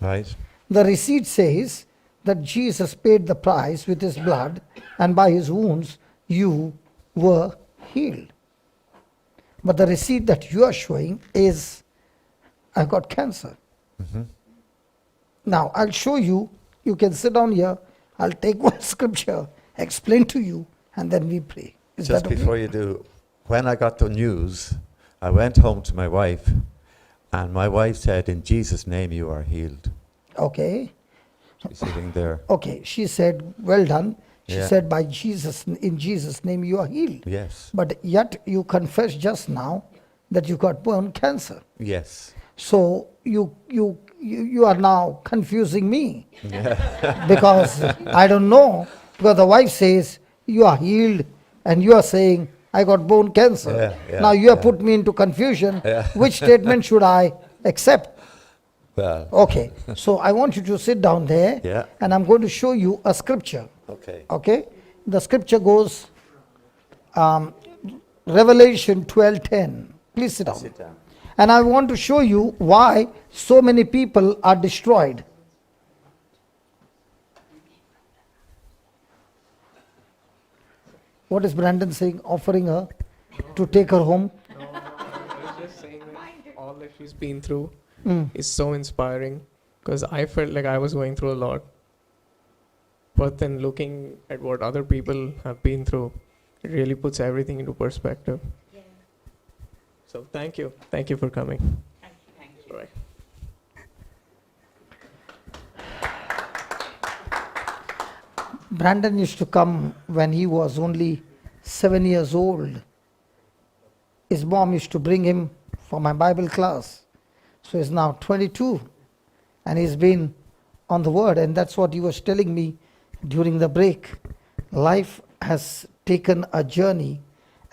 Speaker 8: Right.
Speaker 1: The receipt says that Jesus paid the price with his blood, and by his wounds you were healed. But the receipt that you are showing is, I got cancer.
Speaker 8: Mm-hmm.
Speaker 1: Now I'll show you, you can sit down here, I'll take one scripture, explain to you, and then we pray. Is
Speaker 8: Just
Speaker 1: that okay?
Speaker 8: before you do, when I got the news, I went home to my wife, and my wife said, in Jesus' name you are healed.
Speaker 1: Okay.
Speaker 8: She's sitting there.
Speaker 1: Okay, she said, well done. She
Speaker 8: Yeah.
Speaker 1: said, by Jesus, in Jesus' name you are healed.
Speaker 8: Yes.
Speaker 1: But yet you confessed just now that you got bone cancer.
Speaker 8: Yes.
Speaker 1: So you are now confusing me.
Speaker 8: Yeah.
Speaker 1: Because I don't know. Because the wife says you are healed, and you are saying I got bone cancer.
Speaker 8: Yeah, yeah,
Speaker 1: now you have
Speaker 8: yeah.
Speaker 1: put me into confusion.
Speaker 8: Yeah.
Speaker 1: Which statement should I accept?
Speaker 8: Well.
Speaker 1: Okay. So I want you to sit down there,
Speaker 8: Yeah.
Speaker 1: and I'm going to show you a scripture.
Speaker 8: Okay.
Speaker 1: Okay. The scripture goes Revelation 12:10. Please sit down.
Speaker 8: Sit down.
Speaker 1: And I want to show you why so many people are destroyed. What is Brandon saying? Offering her to take her home?
Speaker 11: No, I was just saying that all that she's been through
Speaker 1: Mm.
Speaker 11: is so inspiring, because I felt like I was going through a lot. But then looking at what other people have been through, it really puts everything into perspective. So thank you. Thank you for coming.
Speaker 9: Thank you.
Speaker 11: Right.
Speaker 1: Brandon used to come when he was only 7 years old. His mom used to bring him for my Bible class. So he's now 22 and he's been on the word, and that's what he was telling me during the break. Life has taken a journey,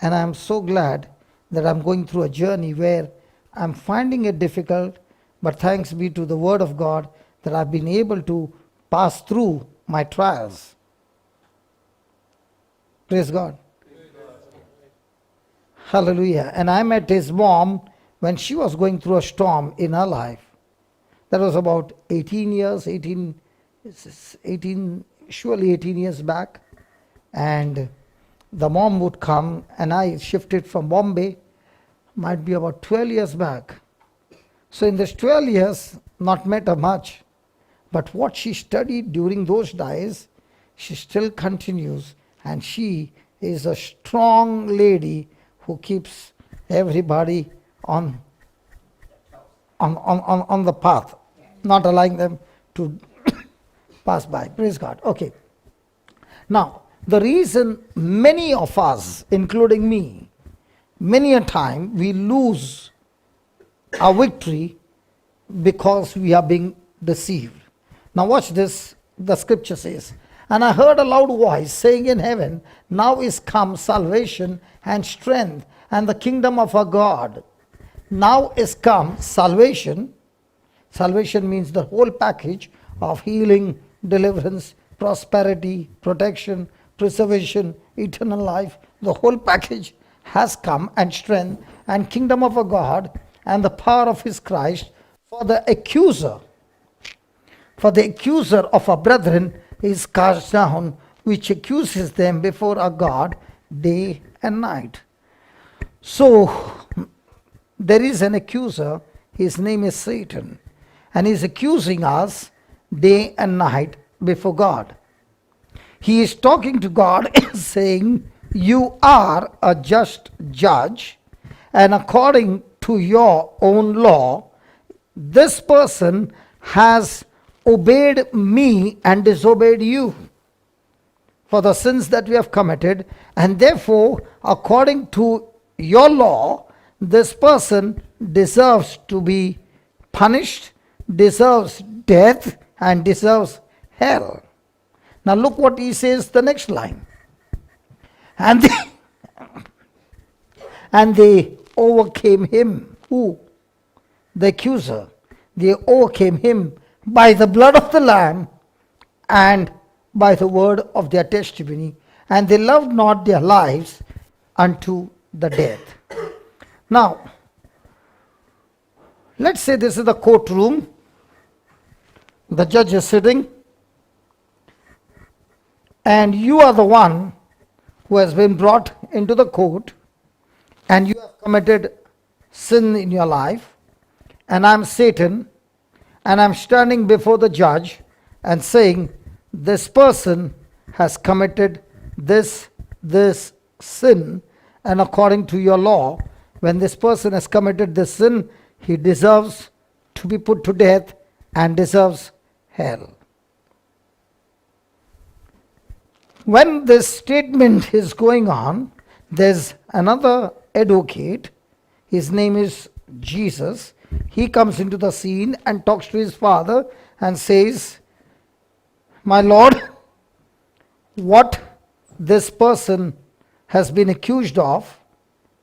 Speaker 1: and I'm so glad that I'm going through a journey where I'm finding it difficult, but thanks be to the word of God that I've been able to pass through my trials. Praise God. Hallelujah. And I met his mom when she was going through a storm in her life. That was about 18 years back. And the mom would come, and I shifted from Bombay, might be about 12 years back. So in this 12 years, not met her much. But what she studied during those days, she still continues. And she is a strong lady who keeps everybody on the path, not allowing them to pass by. Praise God. Okay. Now, the reason many of us, including me, many a time we lose our victory because we are being deceived. Now watch this. The scripture says, "And I heard a loud voice saying in heaven, now is come salvation and strength and the kingdom of our God." Now is come salvation. Salvation means the whole package of healing, deliverance, prosperity, protection, preservation, eternal life. The whole package has come, and strength and kingdom of our God and the power of his Christ. For the accuser of our brethren is cast down, which accuses them before our God day and night. So there is an accuser. His name is Satan, and he is accusing us day and night before God. He is talking to God saying, "You are a just judge, and according to your own law, this person has obeyed me and disobeyed you for the sins that we have committed, and therefore, according to your law, this person deserves to be punished, deserves death, and deserves hell." Now look what he says the next line. And they overcame him. Who? The accuser. They overcame him by the blood of the Lamb and by the word of their testimony, and they loved not their lives unto the death. Now, let's say this is the courtroom. The judge is sitting, and you are the one who has been brought into the court, and you have committed sin in your life, and I'm Satan, and I'm standing before the judge and saying, this person has committed this sin, and according to your law, when this person has committed this sin, he deserves to be put to death and deserves hell. When this statement is going on, there's another advocate. His name is Jesus. He comes into the scene and talks to his father and says, "My Lord, what this person has been accused of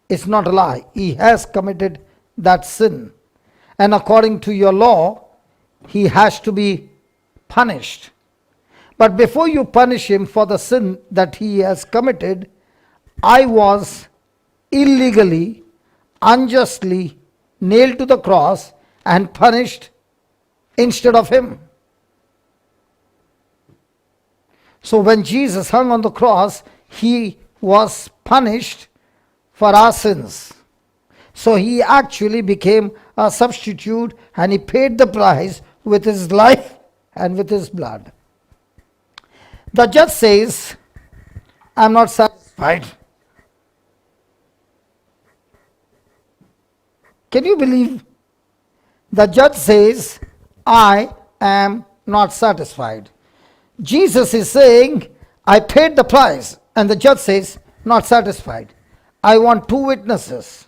Speaker 1: is not a lie. He has committed that sin. And according to your law, he has to be punished. But before you punish him for the sin that he has committed, I was illegally, unjustly nailed to the cross and punished instead of him. So when Jesus hung on the cross, he was punished for our sins. So he actually became a substitute, and he paid the price with his life and with his blood. The judge says, I'm not satisfied. Can you believe? The judge says, I am not satisfied. Jesus is saying, I paid the price, and the judge says, not satisfied. I want two witnesses.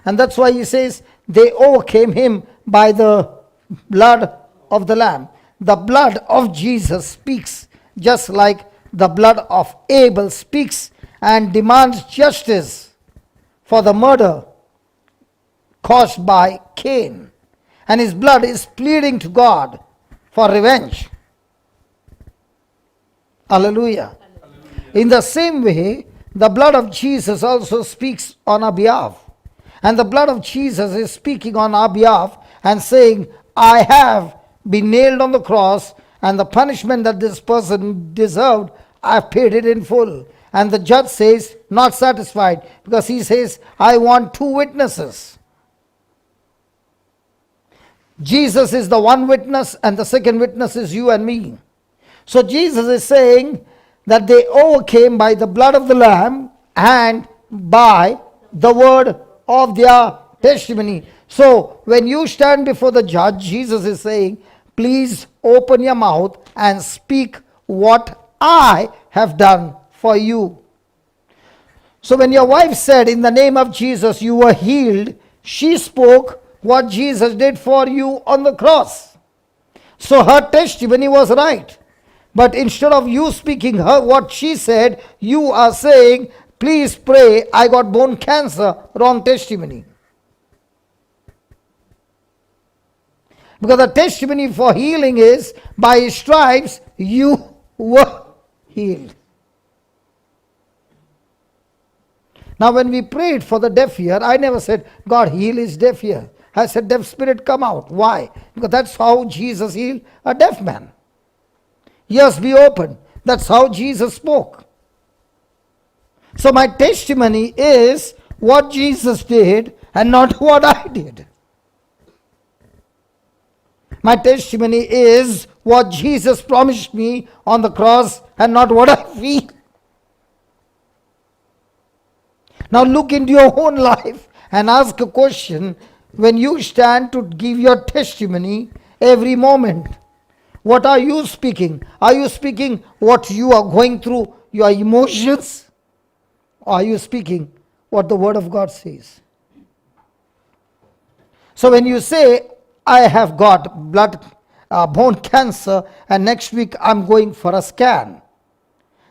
Speaker 1: And that's why he says, they overcame him by the blood of the Lamb. The blood of Jesus speaks just like the blood of Abel speaks and demands justice for the murder caused by Cain. And his blood is pleading to God for revenge. Hallelujah. In the same way, the blood of Jesus also speaks on our behalf. And the blood of Jesus is speaking on our behalf and saying, I have been nailed on the cross, and the punishment that this person deserved, I have paid it in full. And the judge says, not satisfied, because he says, I want two witnesses. Jesus is the one witness, and the second witness is you and me. So Jesus is saying that they overcame by the blood of the Lamb and by the word of their testimony. So when you stand before the judge, Jesus is saying, please open your mouth and speak what I have done for you. So when your wife said, in the name of Jesus you were healed, she spoke what Jesus did for you on the cross. So her testimony was right. But instead of you speaking her what she said, you are saying, please pray, I got bone cancer. Wrong testimony. Because the testimony for healing is, by his stripes you were healed. Now when we prayed for the deaf ear, I never said, God heal his deaf ear. I said, deaf spirit come out. Why? Because that's how Jesus healed a deaf man. Ears be open. That's how Jesus spoke. So my testimony is what Jesus did and not what I did. My testimony is what Jesus promised me on the cross and not what I feel. Now look into your own life and ask a question when you stand to give your testimony every moment. What are you speaking? Are you speaking what you are going through, your emotions? Or are you speaking what the Word of God says? So when you say, I have got bone cancer and next week I'm going for a scan,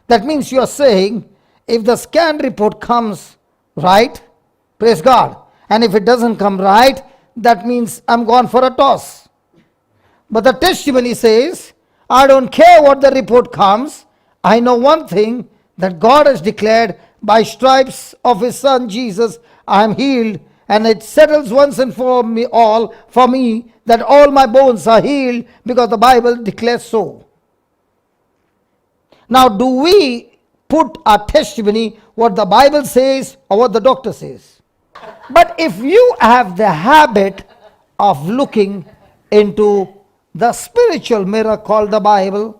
Speaker 1: that means you are saying, if the scan report comes right, praise God. And if it doesn't come right, that means I'm gone for a toss. But the testimony says, I don't care what the report comes. I know one thing, that God has declared, by stripes of his son Jesus, I am healed. And it settles once and for me that all my bones are healed, because the Bible declares so. Now do we put our testimony what the Bible says or what the doctor says? But if you have the habit of looking into the spiritual mirror called the Bible,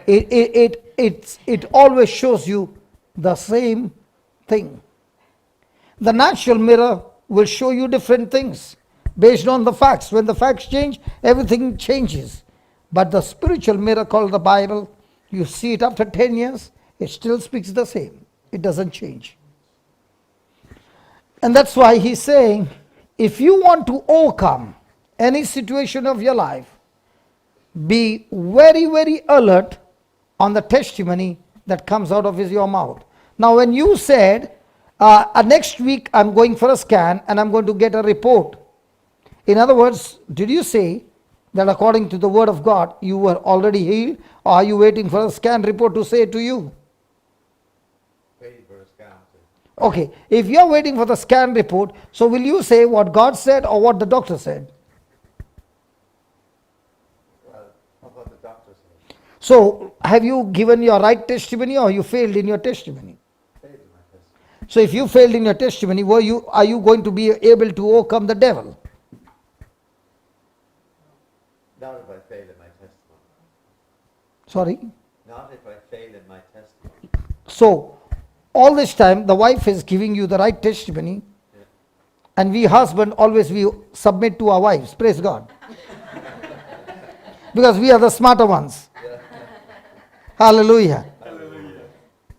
Speaker 1: it always shows you the same thing. The natural mirror will show you different things based on the facts. When the facts change, everything changes. But the spiritual mirror called the Bible, you see it after 10 years, it still speaks the same. It doesn't change. And that's why he's saying, if you want to overcome any situation of your life, be very, very alert on the testimony that comes out of your mouth. Now when you said, next week I'm going for a scan and I'm going to get a report. In other words, did you say that according to the word of God, you were already healed? Or are you waiting for a scan report to say to you? Okay, if you are waiting for the scan report, so will you say what God said or what the doctor said?
Speaker 8: What the doctor said.
Speaker 1: So, have you given your right testimony or you failed in your testimony? So if you failed in your testimony, are you going to be able to overcome the devil?
Speaker 8: Not if I fail in my testimony.
Speaker 1: Sorry?
Speaker 8: Not if I fail in my testimony.
Speaker 1: So, all this time, the wife is giving you the right testimony, and we husband always we submit to our wives. Praise God. Because we are the smarter ones. Hallelujah.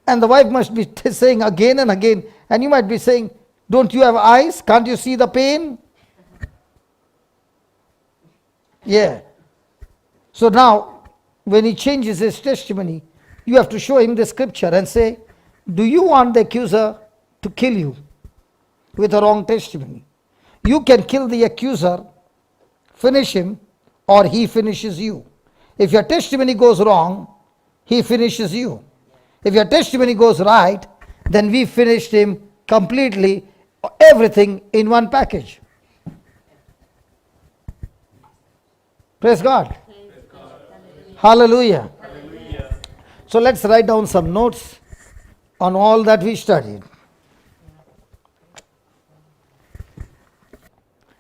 Speaker 1: And the wife must be saying again and again, and you might be saying, don't you have eyes? Can't you see the pain? Yeah. So now, when he changes his testimony, you have to show him the scripture and say, do you want the accuser to kill you with a wrong testimony? You can kill the accuser, finish him, or he finishes you. If your testimony goes wrong, he finishes you. If your testimony goes right, then we finished him completely, everything in one package. Praise God. Hallelujah. So let's write down some notes on all that we studied.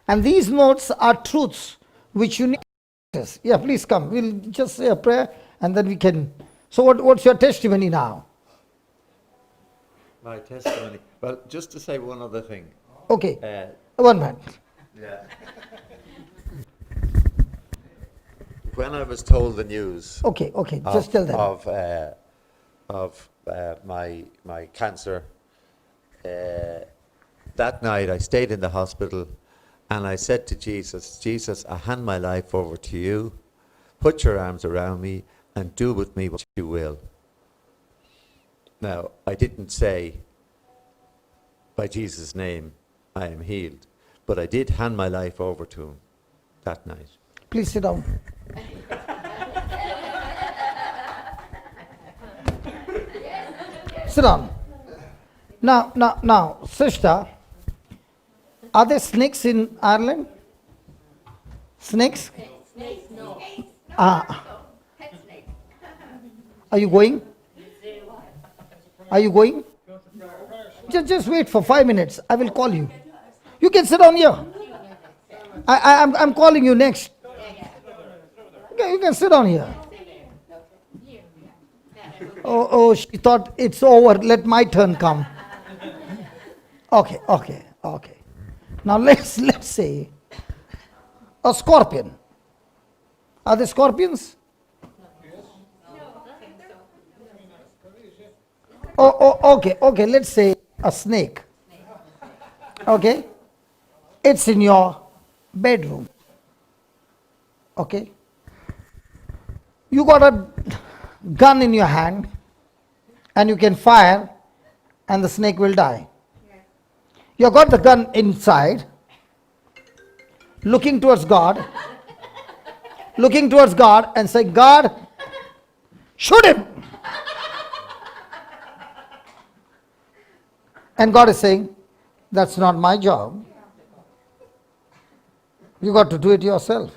Speaker 1: And these notes are truths which you need to practice. Yeah, please come. We'll just say a prayer and then we can. So what's your testimony now?
Speaker 8: My testimony. Well, just to say one other thing.
Speaker 1: Okay. One minute.
Speaker 8: Yeah. When I was told the news.
Speaker 1: Okay, just tell them.
Speaker 8: Of my cancer, that night I stayed in the hospital and I said to Jesus, Jesus, I hand my life over to you. Put your arms around me and do with me what you will. Now, I didn't say, by Jesus' name, I am healed. But I did hand my life over to him that night.
Speaker 1: Please sit down. Sit down. Now, sister, are there snakes in Ireland? Snakes? Are you going? Are you going? Just wait for 5 minutes. I will call you. You can sit down here. I'm calling you next. Okay, you can sit down here. Oh, she thought it's over. Let my turn come. Okay. Now let's say a scorpion. Are there scorpions? Okay, let's say a snake. Okay? It's in your bedroom. Okay? You got a gun in your hand and you can fire and the snake will die. You got the gun inside, looking towards God and saying, God, shoot him. And God is saying, that's not my job. You got to do it yourself.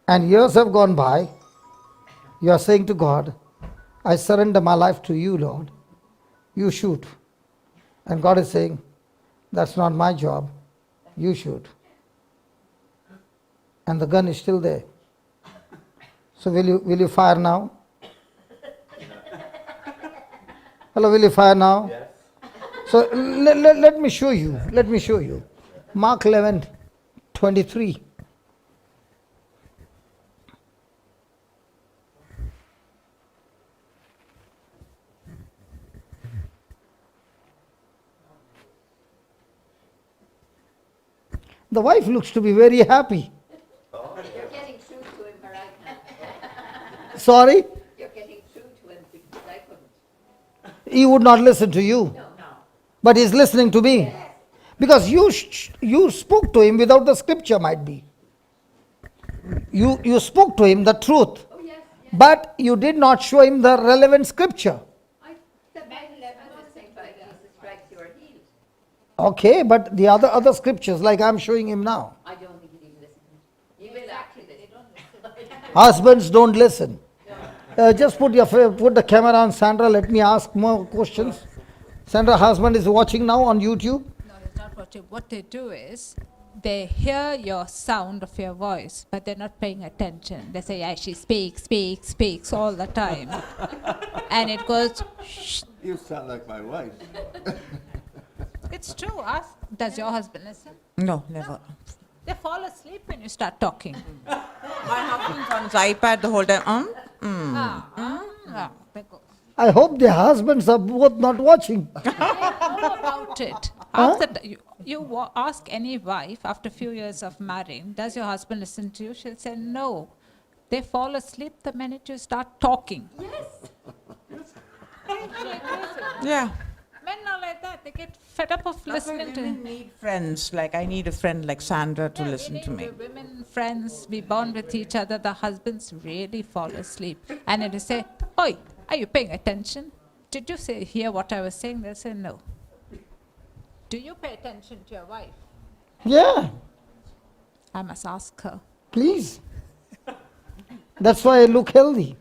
Speaker 1: And years have gone by. You are saying to God, I surrender my life to you, Lord. You shoot. And God is saying, that's not my job. You shoot. And the gun is still there. So will you fire now? Hello, will you fire now? Yes. So let me show you. Let me show you. Mark 11:23. The wife looks to be very happy.
Speaker 19: You're getting through to him, right now.
Speaker 1: Sorry?
Speaker 19: You're getting through to him because I couldn't.
Speaker 1: He would not listen to you.
Speaker 19: No.
Speaker 1: But he's listening to me. Yes. Because you spoke to him without the scripture, might be. You spoke to him the truth.
Speaker 19: Oh, yes.
Speaker 1: But you did not show him the relevant scripture.
Speaker 19: The Bible 11 is saying by
Speaker 1: Okay, but the other scriptures, like I'm showing him now.
Speaker 19: I don't think he'd even listen. You will actually listen.
Speaker 1: Husbands don't listen. Just put the camera on Sandra. Let me ask more questions. Sandra, husband is watching now on YouTube.
Speaker 13: No, it's not what they do is they hear your sound of your voice, but they're not paying attention. They say, yeah, she speaks all the time. And it goes, shh.
Speaker 8: You sound like my wife.
Speaker 13: It's true. Ask, does your husband listen?
Speaker 20: No, never.
Speaker 13: They fall asleep when you start talking.
Speaker 20: My husband's on his iPad the whole time.
Speaker 13: They go.
Speaker 1: I hope their husbands are both not watching.
Speaker 13: How about it?
Speaker 1: Huh?
Speaker 13: After you ask any wife after a few years of marrying, does your husband listen to you? She'll say no. They fall asleep the minute you start talking.
Speaker 19: Yes.
Speaker 20: Yeah.
Speaker 13: Men are like that. They get fed up of listening to
Speaker 20: women need friends. Like I need a friend like Sandra to listen to me.
Speaker 13: The women friends, we bond with each other. The husbands really fall asleep, and they say, "Oi, are you paying attention? Did you hear what I was saying?" They'll say, "No." Do you pay attention to your wife?
Speaker 1: Yeah,
Speaker 13: I must ask her.
Speaker 1: please. That's why I look healthy.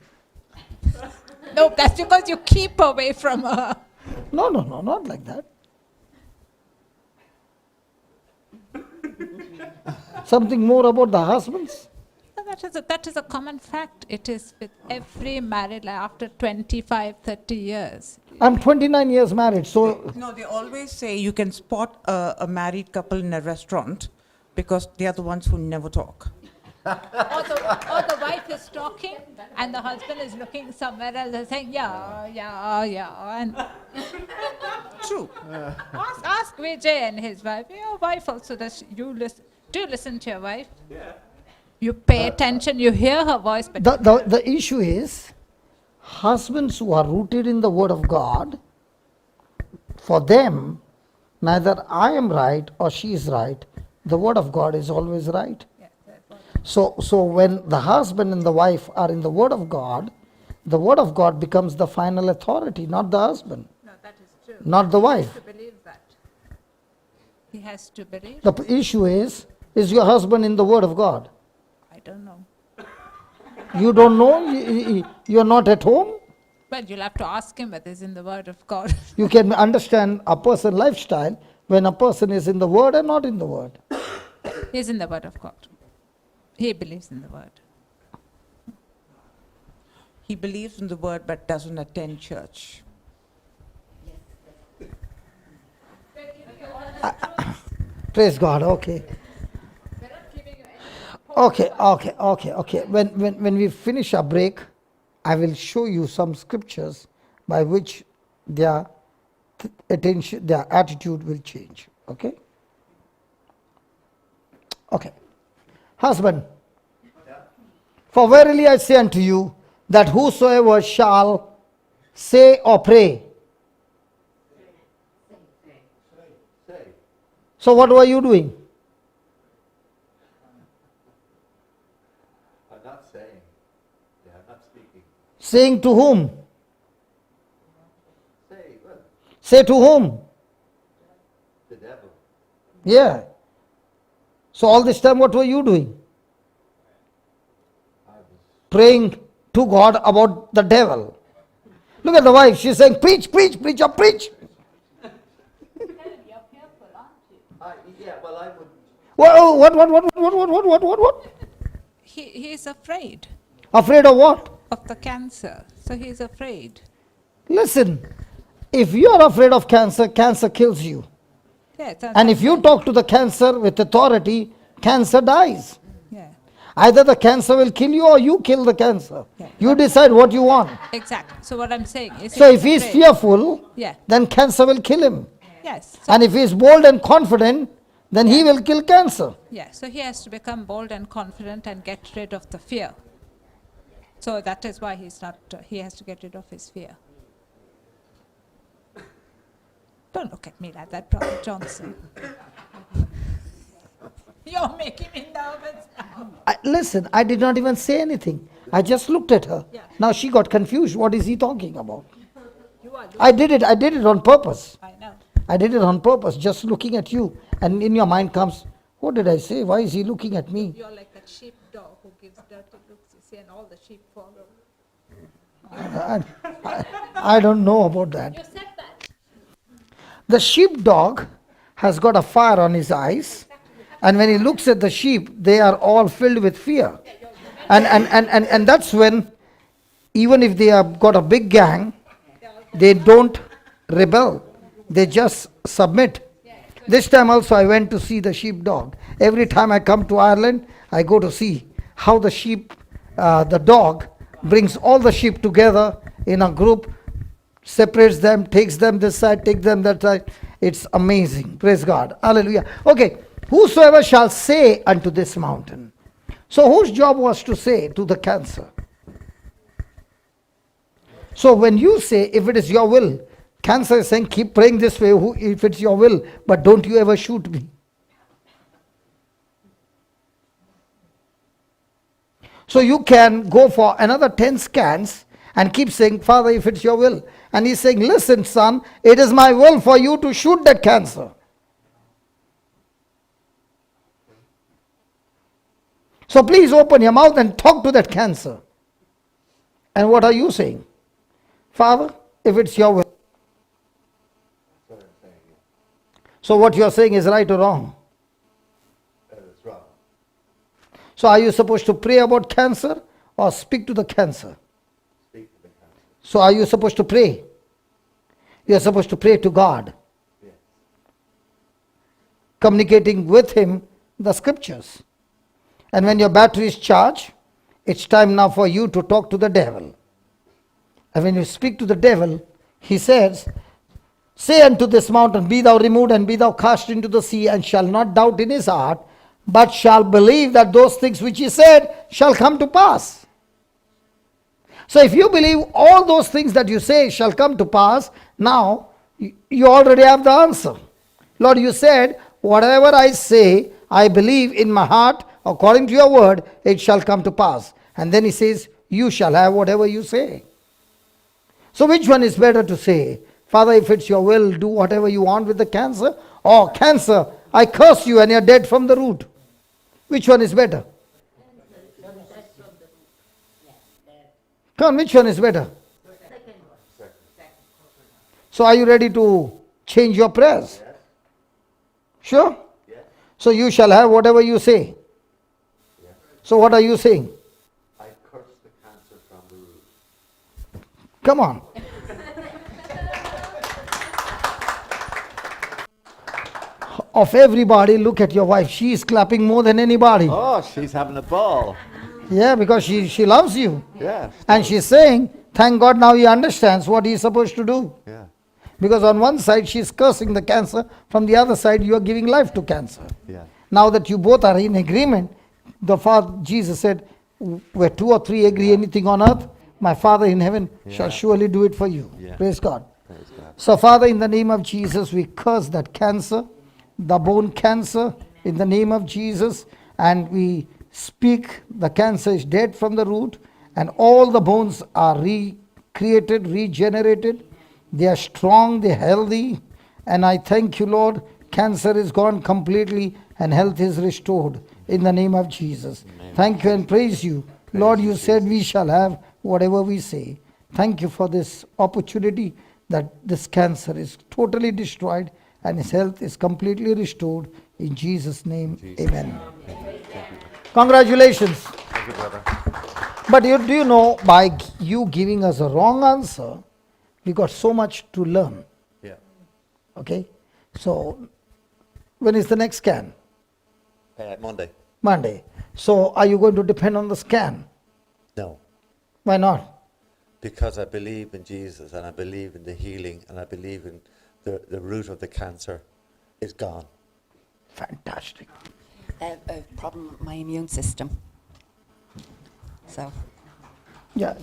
Speaker 13: No, that's because you keep away from her.
Speaker 1: No, not like that. Something more about the husbands?
Speaker 13: No, that is a common fact. It is with every married life after 25, 30 years.
Speaker 1: I'm 29 years married, so
Speaker 20: No, they always say you can spot a married couple in a restaurant because they are the ones who never talk.
Speaker 13: Or the wife is talking and the husband is looking somewhere else and saying, yeah. And
Speaker 20: True.
Speaker 13: ask Vijay and his wife. Your wife also, do you listen to your wife?
Speaker 12: Yeah.
Speaker 13: You pay attention, you hear her voice, but
Speaker 1: the issue is, husbands who are rooted in the Word of God, for them, neither I am right or she is right. The Word of God is always right. So when the husband and the wife are in the Word of God becomes the final authority, not the husband.
Speaker 13: no, that is true.
Speaker 1: Not the wife.
Speaker 13: He has to believe that. He has to believe.
Speaker 1: The issue is your husband in the Word of God?
Speaker 13: I don't know.
Speaker 1: You don't know? You're not at home?
Speaker 13: Well, you'll have to ask him whether he's in the Word of God.
Speaker 1: You can understand a person's lifestyle when a person is in the Word and not in the Word.
Speaker 13: He's in the Word of God. He believes in the Word.
Speaker 20: He believes in the word but doesn't attend church.
Speaker 1: Praise God, okay. Okay. When we finish our break, I will show you some scriptures by which their attitude will change. Okay? Okay. Husband, for verily I say unto you, that whosoever shall say or pray. So what were you doing?
Speaker 8: I'm not saying. Yeah, I'm not speaking.
Speaker 1: Saying to whom?
Speaker 8: Well,
Speaker 1: Say to whom?
Speaker 8: the devil.
Speaker 1: Yeah. So all this time what were you doing? Praying to God about the devil. Look at the wife, she's saying, preach, preacher, preach.
Speaker 8: Yeah, well, I would.
Speaker 1: What?
Speaker 13: He is afraid
Speaker 1: Afraid of what?
Speaker 13: of the cancer. So he's afraid.
Speaker 1: Listen, if you are afraid of cancer, cancer kills you.
Speaker 13: Yeah,
Speaker 1: And if you talk to the cancer with authority, cancer dies.
Speaker 13: Yeah.
Speaker 1: Either the cancer will kill you or you kill the cancer. You decide what you want.
Speaker 13: Exactly. So what I'm saying is,
Speaker 1: So if he is fearful,
Speaker 13: yeah.
Speaker 1: then cancer will kill him.
Speaker 13: Yes.
Speaker 1: And if he is bold and confident, then he will kill cancer.
Speaker 13: Yeah. So he has to become bold and confident and get rid of the fear. So that is why he's not. He has to get rid of his fear. Don't look at me like that, Brother Johnson. You're making me nervous now.
Speaker 1: Listen, I did not even say anything. I just looked at her.
Speaker 13: Yeah.
Speaker 1: Now she got confused. What is he talking about?
Speaker 13: You are
Speaker 1: I did it on purpose.
Speaker 13: I know.
Speaker 1: I did it on purpose, just looking at you. And in your mind comes, what did I say? Why is he looking at me?
Speaker 13: You're like a sheepdog who gives dirty looks, you see, and all the sheep follow.
Speaker 1: I don't know about that. The sheepdog has got a fire on his eyes, and when he looks at the sheep, they are all filled with fear. And that's when, even if they have got a big gang, they don't rebel. They just submit. This time also I went to see the sheepdog. Every time I come to Ireland, I go to see how the sheep, the dog brings all the sheep together in a group, separates them, takes them this side, takes them that side. It's amazing. Praise God. Hallelujah. Okay. Whosoever shall say unto this mountain. So whose job was to say to the cancer? So when you say, if it is your will, cancer is saying, keep praying this way if it's your will, but don't you ever shoot me. So you can go for another 10 scans and keep saying, Father, if it's your will. And he's saying, listen, son, it is my will for you to shoot that cancer. So please open your mouth and talk to that cancer. And what are you saying? Father, if it's your will. So what you are saying is right or wrong?
Speaker 8: It's wrong.
Speaker 1: So are you supposed to pray about cancer or speak to the cancer?
Speaker 8: Speak to the cancer.
Speaker 1: So are you supposed to pray? You are supposed to pray to God.
Speaker 8: Yes.
Speaker 1: Communicating with Him the scriptures. And when your battery is charged, it's time now for you to talk to the devil. And when you speak to the devil, he says, say unto this mountain, be thou removed and be thou cast into the sea, and shall not doubt in his heart, but shall believe that those things which he said shall come to pass. So if you believe all those things that you say shall come to pass, now you already have the answer. Lord, you said, whatever I say, I believe in my heart, according to your word, it shall come to pass. And then he says, you shall have whatever you say. So which one is better to say? Father, if it's your will, do whatever you want with the cancer. Or cancer, I curse you and you're dead from the root. Which one is better? Come on, which one is better? So are you ready to change your prayers? Sure? So you shall have whatever you say. So what are you saying?
Speaker 8: I curse the cancer from the root.
Speaker 1: Come on. Of everybody, look at your wife. She is clapping more than anybody.
Speaker 8: Oh, she's having a ball.
Speaker 1: Yeah, because she loves you.
Speaker 8: Yeah.
Speaker 1: And she's saying, thank God now he understands what he's supposed to do.
Speaker 8: Yeah.
Speaker 1: Because on one side she's cursing the cancer, from the other side you are giving life to cancer.
Speaker 8: Yeah.
Speaker 1: Now that you both are in agreement, the Father, Jesus said, where 2 or 3 agree anything on earth, my Father in heaven shall surely do it for you.
Speaker 8: Yeah.
Speaker 1: Praise God.
Speaker 8: Praise God.
Speaker 1: So Father, in the name of Jesus, we curse that cancer, the bone cancer, in the name of Jesus, and we speak the cancer is dead from the root, and all the bones are recreated, regenerated. They are strong, they are healthy, and I thank you, Lord, cancer is gone completely and health is restored in the name of Jesus. Thank you and praise you. Lord, you said we shall have whatever we say. Thank you for this opportunity that this cancer is totally destroyed and his health is completely restored. In Jesus' name, amen. Congratulations.
Speaker 8: Thank you, brother.
Speaker 1: But do you know, by you giving us a wrong answer, we got so much to learn.
Speaker 8: Yeah.
Speaker 1: Okay? So, when is the next scan?
Speaker 8: Monday.
Speaker 1: Monday. So, are you going to depend on the scan?
Speaker 8: No.
Speaker 1: Why not?
Speaker 8: Because I believe in Jesus and I believe in the healing and I believe in the root of the cancer is gone.
Speaker 1: Fantastic.
Speaker 4: A problem with my immune system. So.
Speaker 1: Yeah.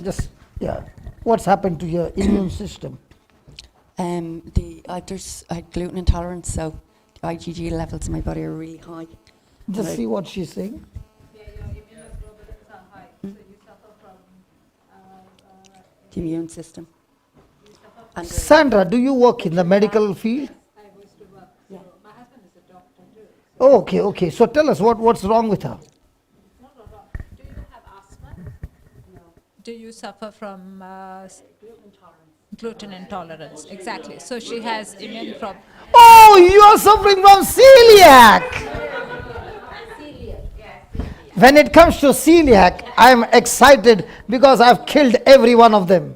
Speaker 1: What's happened to your immune system?
Speaker 4: I had gluten intolerance, so the IgG levels in my body are really high.
Speaker 1: Just see what she's saying.
Speaker 4: The immune system. And
Speaker 1: Sandra, do you work in the medical field? Oh, okay, okay. So tell us what's wrong with her.
Speaker 13: Do you suffer from gluten intolerance? Exactly. So she has immune problem.
Speaker 1: Oh, you are suffering from celiac. When it comes to celiac, I am excited because I've killed every one of them.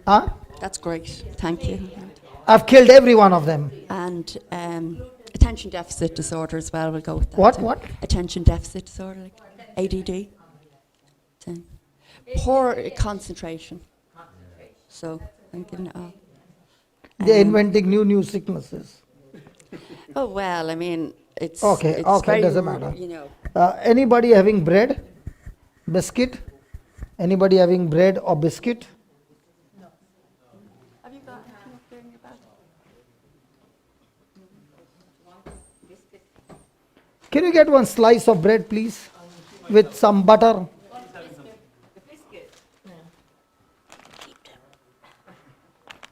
Speaker 1: Huh?
Speaker 4: That's great. Thank you.
Speaker 1: I've killed every one of them.
Speaker 4: And attention deficit disorder as well. We'll go with that.
Speaker 1: What,
Speaker 4: too.
Speaker 1: what?
Speaker 4: Attention deficit disorder, like ADD. Then poor concentration. So I'm giving it all.
Speaker 1: They're inventing new sicknesses.
Speaker 4: Oh well, I mean, it's
Speaker 1: Okay,
Speaker 4: it's
Speaker 1: okay,
Speaker 4: very
Speaker 1: doesn't matter.
Speaker 4: You know,
Speaker 1: Anybody having bread? Biscuit? Anybody having bread or biscuit?
Speaker 4: have you got anything up there in your bag?
Speaker 1: Can you get one slice of bread, please? With some butter?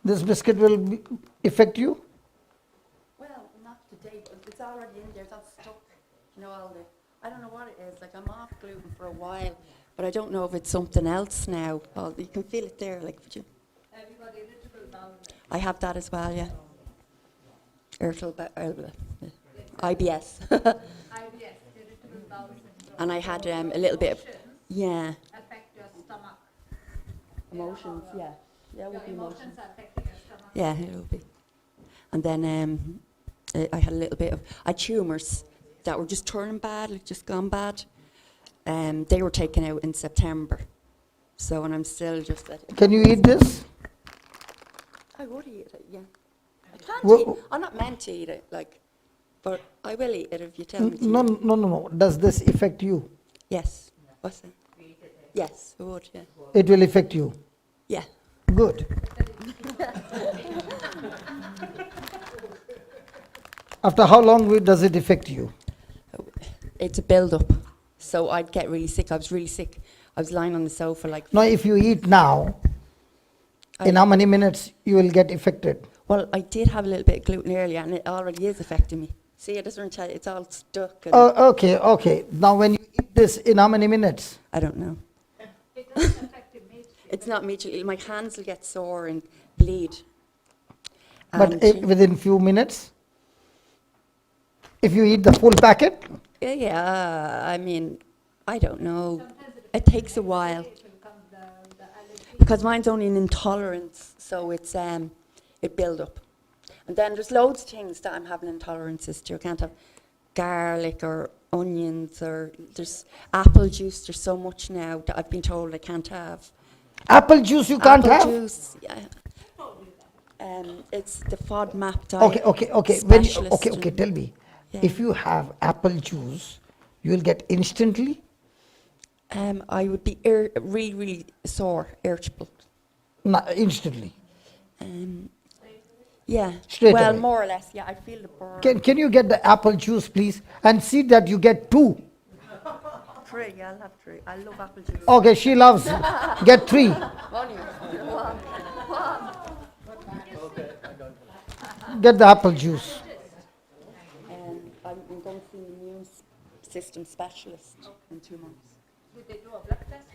Speaker 1: This biscuit will affect you?
Speaker 4: Well, not today, but it's already in there. It's all stuck. You know, all the. I don't know what it is. Like I'm off gluten for a while, but I don't know if it's something else now. Oh, you can feel it there. Like, would you? I have that as well. Yeah. IBS. And I had a little bit of. Yeah.
Speaker 13: Affect your stomach.
Speaker 4: Emotions. Yeah. Yeah, it would be emotions. Yeah, it will be. And then I had a little bit of, I had tumours that were just turning bad, like just gone bad. They were taken out in September. So, and I'm still just at it.
Speaker 1: Can you eat this?
Speaker 4: I would eat it, yeah. I can't
Speaker 1: Wha-
Speaker 4: eat, I'm not meant to eat it, like, but I will eat it if you tell me to.
Speaker 1: No. Does this affect you?
Speaker 4: Yes. What's that? Yes, it would, yeah.
Speaker 1: It will affect you.
Speaker 4: Yeah.
Speaker 1: Good. After how long does it affect you?
Speaker 4: It's a build-up. So I'd get really sick. I was really sick. I was lying on the sofa like.
Speaker 1: Now, if you eat now, in how many minutes you will get affected?
Speaker 4: Well, I did have a little bit of gluten earlier, and it already is affecting me. See, it doesn't tell you, it's all stuck. And
Speaker 1: Oh, okay. Now, when you eat this, in how many minutes?
Speaker 4: I don't know. It's not immediately. My hands will get sore and bleed.
Speaker 1: But
Speaker 4: And
Speaker 1: within few minutes? If you eat the full packet?
Speaker 4: yeah, I mean, I don't know. It takes a while. Because mine's only an intolerance, so it's it build up. And then there's loads of things that I'm having intolerances to. I can't have garlic or onions, or there's apple juice. There's so much now that I've been told I can't have.
Speaker 1: Apple juice you can't have?
Speaker 4: Apple juice, yeah. It's the FODMAP diet.
Speaker 1: Okay.
Speaker 4: Specialist
Speaker 1: Okay. Tell me,
Speaker 4: Yeah.
Speaker 1: if you have apple juice, you will get instantly?
Speaker 4: I would be really sore, irritable.
Speaker 1: Instantly.
Speaker 4: Yeah.
Speaker 1: Straight
Speaker 4: well,
Speaker 1: away.
Speaker 4: more or less. Yeah, I feel the burn.
Speaker 1: Can you get the apple juice, please? And see that you get 2.
Speaker 4: 3. Yeah, I'll have 3. I love apple juice.
Speaker 1: Okay, she loves. Get 3.
Speaker 4: One.
Speaker 1: Get the apple juice.
Speaker 4: I'm going to see an immune system specialist in 2 months.
Speaker 13: Did they do a blood test?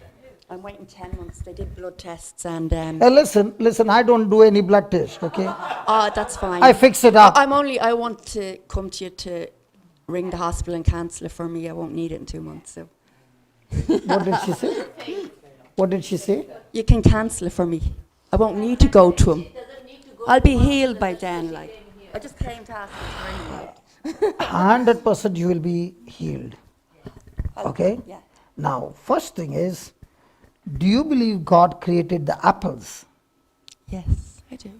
Speaker 4: I'm waiting 10 months. They did blood tests and.
Speaker 1: Listen, I don't do any blood test, okay?
Speaker 4: Oh, that's fine.
Speaker 1: I fix it up.
Speaker 4: I want to come to you to ring the hospital and cancel it for me. I won't need it in 2 months. So.
Speaker 1: What did she say? What did she say?
Speaker 4: You can cancel it for me. I won't need to go to him. I'll be healed by then. Like, I just came to ask you for ring.
Speaker 1: 100% you will be healed. Okay?
Speaker 4: Yeah.
Speaker 1: Now, first thing is, do you believe God created the apples?
Speaker 4: Yes, I do.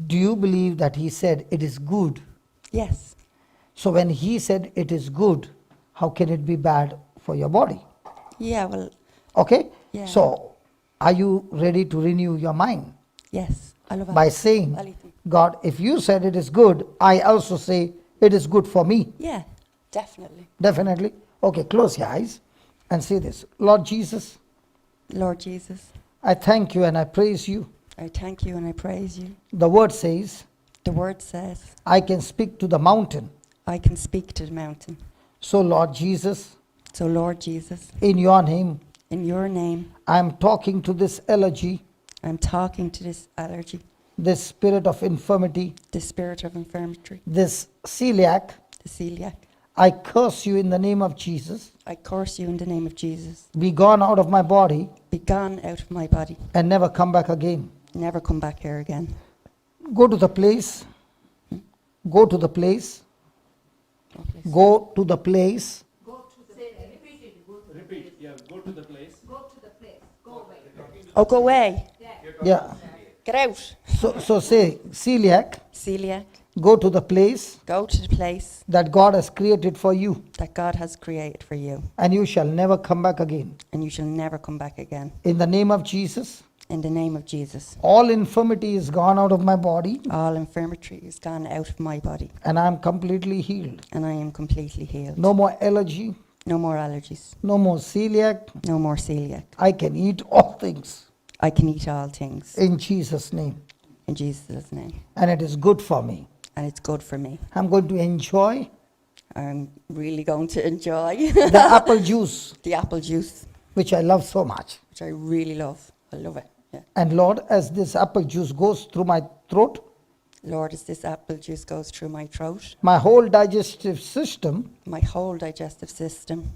Speaker 1: Do you believe that He said it is good?
Speaker 4: Yes.
Speaker 1: So when He said it is good, how can it be bad for your body?
Speaker 4: Yeah, well.
Speaker 1: Okay?
Speaker 4: Yeah.
Speaker 1: So, are you ready to renew your mind?
Speaker 4: Yes, I love
Speaker 1: By
Speaker 4: apples.
Speaker 1: saying,
Speaker 4: I'll eat them.
Speaker 1: God, if you said it is good, I also say it is good for me.
Speaker 4: Yeah, definitely.
Speaker 1: Definitely. Okay, close your eyes and say this. Lord Jesus.
Speaker 4: Lord Jesus.
Speaker 1: I thank you and I praise you.
Speaker 4: I thank you and I praise you.
Speaker 1: The word says,
Speaker 4: The word says,
Speaker 1: I can speak to the mountain.
Speaker 4: I can speak to the mountain.
Speaker 1: So, Lord Jesus,
Speaker 4: So, Lord Jesus,
Speaker 1: in your name,
Speaker 4: in your name,
Speaker 1: I'm talking to this allergy,
Speaker 4: I'm talking to this allergy,
Speaker 1: this spirit of infirmity,
Speaker 4: the spirit of infirmity,
Speaker 1: this celiac.
Speaker 4: the celiac.
Speaker 1: I curse you in the name of Jesus.
Speaker 4: I curse you in the name of Jesus.
Speaker 1: Be gone out of my body
Speaker 4: Be gone out of my body.
Speaker 1: and never come back again.
Speaker 4: Never come back here again.
Speaker 1: Go to the place. Go to the place. Go to the place.
Speaker 22: Repeat, yeah, go to the place.
Speaker 4: Oh, go away.
Speaker 1: Yeah.
Speaker 4: Get out.
Speaker 1: So say celiac.
Speaker 4: Celiac.
Speaker 1: Go to the place
Speaker 4: Go to the place
Speaker 1: that God has created for you,
Speaker 4: that God has created for you,
Speaker 1: and you shall never come back again.
Speaker 4: and you shall never come back again.
Speaker 1: In the name of Jesus,
Speaker 4: In the name of Jesus.
Speaker 1: all infirmity is gone out of my body,
Speaker 4: All infirmity is gone out of my body,
Speaker 1: and I am completely healed.
Speaker 4: and I am completely healed.
Speaker 1: No more allergy,
Speaker 4: No more allergies.
Speaker 1: no more celiac.
Speaker 4: No more celiac.
Speaker 1: I can eat all things
Speaker 4: I can eat all things.
Speaker 1: in Jesus' name,
Speaker 4: In Jesus' name.
Speaker 1: and it is good for me.
Speaker 4: And it's good for me.
Speaker 1: I'm going to enjoy
Speaker 4: I'm really going to enjoy
Speaker 1: the apple juice,
Speaker 4: the apple juice,
Speaker 1: which I love so much.
Speaker 4: which I really love. I love it. Yeah.
Speaker 1: And Lord, as this apple juice goes through my throat,
Speaker 4: Lord, as this apple juice goes through my throat,
Speaker 1: my whole digestive system
Speaker 4: my whole digestive system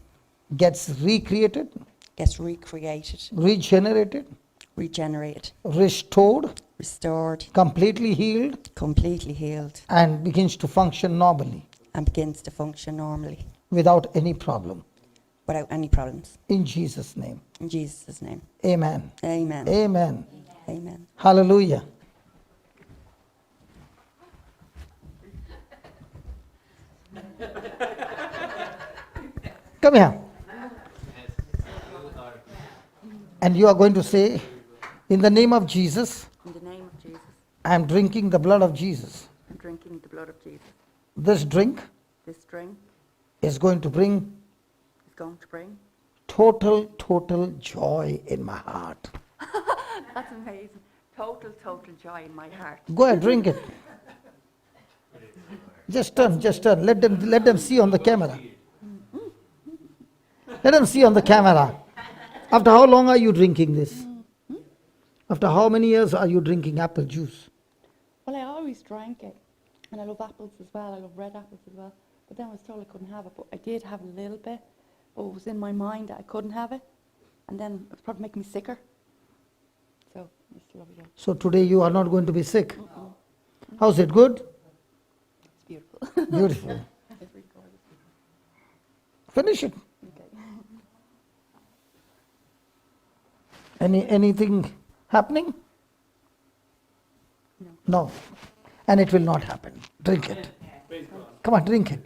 Speaker 1: gets recreated,
Speaker 4: gets recreated,
Speaker 1: regenerated,
Speaker 4: regenerated,
Speaker 1: restored,
Speaker 4: restored,
Speaker 1: completely healed,
Speaker 4: completely healed,
Speaker 1: and begins to function normally
Speaker 4: and begins to function normally
Speaker 1: without any problem.
Speaker 4: without any problems.
Speaker 1: In Jesus' name.
Speaker 4: In Jesus' name.
Speaker 1: Amen.
Speaker 4: Amen.
Speaker 1: Amen.
Speaker 4: Amen.
Speaker 1: Hallelujah. Come here. And you are going to say, in the name of Jesus,
Speaker 4: In the name of Jesus,
Speaker 1: I am drinking the blood of Jesus.
Speaker 4: I'm drinking the blood of Jesus.
Speaker 1: This drink
Speaker 4: This drink
Speaker 1: is going to bring
Speaker 4: is going to bring.
Speaker 1: total joy in my heart.
Speaker 4: That's amazing. Total joy in my heart.
Speaker 1: Go ahead, drink it. Just turn. Let them see on the camera. Let them see on the camera. After how long are you drinking this? After how many years are you drinking apple juice?
Speaker 4: Well, I always drank it. And I love apples as well. I love red apples as well. But then I was told I couldn't have it. But I did have a little bit. But it was in my mind that I couldn't have it. And then it was probably making me sicker. So I just love it.
Speaker 1: So today you are not going to be sick. How's it? Good?
Speaker 4: It's beautiful.
Speaker 1: Beautiful.
Speaker 4: It's really gorgeous.
Speaker 1: Finish it.
Speaker 4: Okay.
Speaker 1: Anything happening? No. And it will not happen. Drink it. Come on, drink it.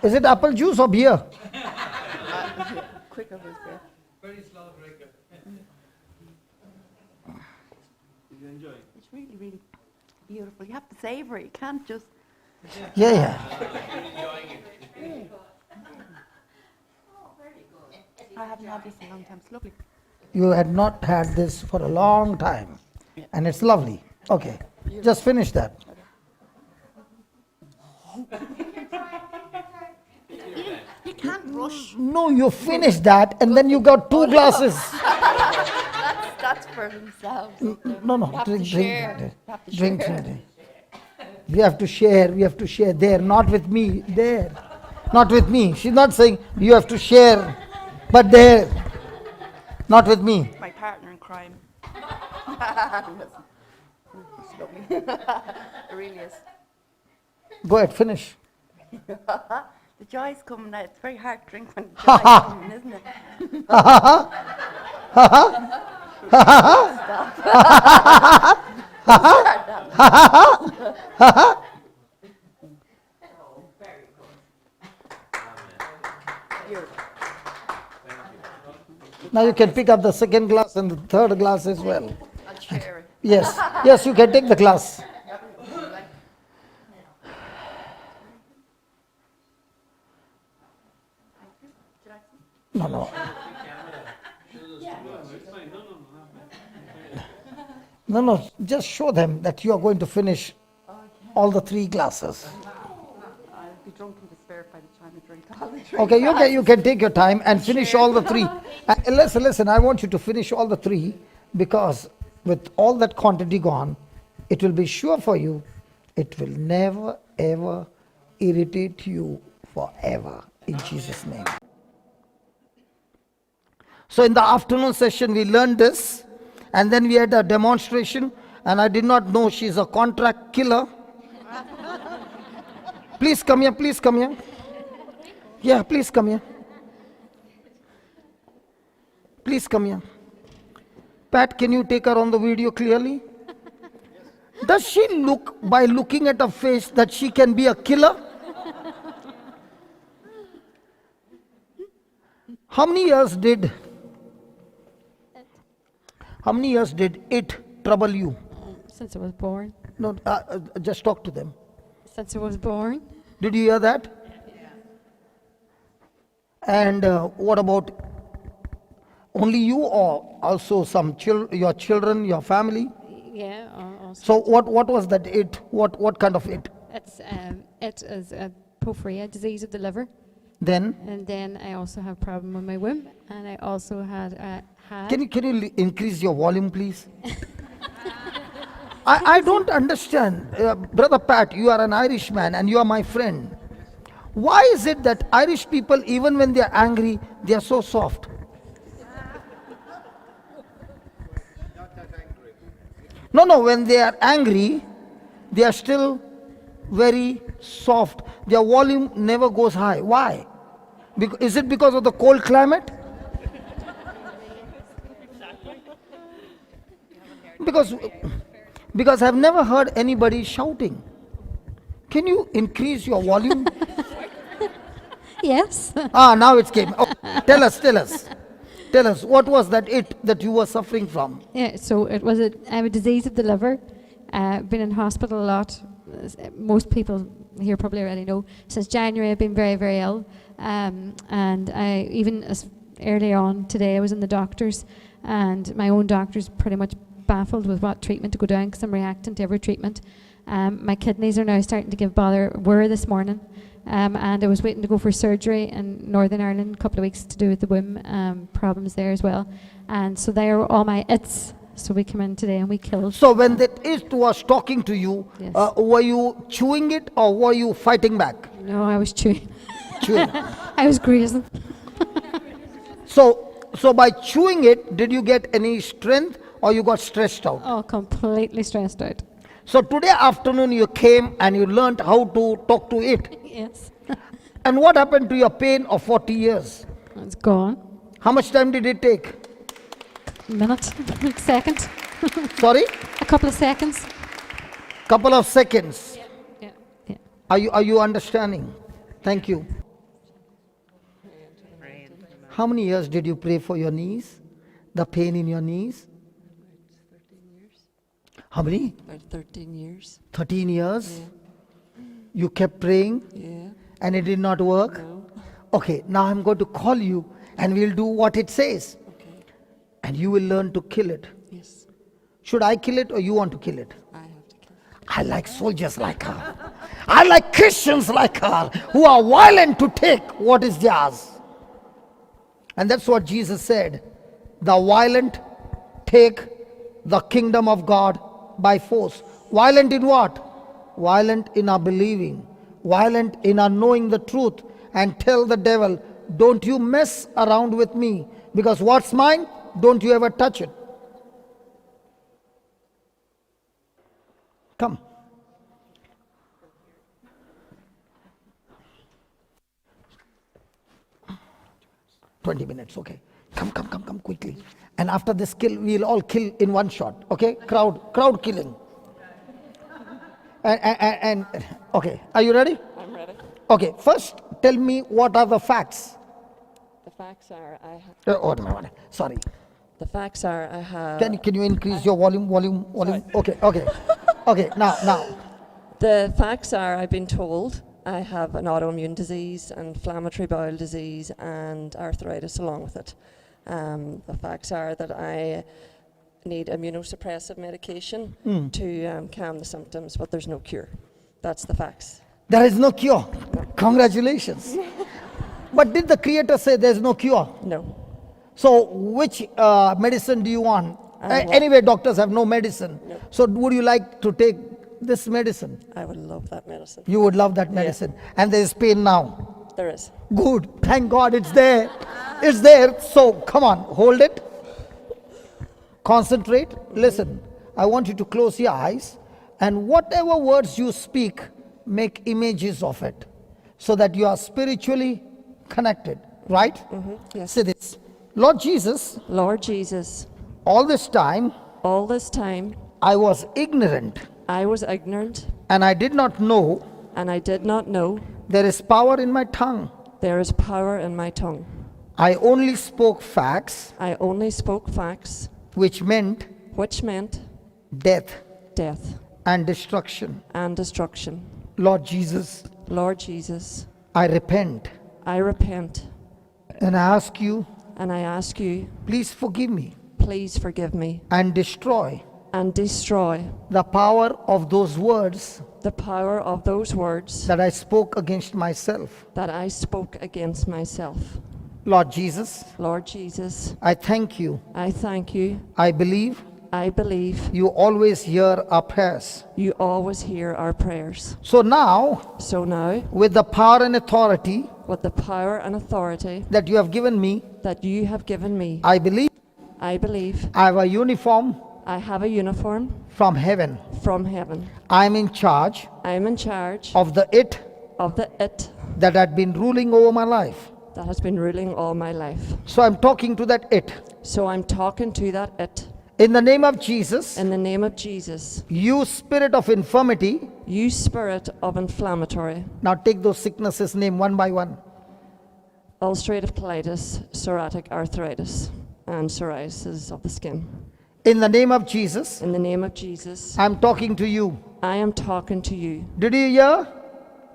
Speaker 1: Is it apple juice or beer?
Speaker 4: Quicker was there.
Speaker 22: Very slow drinker. Did you enjoy it?
Speaker 4: It's really, really beautiful. You have to savor it. You can't just.
Speaker 1: Yeah.
Speaker 4: I haven't had this in a long time. It's lovely.
Speaker 1: You had not had this for a long time. And it's lovely. Okay. Just finish that.
Speaker 4: You can't rush.
Speaker 1: No, you finish that and then you got 2 glasses.
Speaker 4: That's for themselves.
Speaker 1: No,
Speaker 4: You have to
Speaker 1: drink.
Speaker 4: share. You have to
Speaker 1: Drink.
Speaker 4: share.
Speaker 1: We have to share there, not with me, there. Not with me. She's not saying you have to share, but there. Not with me.
Speaker 4: My partner in crime. It's lovely. It really is.
Speaker 1: Go ahead, finish.
Speaker 4: The joy's coming now. It's very hard to drink when the joy's coming, isn't it?
Speaker 1: Now you can pick up the second glass and the third glass as well.
Speaker 4: I'll share it.
Speaker 1: Yes, you can take the glass. No. No, just show them that you are going to finish all the 3 glasses.
Speaker 6: I'll be drunk in despair by the time I drink all the 3
Speaker 1: Okay, you can take your time and finish all the 3. Listen, I want you to finish all the 3, because with all that quantity gone, it will be sure for you, it will never ever irritate you forever, in Jesus' name. So in the afternoon session we learned this, and then we had a demonstration, and I did not know she's a contract killer. Please come here. Yeah, please come here. Please come here. Pat, can you take her on the video clearly? Does she look, by looking at her face, that she can be a killer? How many years did it trouble you?
Speaker 16: Since I was born.
Speaker 1: No, just talk to them.
Speaker 16: Since I was born.
Speaker 1: Did you hear that? And what about only you, or also some your children, your family?
Speaker 16: Yeah. Also.
Speaker 1: So what was that it? What kind of it?
Speaker 16: It is a porphyria, disease of the liver.
Speaker 1: Then?
Speaker 16: And then I also have a problem with my womb, and I also had.
Speaker 1: Can you increase your volume, please? I don't understand. Brother Pat, you are an Irishman and you are my friend. Why is it that Irish people, even when they are angry, they are so soft? No, when they are angry, they are still very soft. Their volume never goes high. Why? Is it because of the cold climate? Because I've never heard anybody shouting. Can you increase your volume?
Speaker 16: Yes.
Speaker 1: Now it came. Oh, tell us, what was that you were suffering from?
Speaker 16: Yeah, so I have a disease of the liver. Been in hospital a lot. Most people here probably already know. Since January, I've been very, very ill. And I, even as early on today, I was in the doctors, and my own doctor's pretty much baffled with what treatment to go down, because I'm reacting to every treatment. My kidneys are now starting to give bother. Were this morning. And I was waiting to go for surgery in Northern Ireland, a couple of weeks to do with the womb problems there as well. And so they are all my its. So we came in today and we killed.
Speaker 1: So when that it was talking to you,
Speaker 16: Yes.
Speaker 1: Were you chewing it or were you fighting back?
Speaker 16: No, I was chewing.
Speaker 1: Chewing.
Speaker 16: I was grazing.
Speaker 1: So by chewing it, did you get any strength or you got stressed out?
Speaker 16: Oh, completely stressed out.
Speaker 1: So today afternoon you came and you learned how to talk to it.
Speaker 16: Yes.
Speaker 1: And what happened to your pain of 40 years?
Speaker 16: It's gone.
Speaker 1: How much time did it take?
Speaker 16: A minute, second.
Speaker 1: Sorry?
Speaker 16: A couple of seconds.
Speaker 1: Couple of seconds.
Speaker 16: Yeah.
Speaker 1: Are you understanding? Thank you. How many years did you pray for your knees? The pain in your knees?
Speaker 23: 13 years.
Speaker 1: How many?
Speaker 23: About 13 years.
Speaker 1: 13 years?
Speaker 23: Yeah.
Speaker 1: You kept praying?
Speaker 23: Yeah.
Speaker 1: And it did not work?
Speaker 23: No.
Speaker 1: Okay, now I'm going to call you and we'll do what it says.
Speaker 23: Okay.
Speaker 1: And you will learn to kill it.
Speaker 23: Yes.
Speaker 1: Should I kill it or you want to kill it?
Speaker 23: I have to kill it.
Speaker 1: I like soldiers like her. I like Christians like her who are violent to take what is theirs. And that's what Jesus said. The violent take the kingdom of God by force. Violent in what? Violent in our believing. Violent in our knowing the truth. And tell the devil, don't you mess around with me. Because what's mine, don't you ever touch it. Come. "20 minutes, okay. Come quickly. And after this kill, we'll all kill in one shot, okay? Crowd killing. And okay, are you ready?
Speaker 23: I'm ready.
Speaker 1: Okay, first tell me what are the facts.
Speaker 23: The facts are I have.
Speaker 1: Sorry.
Speaker 23: The facts are I have.
Speaker 1: Can you increase your volume?
Speaker 23: Sorry.
Speaker 1: Okay, now.
Speaker 23: The facts are I've been told I have an autoimmune disease, inflammatory bowel disease, and arthritis along with it. The facts are that I need immunosuppressive medication
Speaker 1: Mm.
Speaker 23: to calm the symptoms, but there's no cure. That's the facts.
Speaker 1: There is no cure. Congratulations. But did the Creator say there's no cure?
Speaker 23: No.
Speaker 1: So which medicine do you want? Anyway, doctors have no medicine.
Speaker 23: No.
Speaker 1: So would you like to take this medicine?
Speaker 23: I would love that medicine.
Speaker 1: You would love that
Speaker 23: Yeah.
Speaker 1: medicine. And there is pain now.
Speaker 23: There is.
Speaker 1: Good. Thank God it's there. It's there. So come on, hold it. Concentrate. Listen, I want you to close your eyes, and whatever words you speak, make images of it so that you are spiritually connected. Right?
Speaker 23: Yes.
Speaker 1: Say this. Lord Jesus,
Speaker 23: Lord Jesus,
Speaker 1: all this time
Speaker 23: I
Speaker 1: was ignorant
Speaker 23: was ignorant
Speaker 1: and I did not know
Speaker 23: and I did not know
Speaker 1: there is power in my tongue.
Speaker 23: there is power in my tongue.
Speaker 1: I only spoke facts,
Speaker 23: I only spoke facts,
Speaker 1: which meant
Speaker 23: death
Speaker 1: and destruction.
Speaker 23: and destruction.
Speaker 1: Lord Jesus,
Speaker 23: Lord Jesus,
Speaker 1: I repent
Speaker 23: I repent
Speaker 1: and I ask you,
Speaker 23: and I ask you,
Speaker 1: please forgive me
Speaker 23: please forgive me
Speaker 1: and destroy
Speaker 23: and destroy
Speaker 1: the power of those words
Speaker 23: the power of those words
Speaker 1: that I spoke against myself.
Speaker 23: that I spoke against myself.
Speaker 1: Lord Jesus,
Speaker 23: Lord Jesus,
Speaker 1: I thank you.
Speaker 23: I thank you.
Speaker 1: I believe you always hear our prayers.
Speaker 23: You always hear our prayers.
Speaker 1: So now, with the power and authority
Speaker 23: with the power and authority
Speaker 1: that you have given me,
Speaker 23: I
Speaker 1: believe
Speaker 23: I
Speaker 1: have a uniform
Speaker 23: I have a uniform
Speaker 1: from heaven. I am in charge of the it that had been ruling over my life.
Speaker 23: that has been ruling all my life.
Speaker 1: So I'm talking to that it.
Speaker 23: So I'm talking to that it.
Speaker 1: In the name of Jesus,
Speaker 23: In the name of Jesus,
Speaker 1: you spirit of infirmity,
Speaker 23: you spirit of inflammatory,
Speaker 1: now take those sicknesses name one by one.
Speaker 23: ulcerative colitis, psoriatic arthritis, and psoriasis of the skin.
Speaker 1: In the name of Jesus,
Speaker 23: In the name of Jesus,
Speaker 1: I'm talking to you.
Speaker 23: I am talking to you.
Speaker 1: Did you hear?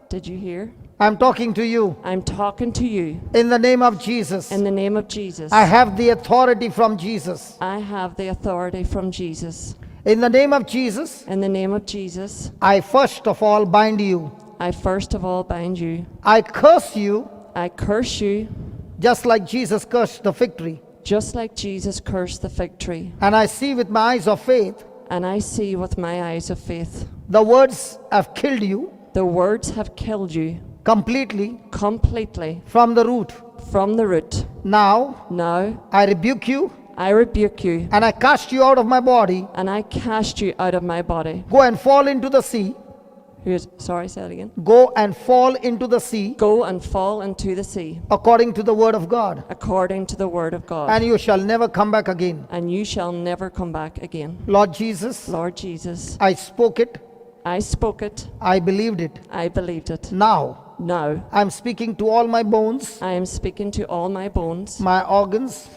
Speaker 23: Did you hear?
Speaker 1: I'm talking to you.
Speaker 23: I'm talking to you.
Speaker 1: In the name of Jesus,
Speaker 23: In the name of Jesus,
Speaker 1: I have the authority from Jesus.
Speaker 23: I have the authority from Jesus.
Speaker 1: In the name of Jesus,
Speaker 23: In the name of Jesus,
Speaker 1: I first of all bind you.
Speaker 23: I first of all bind you.
Speaker 1: I curse you
Speaker 23: I curse you,
Speaker 1: just like Jesus cursed the fig tree.
Speaker 23: just like Jesus cursed the fig tree.
Speaker 1: And I see with my eyes of faith,
Speaker 23: And I see with my eyes of faith,
Speaker 1: the words have killed you
Speaker 23: the words have killed you
Speaker 1: completely
Speaker 23: from
Speaker 1: the root.
Speaker 23: Now,
Speaker 1: I rebuke you
Speaker 23: I rebuke you
Speaker 1: and I cast you out of my body.
Speaker 23: and I cast you out of my body.
Speaker 1: Go and fall into the sea.
Speaker 23: Sorry, say that again.
Speaker 1: Go and fall into the sea
Speaker 23: Go and fall into the sea
Speaker 1: according to the word of God.
Speaker 23: according to the word of God.
Speaker 1: And you shall never come back again.
Speaker 23: And you shall never come back again.
Speaker 1: Lord Jesus,
Speaker 23: Lord Jesus,
Speaker 1: I spoke it.
Speaker 23: I spoke it.
Speaker 1: I believed it.
Speaker 23: I believed it.
Speaker 1: Now,
Speaker 23: I'm
Speaker 1: speaking to all my bones.
Speaker 23: I am speaking to all my bones,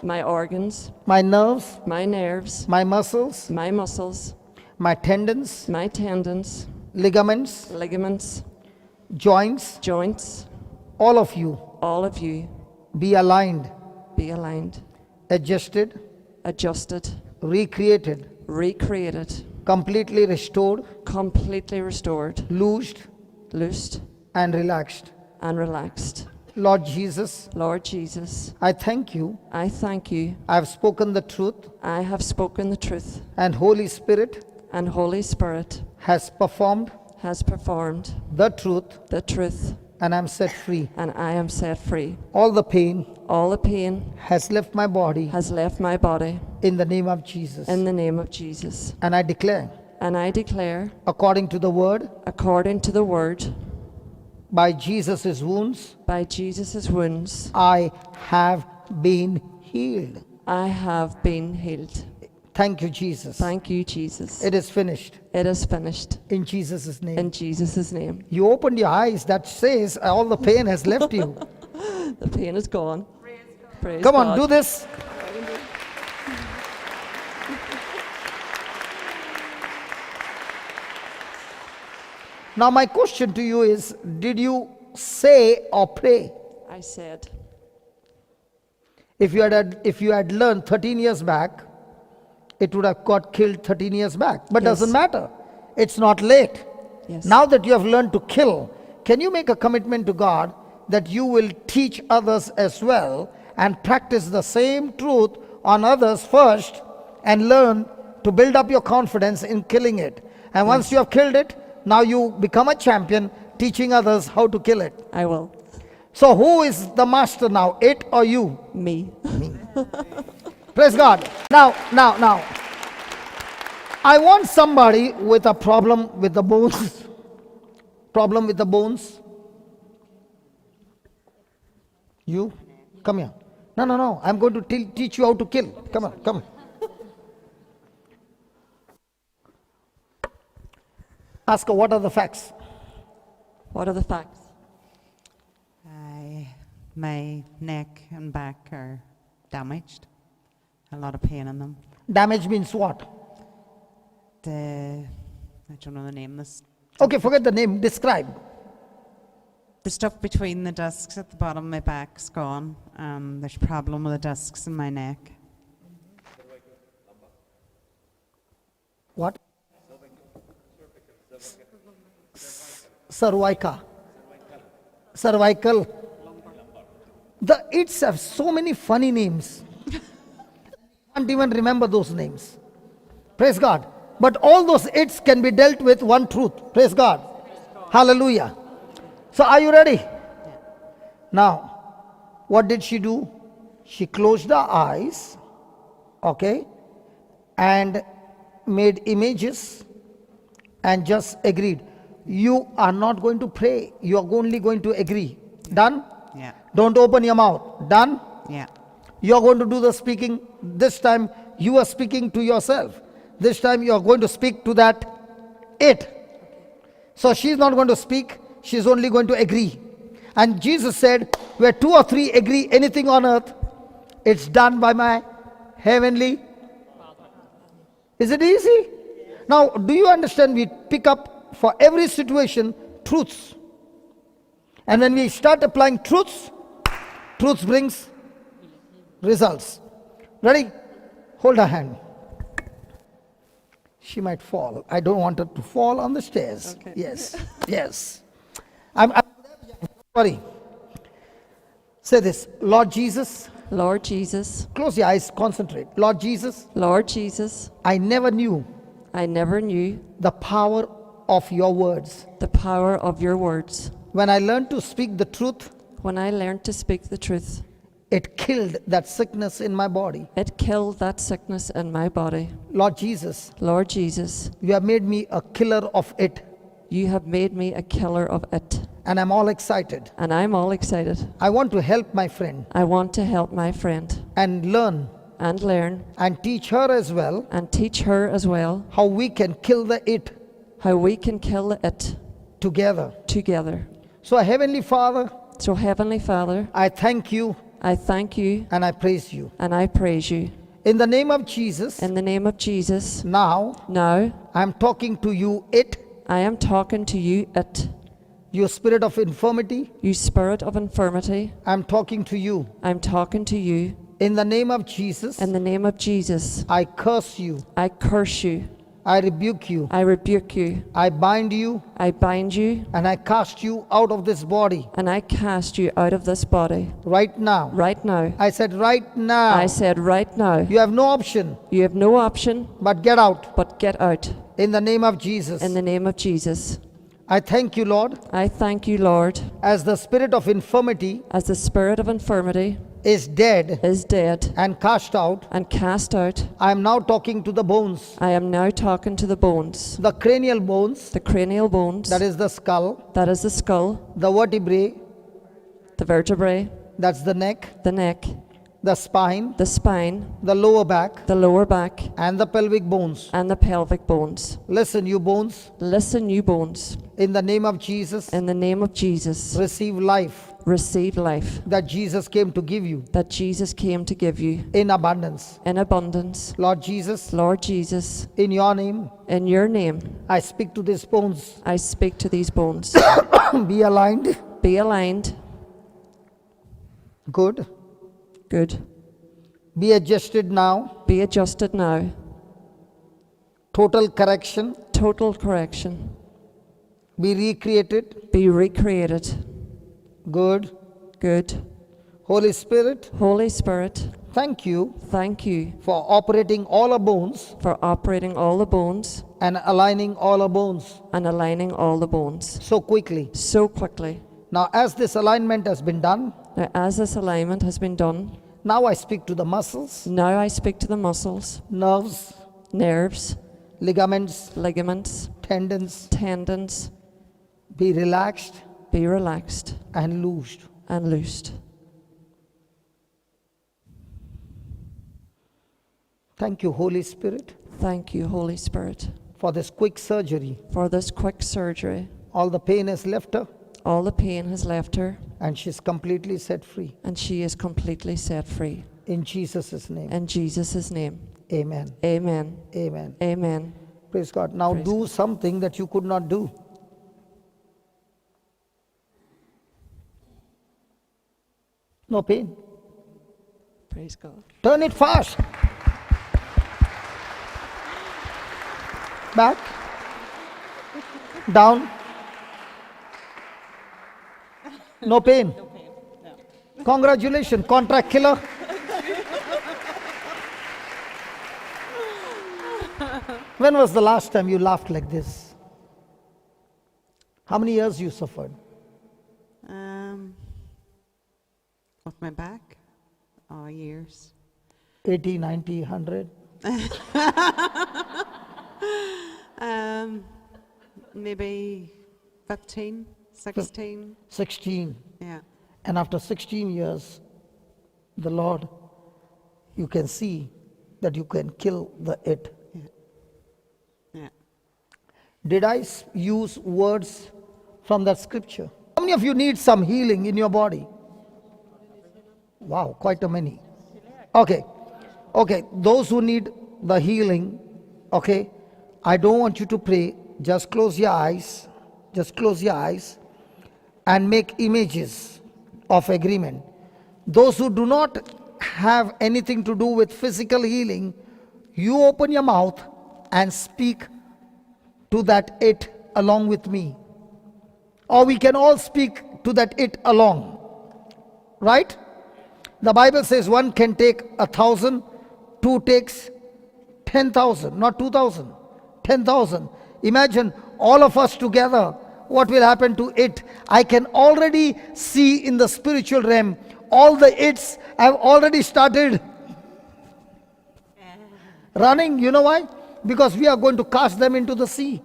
Speaker 1: my organs, my nerves,
Speaker 23: my nerves,
Speaker 1: my muscles, my tendons, ligaments,
Speaker 23: joints,
Speaker 1: all of you, be aligned, adjusted, recreated, completely restored, loosed, and relaxed. Lord Jesus, I thank you. I have spoken the truth. And Holy Spirit has performed the truth. And I'm set free. All the pain has left my body. In the name of Jesus. And I declare, according to the word, by Jesus' wounds, I have been healed. Thank you, Jesus. It is finished. In Jesus' name. You opened your eyes. That says all the pain has left you.
Speaker 23: The pain is gone. Praise
Speaker 1: Come on,
Speaker 23: God.
Speaker 1: do this. Now my question to you is, did you say or pray?
Speaker 23: I said.
Speaker 1: If you had learned 13 years back, it would have got killed 13 years back. But
Speaker 23: Yes.
Speaker 1: doesn't matter. It's not late.
Speaker 23: Yes.
Speaker 1: Now that you have learned to kill, can you make a commitment to God that you will teach others as well and practice the same truth on others first and learn to build up your confidence in killing it? And once you have killed it, now you become a champion teaching others how to kill it.
Speaker 23: I will.
Speaker 1: So who is the master now, it or you?
Speaker 23: Me.
Speaker 1: Praise God. Now, I want somebody with a problem with the bones. Problem with the bones. You? Come here. No. I'm going to teach you how to kill. Come on, come. Ask her, what are the facts?
Speaker 23: What are the facts?
Speaker 2: My neck and back are damaged. A lot of pain in them.
Speaker 1: Damage means what?
Speaker 2: I don't know the name.
Speaker 1: Okay, forget the name. Describe.
Speaker 2: The stuff between the discs at the bottom of my back's gone. There's a problem with the discs in my neck.
Speaker 1: What? Cervical. It's have so many funny names. Can't even remember those names. Praise God. But all those it's can be dealt with one truth. Praise God. Hallelujah. So are you ready? Now, what did she do? She closed her eyes, okay, and made images and just agreed. You are not going to pray. You are only going to agree. Done?
Speaker 2: Yeah.
Speaker 1: Don't open your mouth. Done?
Speaker 2: Yeah.
Speaker 1: You are going to do the speaking. This time you are speaking to yourself. This time you are going to speak to that it. So she's not going to speak. She's only going to agree. And Jesus said, where 2 or 3 agree anything on earth, it's done by my heavenly. Is it easy? Now, do you understand? We pick up for every situation truths. And when we start applying truths brings results. Ready? Hold her hand. She might fall. I don't want her to fall on the stairs.
Speaker 23: Okay.
Speaker 1: Yes. I'm sorry. Say this. Lord Jesus.
Speaker 23: Lord Jesus.
Speaker 1: Close your eyes, concentrate. Lord Jesus.
Speaker 23: Lord Jesus.
Speaker 1: I never knew the power of your words.
Speaker 23: The power of your words.
Speaker 1: When I learned to speak the truth, it killed that sickness in my body.
Speaker 23: It killed that sickness in my body.
Speaker 1: Lord Jesus.
Speaker 23: Lord Jesus.
Speaker 1: You have made me a killer of it.
Speaker 23: You have made me a killer of it.
Speaker 1: And I'm all excited.
Speaker 23: And I'm all excited.
Speaker 1: I want to help my friend.
Speaker 23: I want to help my friend.
Speaker 1: And learn.
Speaker 23: And learn.
Speaker 1: And teach her as well.
Speaker 23: And teach her as well.
Speaker 1: How we can kill the it.
Speaker 23: How we can kill the it.
Speaker 1: Together.
Speaker 23: Together.
Speaker 1: So Heavenly Father.
Speaker 23: I
Speaker 1: thank you.
Speaker 23: I thank you.
Speaker 1: And I praise you.
Speaker 23: And I praise you.
Speaker 1: In the name of Jesus.
Speaker 23: In the name of Jesus.
Speaker 1: Now. I'm talking to you, it.
Speaker 23: I am talking to you, it.
Speaker 1: You spirit of infirmity.
Speaker 23: You spirit of infirmity.
Speaker 1: I'm talking to you.
Speaker 23: I'm talking to you.
Speaker 1: In the name of Jesus.
Speaker 23: In the name of Jesus.
Speaker 1: I curse you.
Speaker 23: I curse you.
Speaker 1: I rebuke you.
Speaker 23: I rebuke you.
Speaker 1: I bind you.
Speaker 23: I bind you.
Speaker 1: And I cast you out of this body.
Speaker 23: And I cast you out of this body.
Speaker 1: Right now.
Speaker 23: Right now.
Speaker 1: I said right now.
Speaker 23: I said right now.
Speaker 1: You have no option.
Speaker 23: You have no option.
Speaker 1: But get out.
Speaker 23: But get out.
Speaker 1: In the name of Jesus.
Speaker 23: In the name of Jesus.
Speaker 1: I thank you, Lord.
Speaker 23: I thank you, Lord.
Speaker 1: As the spirit of infirmity.
Speaker 23: As the spirit of infirmity.
Speaker 1: Is dead.
Speaker 23: And
Speaker 1: cast out. I am now talking to the bones.
Speaker 23: I am now talking to the bones.
Speaker 1: The cranial bones.
Speaker 23: The cranial bones.
Speaker 1: That is the skull.
Speaker 23: That is the skull.
Speaker 1: The vertebrae.
Speaker 23: The vertebrae.
Speaker 1: That's the neck.
Speaker 23: The neck.
Speaker 1: The spine.
Speaker 23: The spine.
Speaker 1: The lower back.
Speaker 23: The lower back.
Speaker 1: And the pelvic bones.
Speaker 23: And the pelvic bones.
Speaker 1: Listen, you bones.
Speaker 23: Listen, you bones.
Speaker 1: In the name of Jesus.
Speaker 23: In the name of Jesus.
Speaker 1: Receive life.
Speaker 23: Receive life.
Speaker 1: That Jesus came to give you.
Speaker 23: That Jesus came to give you.
Speaker 1: In abundance.
Speaker 23: In abundance.
Speaker 1: Lord Jesus.
Speaker 23: Lord Jesus.
Speaker 1: In your name.
Speaker 23: In your name.
Speaker 1: I speak to these bones.
Speaker 23: I speak to these bones.
Speaker 1: Be aligned.
Speaker 23: Be aligned.
Speaker 1: Good.
Speaker 23: Good.
Speaker 1: Be adjusted now.
Speaker 23: Be adjusted now.
Speaker 1: total correction,
Speaker 23: total correction,
Speaker 1: be recreated,
Speaker 23: be recreated,
Speaker 1: good.
Speaker 23: good.
Speaker 1: Holy Spirit,
Speaker 23: Holy Spirit,
Speaker 1: thank you
Speaker 23: thank you
Speaker 1: for operating all our bones
Speaker 23: for operating all the bones
Speaker 1: and aligning all our bones
Speaker 23: and aligning all the bones
Speaker 1: so quickly.
Speaker 23: so quickly.
Speaker 1: Now, as this alignment has been done,
Speaker 23: Now, as this alignment has been done,
Speaker 1: now I speak to the muscles,
Speaker 23: now I speak to the muscles,
Speaker 1: nerves,
Speaker 23: nerves,
Speaker 1: ligaments,
Speaker 23: ligaments,
Speaker 1: tendons,
Speaker 23: tendons,
Speaker 1: be relaxed
Speaker 23: be relaxed
Speaker 1: and loosed.
Speaker 23: and loosed.
Speaker 1: Thank you, Holy Spirit,
Speaker 23: Thank you, Holy Spirit,
Speaker 1: for this quick surgery.
Speaker 23: for this quick surgery.
Speaker 1: All the pain has left her
Speaker 23: All the pain has left her,
Speaker 1: and she's completely set free.
Speaker 23: and she is completely set free.
Speaker 1: In Jesus' name,
Speaker 23: In Jesus' name,
Speaker 1: amen.
Speaker 23: amen.
Speaker 1: Amen.
Speaker 23: Amen.
Speaker 1: Praise God. Now
Speaker 23: Praise
Speaker 1: do something that you could not do. No pain.
Speaker 23: Praise God.
Speaker 1: Turn it fast. Back. Down. No pain. Congratulations, contract killer. When was the last time you laughed like this? How many years you suffered?
Speaker 2: Of my back? Oh, years.
Speaker 1: 80, 90, 100?
Speaker 2: Maybe 15, 16.
Speaker 1: 16.
Speaker 2: Yeah.
Speaker 1: And after 16 years, the Lord, you can see that you can kill the it.
Speaker 2: Yeah.
Speaker 1: Did I use words from that scripture? How many of you need some healing in your body? Wow, quite a many. Okay. Okay, those who need the healing, okay, I don't want you to pray. Just close your eyes. Just close your eyes and make images of agreement. Those who do not have anything to do with physical healing, you open your mouth and speak to that it along with me. Or we can all speak to that it along. Right? The Bible says one can take 1,000, two takes 10,000, not 2,000, 10,000. Imagine all of us together, what will happen to it? I can already see in the spiritual realm, all the its have already started running. You know why? Because we are going to cast them into the sea.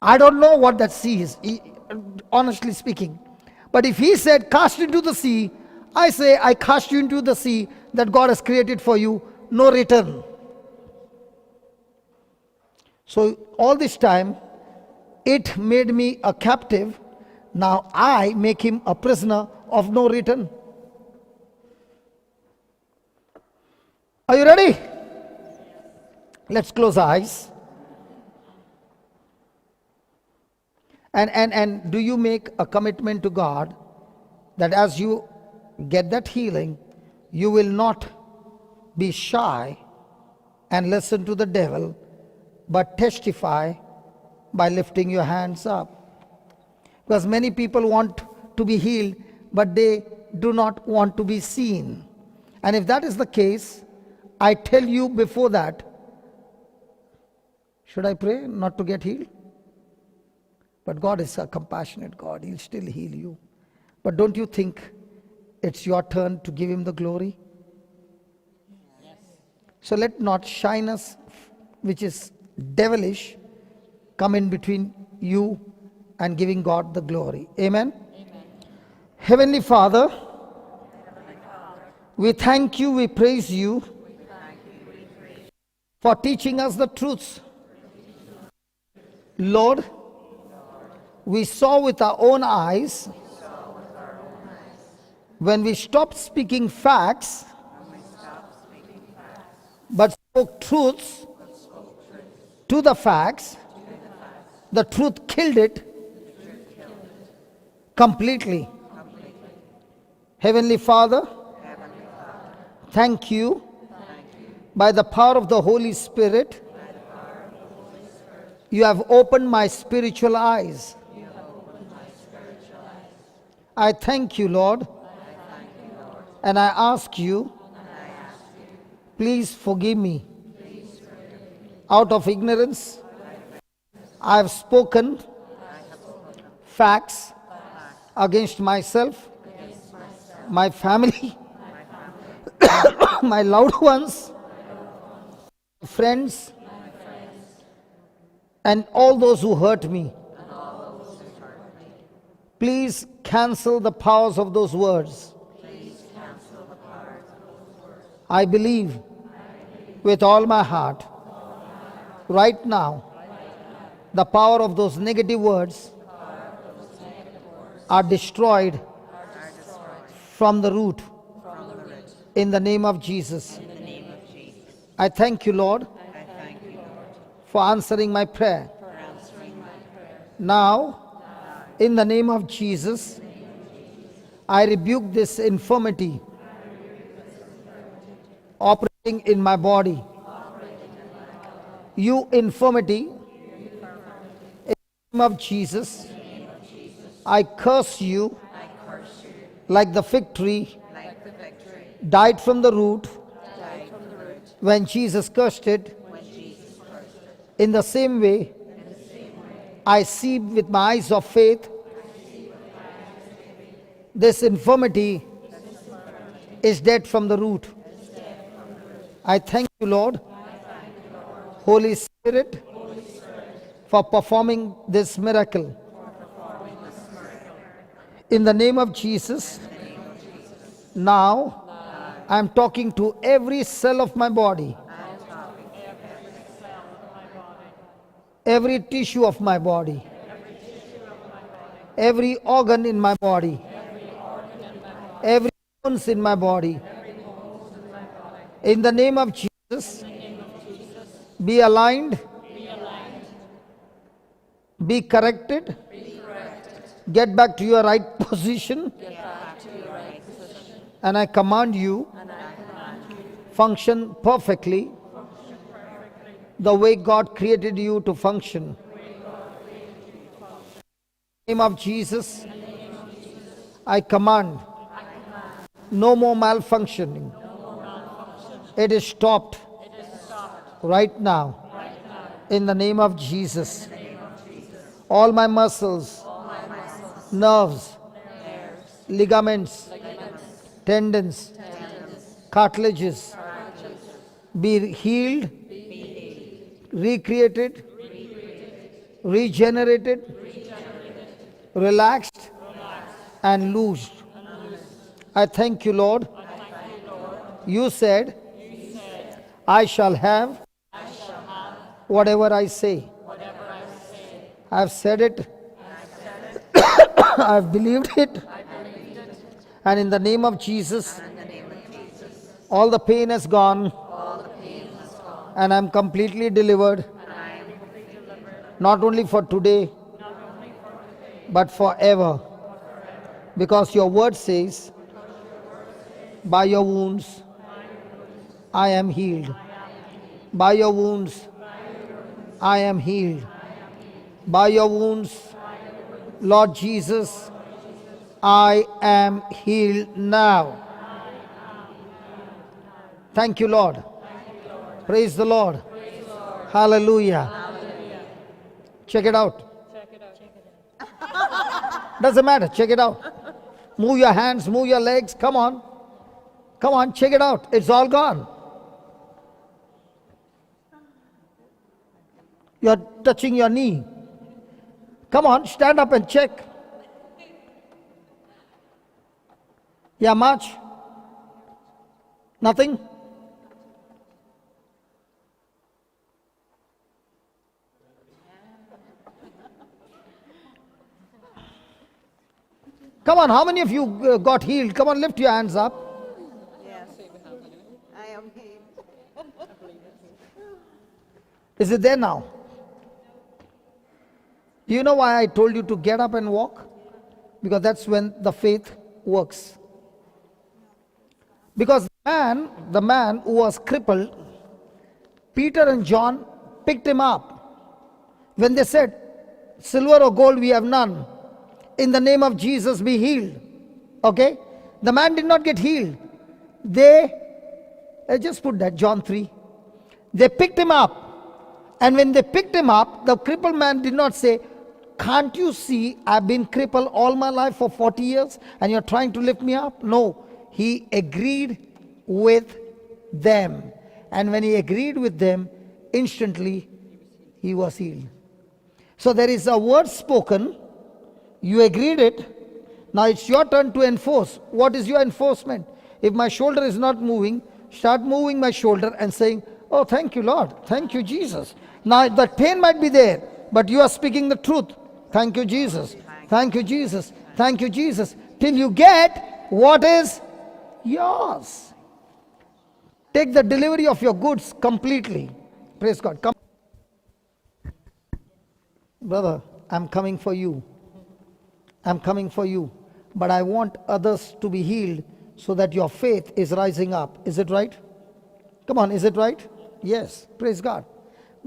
Speaker 1: I don't know what that sea is, honestly speaking. But if he said, cast into the sea, I say, I cast you into the sea that God has created for you, no return. So all this time, it made me a captive. Now I make him a prisoner of no return. Are you ready? Let's close our eyes. And do you make a commitment to God that as you get that healing, you will not be shy and listen to the devil, but testify by lifting your hands up? Because many people want to be healed, but they do not want to be seen. And if that is the case, I tell you before that, should I pray not to get healed? But God is a compassionate God. He'll still heal you. But don't you think it's your turn to give him the glory? Yes. So let not shyness, which is devilish, come in between you and giving God the glory. Amen? Amen. Heavenly Father, we thank you, we praise you for teaching us the truths. Lord, we saw with our own eyes when we stopped speaking facts but spoke truths to the facts. The truth killed it completely. Heavenly Father, thank you By the power of the Holy Spirit, you have opened my spiritual eyes. I thank you, Lord, and I ask you, please forgive me. Out of ignorance, I have spoken facts against myself, my family, my loved ones, friends, and all those who hurt me. Please cancel the powers of those words. I believe with all my heart, right now, the power of those negative words are destroyed from the root. In the name of Jesus. I thank you, Lord, for answering my prayer. Now, in the name of Jesus, I rebuke this infirmity operating in my body. You infirmity, in the name of Jesus, I curse you like the fig tree died from the root when Jesus cursed it. In the same way, I see with my eyes of faith this infirmity is dead from the root. I thank you, Lord, Holy Spirit, for performing this miracle. In the name of Jesus, now I am talking to every cell of my body, every tissue of my body, every organ in my body, every bones in my body. In the name of Jesus, be aligned, be corrected, get back to your right position, and I command you, function perfectly the way God created you to function. In the name of Jesus, I command no more malfunctioning. It is stopped right now. In the name of Jesus. All my muscles, nerves, ligaments, tendons, cartilages be healed, recreated, regenerated, relaxed, and loosed. I thank you, Lord. You said, I shall have whatever I say. I have said it. I have believed it. And in the name of Jesus, all the pain has gone. And I am completely delivered. Not only for today, but forever. Because your word says, by your wounds, I am healed. By your wounds, I am healed. By your wounds, Lord Jesus, I am healed now. Thank you, Lord. Praise the Lord. Hallelujah. Check it out. Doesn't matter. Check it out. Move your hands, move your legs. Come on. Come on, check it out. It's all gone. You're touching your knee. Come on, stand up and check. Yeah, much? Nothing? Come on, how many of you got healed? Come on, lift your hands up.
Speaker 15: Yes, I am healed.
Speaker 1: Is it there now? Do you know why I told you to get up and walk? Because that's when the faith works. Because the man who was crippled Peter and John picked him up. When they said, silver or gold we have none, in the name of Jesus be healed. Okay? The man did not get healed. Just put that, John 3. They picked him up. And when they picked him up, the crippled man did not say, can't you see I've been crippled all my life for 40 years and you're trying to lift me up? No. He agreed with them. And when he agreed with them, instantly he was healed. So there is a word spoken. You agreed it. Now it's your turn to enforce. What is your enforcement? If my shoulder is not moving, start moving my shoulder and saying, oh, thank you, Lord. Thank you, Jesus. Now the pain might be there, but you are speaking the truth. Thank you, Jesus. Thank you, Jesus. Thank you, Jesus. Till you get what is yours. Take the delivery of your goods completely. Praise God. Come. Brother, I'm coming for you. I'm coming for you. But I want others to be healed so that your faith is rising up. Is it right? Come on, is it right? Yes. Praise God.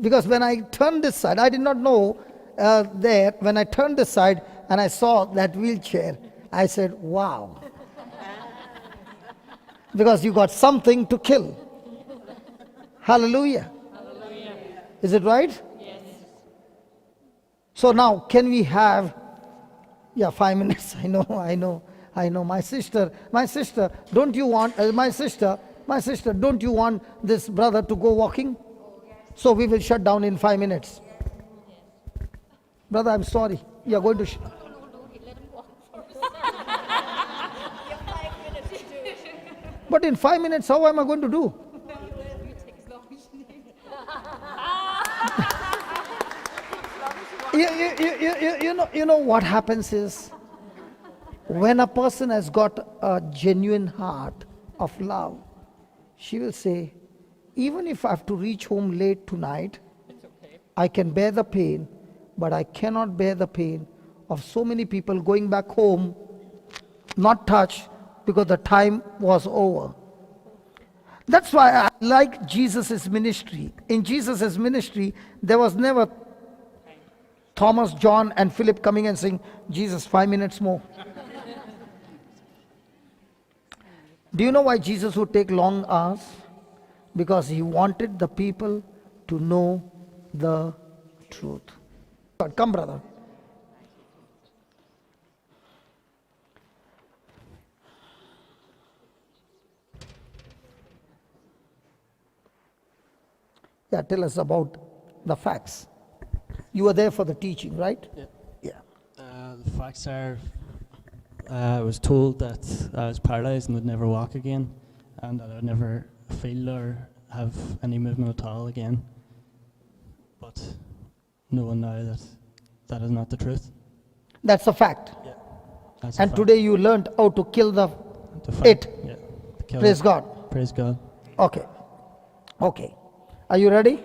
Speaker 1: Because when I turned this side, I did not know there. When I turned this side and I saw that wheelchair, I said, wow. Because you got something to kill. Hallelujah. Hallelujah. Is it right? Yes. So now, can we have, 5 minutes. I know. My sister, don't you want, my sister, don't you want this brother to go walking? So we will shut down in 5 minutes. Brother, I'm sorry. You're going to... But in 5 minutes, how am I going to do? You know what happens is, when a person has got a genuine heart of love, she will say, even if I have to reach home late tonight, I can bear the pain, but I cannot bear the pain of so many people going back home, not touched, because the time was over. That's why I like Jesus' ministry. In Jesus' ministry, there was never Thomas, John, and Philip coming and saying, Jesus, 5 minutes more. Do you know why Jesus would take long hours? Because he wanted the people to know the truth. Come, brother. Tell us about the facts. You were there for the teaching, right?
Speaker 17: Yeah. The facts are, I was told that I was paralyzed and would never walk again, and that I would never feel or have any movement at all again. But knowing now that that is not the truth.
Speaker 1: That's a fact.
Speaker 17: Yeah. That's
Speaker 1: and today you learned how to kill the
Speaker 17: it. Yeah.
Speaker 1: Praise God.
Speaker 17: Praise God.
Speaker 1: Okay. Are you ready?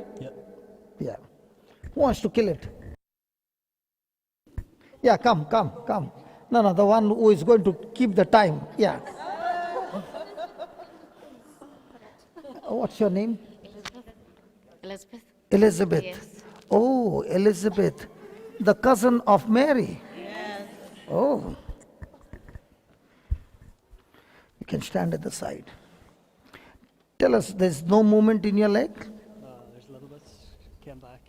Speaker 17: Yeah.
Speaker 1: Who wants to kill it? Come. No, the one who is going to keep the time. What's your name? Elizabeth.
Speaker 19: Yes.
Speaker 1: Oh, Elizabeth. The cousin of Mary.
Speaker 19: Yes.
Speaker 1: Oh. You can stand at the side. Tell us, there's no movement in your leg?
Speaker 17: There's a little bit, came back.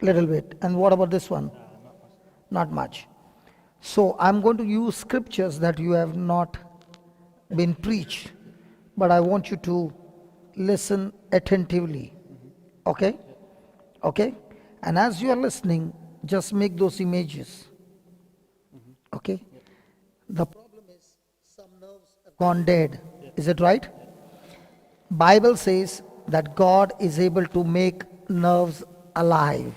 Speaker 1: Little bit. And what about this one? Not much. So I'm going to use scriptures that you have not been preached, but I want you to listen attentively. Okay? And as you are listening, just make those images. Okay? The problem is some nerves have gone dead. Is it right? Bible says that God is able to make nerves alive.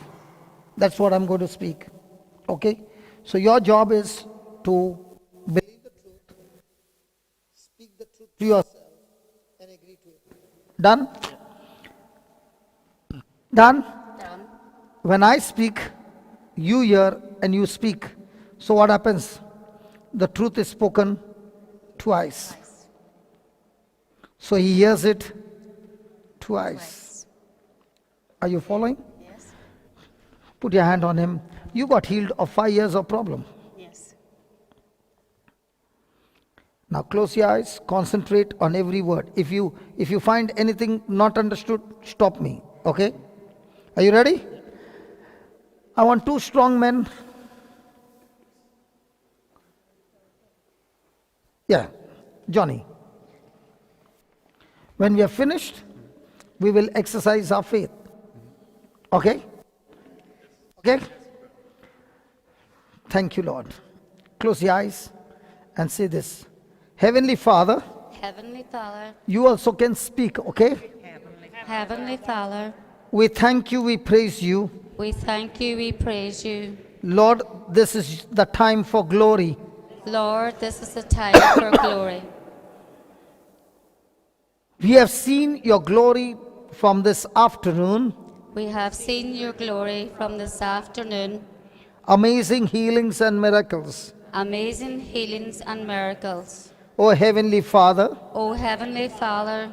Speaker 1: That's what I'm going to speak. Okay? So your job is to believe the truth, speak the truth to yourself, and agree to it. Done? Done? When I speak, you hear and you speak. So what happens? The truth is spoken twice. So he hears it twice. Are you following? Yes. Put your hand on him. You got healed of 5 years of problem.
Speaker 19: Yes.
Speaker 1: Now close your eyes, concentrate on every word. If you find anything not understood, stop me. Okay? Are you ready? I want 2 strong men. Yeah, Johnny. When we are finished, we will exercise our faith. Okay? Okay? Thank you, Lord. Close your eyes and say this. Heavenly Father,
Speaker 19: Heavenly Father,
Speaker 1: you also can speak, okay?
Speaker 19: Heavenly Father,
Speaker 1: We thank you, we praise you.
Speaker 19: we thank you, we praise you.
Speaker 1: Lord, this is the time for glory.
Speaker 19: Lord, this is the time for glory.
Speaker 1: We have seen your glory from this afternoon.
Speaker 19: We have seen your glory from this afternoon.
Speaker 1: Amazing healings and miracles.
Speaker 19: Amazing healings and miracles.
Speaker 1: O Heavenly Father,
Speaker 19: O Heavenly Father,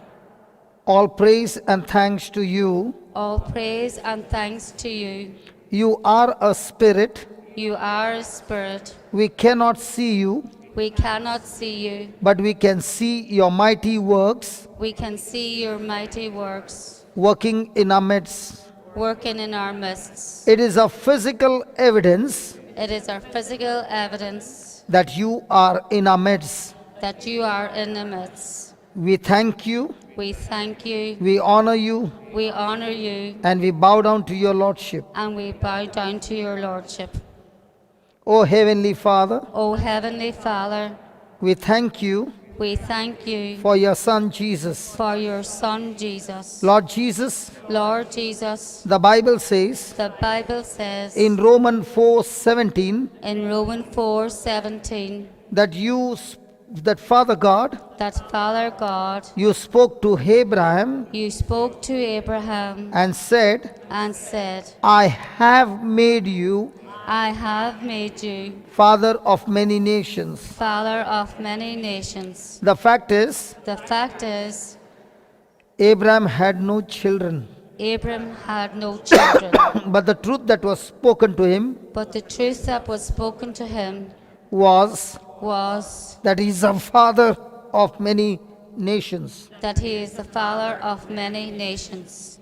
Speaker 1: all praise and thanks to you.
Speaker 19: all praise and thanks to you.
Speaker 1: You are a spirit.
Speaker 19: You are a spirit.
Speaker 1: We cannot see you,
Speaker 19: We cannot see you.
Speaker 1: but we can see your mighty works
Speaker 19: We can see your mighty works
Speaker 1: working in our midst.
Speaker 19: working in our midst.
Speaker 1: It is a physical evidence
Speaker 19: It is our physical evidence
Speaker 1: that you are in our midst.
Speaker 19: that you are in the midst.
Speaker 1: We thank you,
Speaker 19: We thank you.
Speaker 1: we honor you,
Speaker 19: We honor you.
Speaker 1: and we bow down to your Lordship.
Speaker 19: And we bow down to your Lordship.
Speaker 1: O Heavenly Father,
Speaker 19: O Heavenly Father,
Speaker 1: we thank you
Speaker 19: we thank you
Speaker 1: for your Son Jesus.
Speaker 19: for your Son Jesus.
Speaker 1: Lord Jesus,
Speaker 19: Lord Jesus,
Speaker 1: the Bible says
Speaker 19: the Bible says
Speaker 1: in Romans 4:17
Speaker 19: in Romans 4:17
Speaker 1: that Father God,
Speaker 19: that Father God,
Speaker 1: you spoke to Abraham
Speaker 19: you spoke to Abraham
Speaker 1: and said,
Speaker 19: said,
Speaker 1: I have made you
Speaker 19: I have made you
Speaker 1: father of many nations.
Speaker 19: father of many nations.
Speaker 1: The fact is, Abraham had no children.
Speaker 19: Abraham had no children,
Speaker 1: But the truth that was spoken to him
Speaker 19: but the truth that was spoken to him
Speaker 1: was
Speaker 19: was
Speaker 1: that he is a father of many nations.
Speaker 19: that he is the father of many nations.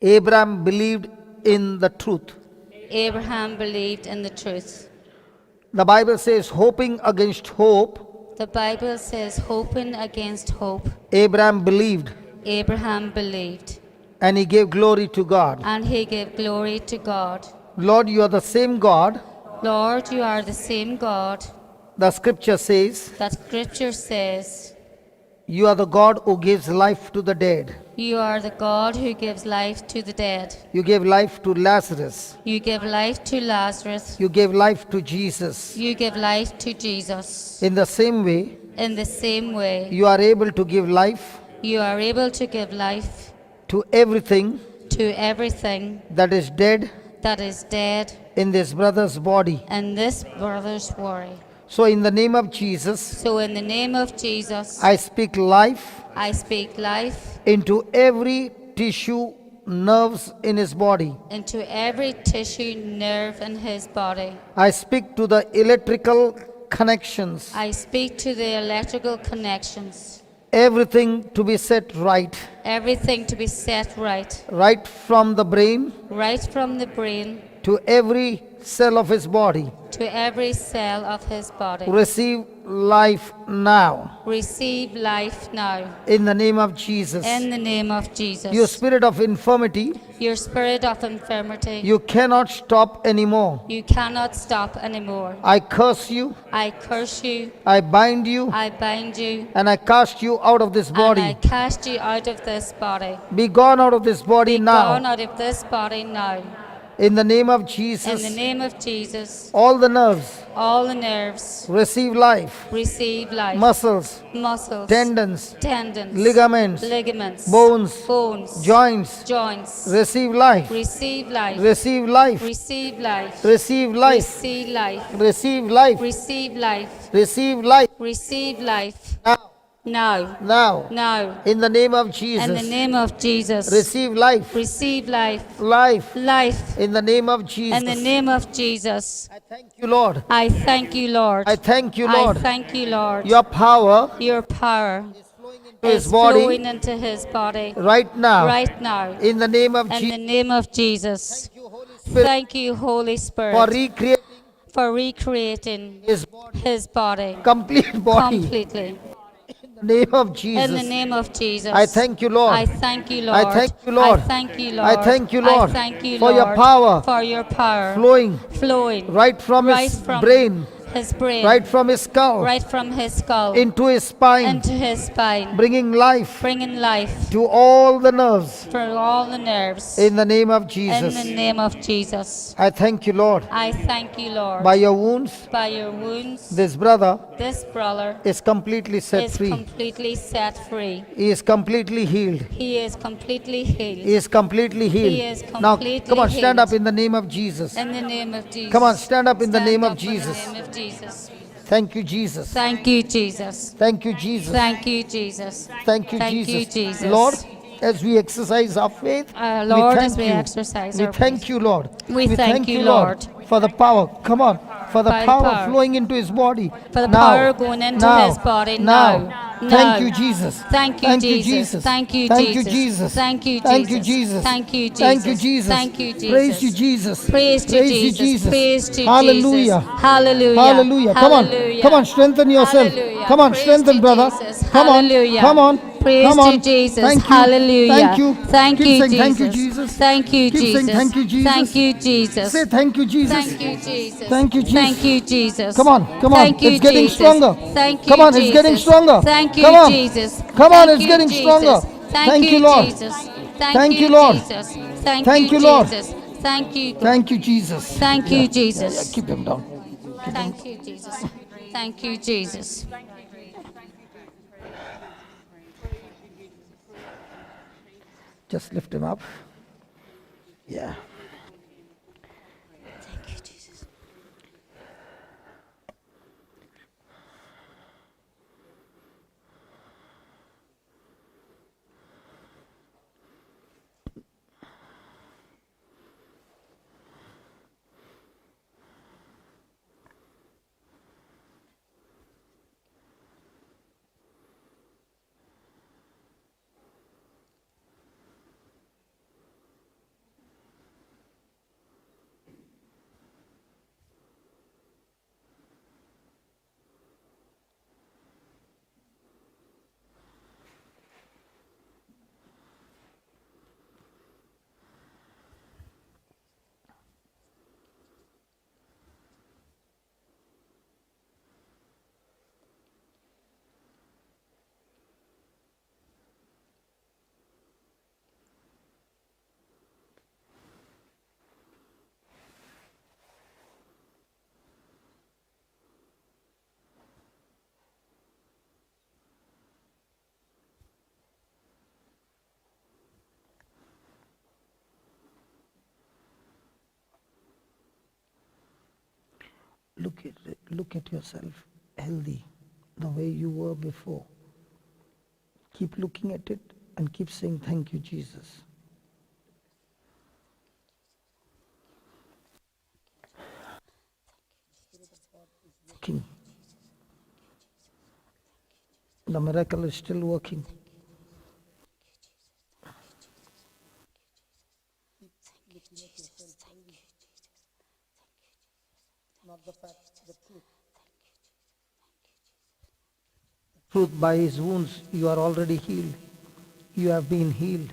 Speaker 1: Abraham believed in the truth.
Speaker 19: Abraham believed in the truth.
Speaker 1: The Bible says, hoping against hope,
Speaker 19: The Bible says, hoping against hope,
Speaker 1: Abraham believed
Speaker 19: Abraham believed,
Speaker 1: and he gave glory to God.
Speaker 19: and he gave glory to God.
Speaker 1: Lord, you are the same God.
Speaker 19: Lord, you are the same God.
Speaker 1: The scripture says,
Speaker 19: That scripture says,
Speaker 1: you are the God who gives life to the dead.
Speaker 19: you are the God who gives life to the dead.
Speaker 1: You gave life to Lazarus.
Speaker 19: You give life to Lazarus.
Speaker 1: You gave life to Jesus.
Speaker 19: You give life to Jesus.
Speaker 1: In the same way,
Speaker 19: In the same way,
Speaker 1: you are able to give life
Speaker 19: you are able to give life
Speaker 1: to everything
Speaker 19: to everything
Speaker 1: that is dead
Speaker 19: that is dead
Speaker 1: in this brother's body.
Speaker 19: in this brother's worry.
Speaker 1: So in the name of Jesus,
Speaker 19: So in the name of Jesus,
Speaker 1: I speak life
Speaker 19: I speak life
Speaker 1: into every tissue, nerves in his body.
Speaker 19: into every tissue, nerve in his body.
Speaker 1: I speak to the electrical connections,
Speaker 19: I speak to the electrical connections,
Speaker 1: everything to be set right,
Speaker 19: everything to be set right,
Speaker 1: right from the brain
Speaker 19: right from the brain
Speaker 1: to every cell of his body.
Speaker 19: to every cell of his body.
Speaker 1: Receive life now
Speaker 19: Receive life now
Speaker 1: in the name of Jesus.
Speaker 19: in the name of Jesus.
Speaker 1: You spirit of infirmity,
Speaker 19: Your spirit of infirmity,
Speaker 1: you cannot stop anymore.
Speaker 19: you cannot stop anymore.
Speaker 1: I curse you,
Speaker 19: I curse you,
Speaker 1: I bind you,
Speaker 19: I bind you,
Speaker 1: and I cast you out of this
Speaker 19: and I
Speaker 1: body.
Speaker 19: cast you out of this body.
Speaker 1: Be gone out of this body
Speaker 19: Gone
Speaker 1: now.
Speaker 19: out of this body now.
Speaker 1: In the name of
Speaker 19: In the
Speaker 1: Jesus,
Speaker 19: name of Jesus,
Speaker 1: all the nerves
Speaker 19: all the nerves
Speaker 1: receive life,
Speaker 19: receive life.
Speaker 1: muscles,
Speaker 19: Muscles,
Speaker 1: tendons,
Speaker 19: tendons,
Speaker 1: ligaments,
Speaker 19: ligaments,
Speaker 1: bones,
Speaker 19: bones,
Speaker 1: joints,
Speaker 19: joints,
Speaker 1: receive life,
Speaker 19: receive life,
Speaker 1: receive life,
Speaker 19: receive life,
Speaker 1: receive life,
Speaker 19: receive life,
Speaker 1: receive life,
Speaker 19: receive life,
Speaker 1: receive life.
Speaker 19: receive life.
Speaker 1: Now,
Speaker 19: Now.
Speaker 1: Now.
Speaker 19: Now.
Speaker 1: In the name of Jesus.
Speaker 19: In the name of Jesus.
Speaker 1: Receive life.
Speaker 19: Receive life.
Speaker 1: Life.
Speaker 19: Life.
Speaker 1: In the name of Jesus.
Speaker 19: In the name of Jesus.
Speaker 1: Thank you, Lord.
Speaker 19: I thank you, Lord.
Speaker 1: I thank you, Lord.
Speaker 19: I thank you, Lord.
Speaker 1: Your power
Speaker 19: Your power
Speaker 1: to his
Speaker 19: is
Speaker 1: body
Speaker 19: flowing into his body
Speaker 1: right now.
Speaker 19: right now.
Speaker 1: In the name of
Speaker 19: In the
Speaker 1: Jesus.
Speaker 19: name of Jesus.
Speaker 1: Spirit,
Speaker 19: Thank you, Holy Spirit,
Speaker 1: for recreating
Speaker 19: his body
Speaker 1: complete body.
Speaker 19: completely.
Speaker 1: In the name of Jesus.
Speaker 19: In the name of Jesus.
Speaker 1: I thank you, Lord.
Speaker 19: I thank you, Lord.
Speaker 1: I thank you, Lord.
Speaker 19: I thank you, Lord.
Speaker 1: I thank you, Lord,
Speaker 19: I thank you,
Speaker 1: for your
Speaker 19: Lord,
Speaker 1: power
Speaker 19: for your power
Speaker 1: flowing right from his brain,
Speaker 19: his brain,
Speaker 1: right from his skull,
Speaker 19: right from his skull
Speaker 1: into his spine,
Speaker 19: into his spine,
Speaker 1: bringing life
Speaker 19: to
Speaker 1: all the nerves.
Speaker 19: for all the nerves.
Speaker 1: In the name of
Speaker 19: In
Speaker 1: Jesus.
Speaker 19: the name of Jesus.
Speaker 1: I thank you, Lord.
Speaker 19: I thank you, Lord.
Speaker 1: By your wounds,
Speaker 19: By your wounds,
Speaker 1: this brother
Speaker 19: this brother
Speaker 1: is completely set
Speaker 19: is
Speaker 1: free.
Speaker 19: completely set free.
Speaker 1: He is completely healed.
Speaker 19: He is completely healed.
Speaker 1: He is completely healed.
Speaker 19: He is
Speaker 1: Now,
Speaker 19: completely
Speaker 1: come on, stand
Speaker 19: healed.
Speaker 1: up in the name of Jesus.
Speaker 19: In the name of Jesus.
Speaker 1: Come on, stand up in the name of
Speaker 19: Stand up in
Speaker 1: Jesus.
Speaker 19: the name of Jesus.
Speaker 1: Thank you, Jesus.
Speaker 19: Thank you, Jesus.
Speaker 1: Thank you, Jesus.
Speaker 19: Thank you, Jesus.
Speaker 1: Thank you,
Speaker 19: Thank you,
Speaker 1: Jesus.
Speaker 19: Jesus.
Speaker 1: Lord, as we exercise our faith,
Speaker 19: Lord,
Speaker 1: we
Speaker 19: as
Speaker 1: thank
Speaker 19: we
Speaker 1: you.
Speaker 19: exercise
Speaker 1: We
Speaker 19: our
Speaker 1: thank
Speaker 19: faith.
Speaker 1: you, Lord.
Speaker 19: We thank you,
Speaker 1: Lord,
Speaker 19: Lord.
Speaker 1: for the power. Come on, for the
Speaker 19: By the
Speaker 1: power
Speaker 19: power.
Speaker 1: flowing into his body.
Speaker 19: For the
Speaker 1: now,
Speaker 19: power going into
Speaker 1: now,
Speaker 19: his body
Speaker 1: now.
Speaker 19: now.
Speaker 1: Thank
Speaker 19: Now.
Speaker 1: you, Jesus.
Speaker 19: Thank you,
Speaker 1: Thank you,
Speaker 19: Jesus.
Speaker 1: Jesus.
Speaker 19: Thank you,
Speaker 1: Thank you,
Speaker 19: Jesus.
Speaker 1: Jesus.
Speaker 19: Thank you,
Speaker 1: Thank you,
Speaker 19: Jesus.
Speaker 1: Jesus.
Speaker 19: Thank you,
Speaker 1: Thank you,
Speaker 19: Jesus.
Speaker 1: Jesus.
Speaker 19: Thank you,
Speaker 1: Praise you,
Speaker 19: Jesus.
Speaker 1: Jesus.
Speaker 19: Praise to
Speaker 1: Praise you,
Speaker 19: Jesus.
Speaker 1: Jesus.
Speaker 19: Praise to
Speaker 1: Hallelujah.
Speaker 19: Jesus. Hallelujah.
Speaker 1: Hallelujah. Come on.
Speaker 19: Hallelujah.
Speaker 1: Come on, strengthen yourself.
Speaker 19: Hallelujah.
Speaker 1: Come on,
Speaker 19: Praise
Speaker 1: strengthen,
Speaker 19: to
Speaker 1: brother.
Speaker 19: Jesus.
Speaker 1: Come on.
Speaker 19: Hallelujah.
Speaker 1: Come on.
Speaker 19: Praise
Speaker 1: Come on.
Speaker 19: to Jesus.
Speaker 1: Thank you.
Speaker 19: Hallelujah.
Speaker 1: Thank you.
Speaker 19: Thank
Speaker 1: Keep
Speaker 19: you,
Speaker 1: saying thank you,
Speaker 19: Jesus.
Speaker 1: Jesus.
Speaker 19: Thank you,
Speaker 1: Keep saying
Speaker 19: Jesus.
Speaker 1: thank you, Jesus.
Speaker 19: Thank you, Jesus.
Speaker 1: Say thank you, Jesus.
Speaker 19: Thank you, Jesus.
Speaker 1: Thank you, Jesus.
Speaker 19: Thank you, Jesus.
Speaker 1: Come on, come on.
Speaker 19: Thank you,
Speaker 1: It's getting
Speaker 19: Jesus.
Speaker 1: stronger.
Speaker 19: Thank you,
Speaker 1: Come on, it's getting
Speaker 19: Jesus.
Speaker 1: stronger.
Speaker 19: Thank you,
Speaker 1: Come on.
Speaker 19: Jesus.
Speaker 1: Come on,
Speaker 19: Thank
Speaker 1: it's
Speaker 19: you,
Speaker 1: getting stronger.
Speaker 19: Jesus. Thank
Speaker 1: Thank you,
Speaker 19: you,
Speaker 1: Lord.
Speaker 19: Jesus. Thank
Speaker 1: Thank you,
Speaker 19: you,
Speaker 1: Lord.
Speaker 19: Jesus. Thank
Speaker 1: Thank
Speaker 19: you,
Speaker 1: you, Lord.
Speaker 19: Jesus. Thank you, God.
Speaker 1: Thank you, Jesus.
Speaker 19: Thank
Speaker 1: Yeah,
Speaker 19: you,
Speaker 1: yeah,
Speaker 19: Jesus.
Speaker 1: yeah, keep them down. Keep them.
Speaker 19: Thank you, Jesus. Thank you, Jesus.
Speaker 1: Just lift him up. Yeah.
Speaker 19: Thank you, Jesus.
Speaker 1: Look at yourself healthy the way you were before. Keep looking at it and keep saying thank you, Jesus. Working. The miracle is still working. Not the fact, the truth. Truth, by his wounds you are already healed. You have been healed.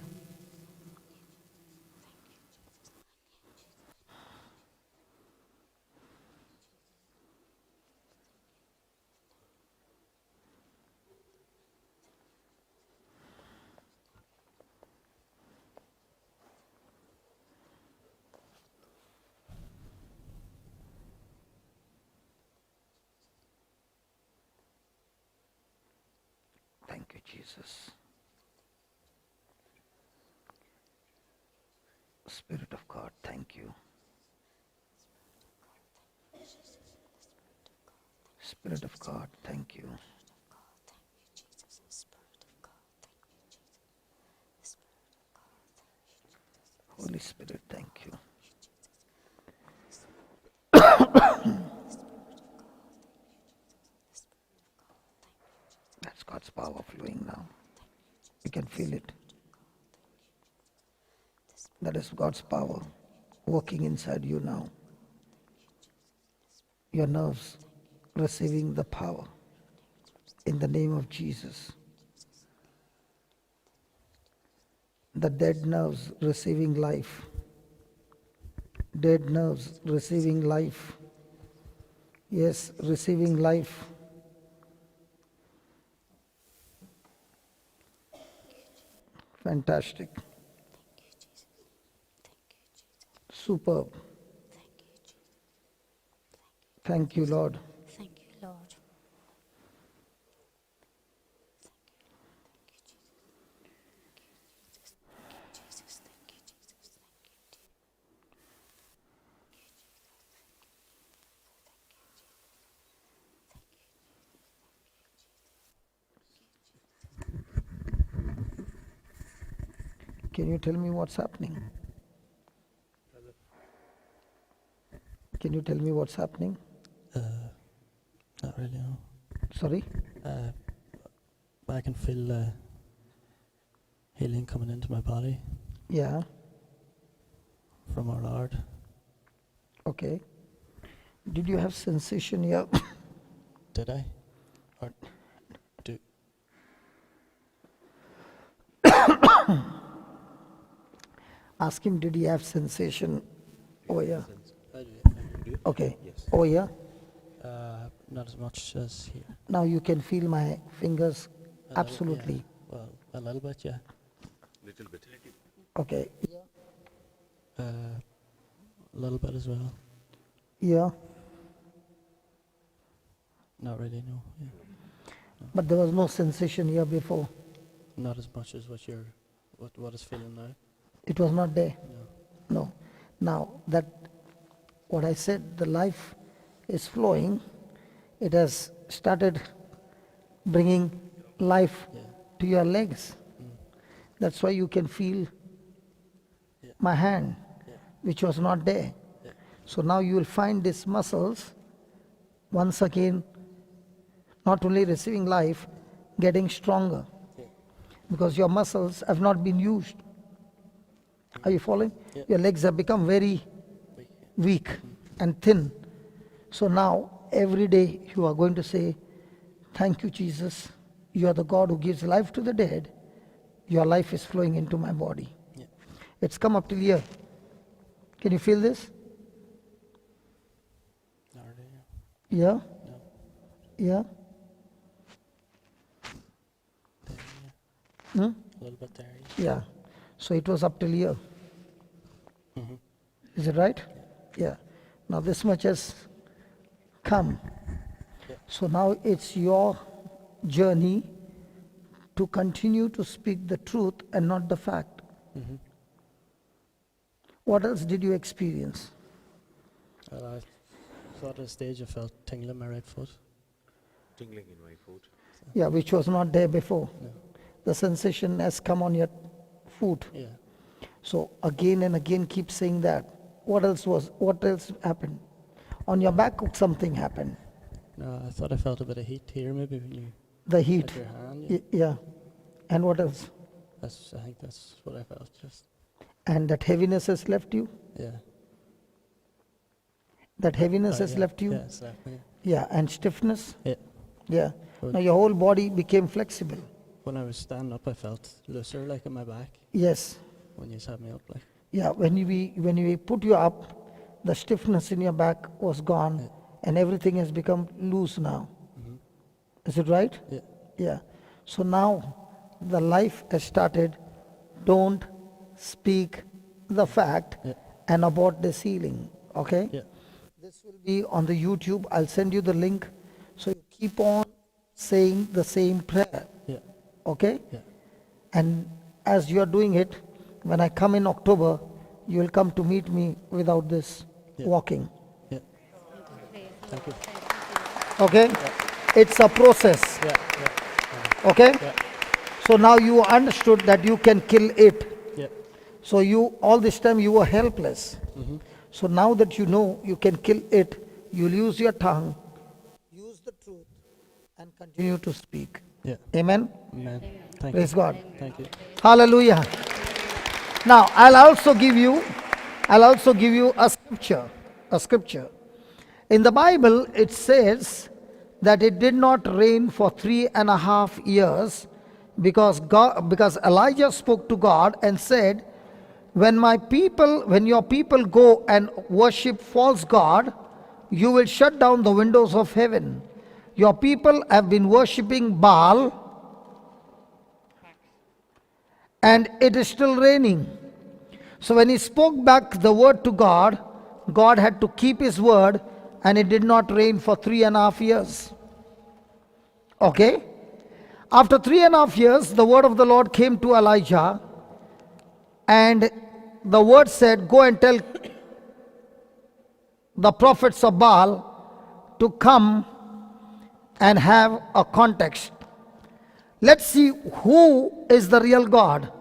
Speaker 1: Thank you, Jesus. Spirit of God, thank you. Spirit of God, thank you. Holy Spirit, thank you. That's God's power flowing now. You can feel it. That is God's power working inside you now. Your nerves receiving the power in the name of Jesus. The dead nerves receiving life. Dead nerves receiving life. Yes, receiving life. Fantastic. Superb. Thank you, Lord.
Speaker 19: Thank you, Lord.
Speaker 1: Can you tell me what's happening? Can you tell me what's happening?
Speaker 17: Not really, no.
Speaker 1: Sorry?
Speaker 17: I can feel healing coming into my body
Speaker 1: Yeah.
Speaker 17: from our Lord.
Speaker 1: Okay. Did you have sensation here?
Speaker 17: Did I? Or do?
Speaker 1: Ask him, did he have sensation over here?
Speaker 17: I do.
Speaker 1: Okay. Over here?
Speaker 17: Not as much as here.
Speaker 1: Now you can feel my fingers
Speaker 17: A little-
Speaker 1: absolutely.
Speaker 17: yeah. Well, a little bit, yeah.
Speaker 22: Little bit.
Speaker 1: Okay.
Speaker 17: A little bit as well.
Speaker 1: Yeah.
Speaker 17: Not really, no. Yeah.
Speaker 1: But there was no sensation here before.
Speaker 17: Not as much as what is feeling now.
Speaker 1: It was not there.
Speaker 17: No.
Speaker 1: No. Now that what I said, the life is flowing. It has started bringing life to your legs. That's why you can feel my hand, which was not there. So now you will find these muscles once again not only receiving life, getting stronger. Because your muscles have not been used. Are you following? Your legs have become very weak and thin. So now, every day you are going to say, thank you, Jesus. You are the God who gives life to the dead. Your life is flowing into my body. It's come up till here. Can you feel this?
Speaker 17: Not really,
Speaker 1: Yeah? Yeah? Hmm?
Speaker 17: a little bit there.
Speaker 1: Yeah. So it was up till here.
Speaker 17: Mhm.
Speaker 1: Is it right? Yeah. Now this much has come. So now it's your journey to continue to speak the truth and not the fact.
Speaker 17: Mhm.
Speaker 1: What else did you experience?
Speaker 17: I thought at a stage I felt tingling in my right foot.
Speaker 22: Tingling in my foot.
Speaker 1: Yeah, which was not there before. The sensation has come on your foot.
Speaker 17: Yeah.
Speaker 1: So again and again keep saying that. What else happened? On your back something happened.
Speaker 17: No, I thought I felt a bit of heat here, maybe when you.
Speaker 1: The heat.
Speaker 17: had your hand,
Speaker 1: Yeah. And what else?
Speaker 17: I think that's what I felt. Just.
Speaker 1: And that heaviness has left you?
Speaker 17: Yeah.
Speaker 1: That heaviness has
Speaker 17: yeah,
Speaker 1: left you?
Speaker 17: yeah, it's left me.
Speaker 1: Yeah, and stiffness?
Speaker 17: Yeah.
Speaker 1: Yeah.
Speaker 17: Good.
Speaker 1: Now your whole body became flexible.
Speaker 17: When I was standing up, I felt looser, like in my back.
Speaker 1: Yes.
Speaker 17: When you had me up, like.
Speaker 1: Yeah, when we put you up, the stiffness in your back was gone and everything has become loose now.
Speaker 17: Mhm.
Speaker 1: Is it right?
Speaker 17: Yeah.
Speaker 1: Yeah. So now the life has started. Don't speak the fact and abort this healing. Okay?
Speaker 17: Yeah.
Speaker 1: This will be on the YouTube. I'll send you the link. So you keep on saying the same prayer.
Speaker 17: Yeah.
Speaker 1: Okay?
Speaker 17: Yeah.
Speaker 1: And as you are doing it, when I come in October, you will come to meet me without this walking.
Speaker 17: Yeah. Thank you.
Speaker 1: Okay? It's a process. Okay? So now you understood that you can kill it.
Speaker 17: Yeah.
Speaker 1: So you, all this time you were helpless.
Speaker 17: Mhm.
Speaker 1: So now that you know you can kill it, you'll use your tongue, use the truth, and continue to speak.
Speaker 17: Yeah.
Speaker 1: Amen?
Speaker 17: Amen. Thank
Speaker 1: Praise
Speaker 17: you.
Speaker 1: God.
Speaker 17: Thank you.
Speaker 1: Hallelujah. Now I'll also give you a scripture. A scripture. In the Bible it says that it did not rain for 3.5 years because Elijah spoke to God and said, when your people go and worship false god, you will shut down the windows of heaven. Your people have been worshipping Baal, and it is still raining. So when he spoke back the word to God, God had to keep his word, and it did not rain for 3.5 years. Okay? After 3.5 years, the word of the Lord came to Elijah, and the word said, go and tell the prophets of Baal to come and have a context. Let's see who is the real God.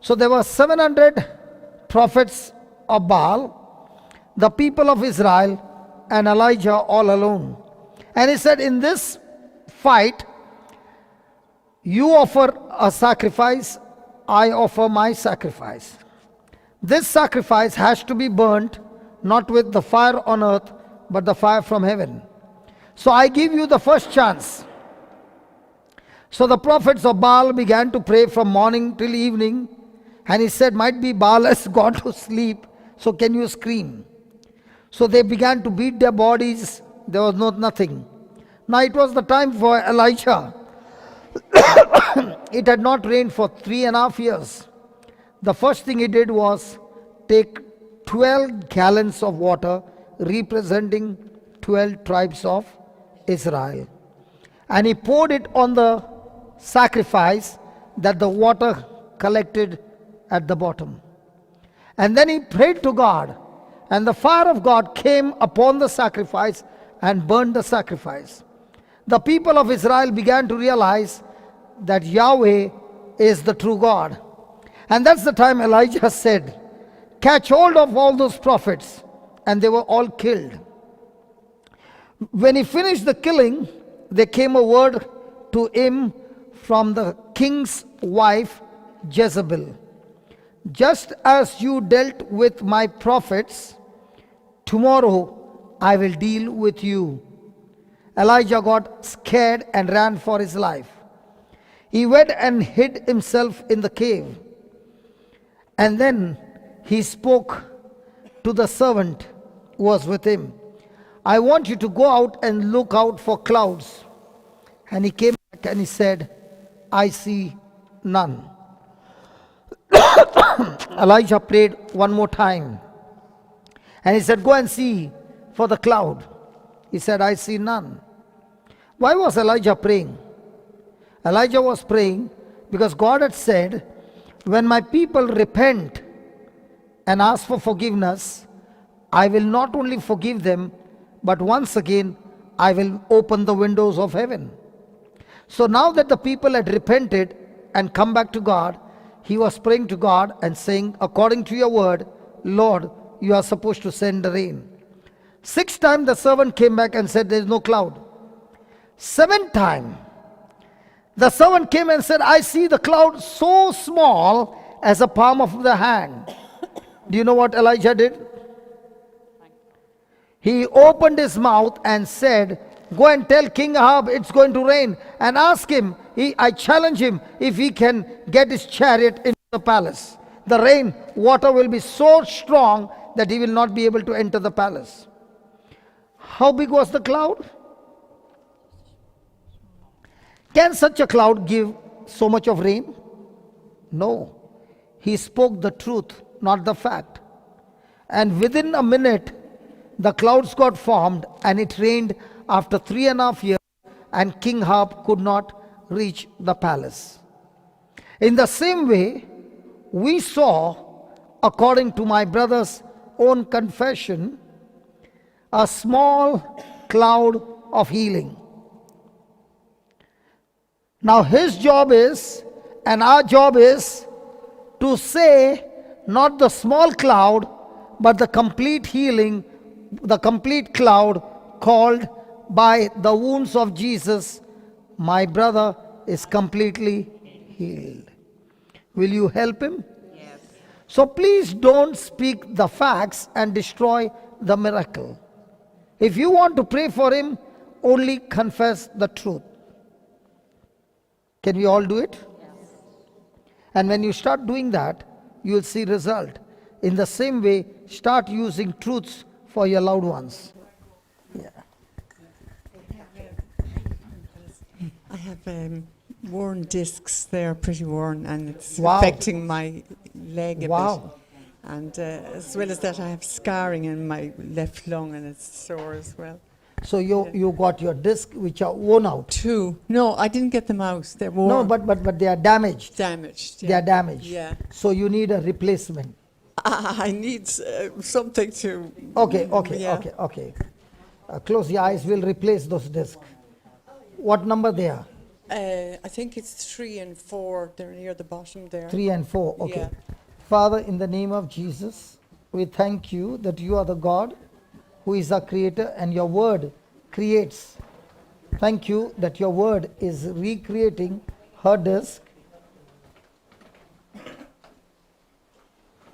Speaker 1: So there were 700 prophets of Baal, the people of Israel, and Elijah all alone. And he said, in this fight, you offer a sacrifice, I offer my sacrifice. This sacrifice has to be burnt, not with the fire on earth, but the fire from heaven. So I give you the first chance. So the prophets of Baal began to pray from morning till evening. And he said, might be Baal has gone to sleep, so can you scream? So they began to beat their bodies. There was nothing. Now it was the time for Elijah. It had not rained for 3.5 years. The first thing he did was take 12 gallons of water representing 12 tribes of Israel. And he poured it on the sacrifice that the water collected at the bottom. And then he prayed to God, and the fire of God came upon the sacrifice and burned the sacrifice. The people of Israel began to realize that Yahweh is the true God. And that's the time Elijah said, catch hold of all those prophets. And they were all killed. When he finished the killing, there came a word to him from the king's wife, Jezebel. Just as you dealt with my prophets, tomorrow I will deal with you. Elijah got scared and ran for his life. He went and hid himself in the cave. And then he spoke to the servant who was with him. I want you to go out and look out for clouds. And he came back and he said, I see none. Elijah prayed one more time. And he said, go and see for the cloud. He said, I see none. Why was Elijah praying? Elijah was praying because God had said, when my people repent and ask for forgiveness, I will not only forgive them, but once again, I will open the windows of heaven. So now that the people had repented and come back to God, he was praying to God and saying, according to your word, Lord, you are supposed to send the rain. 6 times the servant came back and said, there is no cloud. 7th time, the servant came and said, I see the cloud so small as a palm of the hand. Do you know what Elijah did? He opened his mouth and said, go and tell King Ahab it's going to rain, and ask him, I challenge him, if he can get his chariot into the palace. The rain, water will be so strong that he will not be able to enter the palace. How big was the cloud? Can such a cloud give so much of rain? No. He spoke the truth, not the fact. And within a minute, the clouds got formed and it rained after 3.5 years, and King Ahab could not reach the palace. In the same way, we saw, according to my brother's own confession, a small cloud of healing. Now his job is, and our job is, to say Not the small cloud, but the complete healing, the complete cloud called by the wounds of Jesus. My brother is completely healed. Will you help him?
Speaker 15: Yes.
Speaker 1: So please don't speak the facts and destroy the miracle. If you want to pray for him, only confess the truth. Can we all do it? Yes. And when you start doing that, you will see result. In the same way, start using truths for your loved ones. Yeah.
Speaker 6: I have worn discs. They're pretty worn, and it's
Speaker 1: Wow.
Speaker 6: affecting my leg a
Speaker 1: Wow.
Speaker 6: bit. And as well as that, I have scarring in my left lung, and it's sore as well.
Speaker 1: So you got your disc which are worn out.
Speaker 6: Two. No, I didn't get them out. They're worn.
Speaker 1: No, but they are damaged.
Speaker 6: Damaged.
Speaker 1: They are damaged.
Speaker 6: Yeah.
Speaker 1: So you need a replacement.
Speaker 6: I need something to.
Speaker 1: Okay.
Speaker 6: Yeah.
Speaker 1: Close your eyes. We'll replace those discs. What number they are?
Speaker 6: I think it's 3 and 4. They're near the bottom there.
Speaker 1: 3 and 4. Okay.
Speaker 6: Yeah.
Speaker 1: Father, in the name of Jesus, we thank you that you are the God who is our creator and your word creates. Thank you that your word is recreating her disc.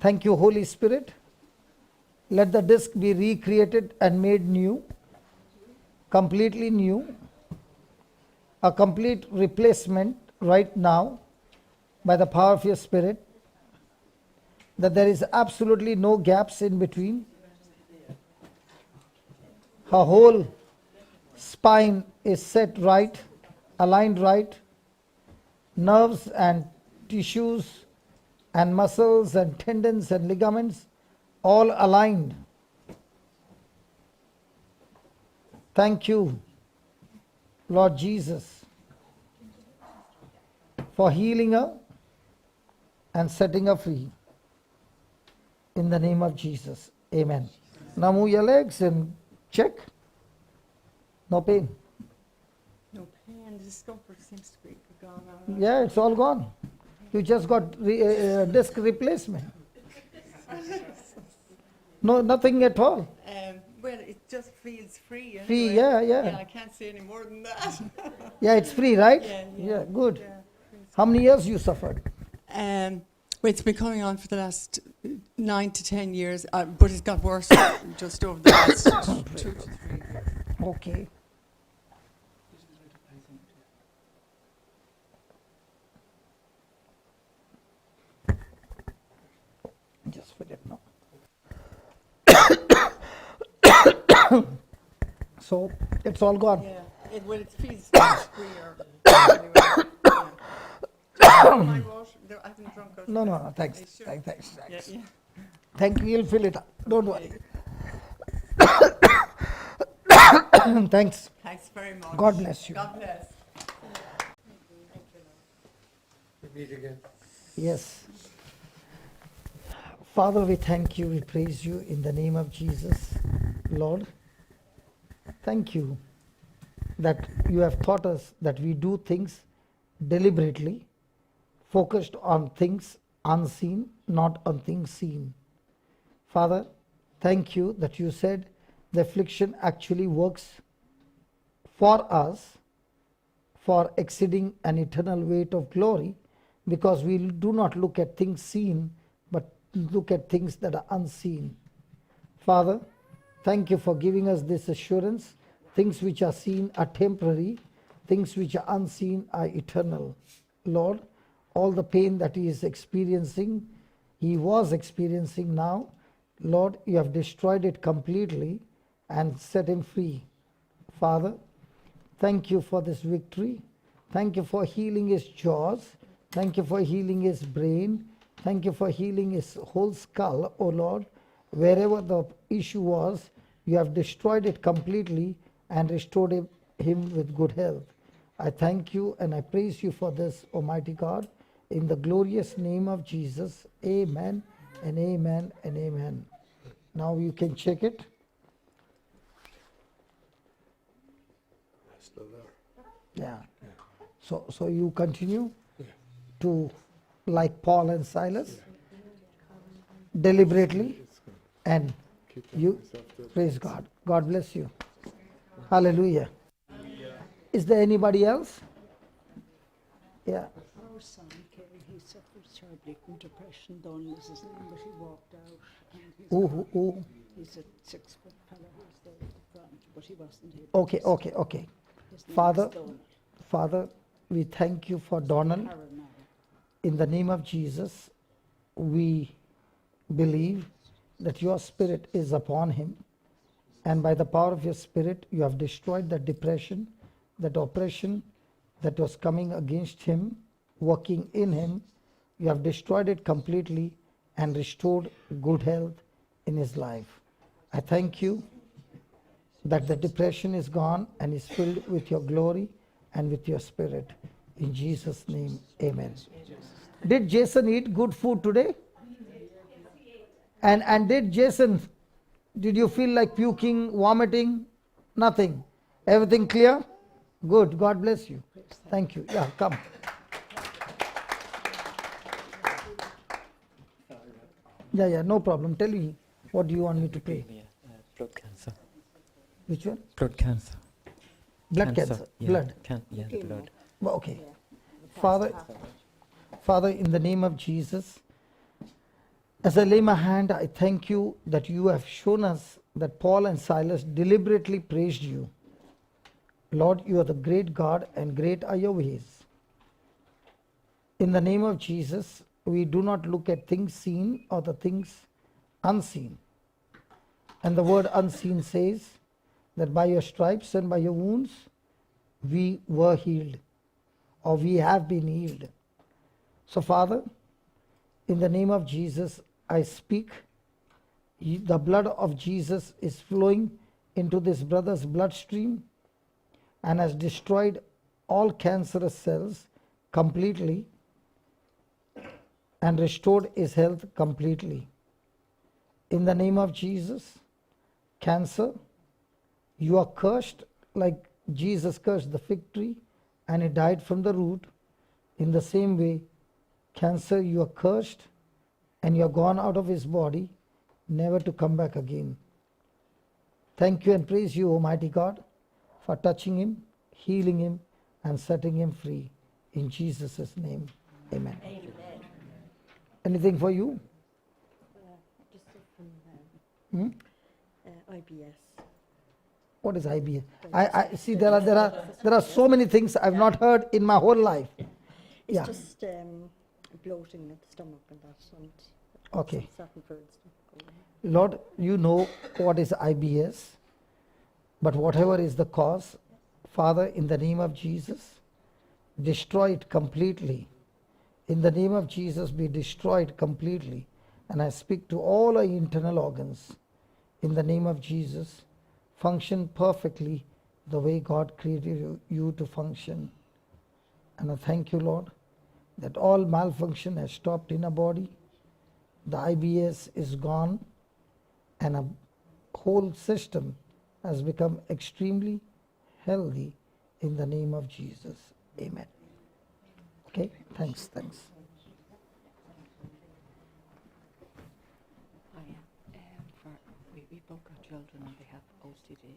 Speaker 1: Thank you, Holy Spirit. Let the disc be recreated and made new, completely new, a complete replacement right now by the power of your Spirit, that there is absolutely no gaps in between. Her whole spine is set right, aligned right, nerves and tissues and muscles and tendons and ligaments all aligned. Thank you, Lord Jesus, for healing her and setting her free. In the name of Jesus, amen. Now move your legs and check. No pain.
Speaker 6: No pain. The discomfort seems to be gone now.
Speaker 1: Yeah, it's all gone. You just got disc replacement. No, nothing at all.
Speaker 6: Well, it just feels free. Anyway.
Speaker 1: Free, yeah.
Speaker 6: I can't say any more than that.
Speaker 1: Yeah, it's free, right?
Speaker 6: Yeah,
Speaker 1: good.
Speaker 6: yeah,
Speaker 1: How many years you suffered?
Speaker 6: Well, it's been going on for the last 9 to 10 years, but it got worse just over the last 2 to 3 years.
Speaker 1: Okay. Just put it now. So it's all gone.
Speaker 6: Yeah, it feels freer. Anyway, yeah. My water, I haven't drunk out.
Speaker 1: No, thanks.
Speaker 6: I should.
Speaker 1: Thanks.
Speaker 6: Yeah.
Speaker 1: Thank you, you'll fill it up. Don't worry. Thanks.
Speaker 6: Thanks very much.
Speaker 1: God bless you.
Speaker 6: God bless.
Speaker 14: Meet again.
Speaker 1: Yes. Father, we thank you, we praise you in the name of Jesus. Lord, thank you that you have taught us that we do things deliberately, focused on things unseen, not on things seen. Father, thank you that you said the affliction actually works for us for exceeding an eternal weight of glory, because we do not look at things seen, but look at things that are unseen. Father, thank you for giving us this assurance. Things which are seen are temporary, things which are unseen are eternal. Lord, all the pain that he is experiencing, he was experiencing now, Lord, you have destroyed it completely and set him free. Father, thank you for this victory. Thank you for healing his jaws. Thank you for healing his brain. Thank you for healing his whole skull, O Lord. Wherever the issue was, you have destroyed it completely and restored him with good health. I thank you and I praise you for this, Almighty God. In the glorious name of Jesus, amen and amen and amen. Now you can check it.
Speaker 14: Still there.
Speaker 1: Yeah. So you continue to like Paul and Silas. deliberately, and you, praise God. God bless you. Hallelujah. Is there anybody else? Yeah.
Speaker 3: Our son, Kerry, he suffered terribly from depression. Don was his name, but he walked out. And he's a 6-foot fellow who's there at the front, but he wasn't able
Speaker 1: Okay,
Speaker 3: to
Speaker 1: okay,
Speaker 3: stand.
Speaker 1: okay.
Speaker 3: His name
Speaker 1: Father,
Speaker 3: is Donald.
Speaker 1: Father, we thank you for Donald.
Speaker 3: Paranara.
Speaker 1: In the name of Jesus, we believe that your spirit is upon him, and by the power of your spirit, you have destroyed that depression, that oppression that was coming against him, working in him. You have destroyed it completely and restored good health in his life. I thank you that the depression is gone and is filled with your glory and with your spirit. In Jesus' name, amen. Did Jason eat good food today? And did Jason, did you feel like puking, vomiting? Nothing. Everything clear? Good. God bless you. Thank you. Yeah, come. Yeah, no problem. Tell me, what do you want me to pray?
Speaker 18: Blood cancer.
Speaker 1: Which one?
Speaker 18: Blood cancer.
Speaker 1: Blood cancer.
Speaker 18: Yeah,
Speaker 1: Blood.
Speaker 18: yeah, the blood.
Speaker 1: Okay. Father, in the name of Jesus, as I lay my hand, I thank you that you have shown us that Paul and Silas deliberately praised you. Lord, you are the great God and great are your ways. In the name of Jesus, we do not look at things seen or the things unseen. And the word unseen says that by your stripes and by your wounds, we were healed, or we have been healed. So, Father, in the name of Jesus, I speak. The blood of Jesus is flowing into this brother's bloodstream and has destroyed all cancerous cells completely and restored his health completely. In the name of Jesus, cancer, you are cursed like Jesus cursed the fig tree and it died from the root. In the same way, cancer, you are cursed and you are gone out of his body, never to come back again. Thank you and praise you, Almighty God, for touching him, healing him, and setting him free. In Jesus' name, amen. Anything for you?
Speaker 3: Just from IBS.
Speaker 1: What is IBS? I see there are so many things I've not heard in my whole life.
Speaker 3: It's
Speaker 1: Yeah.
Speaker 3: just bloating at the stomach and that, and
Speaker 1: Okay.
Speaker 3: certain foods.
Speaker 1: Lord, you know what is IBS, but whatever is the cause, Father, in the name of Jesus, destroy it completely. In the name of Jesus, be destroyed completely. And I speak to all our internal organs. In the name of Jesus, function perfectly the way God created you to function. And I thank you, Lord, that all malfunction has stopped in our body. The IBS is gone and a whole system has become extremely healthy in the name of Jesus. Amen. Okay, thanks.
Speaker 21: We both got children and they have OCD.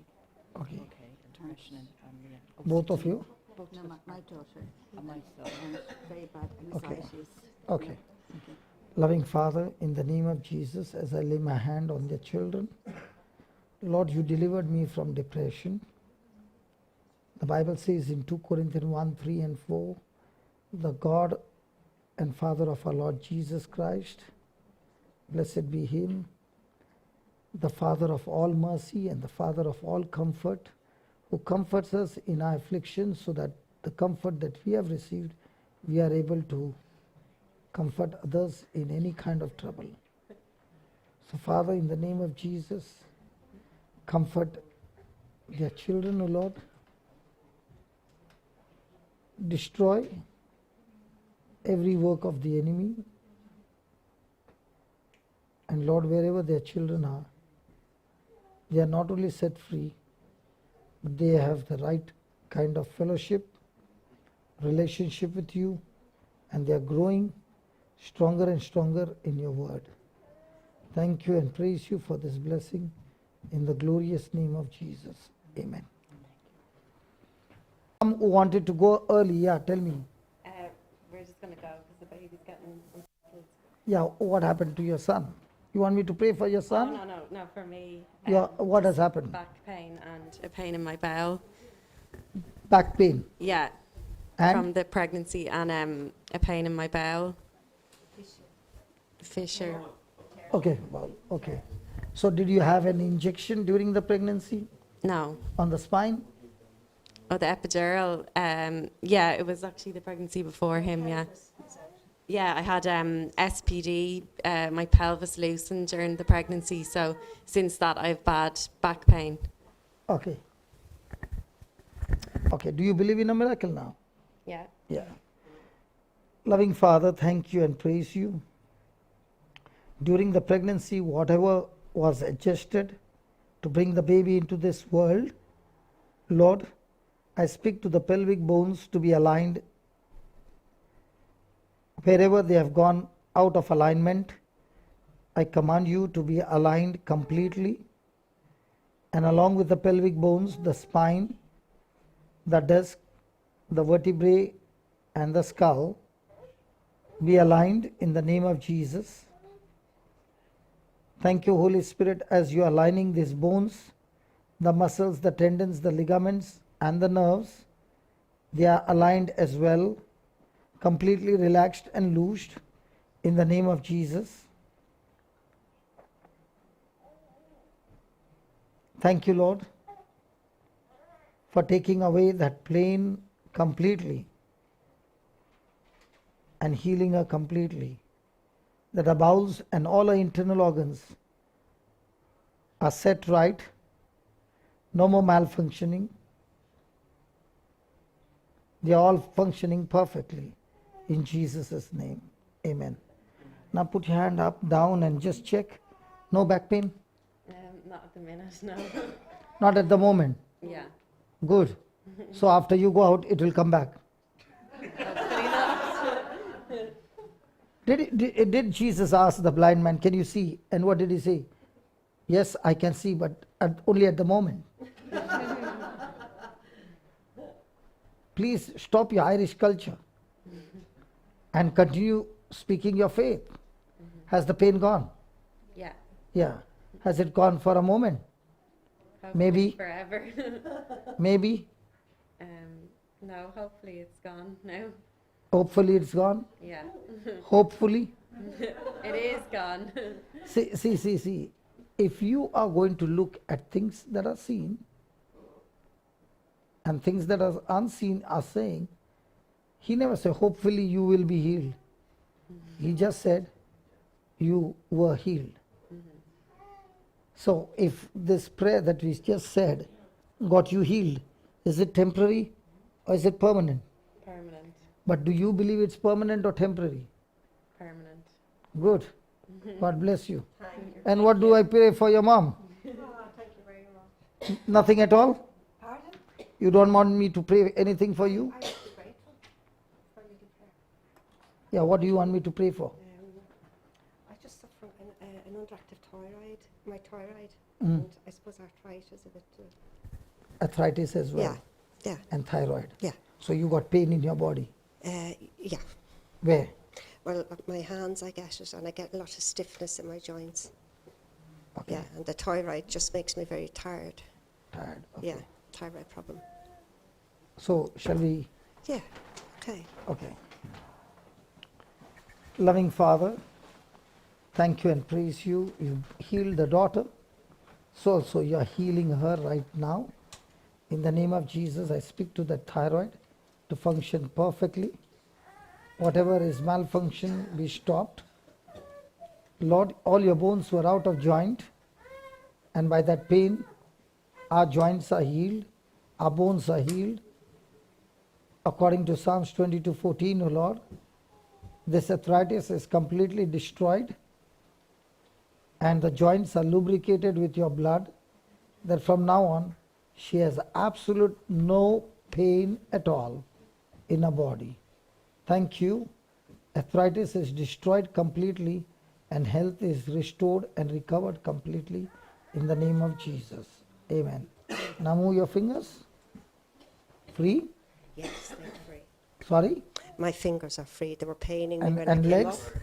Speaker 1: Okay.
Speaker 21: And depression in the family. And
Speaker 1: Both of
Speaker 21: OCD.
Speaker 1: you?
Speaker 21: Both
Speaker 3: No, my daughter.
Speaker 21: And my son.
Speaker 3: And very bad
Speaker 1: Okay.
Speaker 3: anxieties.
Speaker 1: Okay. Loving Father, in the name of Jesus, as I lay my hand on your children, Lord, you delivered me from depression. The Bible says in 2 Corinthians 1, 3 and 4, the God and Father of our Lord Jesus Christ, blessed be him, the Father of all mercy and the Father of all comfort, who comforts us in our affliction, so that the comfort that we have received, we are able to comfort others in any kind of trouble. So, Father, in the name of Jesus, comfort their children, O Lord. Destroy every work of the enemy. And Lord, wherever their children are, they are not only set free, but they have the right kind of fellowship, relationship with you, and they are growing stronger and stronger in your word. Thank you and praise you for this blessing in the glorious name of Jesus. Amen. Some who wanted to go early, yeah, tell me.
Speaker 5: We're just going to go because the baby's getting unsettled.
Speaker 1: Yeah, what happened to your son? You want me to pray for your son?
Speaker 5: No, for me.
Speaker 1: Yeah, what has happened?
Speaker 5: Back pain and a pain in my bowel.
Speaker 1: Back pain.
Speaker 5: Yeah.
Speaker 1: And?
Speaker 5: From the pregnancy and a pain in my bowel. Fissure.
Speaker 1: Okay, well, okay. So did you have an injection during the pregnancy?
Speaker 5: No.
Speaker 1: On the spine?
Speaker 5: Oh, the epidural. Yeah, it was actually the pregnancy before him. Yeah. Yeah, I had SPD. My pelvis loosened during the pregnancy, so since that I have bad back pain.
Speaker 1: Okay. Okay, do you believe in a miracle now?
Speaker 5: Yeah.
Speaker 1: Yeah. Loving Father, thank you and praise you. During the pregnancy, whatever was adjusted to bring the baby into this world, Lord, I speak to the pelvic bones to be aligned. Wherever they have gone out of alignment, I command you to be aligned completely. And along with the pelvic bones, the spine, the disc, the vertebrae, and the skull be aligned in the name of Jesus. Thank you, Holy Spirit, as you are aligning these bones, the muscles, the tendons, the ligaments, and the nerves. They are aligned as well, completely relaxed and loosed in the name of Jesus. Thank you, Lord, for taking away that pain completely and healing her completely. That her bowels and all her internal organs are set right, no more malfunctioning. They are all functioning perfectly in Jesus' name. Amen. Now put your hand up, down, and just check. No back pain?
Speaker 5: Not at the minute, no.
Speaker 1: Not at the moment.
Speaker 5: Yeah.
Speaker 1: Good. So after you go out, it will come back. Did Jesus ask the blind man, can you see? And what did he say? Yes, I can see, but only at the moment. Please stop your Irish culture and continue speaking your faith. Has the pain gone?
Speaker 5: Yeah.
Speaker 1: Yeah. Has it gone for a moment?
Speaker 5: Hopefully
Speaker 1: Maybe.
Speaker 5: forever.
Speaker 1: Maybe.
Speaker 5: No, hopefully it's gone now.
Speaker 1: Hopefully it's gone.
Speaker 5: Yeah.
Speaker 1: Hopefully.
Speaker 5: It is gone.
Speaker 1: See. If you are going to look at things that are seen and things that are unseen are saying, he never said, hopefully you will be healed. He just said, you were healed. So if this prayer that we just said got you healed, is it temporary or is it permanent?
Speaker 5: Permanent.
Speaker 1: But do you believe it's permanent or temporary?
Speaker 5: Permanent.
Speaker 1: Good. God bless you.
Speaker 5: Thank you.
Speaker 1: And what do I pray for your mom?
Speaker 5: Thank you very much.
Speaker 1: Nothing at all?
Speaker 5: Pardon?
Speaker 1: You don't want me to pray anything for you?
Speaker 5: I would be grateful for you to pray.
Speaker 1: Yeah, what do you want me to pray for?
Speaker 5: I just suffer from an underactive thyroid, my thyroid,
Speaker 1: Mm.
Speaker 5: and I suppose arthritis a bit too.
Speaker 1: Arthritis as well?
Speaker 5: Yeah.
Speaker 1: And thyroid?
Speaker 5: Yeah.
Speaker 1: So you got pain in your body?
Speaker 5: Yeah.
Speaker 1: Where?
Speaker 5: Well, my hands, I get it, and I get a lot of stiffness in my joints.
Speaker 1: Okay.
Speaker 5: Yeah, and the thyroid just makes me very tired.
Speaker 1: Tired, okay.
Speaker 5: Yeah, thyroid problem.
Speaker 1: So shall we?
Speaker 5: Yeah, okay.
Speaker 1: Okay. Loving Father, thank you and praise you. You healed the daughter. So also you are healing her right now. In the name of Jesus, I speak to the thyroid to function perfectly. Whatever is malfunction be stopped. Lord, all your bones were out of joint, and by that pain, our joints are healed, our bones are healed. According to Psalms 22:14, O Lord, this arthritis is completely destroyed, and the joints are lubricated with your blood, that from now on, she has absolute no pain at all in her body. Thank you. Arthritis is destroyed completely and health is restored and recovered completely in the name of Jesus. Amen. Now move your fingers. Free?
Speaker 7: Yes, they're free.
Speaker 1: Sorry?
Speaker 7: My fingers are free. They were paining me
Speaker 1: And,
Speaker 7: when
Speaker 1: and
Speaker 7: I came
Speaker 1: legs?
Speaker 7: up.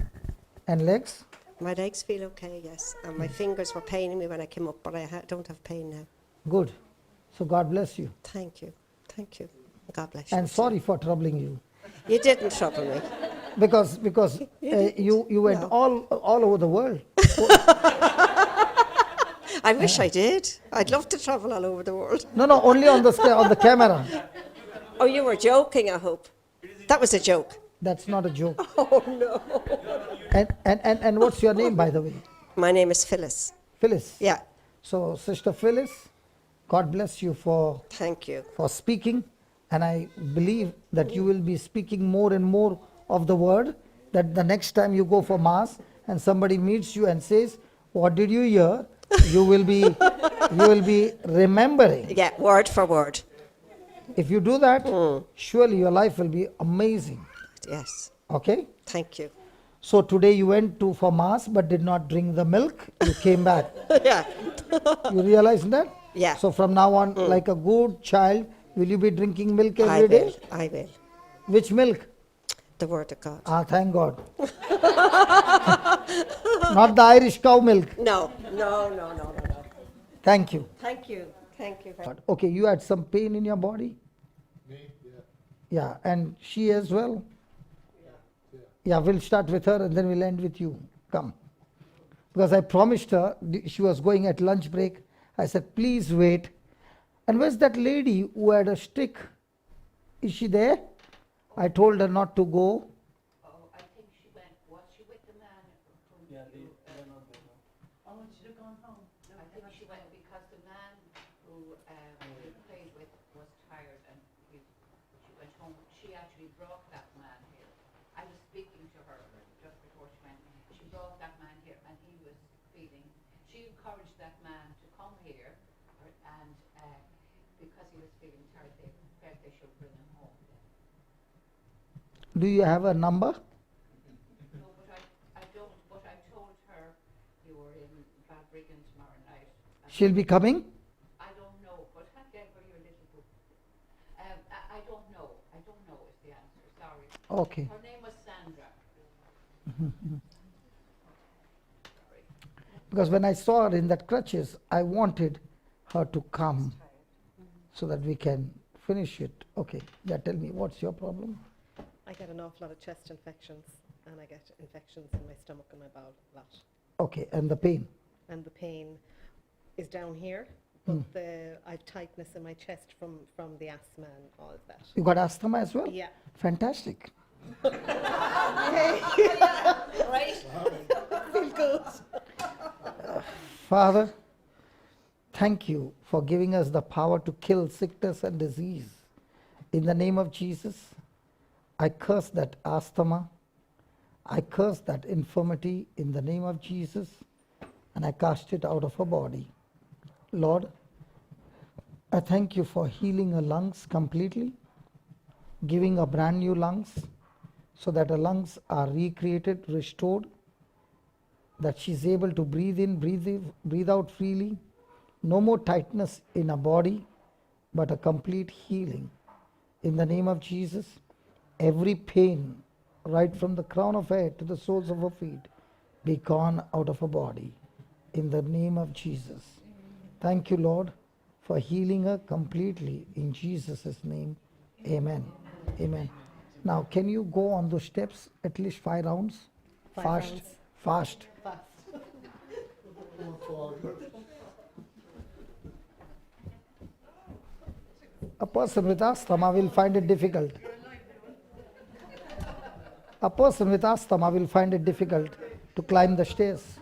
Speaker 1: And legs?
Speaker 7: My legs feel okay, yes. And my fingers were paining me when I came up, but I don't have pain now.
Speaker 1: Good. So God bless you.
Speaker 7: Thank you. Thank you. God bless you.
Speaker 1: And sorry for troubling you.
Speaker 7: You didn't trouble me.
Speaker 1: Because you went
Speaker 7: No.
Speaker 1: all over the world.
Speaker 7: I wish I did. I'd love to travel all over the world.
Speaker 1: No, only on the camera.
Speaker 7: Oh, you were joking, I hope. That was a joke.
Speaker 1: That's not a joke.
Speaker 7: Oh, no.
Speaker 1: And what's your name, by the way?
Speaker 7: My name is Phyllis.
Speaker 1: Phyllis.
Speaker 7: Yeah.
Speaker 1: So, Sister Phyllis, God bless you for
Speaker 7: Thank you.
Speaker 1: for speaking, and I believe that you will be speaking more and more of the word. That the next time you go for mass and somebody meets you and says, "What did you hear?" you will be remembering.
Speaker 7: Yeah, word for word.
Speaker 1: If you do that, surely your life will be amazing.
Speaker 7: Yes.
Speaker 1: Okay.
Speaker 7: Thank you.
Speaker 1: So today you went for mass but did not drink the milk. You came back.
Speaker 7: Yeah.
Speaker 1: You realize that?
Speaker 7: Yeah.
Speaker 1: So from now on, like a good child, will you be drinking milk
Speaker 7: I
Speaker 1: every day?
Speaker 7: will. I will.
Speaker 1: Which milk?
Speaker 7: The word of God.
Speaker 1: Ah, thank God. Not the Irish cow milk.
Speaker 7: No.
Speaker 1: Thank you.
Speaker 7: Thank you. Thank you. Very
Speaker 1: Okay, you had some pain in your body? Yeah, and she as well? Yeah, we'll start with her and then we'll end with you. Come. Because I promised her, she was going at lunch break. I said, please wait. And where's that lady who had a stick? Is she there? I told her not to go.
Speaker 19: I think she went. Was she with the man?
Speaker 17: Yeah,
Speaker 19: Oh, she'd have gone home. No, I think she went because the man who we played with was tired and she went home. She actually brought that man here. I was speaking to her just before she went. She brought that man here and he was feeling. She encouraged that man to come here and because he was feeling tired, they felt they should bring him home.
Speaker 1: Do you have a number?
Speaker 19: No, but I don't. But I told her you were in Balbriggan tomorrow night.
Speaker 1: She'll be coming?
Speaker 19: I don't know, but I gave her your little book. I don't know. I don't know is the answer. Sorry.
Speaker 1: Okay.
Speaker 19: Her name was Sandra.
Speaker 1: Because when I saw her in that crutches, I wanted her to come so that we can finish it. Okay, yeah, tell me, what's your problem?
Speaker 9: I get an awful lot of chest infections, and I get infections in my stomach and my bowel a lot.
Speaker 1: Okay, and the pain?
Speaker 9: And the pain is down here, but I've tightness in my chest from the asthma and all of that.
Speaker 1: You got asthma as well?
Speaker 9: Yeah.
Speaker 1: Fantastic.
Speaker 9: Right? Feel good.
Speaker 1: Father, thank you for giving us the power to kill sickness and disease. In the name of Jesus, I curse that asthma. I curse that infirmity in the name of Jesus, and I cast it out of her body. Lord, I thank you for healing her lungs completely, giving her brand new lungs so that her lungs are recreated, restored, that she's able to breathe in, breathe out freely. No more tightness in her body, but a complete healing. In the name of Jesus, every pain, right from the crown of her head to the soles of her feet, be gone out of her body. In the name of Jesus. Thank you, Lord, for healing her completely. In Jesus' name, amen. Amen. Now, can you go on those steps at least 5 rounds?
Speaker 9: 5
Speaker 1: Fast.
Speaker 9: rounds.
Speaker 1: Fast. A person with asthma will find it difficult. A person with asthma will find it difficult to climb the stairs.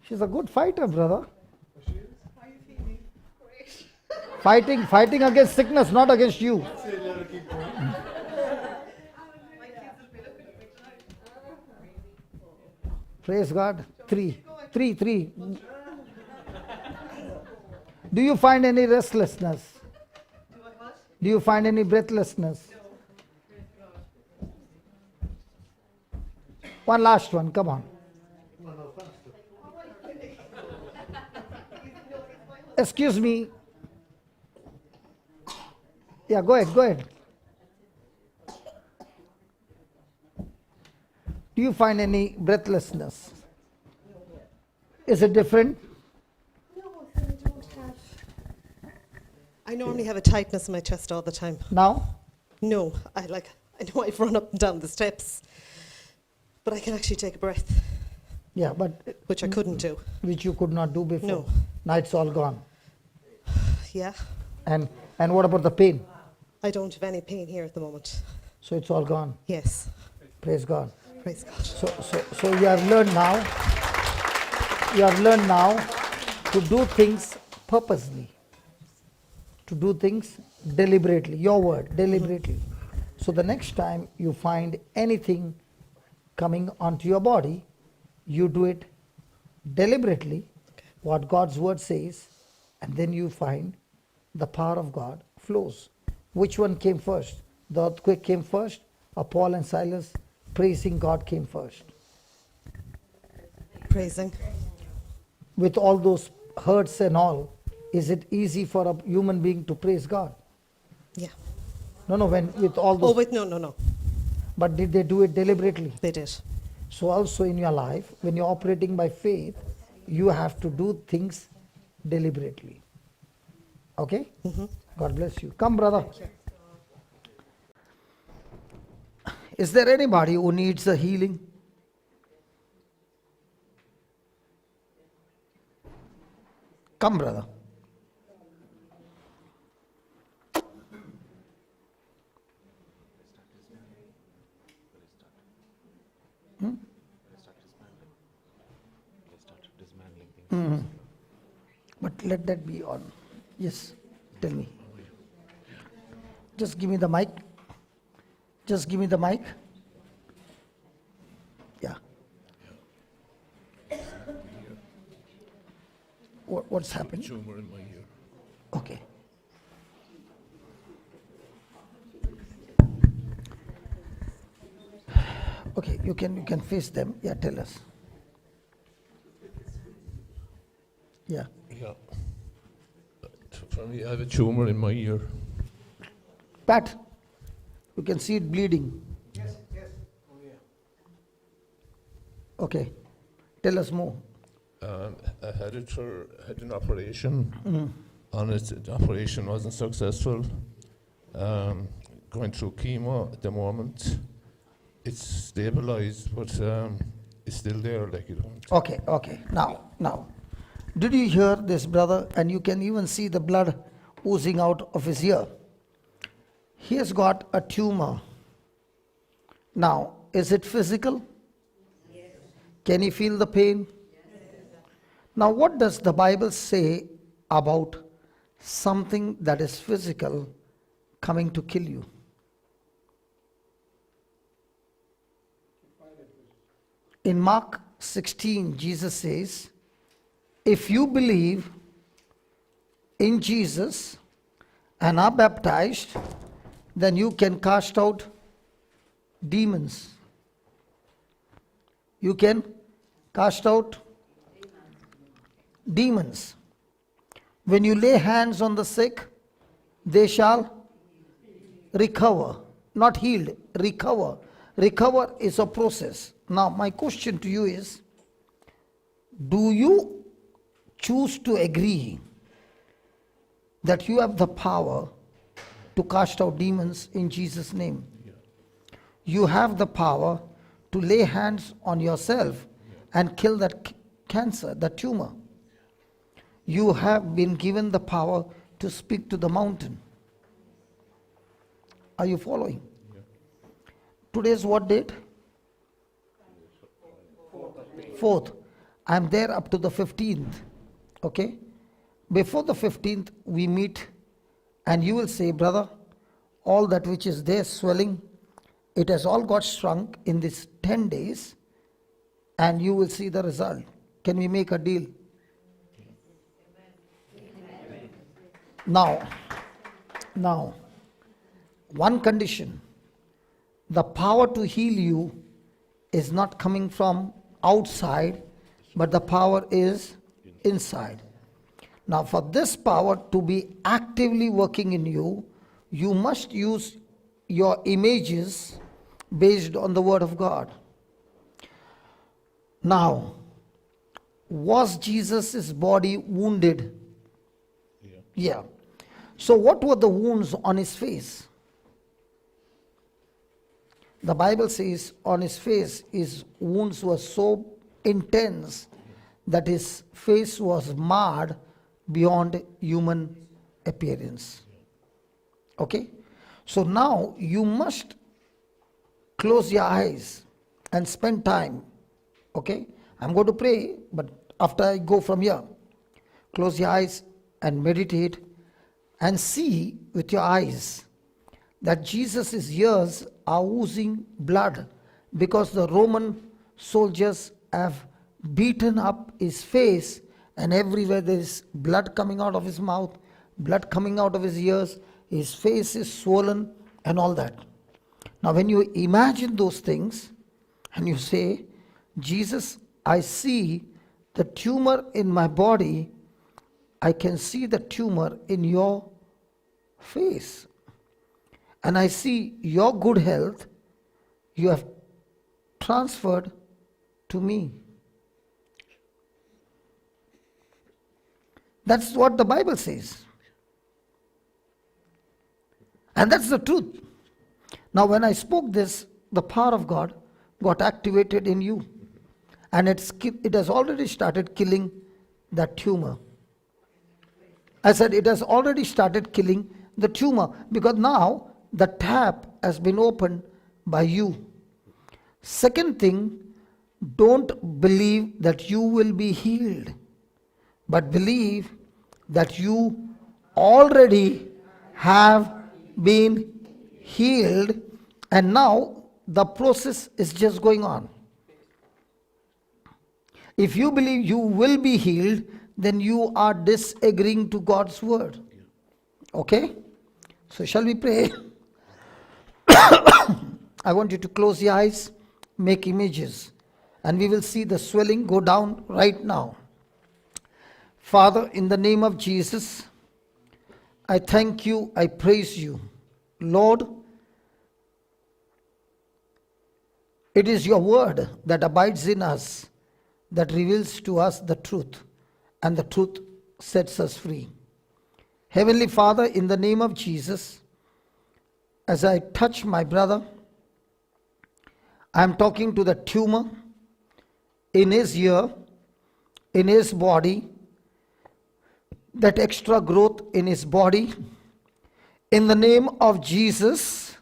Speaker 1: She's a good fighter, brother. Fighting against sickness, not against you. Praise God. 3. Do you find any restlessness? Do you find any breathlessness? One last one, come on. Excuse me. Yeah, go ahead, go ahead. Do you find any breathlessness? Is it different?
Speaker 9: I normally have a tightness in my chest all the time.
Speaker 1: Now?
Speaker 9: No, I know I've run up and down the steps, but I can actually take a breath,
Speaker 1: Yeah, but
Speaker 9: which I couldn't do.
Speaker 1: which you could not do before.
Speaker 9: No.
Speaker 1: Now it's all gone.
Speaker 9: Yeah,
Speaker 1: And what about the pain?
Speaker 9: I don't have any pain here at the moment.
Speaker 1: So it's all gone.
Speaker 9: Yes,
Speaker 1: Praise God.
Speaker 9: praise God.
Speaker 1: So you have learned now. You have learned now to do things purposely. To do things deliberately. Your word, deliberately. So the next time you find anything coming onto your body, you do it deliberately, what God's word says, and then you find the power of God flows. Which one came first? The earthquake came first, or Paul and Silas praising God came first?
Speaker 9: Praising.
Speaker 1: With all those hurts and all, is it easy for a human being to praise God?
Speaker 9: Yeah.
Speaker 1: No, when with all those.
Speaker 9: Oh, wait, no.
Speaker 1: But did they do it deliberately?
Speaker 9: They did.
Speaker 1: So also in your life, when you're operating by faith, you have to do things deliberately. Okay? God bless you. Come, brother. Is there anybody who needs a healing? Come, brother. But let that be on. Yes, tell me. Just give me the mic. Just give me the mic. Yeah. What's happened?
Speaker 10: Tumor in my ear.
Speaker 1: Okay. Okay, you can face them. Yeah, tell us. Yeah.
Speaker 10: Yeah. For me, I have a tumor in my ear.
Speaker 1: Pat, you can see it bleeding.
Speaker 14: Yes. Oh, yeah.
Speaker 1: Okay. Tell us more.
Speaker 10: I had an operation on it. The operation wasn't successful. Going through chemo at the moment. It's stabilized, but it's still there. Like you don't.
Speaker 1: Okay. Now. Did you hear this, brother? And you can even see the blood oozing out of his ear. He has got a tumor. Now, is it physical? Yes. Can he feel the pain? Yes. Now, what does the Bible say about something that is physical coming to kill you? In Mark 16, Jesus says, if you believe in Jesus and are baptized, then you can cast out demons. You can cast out demons. When you lay hands on the sick, they shall recover. Not healed, recover. Recover is a process. Now, my question to you is, do you choose to agree that you have the power to cast out demons in Jesus' name? You have the power to lay hands on yourself and kill that cancer, that tumor. You have been given the power to speak to the mountain. Are you following? Today's what date? 4th. I'm there up to the 15th. Okay? Before the 15th, we meet and you will say, brother, all that which is there swelling, it has all got shrunk in these 10 days and you will see the result. Can we make a deal? Now, one condition, the power to heal you is not coming from outside, but the power is inside. Now, for this power to be actively working in you, you must use your images based on the Word of God. Now, was Jesus' body wounded? Yeah. So, what were the wounds on his face? The Bible says on his face, his wounds were so intense that his face was marred beyond human appearance. Okay? So now you must close your eyes and spend time. Okay? I'm going to pray, but after I go from here, close your eyes and meditate and see with your eyes that Jesus' ears are oozing blood because the Roman soldiers have beaten up his face, and everywhere there is blood coming out of his mouth, blood coming out of his ears, his face is swollen and all that. Now when you imagine those things and you say, Jesus, I see the tumor in my body, I can see the tumor in your face. And I see your good health you have transferred to me. That's what the Bible says. And that's the truth. Now when I spoke this, the power of God got activated in you. And it has already started killing that tumor. I said it has already started killing the tumor because now the tap has been opened by you. Second thing, don't believe that you will be healed, but believe that you already have been healed, and now the process is just going on. If you believe you will be healed, then you are disagreeing to God's word. Okay? So shall we pray? I want you to close your eyes, make images, and we will see the swelling go down right now. Father, in the name of Jesus, I thank you, I praise you. Lord, it is your word that abides in us, that reveals to us the truth, and the truth sets us free. Heavenly Father, in the name of Jesus, as I touch my brother, I am talking to the tumor in his ear, in his body, that extra growth in his body. In the name of Jesus,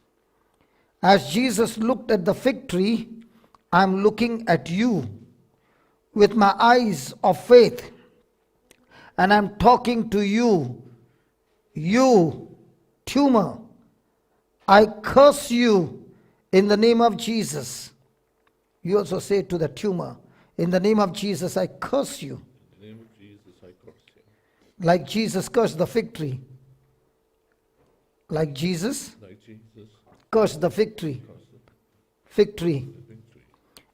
Speaker 1: as Jesus looked at the fig tree, I am looking at you with my eyes of faith, and I am talking to you, you tumor. I curse you in the name of Jesus. You also say to the tumor, in the name of Jesus, I curse you.
Speaker 10: In the name of Jesus, I curse you.
Speaker 1: Like Jesus cursed the fig tree. Like Jesus cursed the fig tree. Fig tree.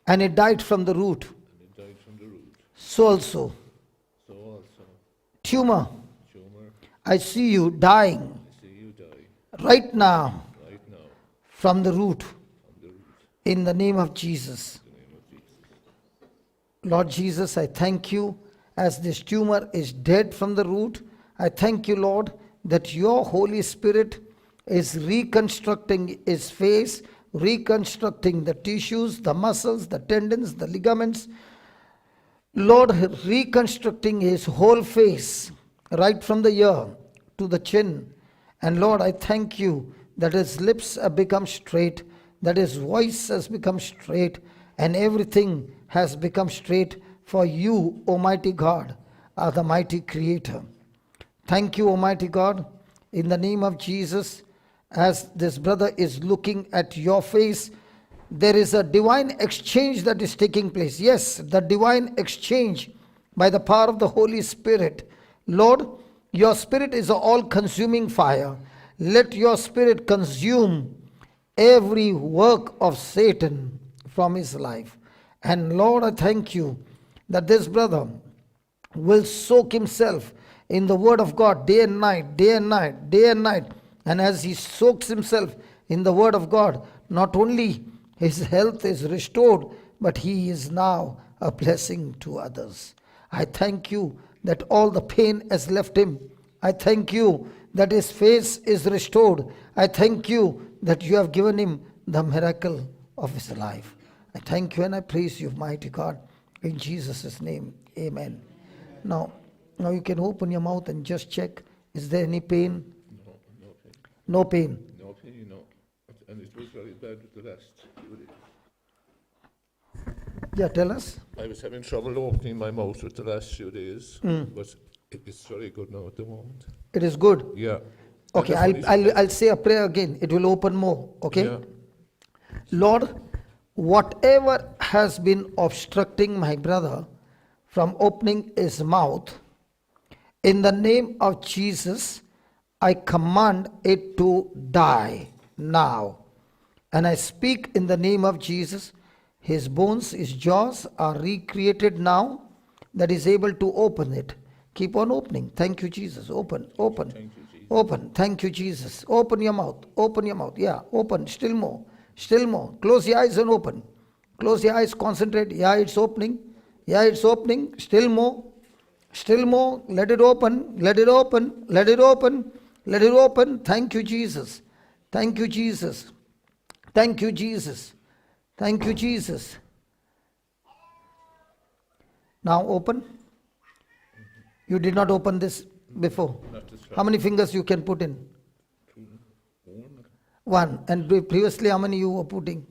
Speaker 1: And it died from the root. So also, tumor, I see you dying right now from the root in the name of Jesus. Lord Jesus, I thank you as this tumor is dead from the root. I thank you, Lord, that your Holy Spirit is reconstructing his face, reconstructing the tissues, the muscles, the tendons, the ligaments. Lord, reconstructing his whole face, right from the ear to the chin. And Lord, I thank you that his lips have become straight, that his voice has become straight, and everything has become straight for you, Almighty God, are the mighty Creator. Thank you, Almighty God, in the name of Jesus, as this brother is looking at your face, there is a divine exchange that is taking place. Yes, the divine exchange by the power of the Holy Spirit. Lord, your spirit is an all-consuming fire. Let your spirit consume every work of Satan from his life. And Lord, I thank you that this brother will soak himself in the word of God day and night, day and night, day and night. And as he soaks himself in the word of God, not only his health is restored, but he is now a blessing to others. I thank you that all the pain has left him. I thank you that his face is restored. I thank you that you have given him the miracle of his life. I thank you and I praise you, mighty God, in Jesus' name. Amen. Now you can open your mouth and just check. Is there any pain?
Speaker 10: No, no pain.
Speaker 1: No pain.
Speaker 10: No pain, no. And it was very bad with the last few days.
Speaker 1: Yeah, tell us.
Speaker 10: I was having trouble opening my mouth with the last few days, but it's very good now at the moment.
Speaker 1: It is good.
Speaker 10: Yeah.
Speaker 1: Okay,
Speaker 10: And that's what
Speaker 1: I'll say a prayer again. It will open more. Okay.
Speaker 10: Yeah.
Speaker 1: Lord, whatever has been obstructing my brother from opening his mouth, in the name of Jesus, I command it to die now. And I speak in the name of Jesus. His bones, his jaws are recreated now, that is able to open it. Keep on opening. Thank you, Jesus. Open, open, open. Thank you, Jesus. Open your mouth. Open your mouth. Yeah, open. Still more. Still more. Close your eyes and open. Close your eyes. Concentrate. Yeah, it's opening. Yeah, it's opening. Still more. Still more. Let it open. Let it open. Let it open. Let it open. Thank you, Jesus. Thank you, Jesus. Thank you, Jesus. Thank you, Jesus. Now open. You did not open this before. How many fingers you can put in? One. And previously, how many you were putting?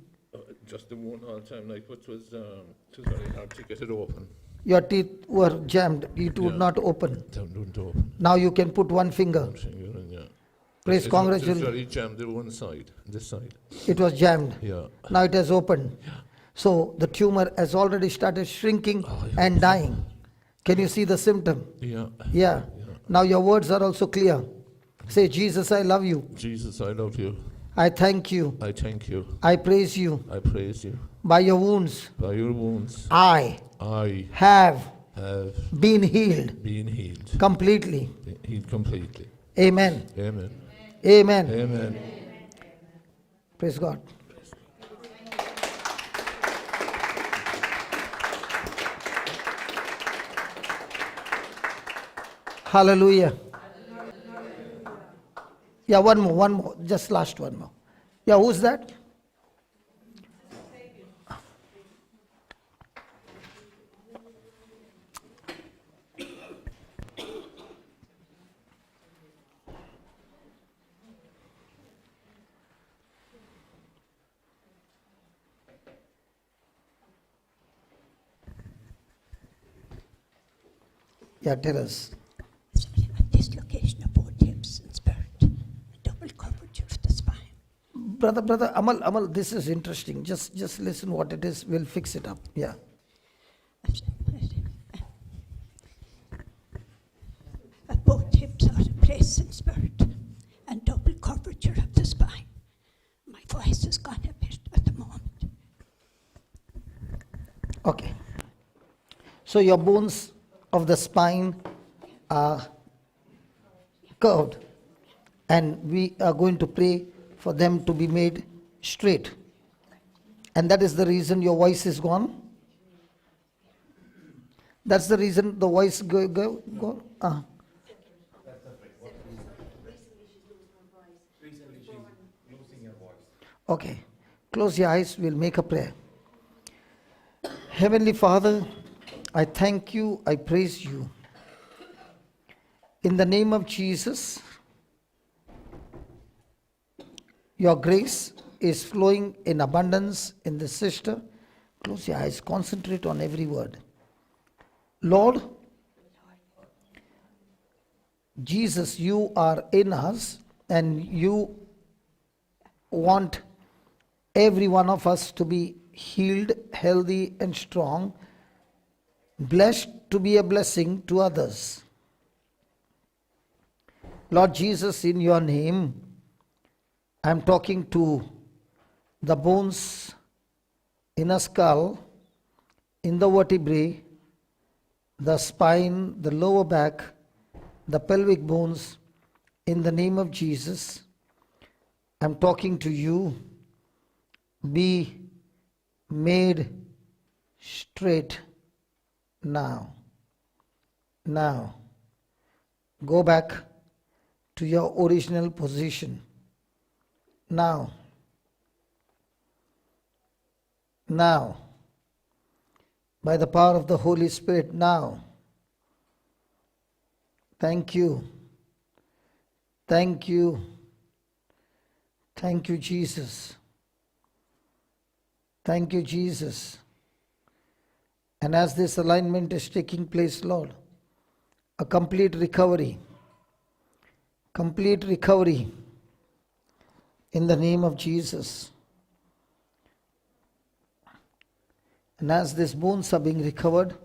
Speaker 10: Just the one all the time, like, it was very hard to get it open.
Speaker 1: Your teeth were jammed. It would not open.
Speaker 10: Wouldn't open.
Speaker 1: Now you can put one finger.
Speaker 10: Yeah.
Speaker 1: Praise,
Speaker 10: It
Speaker 1: congratulations.
Speaker 10: was very jammed on one side, this side.
Speaker 1: It was jammed.
Speaker 10: Yeah.
Speaker 1: Now it has opened. So the tumor has already started shrinking and dying. Can you see the symptom?
Speaker 10: Yeah.
Speaker 1: Yeah. Now your words are also clear. Say, Jesus, I love you.
Speaker 10: Jesus, I love you.
Speaker 1: I thank you.
Speaker 10: I thank you.
Speaker 1: I praise you.
Speaker 10: I praise you.
Speaker 1: By your wounds,
Speaker 10: By your wounds,
Speaker 1: I have been healed
Speaker 10: been healed.
Speaker 1: completely.
Speaker 10: Healed completely.
Speaker 1: Amen.
Speaker 10: Amen.
Speaker 1: Amen.
Speaker 10: Amen.
Speaker 1: Praise God. Hallelujah. Yeah, one more, just last one more. Yeah, who's that? Yeah, tell us.
Speaker 3: Dislocation of both hips and spirit, double curvature of the spine.
Speaker 1: Brother Amal, this is interesting. Just listen what it is. We'll fix it up. Yeah.
Speaker 3: Both hips out of place in spirit, and double curvature of the spine. My voice has gone a bit at the moment.
Speaker 1: Okay. So your bones of the spine are curved, and we are going to pray for them to be made straight. And that is the reason your voice is gone. That's the reason the voice go. Okay. Close your eyes. We'll make a prayer. Heavenly Father, I thank you. I praise you. In the name of Jesus, your grace is flowing in abundance in this sister. Close your eyes. Concentrate on every word. Lord, Jesus, you are in us, and you want every one of us to be healed, healthy, and strong, blessed to be a blessing to others. Lord Jesus, in your name, I'm talking to the bones inner skull, in the vertebrae, the spine, the lower back, the pelvic bones, in the name of Jesus. I'm talking to you. Be made straight now. Now, go back to your original position. Now, by the power of the Holy Spirit, now. Thank you. Thank you. Thank you, Jesus. Thank you, Jesus. And as this alignment is taking place, Lord, a complete recovery in the name of Jesus. And as these bones are being recovered,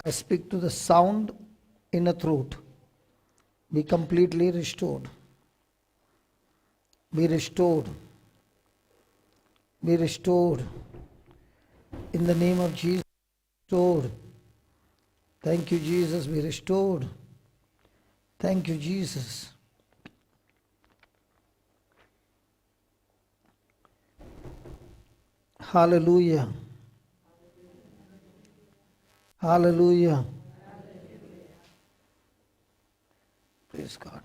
Speaker 1: I speak to the sound in the throat. Be completely restored. Be restored. Be restored. In the name of Jesus, restored. Thank you, Jesus. Be restored. Thank you, Jesus. Hallelujah. Hallelujah. Praise God.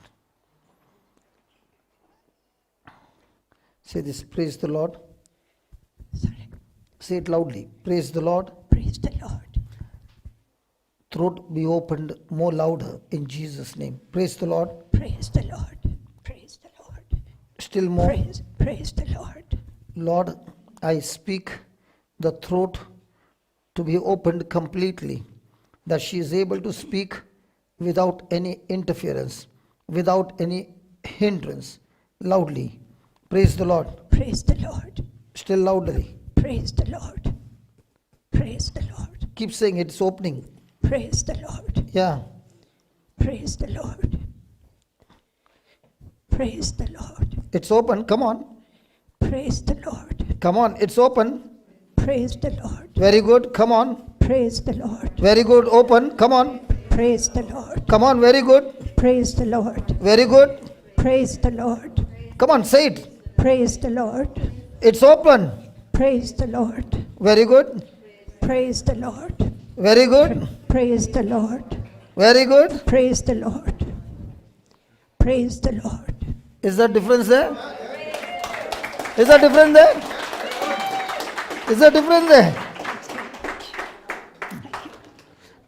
Speaker 1: Say this, praise the Lord. Say it loudly. Praise the Lord.
Speaker 3: Praise the Lord.
Speaker 1: Throat be opened more louder in Jesus' name. Praise the Lord.
Speaker 3: Praise the Lord. Praise the Lord.
Speaker 1: Still more.
Speaker 3: Praise the Lord.
Speaker 1: Lord, I speak the throat to be opened completely, that she is able to speak without any interference, without any hindrance, loudly. Praise the Lord.
Speaker 3: Praise the Lord.
Speaker 1: Still loudly.
Speaker 3: Praise the Lord. Praise the Lord.
Speaker 1: Keep saying it, it's opening.
Speaker 3: Praise the Lord.
Speaker 1: Yeah.
Speaker 3: Praise the Lord. Praise the Lord.
Speaker 1: It's open. Come on.
Speaker 3: Praise the Lord.
Speaker 1: Come on. It's open.
Speaker 3: Praise the Lord.
Speaker 1: Very good. Come on.
Speaker 3: Praise the Lord.
Speaker 1: Very good. Open. Come on.
Speaker 3: Praise the Lord.
Speaker 1: Come on. Very good.
Speaker 3: Praise the Lord.
Speaker 1: Very good.
Speaker 3: Praise the Lord.
Speaker 1: Come on. Say it.
Speaker 3: Praise the Lord.
Speaker 1: It's open.
Speaker 3: Praise the Lord.
Speaker 1: Very good.
Speaker 3: Praise the Lord.
Speaker 1: Very good.
Speaker 3: Praise the Lord.
Speaker 1: Very good.
Speaker 3: Praise the Lord. Praise the Lord.
Speaker 1: Is there difference there? Is there difference there? Is there difference there?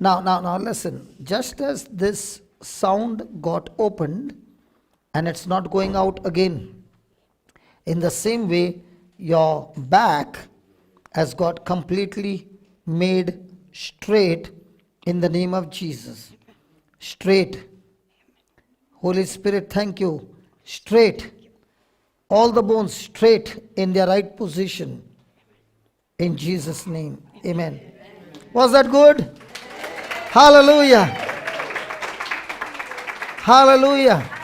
Speaker 1: Now listen. Just as this sound got opened and it's not going out again, in the same way your back has got completely made straight in the name of Jesus. Straight. Holy Spirit, thank you. Straight. All the bones straight in their right position. In Jesus' name. Amen. Was that good? Hallelujah. Hallelujah.